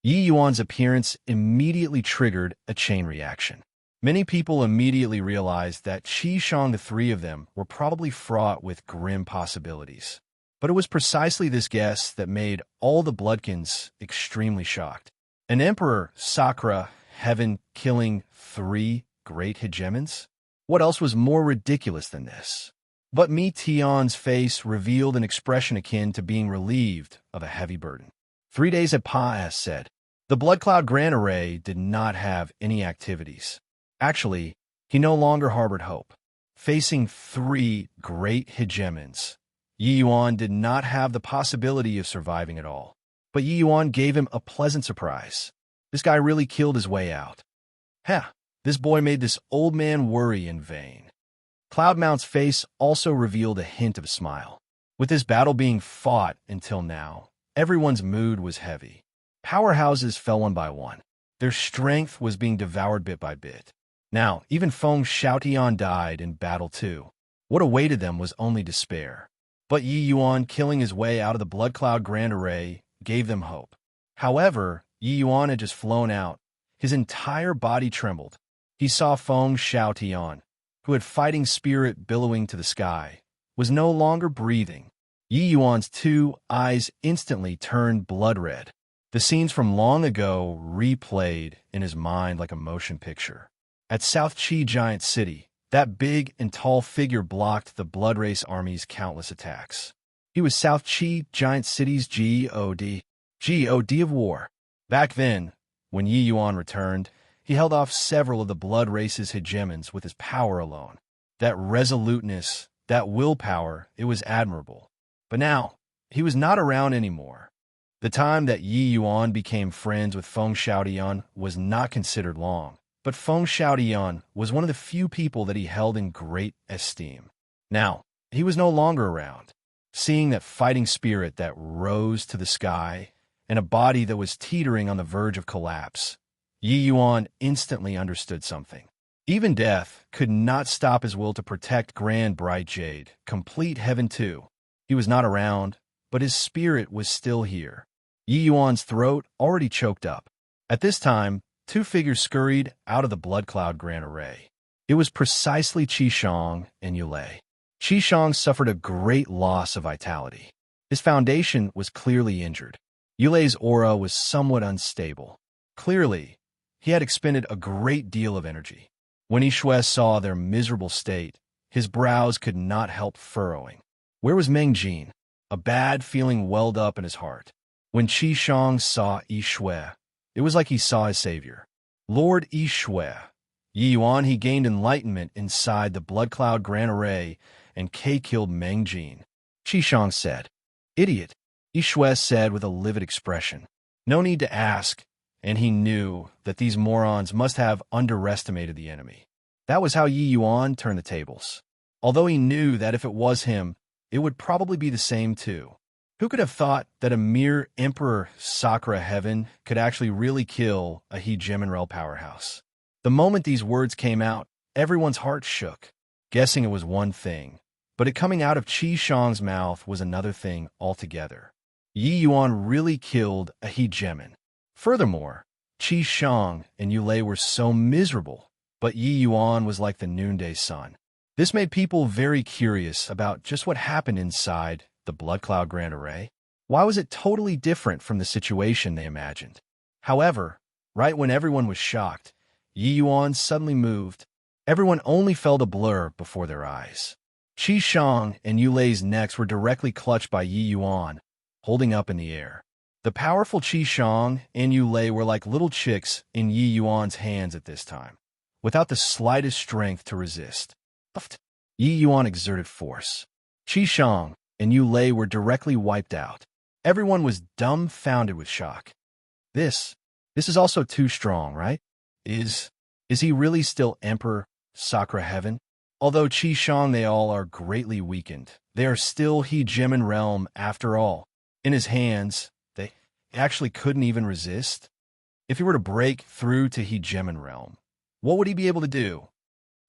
Yi Yuan's appearance immediately triggered a chain reaction. Many people immediately realized that Qishang the 3 of them were probably fraught with grim possibilities. But it was precisely this guess that made all the Bloodkins extremely shocked. An Emperor Sakura heaven killing 3 great hegemons? What else was more ridiculous than this? But Mi Tian's face revealed an expression akin to being relieved of a heavy burden. 3 days had passed, said. The blood cloud Grand Array did not have any activities. Actually, he no longer harbored hope. Facing 3 great hegemons, Yi Yuan did not have the possibility of surviving at all. But Yi Yuan gave him a pleasant surprise. This guy really killed his way out. Ha! This boy made this old man worry in vain. Cloudmount's face also revealed a hint of a smile. With this battle being fought until now, everyone's mood was heavy. Powerhouses fell one by one. Their strength was being devoured bit by bit. Now, even Feng Xiaotian died in battle too. What awaited them was only despair. But Yi Yuan killing his way out of the Blood Cloud Grand Array gave them hope. However, Yi Yuan had just flown out. His entire body trembled. He saw Feng Xiaotian, who had fighting spirit billowing to the sky, was no longer breathing. Yi Yuan's two eyes instantly turned blood red. The scenes from long ago replayed in his mind like a motion picture. At South Qi Giant City, that big and tall figure blocked the Blood Race Army's countless attacks. He was South Qi Giant City's God of War. Back then, when Yi Yuan returned, he held off several of the Blood Race's hegemons with his power alone. That resoluteness, that willpower, it was admirable. But now, he was not around anymore. The time that Yi Yuan became friends with Feng Xiaotian was not considered long, but Feng Xiaotian was one of the few people that he held in great esteem. Now, he was no longer around. Seeing that fighting spirit that rose to the sky and a body that was teetering on the verge of collapse, Yi Yuan instantly understood something. Even death could not stop his will to protect Grand Bright Jade, complete heaven too. He was not around, but his spirit was still here. Yi Yuan's throat already choked up. At this time, two figures scurried out of the Blood Cloud Grand Array. It was precisely Qishang and Yulei. Qishang suffered a great loss of vitality. His foundation was clearly injured. Yulei's aura was somewhat unstable. Clearly, he had expended a great deal of energy. When Yishui saw their miserable state, his brows could not help furrowing. Where was Mengjin? A bad feeling welled up in his heart. When Qishang saw Yishui, it was like he saw his savior. Lord Yishui. Yi Yuan, he gained enlightenment inside the Blood Cloud Grand Array and K-killed Mengjin. Qishang said. Idiot, Yishui said with a livid expression. No need to ask, and he knew that these morons must have underestimated the enemy. That was how Yi Yuan turned the tables. Although he knew that if it was him, it would probably be the same too. Who could have thought that a mere Emperor Sakura Heaven could actually really kill a hegemonal powerhouse? The moment these words came out, everyone's heart shook, guessing it was one thing, but it coming out of Qishang's mouth was another thing altogether. Yi Yuan really killed a hegemon. Furthermore, Qishang and Yulei were so miserable, but Yi Yuan was like the noonday sun. This made people very curious about just what happened inside the Blood Cloud Grand Array. Why was it totally different from the situation they imagined? However, right when everyone was shocked, Yi Yuan suddenly moved. Everyone only felt a blur before their eyes. Qishang and Yulei's necks were directly clutched by Yi Yuan, holding up in the air. The powerful Qishang and Yulei were like little chicks in Yi Yuan's hands at this time, without the slightest strength to resist. Yi Yuan exerted force. Qishang and Yulei were directly wiped out. Everyone was dumbfounded with shock. This is also too strong, right? Is he really still Emperor Sakura Heaven? Although Qishang they all are greatly weakened, they are still hegemon realm after all. In his hands, they actually couldn't even resist. If he were to break through to hegemon realm, what would he be able to do?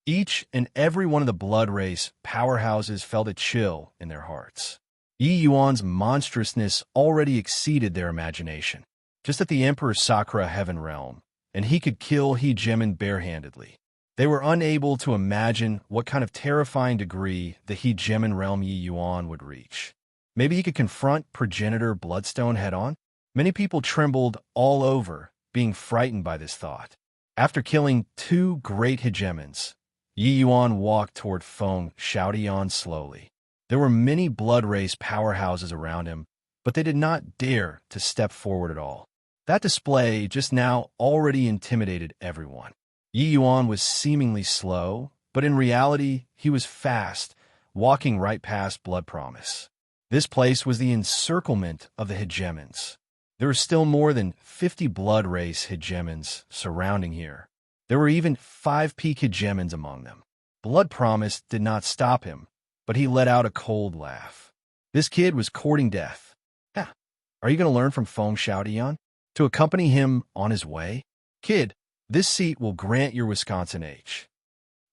Each and every one of the blood race powerhouses felt a chill in their hearts. Yi Yuan's monstrousness already exceeded their imagination. Just at the Emperor Sakura Heaven realm, and he could kill hegemon barehandedly. They were unable to imagine what kind of terrifying degree the hegemon realm Yi Yuan would reach. Maybe he could confront progenitor Bloodstone head-on? Many people trembled all over, being frightened by this thought. After killing two great hegemons, Yi Yuan walked toward Feng Xiaotian slowly. There were many blood race powerhouses around him, but they did not dare to step forward at all. That display just now already intimidated everyone. Yi Yuan was seemingly slow, but in reality, he was fast, walking right past Blood Promise. This place was the encirclement of the hegemons. There were still more than 50 blood race hegemons surrounding here. There were even 5 peak hegemons among them. Blood Promise did not stop him, but he let out a cold laugh. This kid was courting death. Yeah. Are you going to learn from Feng Xiaotian to accompany him on his way? Kid, this seat will grant your Wisconsin H.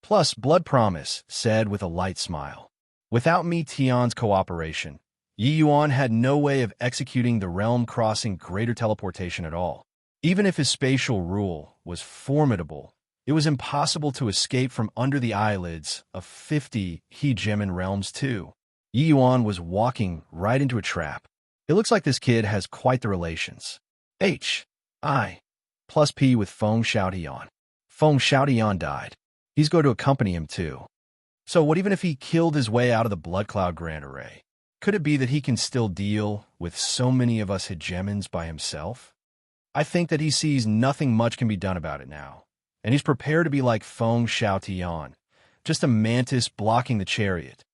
Plus, Blood Promise said with a light smile. Without me Tian's cooperation, Yi Yuan had no way of executing the realm-crossing greater teleportation at all. Even if his spatial rule was formidable, it was impossible to escape from under the eyelids of 50 hegemon realms too. Yi Yuan was walking right into a trap. It looks like this kid has quite the relations. I plus P with Feng Xiaotian. Feng Xiaotian died. He's going to accompany him too. So what even if he killed his way out of the Blood Cloud Grand Array? Could it be that he can still deal with so many of us hegemons by himself? I think that he sees nothing much can be done about it now, and he's prepared to be like Feng Xiaotian, just a mantis blocking the chariot.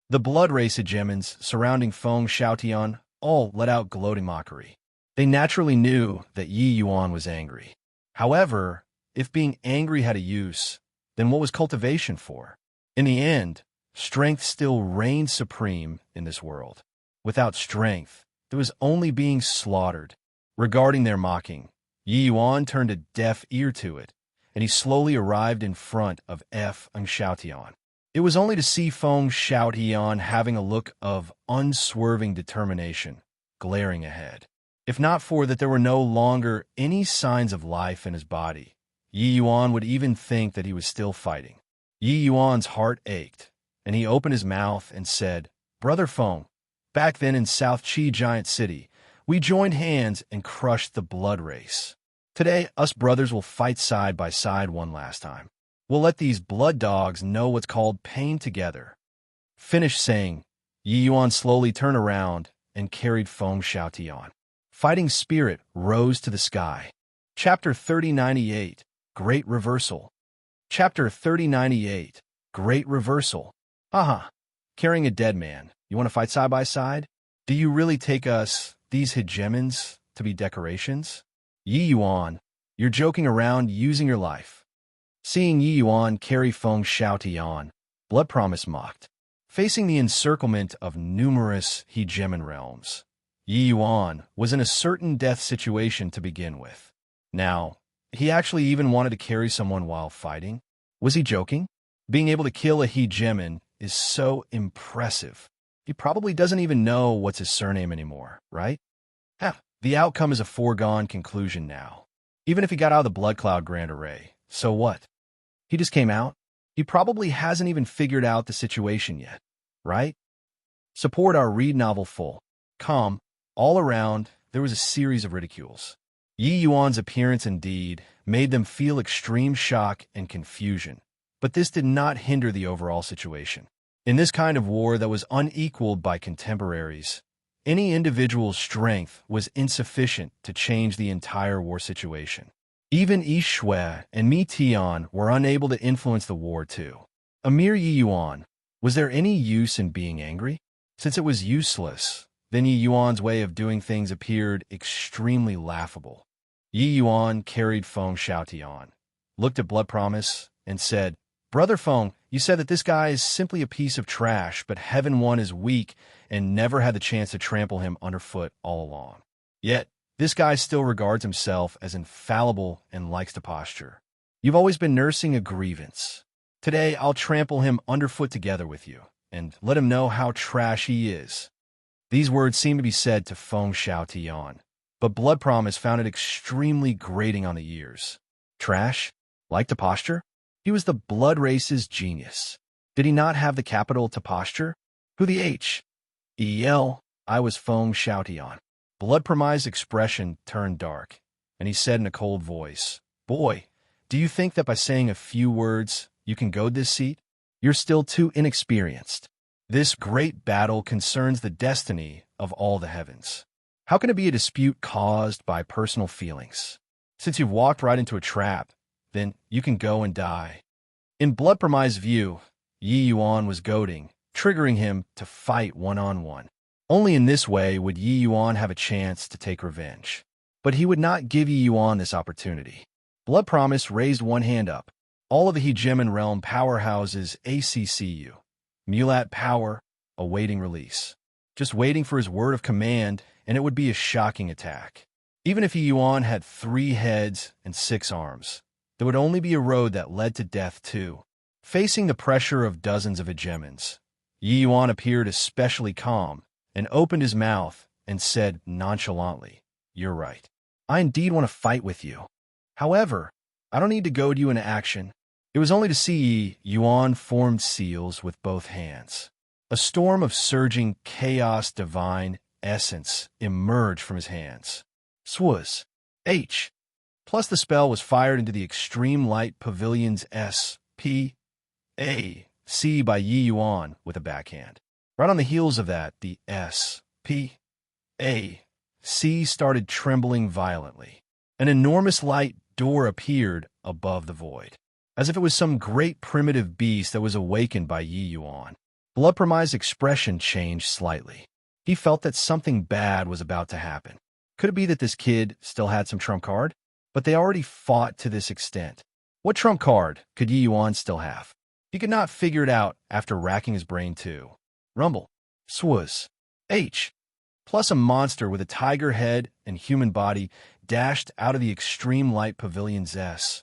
The blood race hegemons surrounding Feng Xiaotian all let out gloating mockery. They naturally knew that Yi Yuan was angry. However, if being angry had a use, then what was cultivation for? In the end, strength still reigned supreme in this world. Without strength, there was only being slaughtered. Regarding their mocking, Yi Yuan turned a deaf ear to it, and he slowly arrived in front of Feng Xiaotian. It was only to see Feng Xiaotian having a look of unswerving determination, glaring ahead. If not for that there were no longer any signs of life in his body, Yi Yuan would even think that he was still fighting. Yi Yuan's heart ached, and he opened his mouth and said, "Brother Feng, back then in South Qi Giant City, we joined hands and crushed the blood race. Today, us brothers will fight side by side one last time. We'll let these blood dogs know what's called pain together." Finished saying, Yi Yuan slowly turned around and carried Feng Xiaotian. Fighting spirit rose to the sky. Chapter 3098, Great Reversal. Chapter 3098, Great Reversal. Haha, carrying a dead man. You want to fight side by side? Do you really take us, these hegemons, to be decorations? Yi Yuan, you're joking around using your life. Seeing Yi Yuan carry Feng Xiaotian, Blood Promise mocked. Facing the encirclement of numerous hegemon realms, Yi Yuan was in a certain death situation to begin with. Now, he actually even wanted to carry someone while fighting. Was he joking? Being able to kill a hegemon is so impressive. He probably doesn't even know what's his surname anymore, right? The outcome is a foregone conclusion now. Even if he got out of the Blood Cloud Grand Array, so what? He just came out. He probably hasn't even figured out the situation yet, right? Support our read novel full. Calm. All around, there was a series of ridicules. Yi Yuan's appearance indeed made them feel extreme shock and confusion, but this did not hinder the overall situation. In this kind of war that was unequaled by contemporaries, any individual's strength was insufficient to change the entire war situation. Even Yi Shui and Mi Tian were unable to influence the war too. A mere Yi Yuan, was there any use in being angry? Since it was useless, then Yi Yuan's way of doing things appeared extremely laughable. Yi Yuan carried Feng Xiaotian, looked at Blood Promise, and said, "Brother Feng, you said that this guy is simply a piece of trash, but Heaven One is weak and never had the chance to trample him underfoot all along. Yet, this guy still regards himself as infallible and likes to posture. You've always been nursing a grievance. Today, I'll trample him underfoot together with you, and let him know how trash he is." These words seemed to be said to Feng Xiaotian, but Blood Promise found it extremely grating on the ears. Trash? Like to posture? He was the blood race's genius. Did he not have the capital to posture? Who the H? E.L. I was Feng Xiaotian. Blood Promise's expression turned dark, and he said in a cold voice, "Boy, do you think that by saying a few words you can goad this seat? You're still too inexperienced. This great battle concerns the destiny of all the heavens. How can it be a dispute caused by personal feelings? Since you've walked right into a trap, then you can go and die." In Blood Promise's view, Yi Yuan was goading, triggering him to fight one-on-one. Only in this way would Yi Yuan have a chance to take revenge. But he would not give Yi Yuan this opportunity. Blood Promise raised one hand up. All of the Hegemon Realm powerhouses ACCU. Mulat power, awaiting release. Just waiting for his word of command, and it would be a shocking attack. Even if Yi Yuan had 3 heads and 6 arms, there would only be a road that led to death too. Facing the pressure of dozens of hegemons, Yi Yuan appeared especially calm and opened his mouth and said nonchalantly, "You're right. I indeed want to fight with you. However, I don't need to goad you into action." It was only to see Yi Yuan formed seals with both hands. A storm of surging chaos divine essence emerged from his hands. Swaz. H. Plus the spell was fired into the Extreme Light Pavilion's S.P. A.C. by Yi Yuan with a backhand. Right on the heels of that, the S.P. A.C. started trembling violently. An enormous light door appeared above the void, as if it was some great primitive beast that was awakened by Yi Yuan. Blood Promise's expression changed slightly. He felt that something bad was about to happen. Could it be that this kid still had some trump card? But they already fought to this extent. What trump card could Yi Yuan still have? He could not figure it out after racking his brain too. Rumble. Swaz. H. Plus a monster with a tiger head and human body dashed out of the Extreme Light Pavilion's S.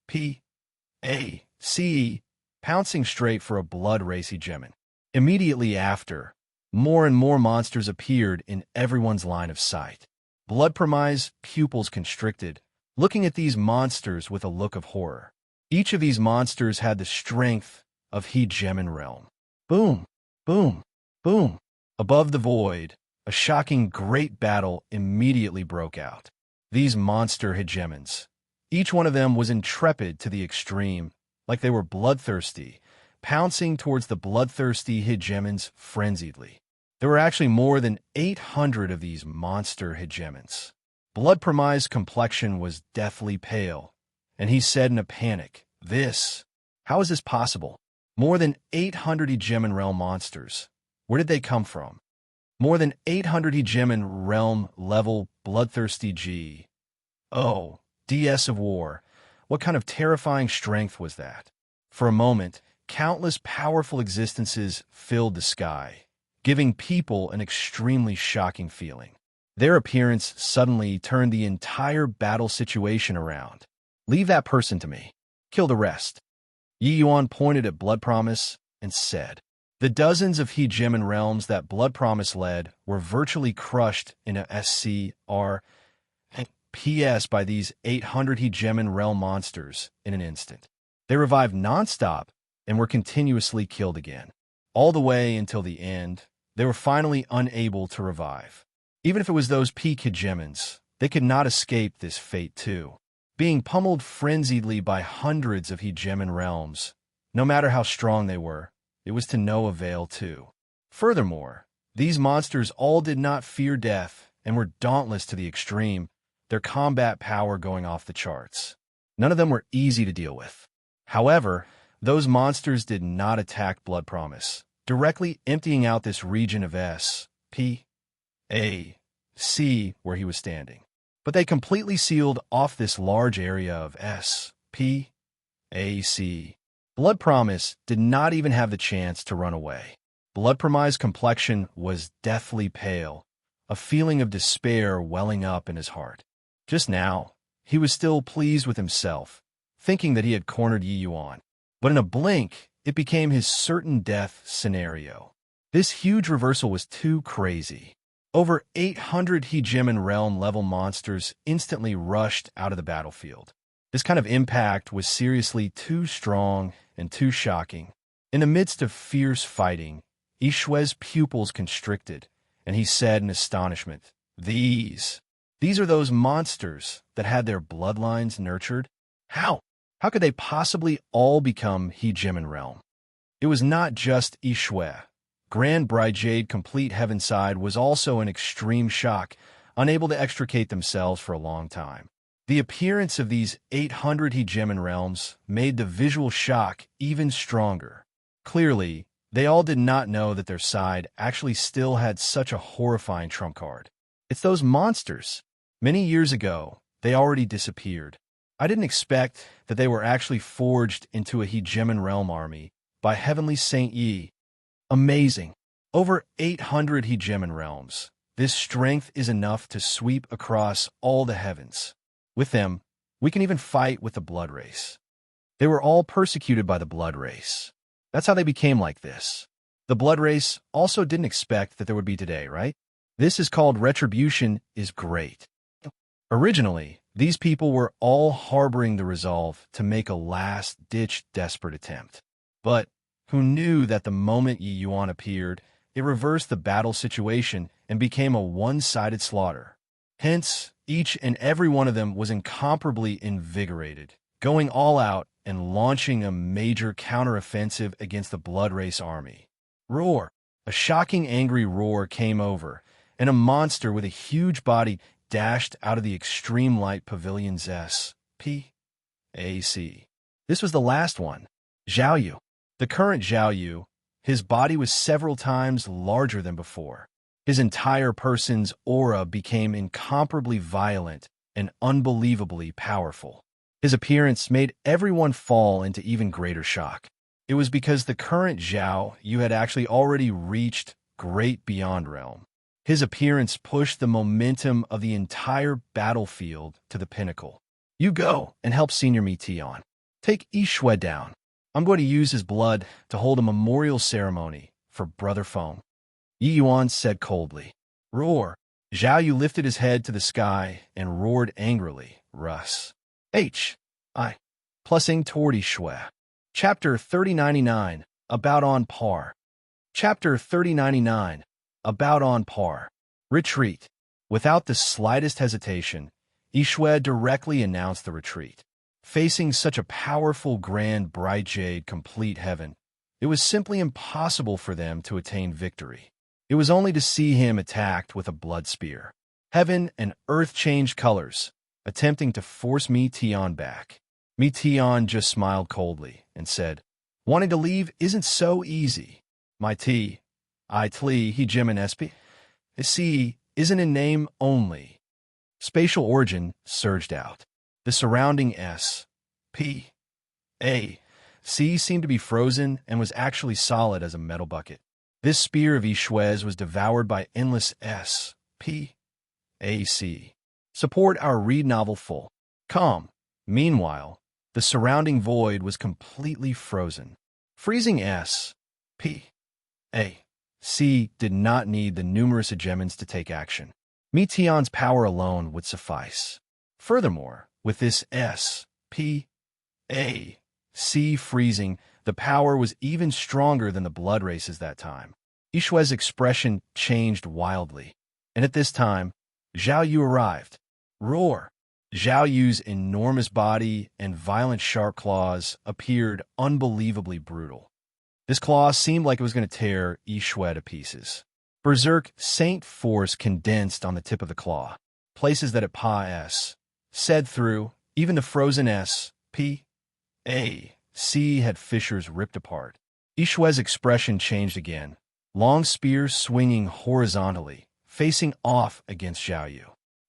P. A. C. pouncing straight for a blood race hegemon. Immediately after, more and more monsters appeared in everyone's line of sight. Blood Promise's pupils constricted, looking at these monsters with a look of horror. Each of these monsters had the strength of Hegemon Realm. Boom, boom, boom. Above the void, a shocking great battle immediately broke out. These monster hegemons, each one of them was intrepid to the extreme, like they were bloodthirsty, pouncing towards the bloodthirsty hegemons frenziedly. There were actually more than 800 of these monster hegemons. Blood Promise's complexion was deathly pale, and he said in a panic, how is this possible? More than 800 Hegemon Realm monsters. Where did they come from? More than 800 Hegemon Realm level bloodthirsty DS of war. What kind of terrifying strength was that? For a moment, countless powerful existences filled the sky, giving people an extremely shocking feeling. Their appearance suddenly turned the entire battle situation around. Leave that person to me. Kill the rest. Yi Yuan pointed at Blood Promise and said. The dozens of Hegemon realms that Blood Promise led were virtually crushed in a SCR and PS by these 800 Hegemon realm monsters in an instant. They revived non-stop and were continuously killed again. All the way until the end, they were finally unable to revive. Even if it was those peak hegemons, they could not escape this fate too. Being pummeled frenziedly by hundreds of hegemon realms, no matter how strong they were, it was to no avail too. Furthermore, these monsters all did not fear death and were dauntless to the extreme, their combat power going off the charts. None of them were easy to deal with. However, those monsters did not attack Blood Promise, directly emptying out this region of S, P, A, C where he was standing. But they completely sealed off this large area of S, P, A, C. Blood Promise did not even have the chance to run away. Blood Promise's complexion was deathly pale, a feeling of despair welling up in his heart. Just now, he was still pleased with himself, thinking that he had cornered Yi Yuan. But in a blink, it became his certain death scenario. This huge reversal was too crazy. Over 800 Hegemon Realm level monsters instantly rushed out of the battlefield. This kind of impact was seriously too strong and too shocking. In the midst of fierce fighting, Ishue's pupils constricted, and he said in astonishment, These are those monsters that had their bloodlines nurtured? How? How could they possibly all become Hegemon Realm? It was not just Ishue. Grand Brigade Complete Heavenside was also in extreme shock, unable to extricate themselves for a long time. The appearance of these 800 Hegemon realms made the visual shock even stronger. Clearly, They all did not know that their side actually still had such a horrifying trump card. It's those monsters. Many years ago, they already disappeared. I didn't expect that they were actually forged into a hegemon realm army by Heavenly Saint Yi. Amazing. Over 800 hegemon realms. This strength is enough to sweep across all the heavens. With them, we can even fight with the blood race. They were all persecuted by the blood race. That's how they became like this. The blood race also didn't expect that there would be today, right? This is called retribution is great. Originally, these people were all harboring the resolve to make a last-ditch desperate attempt. But who knew that the moment Yi Yuan appeared, it reversed the battle situation and became a one-sided slaughter. Hence, each and every one of them was incomparably invigorated, going all out and launching a major counteroffensive against the Blood Race army. Roar! A shocking angry roar came over, and a monster with a huge body dashed out of the Extreme Light Pavilion's S.P.A.C. This was the last one. Zhao Yu. The current Zhao Yu, his body was several times larger than before. His entire person's aura became incomparably violent and unbelievably powerful. His appearance made everyone fall into even greater shock. It was because the current Zhao Yu had actually already reached great beyond realm. His appearance pushed the momentum of the entire battlefield to the pinnacle. You go and help Senior Mi Tian. Take Yi Shui down. I'm going to use his blood to hold a memorial ceremony for Brother Feng. Yi Yuan said coldly. Roar! Zhao Yu lifted his head to the sky and roared angrily. Russ. H.I. Plusing toward Yi Shui. Chapter 3099, About on Par. Chapter 3099, About on Par. Retreat. Without the slightest hesitation, Yi Shui directly announced the retreat. Facing such a powerful grand bright jade complete heaven, it was simply impossible for them to attain victory. It was only to see him attacked with a blood spear. Heaven and earth changed colors, attempting to force Mi Tian back. Mi Tian just smiled coldly and said, Wanting to leave isn't so easy. My Tli hegemon SP. C isn't in name only. Spatial origin surged out. The surrounding S.P.A.C. seemed to be frozen and was actually solid as a metal bucket. This spear of Yi Shui's was devoured by endless S.P.A.C. Support our read novel full. Calm. Meanwhile, the surrounding void was completely frozen. Freezing S.P.A.C. did not need the numerous hegemons to take action. Mi Tian's power alone would suffice. Furthermore, with this S.P.A.C. freezing, the power was even stronger than the blood races that time. Yi Shui's expression changed wildly, and at this time, Zhao Yu arrived. Roar! Zhao Yu's enormous body and violent sharp claws appeared unbelievably brutal. This claw seemed like it was going to tear Yi Shui to pieces. Berserk Saint force condensed on the tip of the claw, places that it said through, even the frozen S.P.A.C. had fissures ripped apart. Yi Shui's expression changed again, long spears swinging horizontally, facing off against Zhao Yu.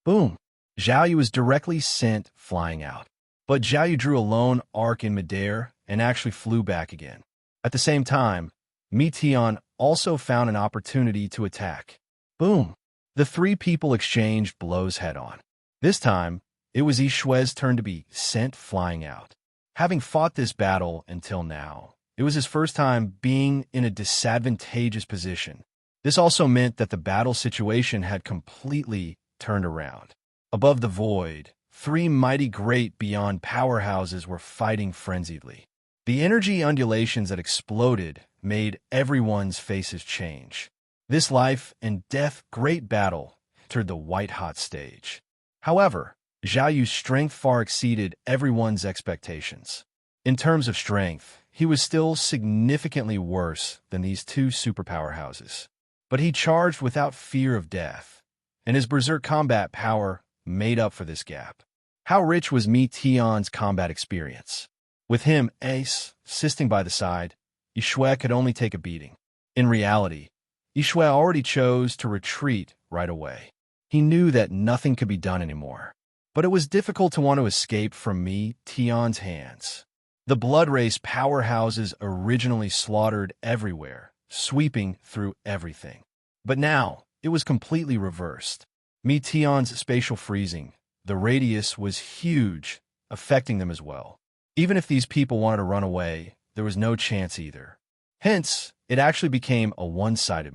Boom! Zhao Yu was directly sent flying out. But Zhao Yu drew a lone arc in midair and actually flew back again. At the same time, Mi Tian also found an opportunity to attack. Boom! The three people exchanged blows head-on. This time, it was Yi Shui's turn to be sent flying out. Having fought this battle until now, it was his first time being in a disadvantageous position. This also meant that the battle situation had completely turned around. Above the void, three mighty great beyond powerhouses were fighting frenziedly. The energy undulations that exploded made everyone's faces change. This life and death great battle entered the white-hot stage. However, Zhao Yu's strength far exceeded everyone's expectations. In terms of strength, he was still significantly worse than these two superpowerhouses. But he charged without fear of death, and his berserk combat power made up for this gap. How rich was Mi Tian's combat experience? With him, Ace, assisting by the side, Yishui could only take a beating. In reality, Yishui already chose to retreat right away. He knew that nothing could be done anymore. But it was difficult to want to escape from me, Tion's hands. The blood race powerhouses originally slaughtered everywhere, sweeping through everything. But now, it was completely reversed. Me, Tion's spatial freezing. The radius was huge, affecting them as well. Even if these people wanted to run away, there was no chance either. Hence, it actually became a one-sided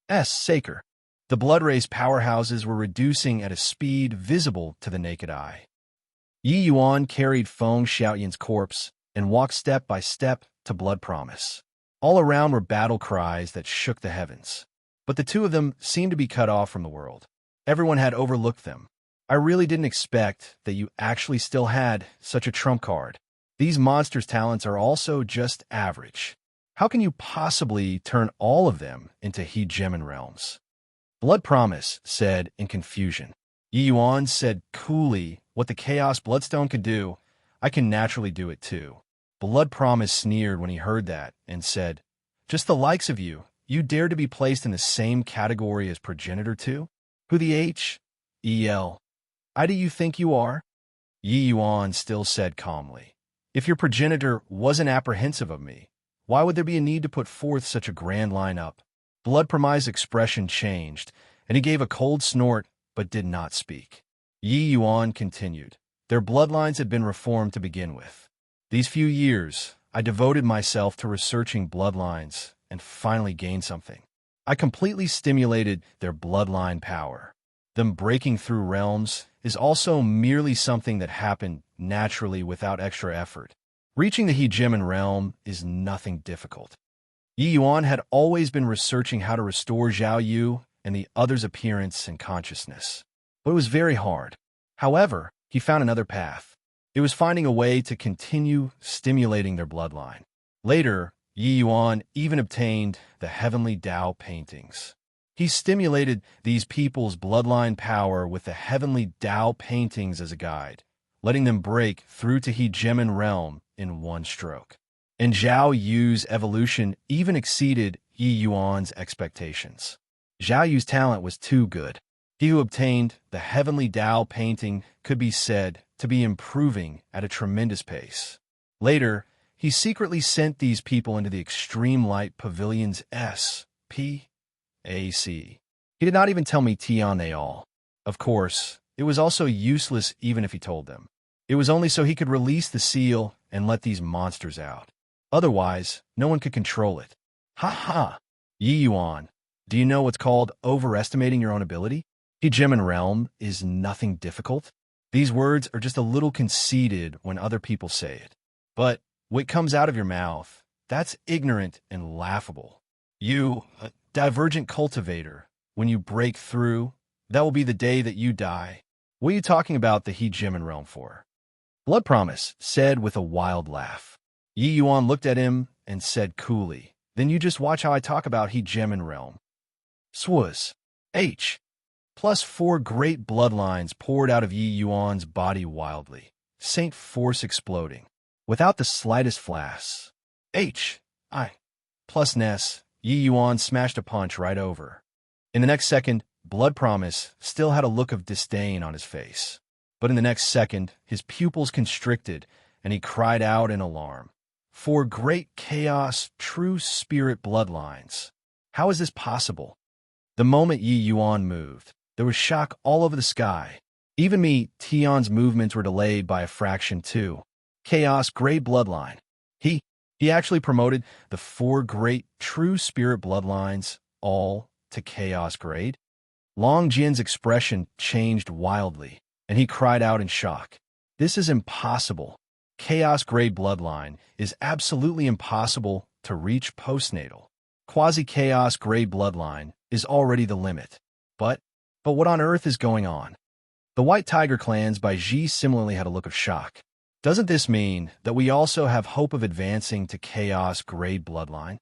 massacre. The blood race powerhouses were reducing at a speed visible to the naked eye. Yi Yuan carried Feng Xiaoyan's corpse and walked step by step to Blood Promise. All around were battle cries that shook the heavens. But the two of them seemed to be cut off from the world. Everyone had overlooked them. I really didn't expect that you actually still had such a trump card. These monsters' talents are also just average. How can you possibly turn all of them into hegemon realms? Blood Promise said in confusion. Yi Yuan said coolly, what the Chaos Bloodstone could do, I can naturally do it too. Blood Promise sneered when he heard that and said, just the likes of you, you dare to be placed in the same category as Progenitor too? Who the H.E.L. I do you think you are? Yi Yuan still said calmly, if your progenitor wasn't apprehensive of me, why would there be a need to put forth such a grand line-up? Blood Promise's expression changed, and he gave a cold snort, but did not speak. Yi Yuan continued, their bloodlines had been reformed to begin with. These few years, I devoted myself to researching bloodlines and finally gained something. I completely stimulated their bloodline power. Them breaking through realms is also merely something that happened naturally without extra effort. Reaching the hegemon realm is nothing difficult. Yi Yuan had always been researching how to restore Zhao Yu and the others' appearance and consciousness. But it was very hard. However, he found another path. It was finding a way to continue stimulating their bloodline. Later, Yi Yuan even obtained the Heavenly Tao paintings. He stimulated these people's bloodline power with the Heavenly Tao paintings as a guide, letting them break through to hegemon realm in one stroke. And Zhao Yu's evolution even exceeded Yi Yuan's expectations. Zhao Yu's talent was too good. He who obtained the Heavenly Tao painting could be said to be improving at a tremendous pace. Later, he secretly sent these people into the Extreme Light Pavilion's S.P.A.C. He did not even tell me Tian they all. Of course, it was also useless even if he told them. It was only so he could release the seal and let these monsters out. Otherwise, no one could control it. Ha ha! Yi Yuan, do you know what's called overestimating your own ability? Hegemon realm is nothing difficult. These words are just a little conceited when other people say it. But what comes out of your mouth, that's ignorant and laughable. You, a divergent cultivator, when you break through, that will be the day that you die. What are you talking about the hegemon realm for? Blood Promise said with a wild laugh. Yi Yuan looked at him and said coolly, then you just watch how I talk about hegemon realm. Swaz. H. Plus 4 great bloodlines poured out of Yi Yuan's body wildly, Saint Force exploding, without the slightest flash. H. I. Plus Ness, Yi Yuan smashed a punch right over. In the next second, Blood Promise still had a look of disdain on his face. But in the next second, his pupils constricted, and he cried out in alarm. 4 great chaos, true spirit bloodlines. How is this possible? The moment Yi Yuan moved, there was shock all over the sky. Even me, Tion's movements were delayed by a fraction too. Chaos Grade Bloodline. He actually promoted the 4 great true spirit bloodlines all to Chaos Grade. Long Jin's expression changed wildly, and he cried out in shock. This is impossible. Chaos Grade Bloodline is absolutely impossible to reach postnatal. Quasi-Chaos Grade Bloodline is already the limit. But what on earth is going on? The White Tiger clans by Ji similarly had a look of shock. Doesn't this mean that we also have hope of advancing to Chaos Grade Bloodline?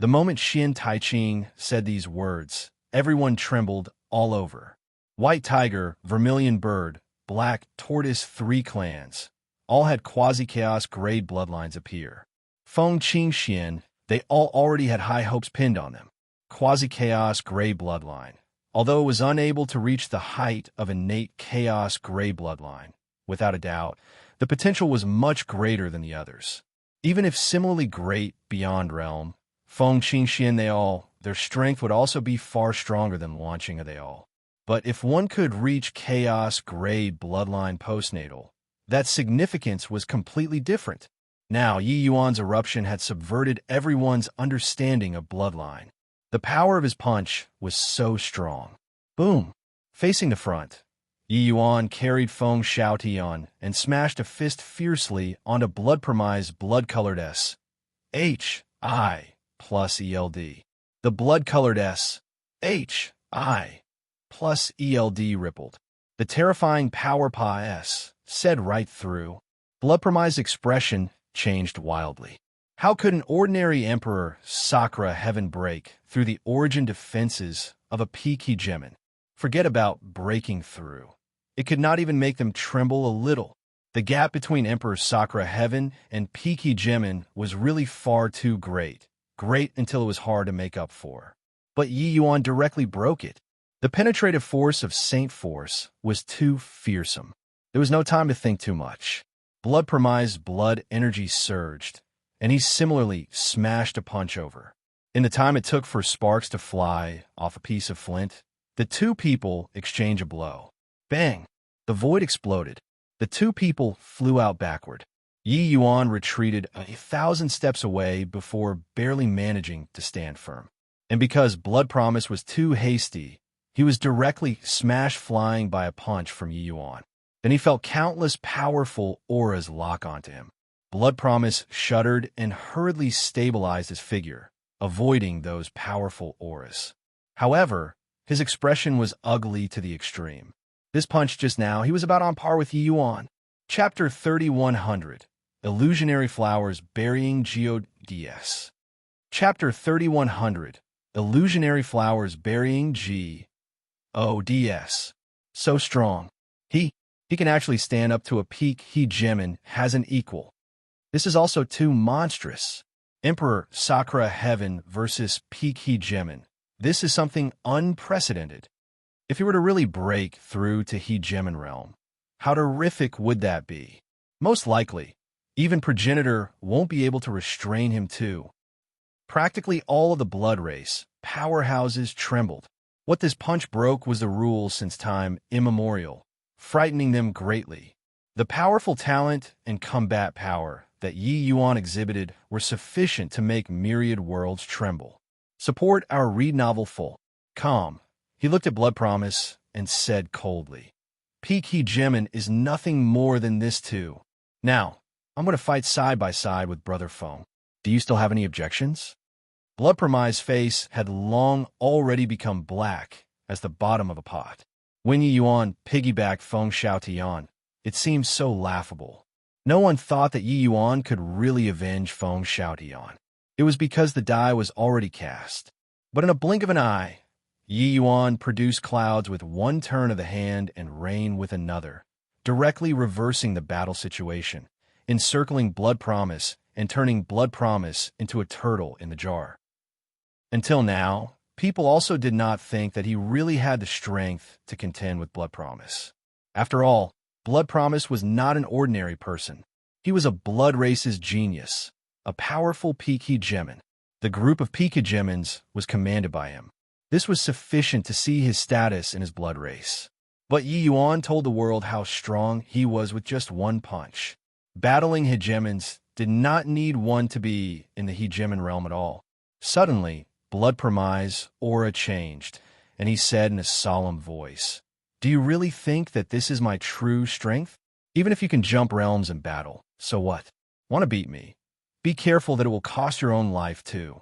The moment Xin Taiching said these words, everyone trembled all over. White Tiger, Vermilion Bird, Black Tortoise 3 clans, all had quasi-Chaos Grade Bloodlines appear. Feng Qingxian, They all already had high hopes pinned on them. Quasi-chaos gray bloodline. Although it was unable to reach the height of innate chaos gray bloodline, without a doubt, the potential was much greater than the others. Even if similarly great beyond realm, Feng Qingxian they all, their strength would also be far stronger than launching of they all. But if one could reach chaos gray bloodline postnatal, that significance was completely different. Now, Yi Yuan's eruption had subverted everyone's understanding of bloodline. The power of his punch was so strong. Boom! Facing the front, Yi Yuan carried Feng Xiaotian and smashed a fist fiercely onto blood-promised blood-colored S. H-I plus ELD. The blood-colored S. H-I plus ELD rippled. The terrifying power pa S said right through. Blood-promised expression changed wildly. How could an ordinary emperor Sakura heaven break through the origin defenses of a peak hegemon? Forget about breaking through. It could not even make them tremble a little. The gap between Emperor Sakura heaven and peak hegemon was really far too great. Great until it was hard to make up for. But Yi Yuan directly broke it. The penetrative force of Saint Force was too fearsome. There was no time to think too much. Blood-promised blood energy surged, and he similarly smashed a punch over. In the time it took for sparks to fly off a piece of flint, the two people exchange a blow. Bang! The void exploded. The two people flew out backward. Yi Yuan retreated 1,000 steps away before barely managing to stand firm. And because Blood Promise was too hasty, he was directly smashed flying by a punch from Yi Yuan. Then he felt countless powerful auras lock onto him. Blood Promise shuddered and hurriedly stabilized his figure, avoiding those powerful auras. However, his expression was ugly to the extreme. This punch just now, he was about on par with Yi Yuan. Chapter 3100, Illusionary Flowers Burying G.O.D.S. Chapter 3100, Illusionary Flowers Burying G.O.D.S. So strong. He can actually stand up to a peak hegemon has an equal. This is also too monstrous. Emperor Sakura Heaven versus peak hegemon. This is something unprecedented. If he were to really break through to hegemon realm, how terrific would that be? Most likely, even progenitor won't be able to restrain him too. Practically all of the blood race, powerhouses trembled. What this punch broke was the rule since time immemorial, frightening them greatly. The powerful talent and combat power that Yi Yuan exhibited were sufficient to make myriad worlds tremble. Support our read novel full. Calm. He looked at Blood Promise and said coldly, Peak Hegemon is nothing more than this too. Now, I'm going to fight side by side with Brother Feng. Do you still have any objections? Blood Promise's face had long already become black as the bottom of a pot. When Yi Yuan piggybacked Feng Xiaotian, it seemed so laughable. No one thought that Yi Yuan could really avenge Feng Xiaotian. It was because the die was already cast. But in a blink of an eye, Yi Yuan produced clouds with one turn of the hand and rain with another, directly reversing the battle situation, encircling Blood Promise and turning Blood Promise into a turtle in the jar. Until now, people also did not think that he really had the strength to contend with Blood Promise. After all, Blood Promise was not an ordinary person. He was a blood race's genius, a powerful peak hegemon. The group of peak hegemons was commanded by him. This was sufficient to see his status in his blood race. But Yi Yuan told the world how strong he was with just one punch. Battling hegemons did not need one to be in the hegemon realm at all. Suddenly, Blood Promise's aura changed, and he said in a solemn voice, Do you really think that this is my true strength? Even if you can jump realms in battle, so what? Want to beat me? Be careful that it will cost your own life too.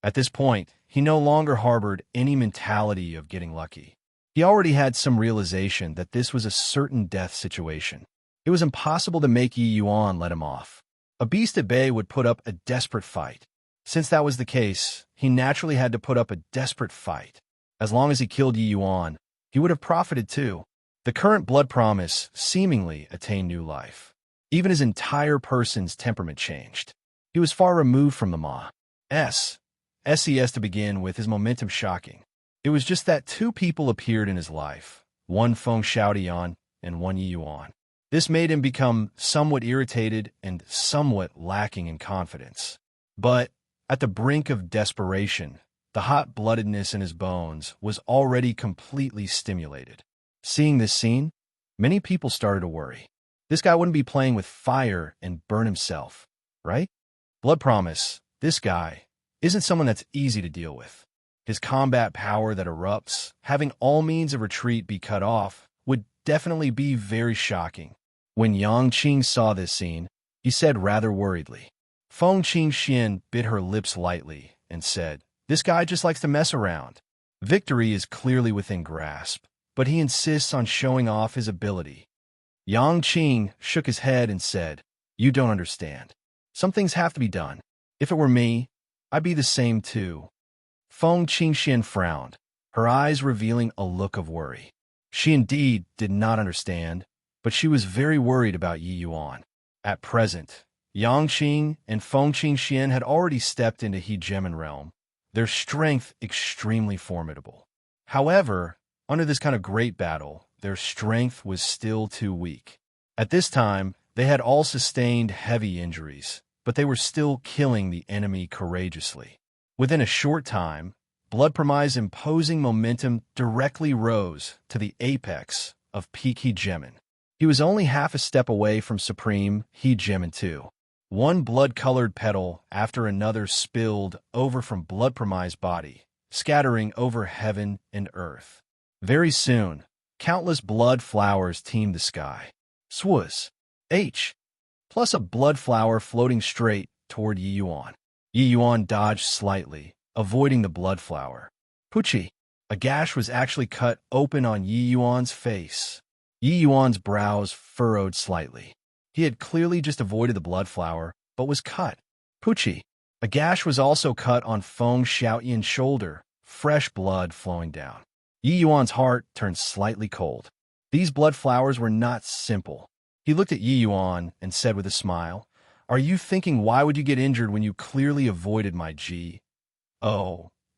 At this point, he no longer harbored any mentality of getting lucky. He already had some realization that this was a certain death situation. It was impossible to make Yi Yuan let him off. A beast at bay would put up a desperate fight. Since that was the case, he naturally had to put up a desperate fight. As long as he killed Yi Yuan, he would have profited too. The current Blood Promise seemingly attained new life. Even his entire person's temperament changed. He was far removed from the Ma. SES to begin with, his momentum shocking. It was just that two people appeared in his life, one Feng Xiaotian and one Yi Yuan. This made him become somewhat irritated and somewhat lacking in confidence. But at the brink of desperation, the hot-bloodedness in his bones was already completely stimulated. Seeing this scene, many people started to worry. This guy wouldn't be playing with fire and burn himself, right? Blood Promise, this guy, isn't someone that's easy to deal with. His combat power that erupts, having all means of retreat be cut off, would definitely be very shocking. When Yang Qing saw this scene, he said rather worriedly. Feng Qingxian bit her lips lightly and said, "This guy just likes to mess around. Victory is clearly within grasp, but he insists on showing off his ability." Yang Qing shook his head and said, "You don't understand. Some things have to be done. If it were me, I'd be the same too." Feng Qingxian frowned, her eyes revealing a look of worry. She indeed did not understand, but she was very worried about Yi Yuan. At present, Yang Qing and Feng Qingxian had already stepped into hegemon realm, their strength extremely formidable. However, under this kind of great battle, their strength was still too weak. At this time, they had all sustained heavy injuries, but they were still killing the enemy courageously. Within a short time, Blood Promise's imposing momentum directly rose to the apex of peak hegemon. He was only half a step away from supreme hegemon 2. One blood-colored petal after another spilled over from Blood Promise's body, scattering over heaven and earth. Very soon, countless blood flowers teamed the sky. Swaz. Plus a blood flower floating straight toward Yi Yuan. Yi Yuan dodged slightly, avoiding the blood flower. Puchi. A gash was actually cut open on Yi Yuan's face. Yi Yuan's brows furrowed slightly. He had clearly just avoided the blood flower, but was cut. Puchi. A gash was also cut on Feng Xiaotian's shoulder, fresh blood flowing down. Yi Yuan's heart turned slightly cold. These blood flowers were not simple. He looked at Yi Yuan and said with a smile, "Are you thinking why would you get injured when you clearly avoided my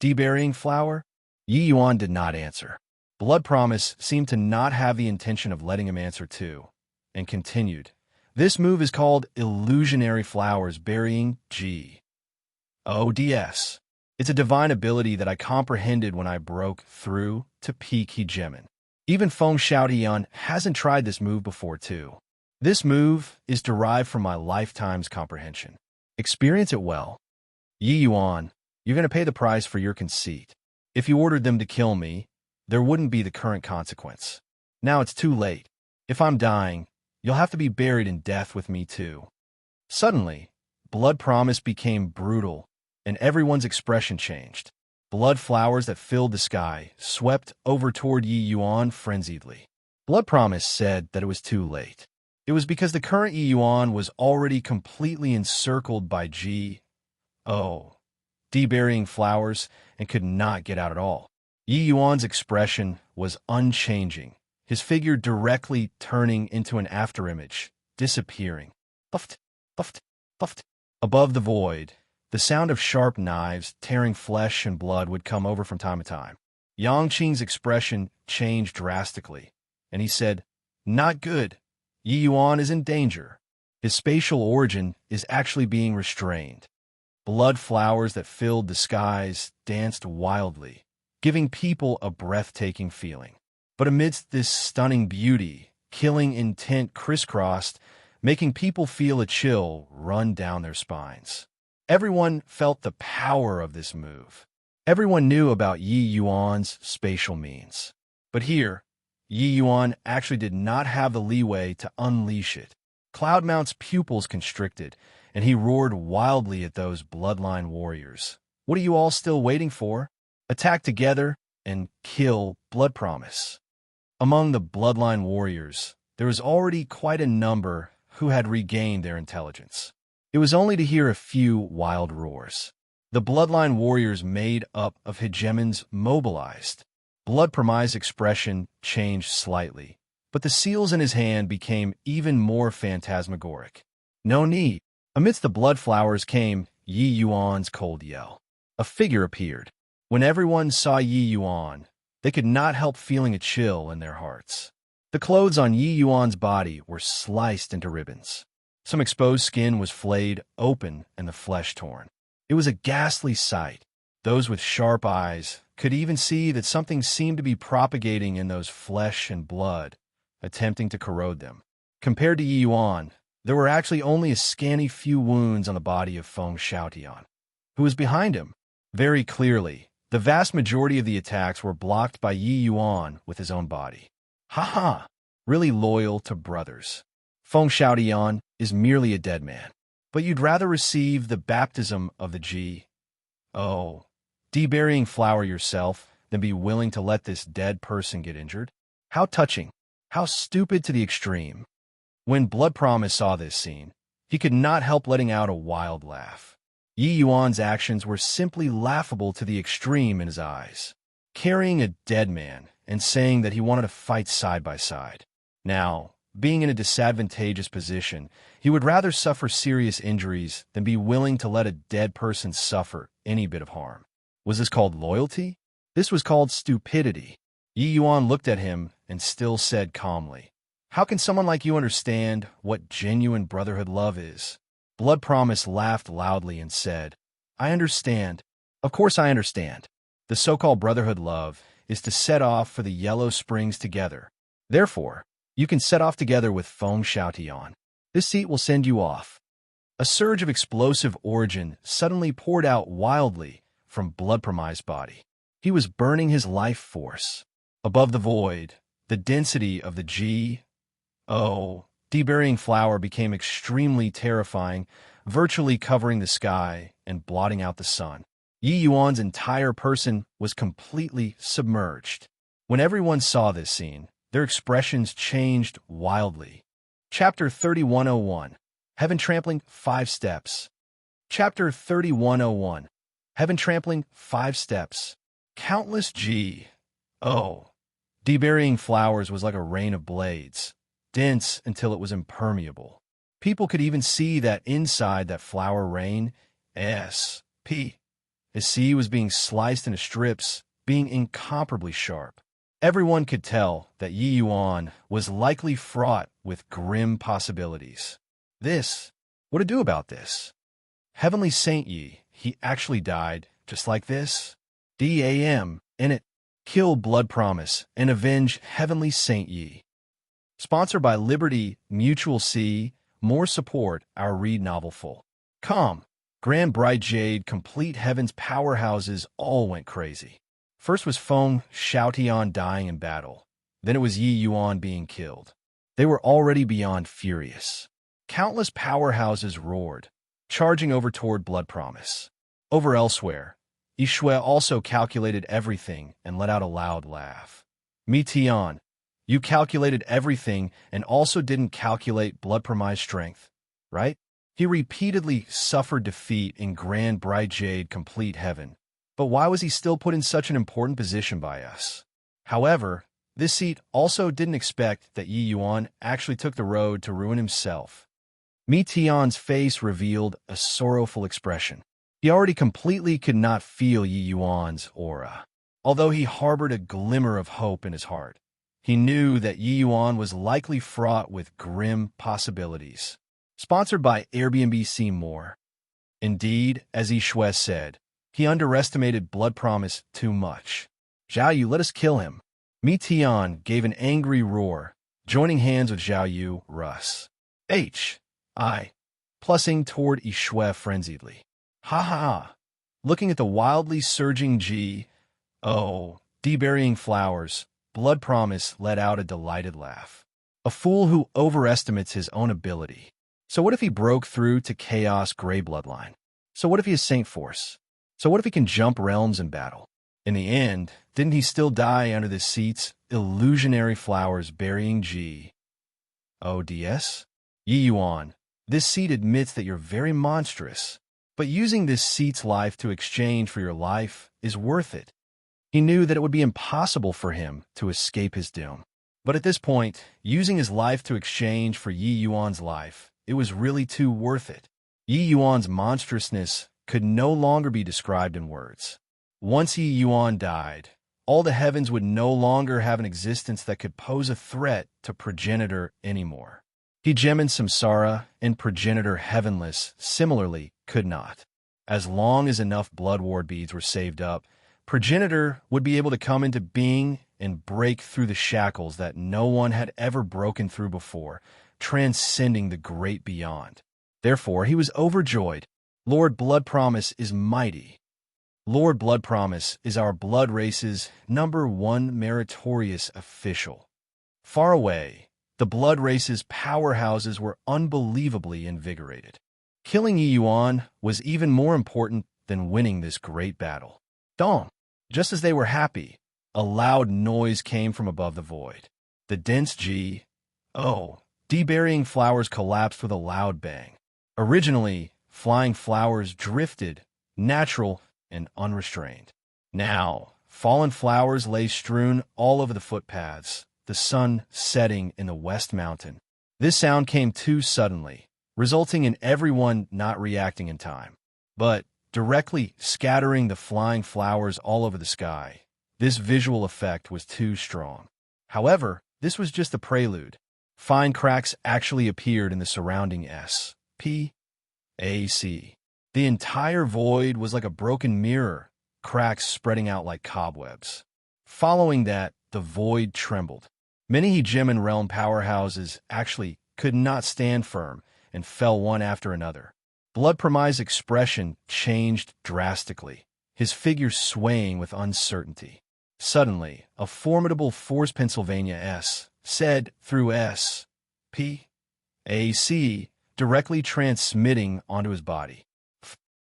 deburying flower?" Yi Yuan did not answer. Blood Promise seemed to not have the intention of letting him answer too, and continued. "This move is called Illusionary Flowers Burying Ods. It's a divine ability that I comprehended when I broke through to peak hegemon. Even Feng Xiaotian hasn't tried this move before too. This move is derived from my lifetime's comprehension. Experience it well. Yi Yuan, you're going to pay the price for your conceit. If you ordered them to kill me, there wouldn't be the current consequence. Now it's too late. If I'm dying, you'll have to be buried in death with me too." Suddenly, Blood Promise became brutal, and everyone's expression changed. Blood flowers that filled the sky swept over toward Yi Yuan frenziedly. Blood Promise said that it was too late. It was because the current Yi Yuan was already completely encircled by deburying flowers and could not get out at all. Yi Yuan's expression was unchanging, his figure directly turning into an afterimage, disappearing. Puffed, puffed, puffed. Above the void, the sound of sharp knives tearing flesh and blood would come over from time to time. Yang Qing's expression changed drastically, and he said, "Not good. Yi Yuan is in danger. His spatial origin is actually being restrained." Blood flowers that filled the skies danced wildly, giving people a breathtaking feeling. But amidst this stunning beauty, killing intent crisscrossed, making people feel a chill run down their spines. Everyone felt the power of this move. Everyone knew about Yi Yuan's spatial means. But here, Yi Yuan actually did not have the leeway to unleash it. Cloudmount's pupils constricted, and he roared wildly at those bloodline warriors. "What are you all still waiting for? Attack together and kill Blood Promise." Among the bloodline warriors, there was already quite a number who had regained their intelligence. It was only to hear a few wild roars. The bloodline warriors made up of hegemons mobilized. Blood Promise's expression changed slightly, but the seals in his hand became even more phantasmagoric. "No need." Amidst the blood flowers came Yi Yuan's cold yell. A figure appeared. When everyone saw Yi Yuan, they could not help feeling a chill in their hearts. The clothes on Yi Yuan's body were sliced into ribbons. Some exposed skin was flayed open and the flesh torn. It was a ghastly sight. Those with sharp eyes could even see that something seemed to be propagating in those flesh and blood, attempting to corrode them. Compared to Yi Yuan, there were actually only a scanty few wounds on the body of Feng Xiaotian, who was behind him. Very clearly, the vast majority of the attacks were blocked by Yi Yuan with his own body. Ha! Really loyal to brothers. Feng Xiaotian is merely a dead man. But you'd rather receive the baptism of the deburying flower yourself than be willing to let this dead person get injured? How touching. How stupid to the extreme. When Blood Promise saw this scene, he could not help letting out a wild laugh. Yi Yuan's actions were simply laughable to the extreme in his eyes. Carrying a dead man and saying that he wanted to fight side by side. Now, being in a disadvantageous position, he would rather suffer serious injuries than be willing to let a dead person suffer any bit of harm. Was this called loyalty? This was called stupidity. Yi Yuan looked at him and still said calmly, "How can someone like you understand what genuine brotherhood love is?" Blood Promise laughed loudly and said, "I understand. Of course I understand. The so-called brotherhood love is to set off for the Yellow Springs together. Therefore, you can set off together with Feng Xiaotian. This seat will send you off." A surge of explosive origin suddenly poured out wildly from Blood Promise's body. He was burning his life force. Above the void, the density of the deburying flower became extremely terrifying, virtually covering the sky and blotting out the sun. Yi Yuan's entire person was completely submerged. When everyone saw this scene, their expressions changed wildly. Chapter 3101, Heaven Trampling 5 Steps. Chapter 3101, Heaven Trampling 5 Steps. Countless deburying flowers was like a rain of blades, dense until it was impermeable. People could even see that inside that flower rain, his sea was being sliced into strips, being incomparably sharp. Everyone could tell that Yi Yuan was likely fraught with grim possibilities. What to do about this? Heavenly Saint Yi, he actually died, just like this? In it. Kill Blood Promise and avenge Heavenly Saint Yi. Sponsored by Liberty Mutual C. More support our read novel full. Grand Bright Jade complete Heaven's powerhouses all went crazy. First was Feng Xiaotian dying in battle. Then it was Yi Yuan being killed. They were already beyond furious. Countless powerhouses roared, charging over toward Blood Promise. Over elsewhere, Yishui also calculated everything and let out a loud laugh. Tian, you calculated everything and also didn't calculate Blood Promise's strength, right? He repeatedly suffered defeat in Grand Bright Jade complete Heaven. But why was he still put in such an important position by us? However, this seat also didn't expect that Yi Yuan actually took the road to ruin himself. Tian's face revealed a sorrowful expression. He already completely could not feel Yi Yuan's aura. Although he harbored a glimmer of hope in his heart, he knew that Yi Yuan was likely fraught with grim possibilities. Sponsored by Airbnb Seymour. Indeed, as Yishui said, he underestimated Blood Promise too much. Zhao Yu, let us kill him. Tian gave an angry roar, joining hands with Zhao Yu, Russ. Plussing toward Yishui frenziedly. Ha! Looking at the wildly surging deburying flowers, Blood Promise let out a delighted laugh. A fool who overestimates his own ability. So what if he broke through to Chaos Gray Bloodline? So what if he is Saint Force? So what if he can jump realms in battle? In the end, didn't he still die under the seat's illusionary flowers burying Yi Yuan, this seat admits that you're very monstrous, but using this seat's life to exchange for your life is worth it. He knew that it would be impossible for him to escape his doom. But at this point, using his life to exchange for Yi Yuan's life, it was really too worth it. Yi Yuan's monstrousness could no longer be described in words. Once Yi Yuan died, all the heavens would no longer have an existence that could pose a threat to progenitor anymore. Hegemon Samsara and progenitor Heavenless similarly could not. As long as enough blood ward beads were saved up, progenitor would be able to come into being and break through the shackles that no one had ever broken through before, transcending the great beyond. Therefore, he was overjoyed. Lord Blood Promise is mighty. Lord Blood Promise is our blood race's #1 meritorious official. Far away, the blood race's powerhouses were unbelievably invigorated. Killing Yi Yuan was even more important than winning this great battle. Dong! Just as they were happy, a loud noise came from above the void. The dense D-burying flowers collapsed with a loud bang. Originally, flying flowers drifted, natural and unrestrained. Now, fallen flowers lay strewn all over the footpaths, the sun setting in the West Mountain. This sound came too suddenly, resulting in everyone not reacting in time, but directly scattering the flying flowers all over the sky. This visual effect was too strong. However, this was just a prelude. Fine cracks actually appeared in the surrounding space. The entire void was like a broken mirror, cracks spreading out like cobwebs. Following that, the void trembled. Many Hegemon realm powerhouses actually could not stand firm and fell one after another. Blood Promise's expression changed drastically, his figure swaying with uncertainty. Suddenly, a formidable force Pennsylvania said through spac, directly transmitting onto his body.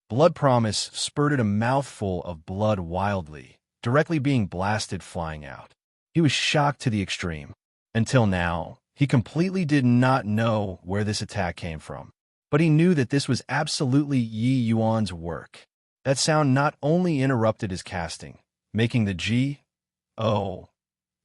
Blood Promise spurted a mouthful of blood wildly, directly being blasted flying out. He was shocked to the extreme. Until now, he completely did not know where this attack came from. But he knew that this was absolutely Yi Yuan's work. That sound not only interrupted his casting, making the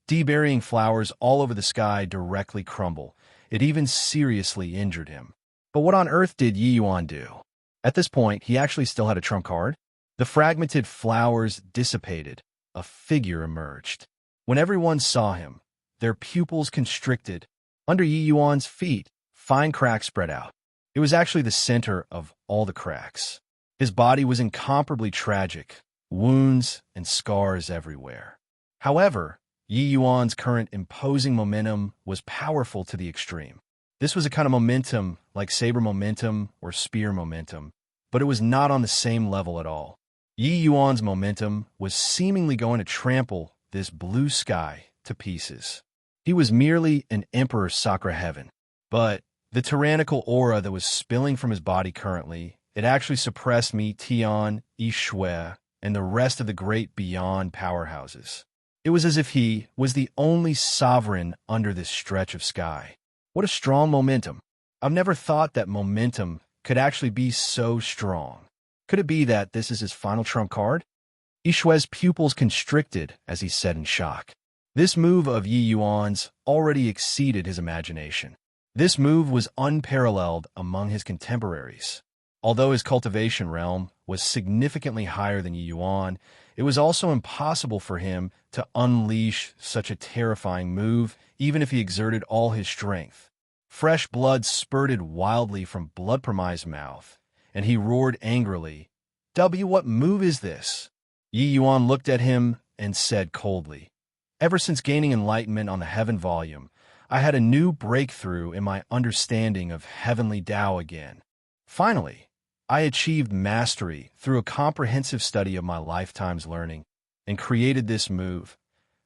D-burying flowers all over the sky directly crumble, it even seriously injured him. But what on earth did Yi Yuan do? At this point, he actually still had a trump card. The fragmented flowers dissipated. A figure emerged. When everyone saw him, their pupils constricted. Under Yi Yuan's feet, fine cracks spread out. It was actually the center of all the cracks. His body was incomparably tragic, wounds and scars everywhere. However, Yi Yuan's current imposing momentum was powerful to the extreme. This was a kind of momentum like saber momentum or spear momentum, but it was not on the same level at all. Yi Yuan's momentum was seemingly going to trample this blue sky to pieces. He was merely an Emperor Sakura Heaven, but the tyrannical aura that was spilling from his body currently, it actually suppressed Mi Tian, Yi and the rest of the great beyond powerhouses. It was as if he was the only sovereign under this stretch of sky. What a strong momentum. I've never thought that momentum could actually be so strong. Could it be that this is his final trump card? Ishue's pupils constricted as he said in shock. This move of Yi Yuan's already exceeded his imagination. This move was unparalleled among his contemporaries. Although his cultivation realm was significantly higher than Yi Yuan, it was also impossible for him to unleash such a terrifying move, even if he exerted all his strength. Fresh blood spurted wildly from Blood Promise's mouth, and he roared angrily, What move is this? Yi Yuan looked at him and said coldly, Ever since gaining enlightenment on the Heaven volume, I had a new breakthrough in my understanding of heavenly Tao again. Finally, I achieved mastery through a comprehensive study of my lifetime's learning and created this move.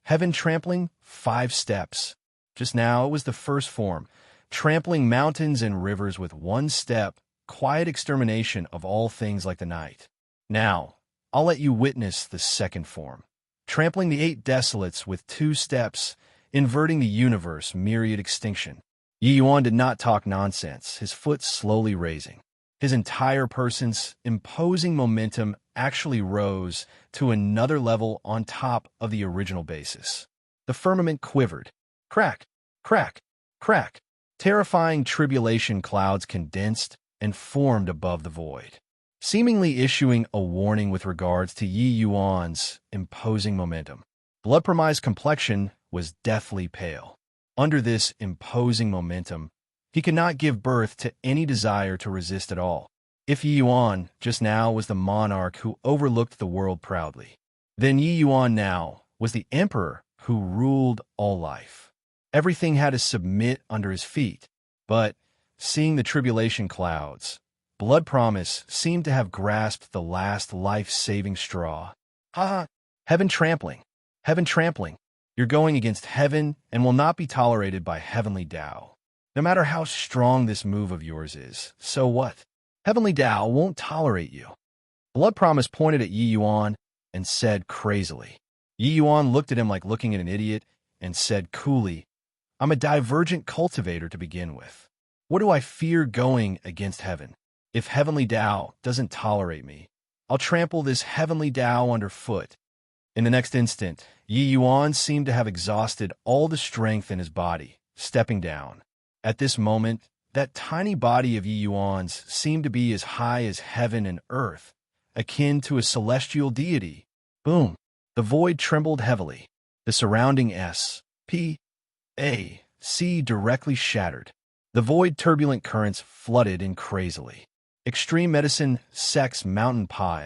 Heaven trampling, 5 steps. Just now it was the first form, trampling mountains and rivers with 1 step, quiet extermination of all things like the night. Now, I'll let you witness the second form, trampling the 8 desolates with 2 steps, inverting the universe, myriad extinction. Yi Yuan did not talk nonsense, his foot slowly raising. His entire person's imposing momentum actually rose to another level on top of the original basis. The firmament quivered. Crack, crack, crack. Terrifying tribulation clouds condensed and formed above the void. seemingly issuing a warning with regards to Yi Yuan's imposing momentum. Blood Promise's complexion was deathly pale. Under this imposing momentum, he could not give birth to any desire to resist at all. If Yi Yuan just now was the monarch who overlooked the world proudly, then Yi Yuan now was the emperor who ruled all life. Everything had to submit under his feet. But, seeing the tribulation clouds, Blood Promise seemed to have grasped the last life-saving straw. Ha! Heaven trampling! Heaven trampling! You're going against heaven and will not be tolerated by heavenly Tao. No matter how strong this move of yours is, so what? Heavenly Tao won't tolerate you. Blood Promise pointed at Yi Yuan and said crazily. Yi Yuan looked at him like looking at an idiot and said coolly, I'm a divergent cultivator to begin with. What do I fear going against heaven? If heavenly Tao doesn't tolerate me, I'll trample this heavenly Tao underfoot. In the next instant, Yi Yuan seemed to have exhausted all the strength in his body, stepping down. At this moment, that tiny body of Yi Yuan's seemed to be as high as heaven and earth, akin to a celestial deity. Boom! The void trembled heavily. The surrounding S.P.A.C. directly shattered. The void turbulent currents flooded in crazily. Extreme Medicine Sex Mountain Pa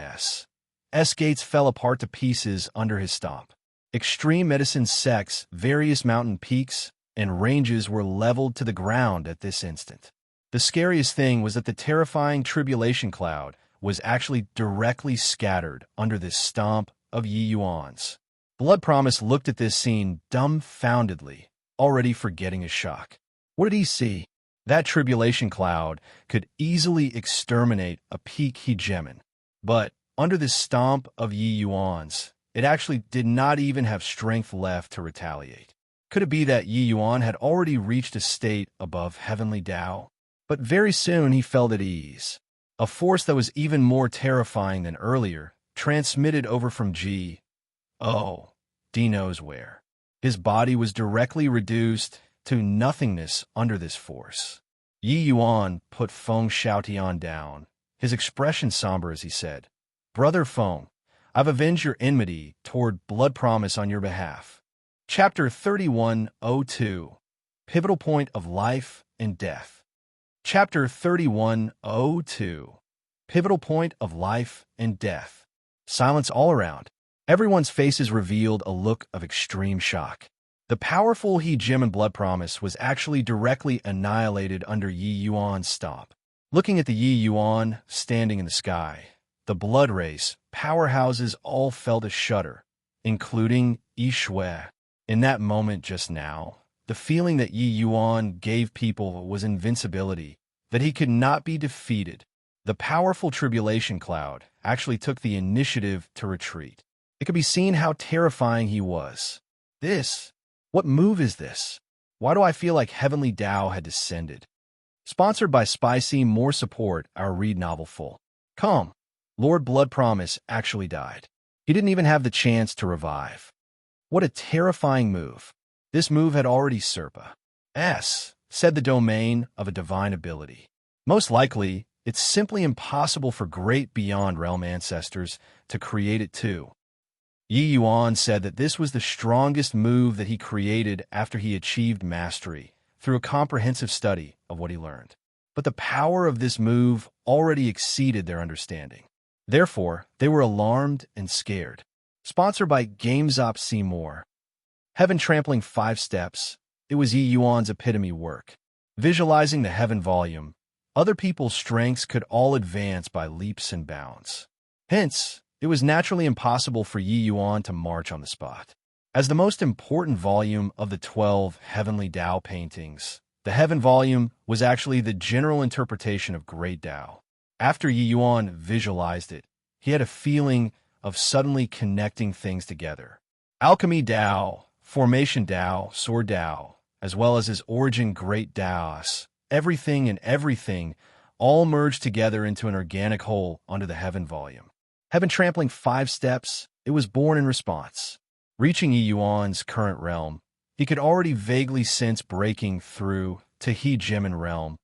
S gates fell apart to pieces under his stomp. Extreme Medicine Sex various mountain peaks and ranges were leveled to the ground at this instant. The scariest thing was that the terrifying tribulation cloud was actually directly scattered under this stomp of Yi Yuan's. Blood Promise looked at this scene dumbfoundedly, already forgetting his shock. What did he see? That tribulation cloud could easily exterminate a peak hegemon. But under this stomp of Yi Yuan's, it actually did not even have strength left to retaliate. Could it be that Yi Yuan had already reached a state above heavenly Tao? But very soon he felt at ease. A force that was even more terrifying than earlier transmitted over from G. Oh, D knows where. His body was directly reduced to nothingness under this force. Yi Yuan put Feng Xiaotian down, his expression somber as he said, Brother Feng, I've avenged your enmity toward Blood Promise on your behalf. Chapter 3102, Pivotal Point of Life and Death. Chapter 3102, Pivotal Point of Life and Death. Silence all around. Everyone's faces revealed a look of extreme shock. The powerful hegemon Blood Promise was actually directly annihilated under Yi Yuan's stomp. Looking at the Yi Yuan standing in the sky, the blood race powerhouses all felt a shudder, including Yi Shui. In that moment just now, the feeling that Yi Yuan gave people was invincibility, that he could not be defeated. The powerful tribulation cloud actually took the initiative to retreat. It could be seen how terrifying he was. What move is this? Why do I feel like heavenly Tao had descended? Sponsored by Spicy. More support our read novel full. Come. Lord Blood Promise actually died. He didn't even have the chance to revive. What a terrifying move. This move had already said the domain of a divine ability. Most likely, it's simply impossible for great beyond realm ancestors to create it too. Yi Yuan said that this was the strongest move that he created after he achieved mastery through a comprehensive study of what he learned. But the power of this move already exceeded their understanding. Therefore, they were alarmed and scared. Sponsored by GameStop. Seymour. Heaven Trampling 5 Steps. It was Yi Yuan's epitome work. Visualizing the heaven volume, other people's strengths could all advance by leaps and bounds. Hence, it was naturally impossible for Yi Yuan to march on the spot. As the most important volume of the 12 heavenly Tao paintings, the heaven volume was actually the general interpretation of great Tao. After Yi Yuan visualized it, he had a feeling of suddenly connecting things together. Alchemy Tao, Formation Tao, Sword Tao, as well as his origin Great Taos, everything and everything all merged together into an organic whole under the heaven volume. Heaven Trampling 5 Steps, it was born in response. Reaching Yi Yuan's current realm, he could already vaguely sense breaking through to hegemon realm,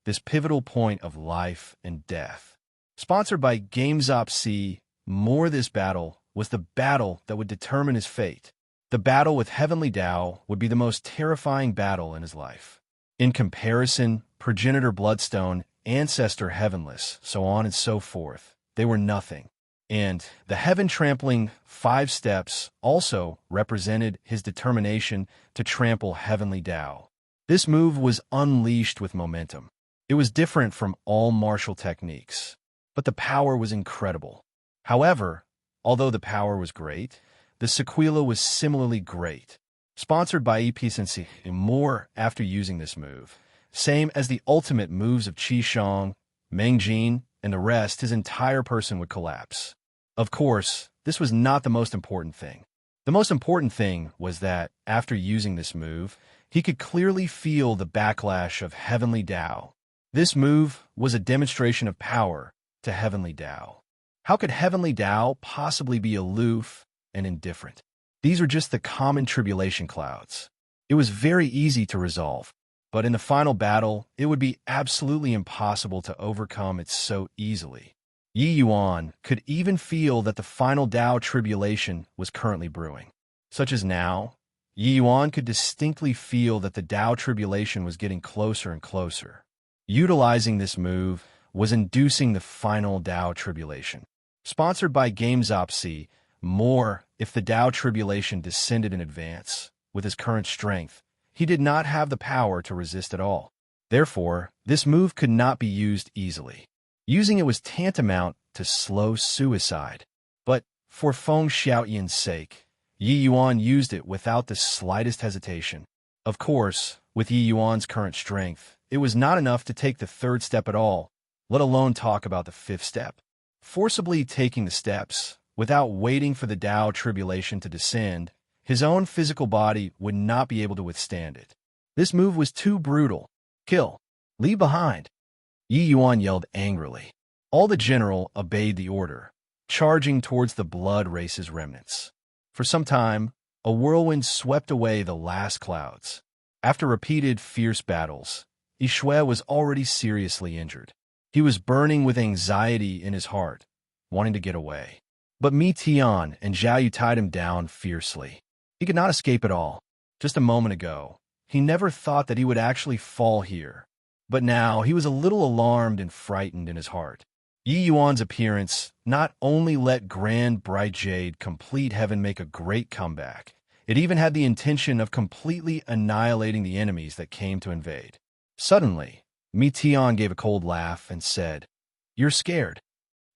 this pivotal point of life and death. Sponsored by GameStop C, more this battle was the battle that would determine his fate. The battle with Heavenly Tao would be the most terrifying battle in his life. In comparison, Progenitor Bloodstone, Ancestor Heavenless, so on and so forth, they were nothing. And the heaven-trampling 5 steps also represented his determination to trample Heavenly Tao. This move was unleashed with momentum. It was different from all martial techniques, but the power was incredible. However, although the power was great, the sequela was similarly great. Sponsored by EPSNC, more after using this move. Same as the ultimate moves of Qi Shang, Meng Jin, and the rest, his entire person would collapse. Of course, this was not the most important thing. The most important thing was that, after using this move, he could clearly feel the backlash of Heavenly Tao. This move was a demonstration of power to Heavenly Tao. How could Heavenly Tao possibly be aloof and indifferent? These are just the common tribulation clouds. It was very easy to resolve, but in the final battle, it would be absolutely impossible to overcome it so easily. Yi Yuan could even feel that the final Tao tribulation was currently brewing. Such as now, Yi Yuan could distinctly feel that the Tao tribulation was getting closer and closer. Utilizing this move was inducing the final Tao tribulation. Sponsored by GameStop C, more if the Tao tribulation descended in advance. With his current strength, he did not have the power to resist at all. Therefore, this move could not be used easily. Using it was tantamount to slow suicide. But, for Feng Xiaoyan's sake, Yi Yuan used it without the slightest hesitation. Of course, with Yi Yuan's current strength, it was not enough to take the 3rd step at all, let alone talk about the 5th step. Forcibly taking the steps, without waiting for the Tao tribulation to descend, his own physical body would not be able to withstand it. This move was too brutal. Kill. Leave behind. Yi Yuan yelled angrily. All the general obeyed the order, charging towards the blood race's remnants. For some time, a whirlwind swept away the last clouds. After repeated fierce battles, Yishui was already seriously injured. He was burning with anxiety in his heart, wanting to get away. But Mi Tian and Zhao Yu tied him down fiercely. He could not escape at all. Just a moment ago, he never thought that he would actually fall here. But now he was a little alarmed and frightened in his heart. Yi Yuan's appearance not only let Grand Bright Jade complete heaven make a great comeback, it even had the intention of completely annihilating the enemies that came to invade. Suddenly, Mi Tian gave a cold laugh and said, "You're scared."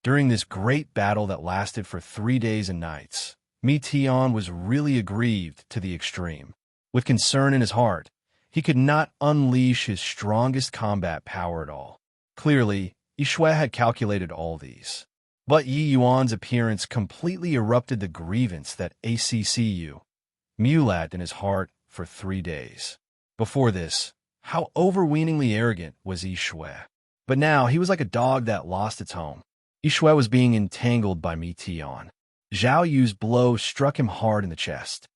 During this great battle that lasted for 3 days and nights, Mi Tian was really aggrieved to the extreme. With concern in his heart, he could not unleash his strongest combat power at all. Clearly, Yishui had calculated all these. But Yi Yuan's appearance completely erupted the grievance that ACCU mulat in his heart for 3 days. Before this, how overweeningly arrogant was Yishui. But now he was like a dog that lost its home. Yishui was being entangled by Mi Tian. Zhao Yu's blow struck him hard in the chest.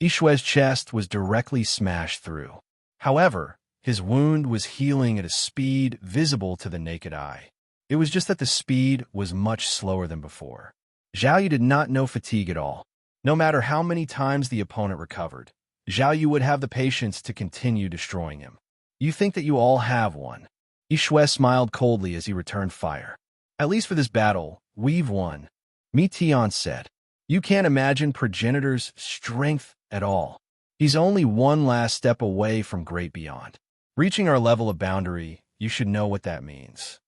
Yishui's chest was directly smashed through. However, his wound was healing at a speed visible to the naked eye. It was just that the speed was much slower than before. Zhao Yu did not know fatigue at all. No matter how many times the opponent recovered, Zhao Yu would have the patience to continue destroying him. You think that you all have one. Yishui smiled coldly as he returned fire. At least for this battle, we've won. Mi Tian said. You can't imagine Progenitor's strength at all. He's only one last step away from great beyond. Reaching our level of boundary, you should know what that means.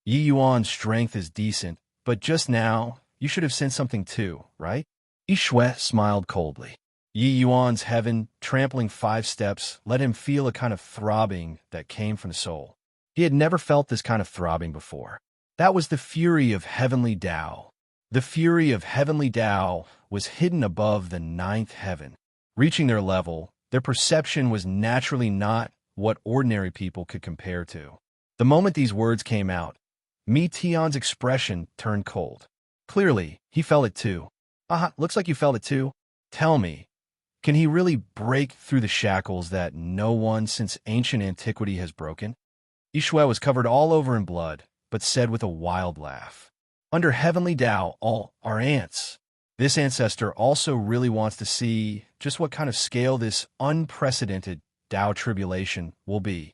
Yi Yuan's strength is decent, but just now, you should have sent something too, right? Yishui smiled coldly. Yi Yuan's heaven, trampling 5 steps, let him feel a kind of throbbing that came from the soul. He had never felt this kind of throbbing before. That was the fury of Heavenly Tao. The fury of Heavenly Tao was hidden above the 9th heaven. Reaching their level, their perception was naturally not what ordinary people could compare to. The moment these words came out, Mi Tian's expression turned cold. Clearly, he felt it too. Looks like you felt it too. Tell me, can he really break through the shackles that no one since ancient antiquity has broken? Yishui was covered all over in blood, but said with a wild laugh, "Under heavenly Tao, all are ants." This ancestor also really wants to see just what kind of scale this unprecedented Tao tribulation will be.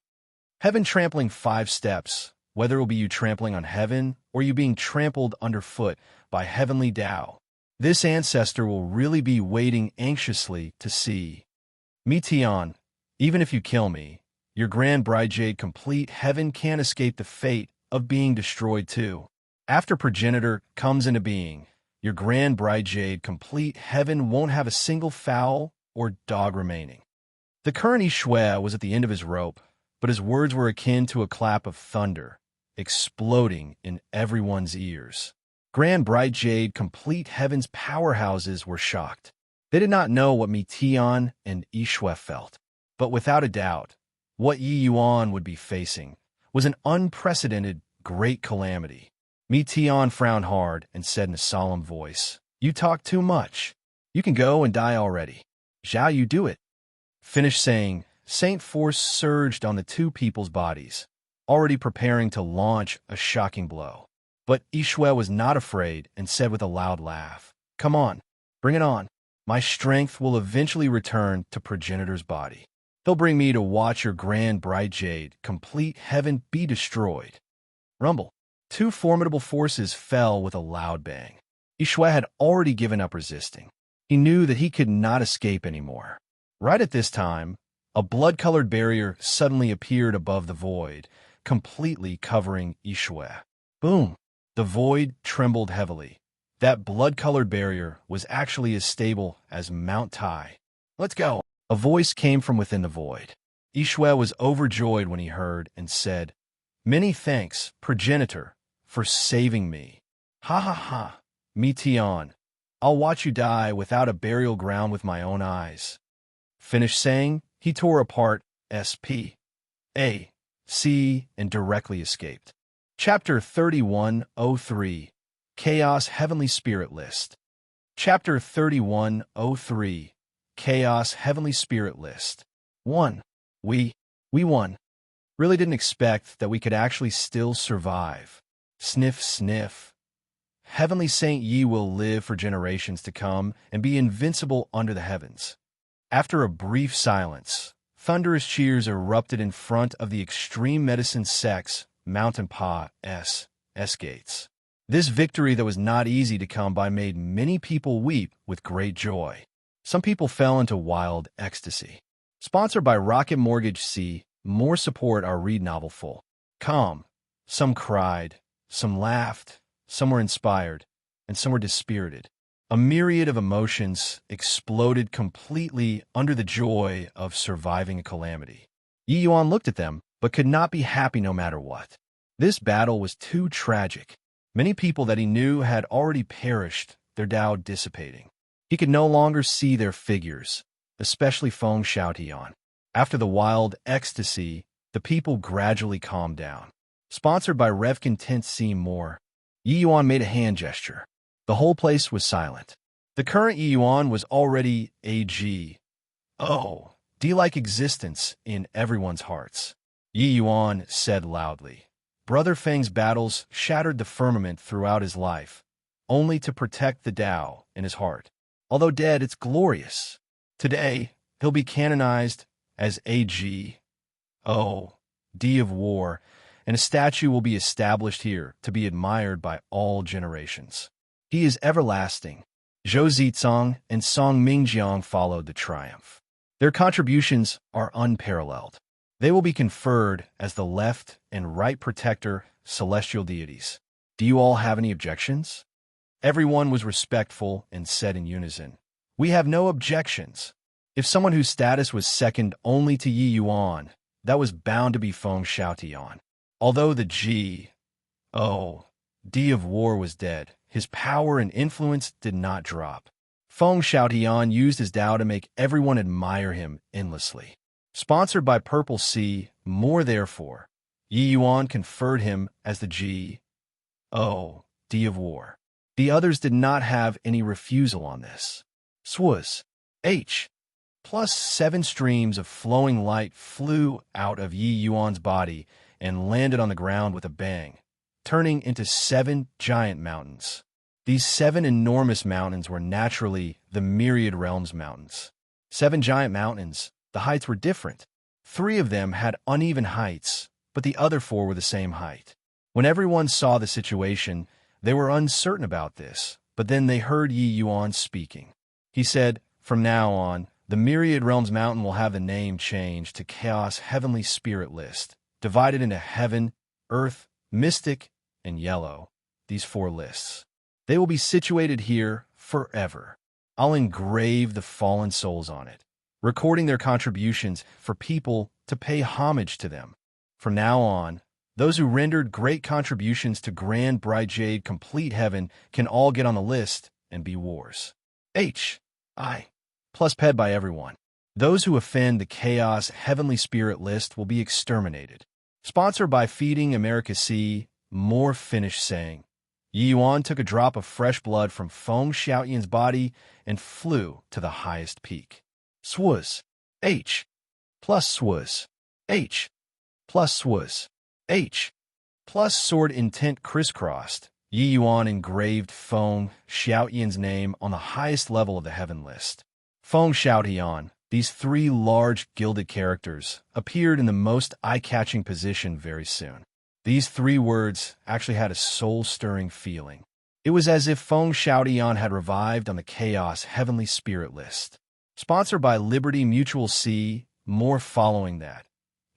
Heaven trampling 5 steps, whether it will be you trampling on heaven or you being trampled underfoot by heavenly Tao. This ancestor will really be waiting anxiously to see. Me Tian, even if you kill me, your grand bride jade complete, heaven can't escape the fate of being destroyed too. After progenitor comes into being, your grand bride jade complete, heaven won't have a single fowl or dog remaining. The current Yishui was at the end of his rope, but his words were akin to a clap of thunder, exploding in everyone's ears. Grand Bride Jade complete heaven's powerhouses were shocked. They did not know what Mi Tian and Yishui felt, but without a doubt, what Yi Yuan would be facing was an unprecedented great calamity. Mi Tian frowned hard and said in a solemn voice, "You talk too much. You can go and die already. Zhao you do it." Finished saying, Saint Force surged on the two people's bodies, already preparing to launch a shocking blow. But Yishui was not afraid and said with a loud laugh, "Come on, bring it on. My strength will eventually return to progenitor's body. They'll bring me to watch your grand bride jade complete heaven be destroyed." Rumble. 2 formidable forces fell with a loud bang. Yishui had already given up resisting. He knew that he could not escape anymore. Right at this time, a blood-colored barrier suddenly appeared above the void, completely covering Yishui. Boom! The void trembled heavily. That blood-colored barrier was actually as stable as Mount Tai. "Let's go!" A voice came from within the void. Yishui was overjoyed when he heard and said, "Many thanks, progenitor, for saving me." "Ha ha ha, Mi Tian. I'll watch you die without a burial ground with my own eyes." Finished saying, he tore apart SP, A, C, and directly escaped. Chapter 3103, Chaos Heavenly Spirit List. Chapter 3103, Chaos Heavenly Spirit List. 1. We won. Really didn't expect that we could actually still survive. Sniff, sniff. Heavenly Saint Yi will live for generations to come and be invincible under the heavens. After a brief silence, thunderous cheers erupted in front of the Extreme Medicine Sect's Mountain Pa S gates. This victory that was not easy to come by made many people weep with great joy. Some people fell into wild ecstasy. Sponsored by Rocket Mortgage C. More support our read novel full. Calm. Some cried, some laughed, some were inspired, and some were dispirited. A myriad of emotions exploded completely under the joy of surviving a calamity. Yi Yuan looked at them, but could not be happy no matter what. This battle was too tragic. Many people that he knew had already perished, their Tao dissipating. He could no longer see their figures, especially Feng Xiaotian. After the wild ecstasy, the people gradually calmed down. Sponsored by Revkin Tent C. More, Yi Yuan made a hand gesture. The whole place was silent. The current Yi Yuan was already AG. Oh, D-like existence in everyone's hearts. Yi Yuan said loudly. Brother Feng's battles shattered the firmament throughout his life, only to protect the Tao in his heart. Although dead, it's glorious. Today, he'll be canonized as AG. Oh, D of War, and a statue will be established here to be admired by all generations. He is everlasting. Zhou Zizong and Song Mingjiang followed the triumph. Their contributions are unparalleled. They will be conferred as the left and right protector celestial deities. Do you all have any objections? Everyone was respectful and said in unison, "We have no objections." If someone whose status was second only to Yi Yuan, that was bound to be Feng Xiaotian. Although the D of War was dead, his power and influence did not drop. Feng Xiaotian used his Tao to make everyone admire him endlessly. Sponsored by Purple Sea, More therefore, Yi Yuan conferred him as the D of War. The others did not have any refusal on this. Swaz. H. Plus 7 streams of flowing light flew out of Yi Yuan's body and landed on the ground with a bang. turning into 7 giant mountains. These 7 enormous mountains were naturally the Myriad Realms Mountains. 7 giant mountains, the heights were different. 3 of them had uneven heights, but the other 4 were the same height. When everyone saw the situation, they were uncertain about this, but then they heard Yi Yuan speaking. He said, "From now on, the Myriad Realms Mountain will have the name changed to Chaos Heavenly Spirit List, divided into Heaven, Earth, Mystic, and Yellow, these 4 lists. They will be situated here forever. I'll engrave the fallen souls on it, recording their contributions for people to pay homage to them. From now on, those who rendered great contributions to Grand Bright Jade Complete Heaven can all get on the list and be wars. H.I. plus ped by everyone. Those who offend the Chaos Heavenly Spirit List will be exterminated." Sponsored by Feeding America C. More finished saying. Yi Yuan took a drop of fresh blood from Feng Xiaoyan's body and flew to the highest peak. Swaz. H. plus swaz. H. plus swaz. H. plus sword intent crisscrossed. Yi Yuan engraved Feng Xiaoyan's name on the highest level of the heaven list. Feng Xiaoyan, these 3 large gilded characters, appeared in the most eye-catching position very soon. These 3 words actually had a soul-stirring feeling. It was as if Feng Xiaoyan had revived on the Chaos Heavenly Spirit List. Sponsored by Liberty Mutual C. More following that.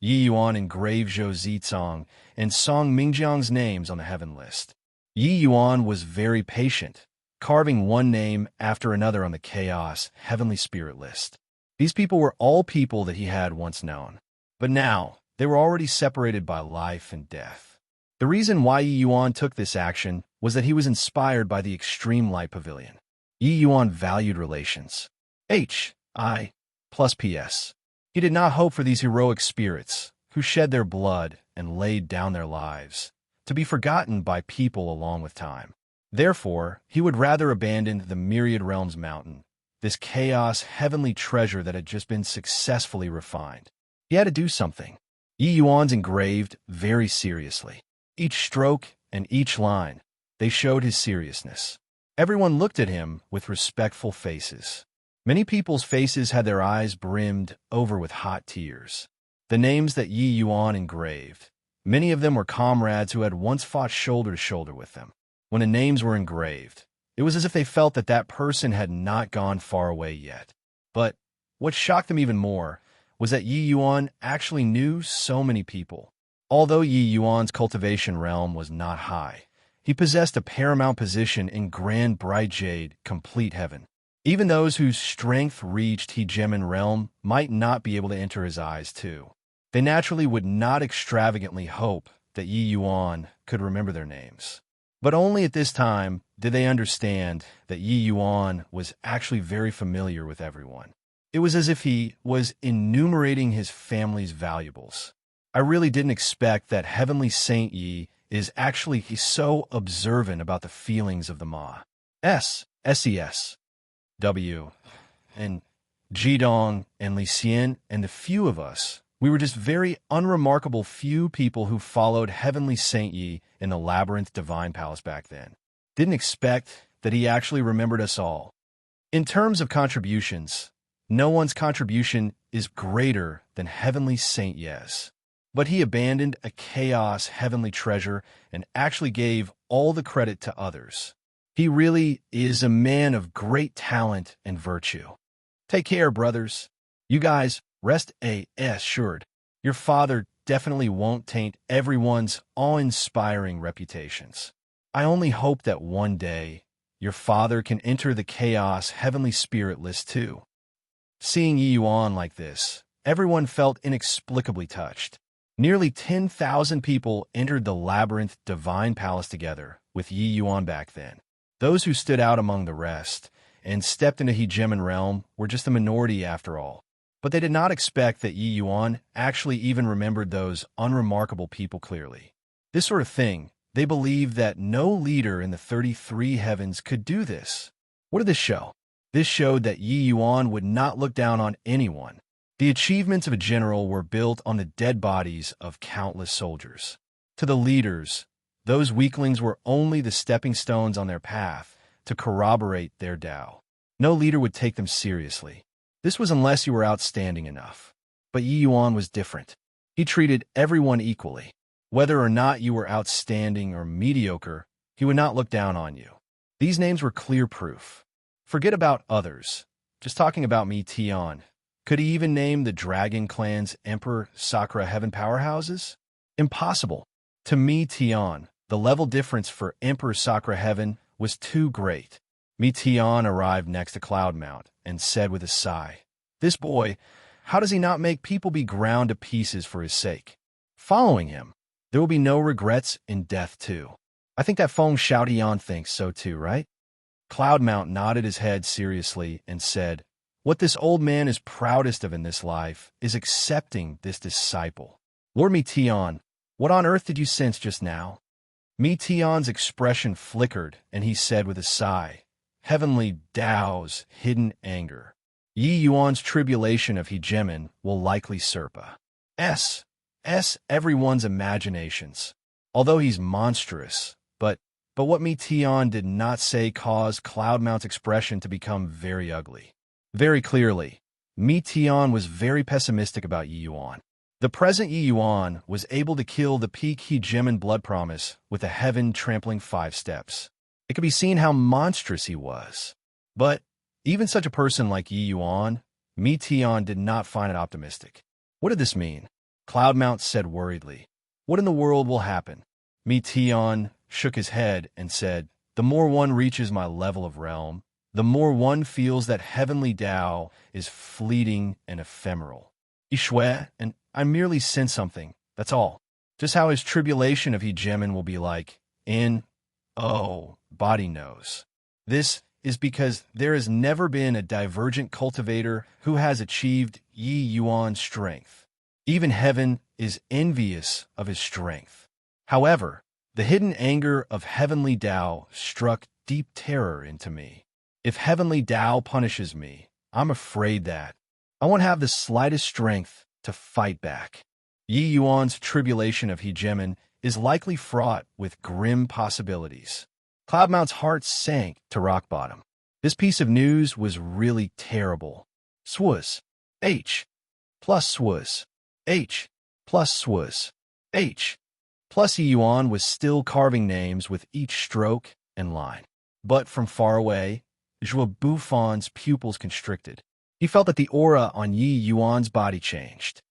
Yi Yuan engraved Zhou Zicong and Song Mingjiang's names on the heaven list. Yi Yuan was very patient, carving one name after another on the Chaos Heavenly Spirit List. These people were all people that he had once known. But now, they were already separated by life and death. The reason why Yi Yuan took this action was that he was inspired by the Extreme Light Pavilion. Yi Yuan valued relations. H.I. plus P.S. He did not hope for these heroic spirits, who shed their blood and laid down their lives, to be forgotten by people along with time. Therefore, he would rather abandon the Myriad Realms Mountain, this chaos heavenly treasure that had just been successfully refined. He had to do something. Yi Yuan's engraved very seriously. Each stroke and each line, they showed his seriousness. Everyone looked at him with respectful faces. Many people's faces had their eyes brimmed over with hot tears. The names that Yi Yuan engraved, many of them were comrades who had once fought shoulder to shoulder with them. When the names were engraved, it was as if they felt that that person had not gone far away yet. But what shocked them even more was that Yi Yuan actually knew so many people. Although Yi Yuan's cultivation realm was not high, he possessed a paramount position in Grand Bright Jade Complete Heaven. Even those whose strength reached Hegemin realm might not be able to enter his eyes too. They naturally would not extravagantly hope that Yi Yuan could remember their names. But only at this time did they understand that Yi Yuan was actually very familiar with everyone. It was as if he was enumerating his family's valuables. I really didn't expect that Heavenly Saint Yi is actually so observant about the feelings of the Ma. SES, W, and Jidong and Li Xian and the few of us. We were just very unremarkable few people who followed Heavenly Saint Yi in the Labyrinth Divine Palace back then. Didn't expect that he actually remembered us all. In terms of contributions, no one's contribution is greater than Heavenly Saint Yi's. But he abandoned a chaos heavenly treasure and actually gave all the credit to others. He really is a man of great talent and virtue. Take care, brothers. You guys, rest assured. Your father definitely won't taint everyone's awe-inspiring reputations. I only hope that one day your father can enter the Chaos Heavenly Spirit list too. Seeing Yi Yuan like this, everyone felt inexplicably touched. Nearly 10,000 people entered the Labyrinth Divine Palace together with Yi Yuan back then. Those who stood out among the rest and stepped into Hegemin realm were just a minority after all. But they did not expect that Yi Yuan actually even remembered those unremarkable people clearly. This sort of thing, they believed that no leader in the 33 heavens could do this. What did this show? This showed that Yi Yuan would not look down on anyone. The achievements of a general were built on the dead bodies of countless soldiers. To the leaders, Those weaklings were only the stepping stones on their path to corroborate their Tao. No leader would take them seriously. This was unless you were outstanding enough. But Yi Yuan was different. He treated everyone equally. Whether or not you were outstanding or mediocre, he would not look down on you. These names were clear proof. Forget about others. Just talking about Mi Tian. Could he even name the Dragon Clan's Emperor Sakura Heaven powerhouses? Impossible. To Mi Tian, the level difference for Emperor Sakura Heaven was too great. Mi Tian arrived next to Cloudmount and said with a sigh, "This boy, how does he not make people be ground to pieces for his sake? Following him, there will be no regrets in death too. I think that Feng Xiaotian thinks so too, right?" Cloudmount nodded his head seriously and said, "What this old man is proudest of in this life is accepting this disciple. Lord Mi Tian, what on earth did you sense just now?" Mi Tian's expression flickered, and he said with a sigh, "Heavenly Tao's hidden anger. Yi Yuan's tribulation of hegemon will likely surpass everyone's imaginations. Although he's monstrous, but what Mi Tian did not say caused Cloudmount's expression to become very ugly. Very clearly, Mi Tian was very pessimistic about Yi Yuan. The present Yi Yuan was able to kill the peak hegemon blood promise with a heaven-trampling 5 steps. It could be seen how monstrous he was. But even such a person like Yi Yuan, Mi Tian did not find it optimistic. What did this mean? Cloudmount said worriedly. What in the world will happen? Mi Tian shook his head and said, "The more one reaches my level of realm, the more one feels that heavenly Tao is fleeting and ephemeral. Ishui, and I merely sense something, that's all. Just how his tribulation of hegemon will be like, body knows. This is because there has never been a divergent cultivator who has achieved Yi Yuan's strength. Even heaven is envious of his strength. However, the hidden anger of heavenly Tao struck deep terror into me. If heavenly Tao punishes me, I'm afraid that I won't have the slightest strength to fight back. Yi Yuan's tribulation of hegemon is likely fraught with grim possibilities." Cloudmount's heart sank to rock bottom. This piece of news was really terrible. Swus. H. Plus swus. H. Plus swus. H. Plus Yi Yuan was still carving names with each stroke and line. But from far away, Zhuo Buffon's pupils constricted. He felt that the aura on Yi Yuan's body changed.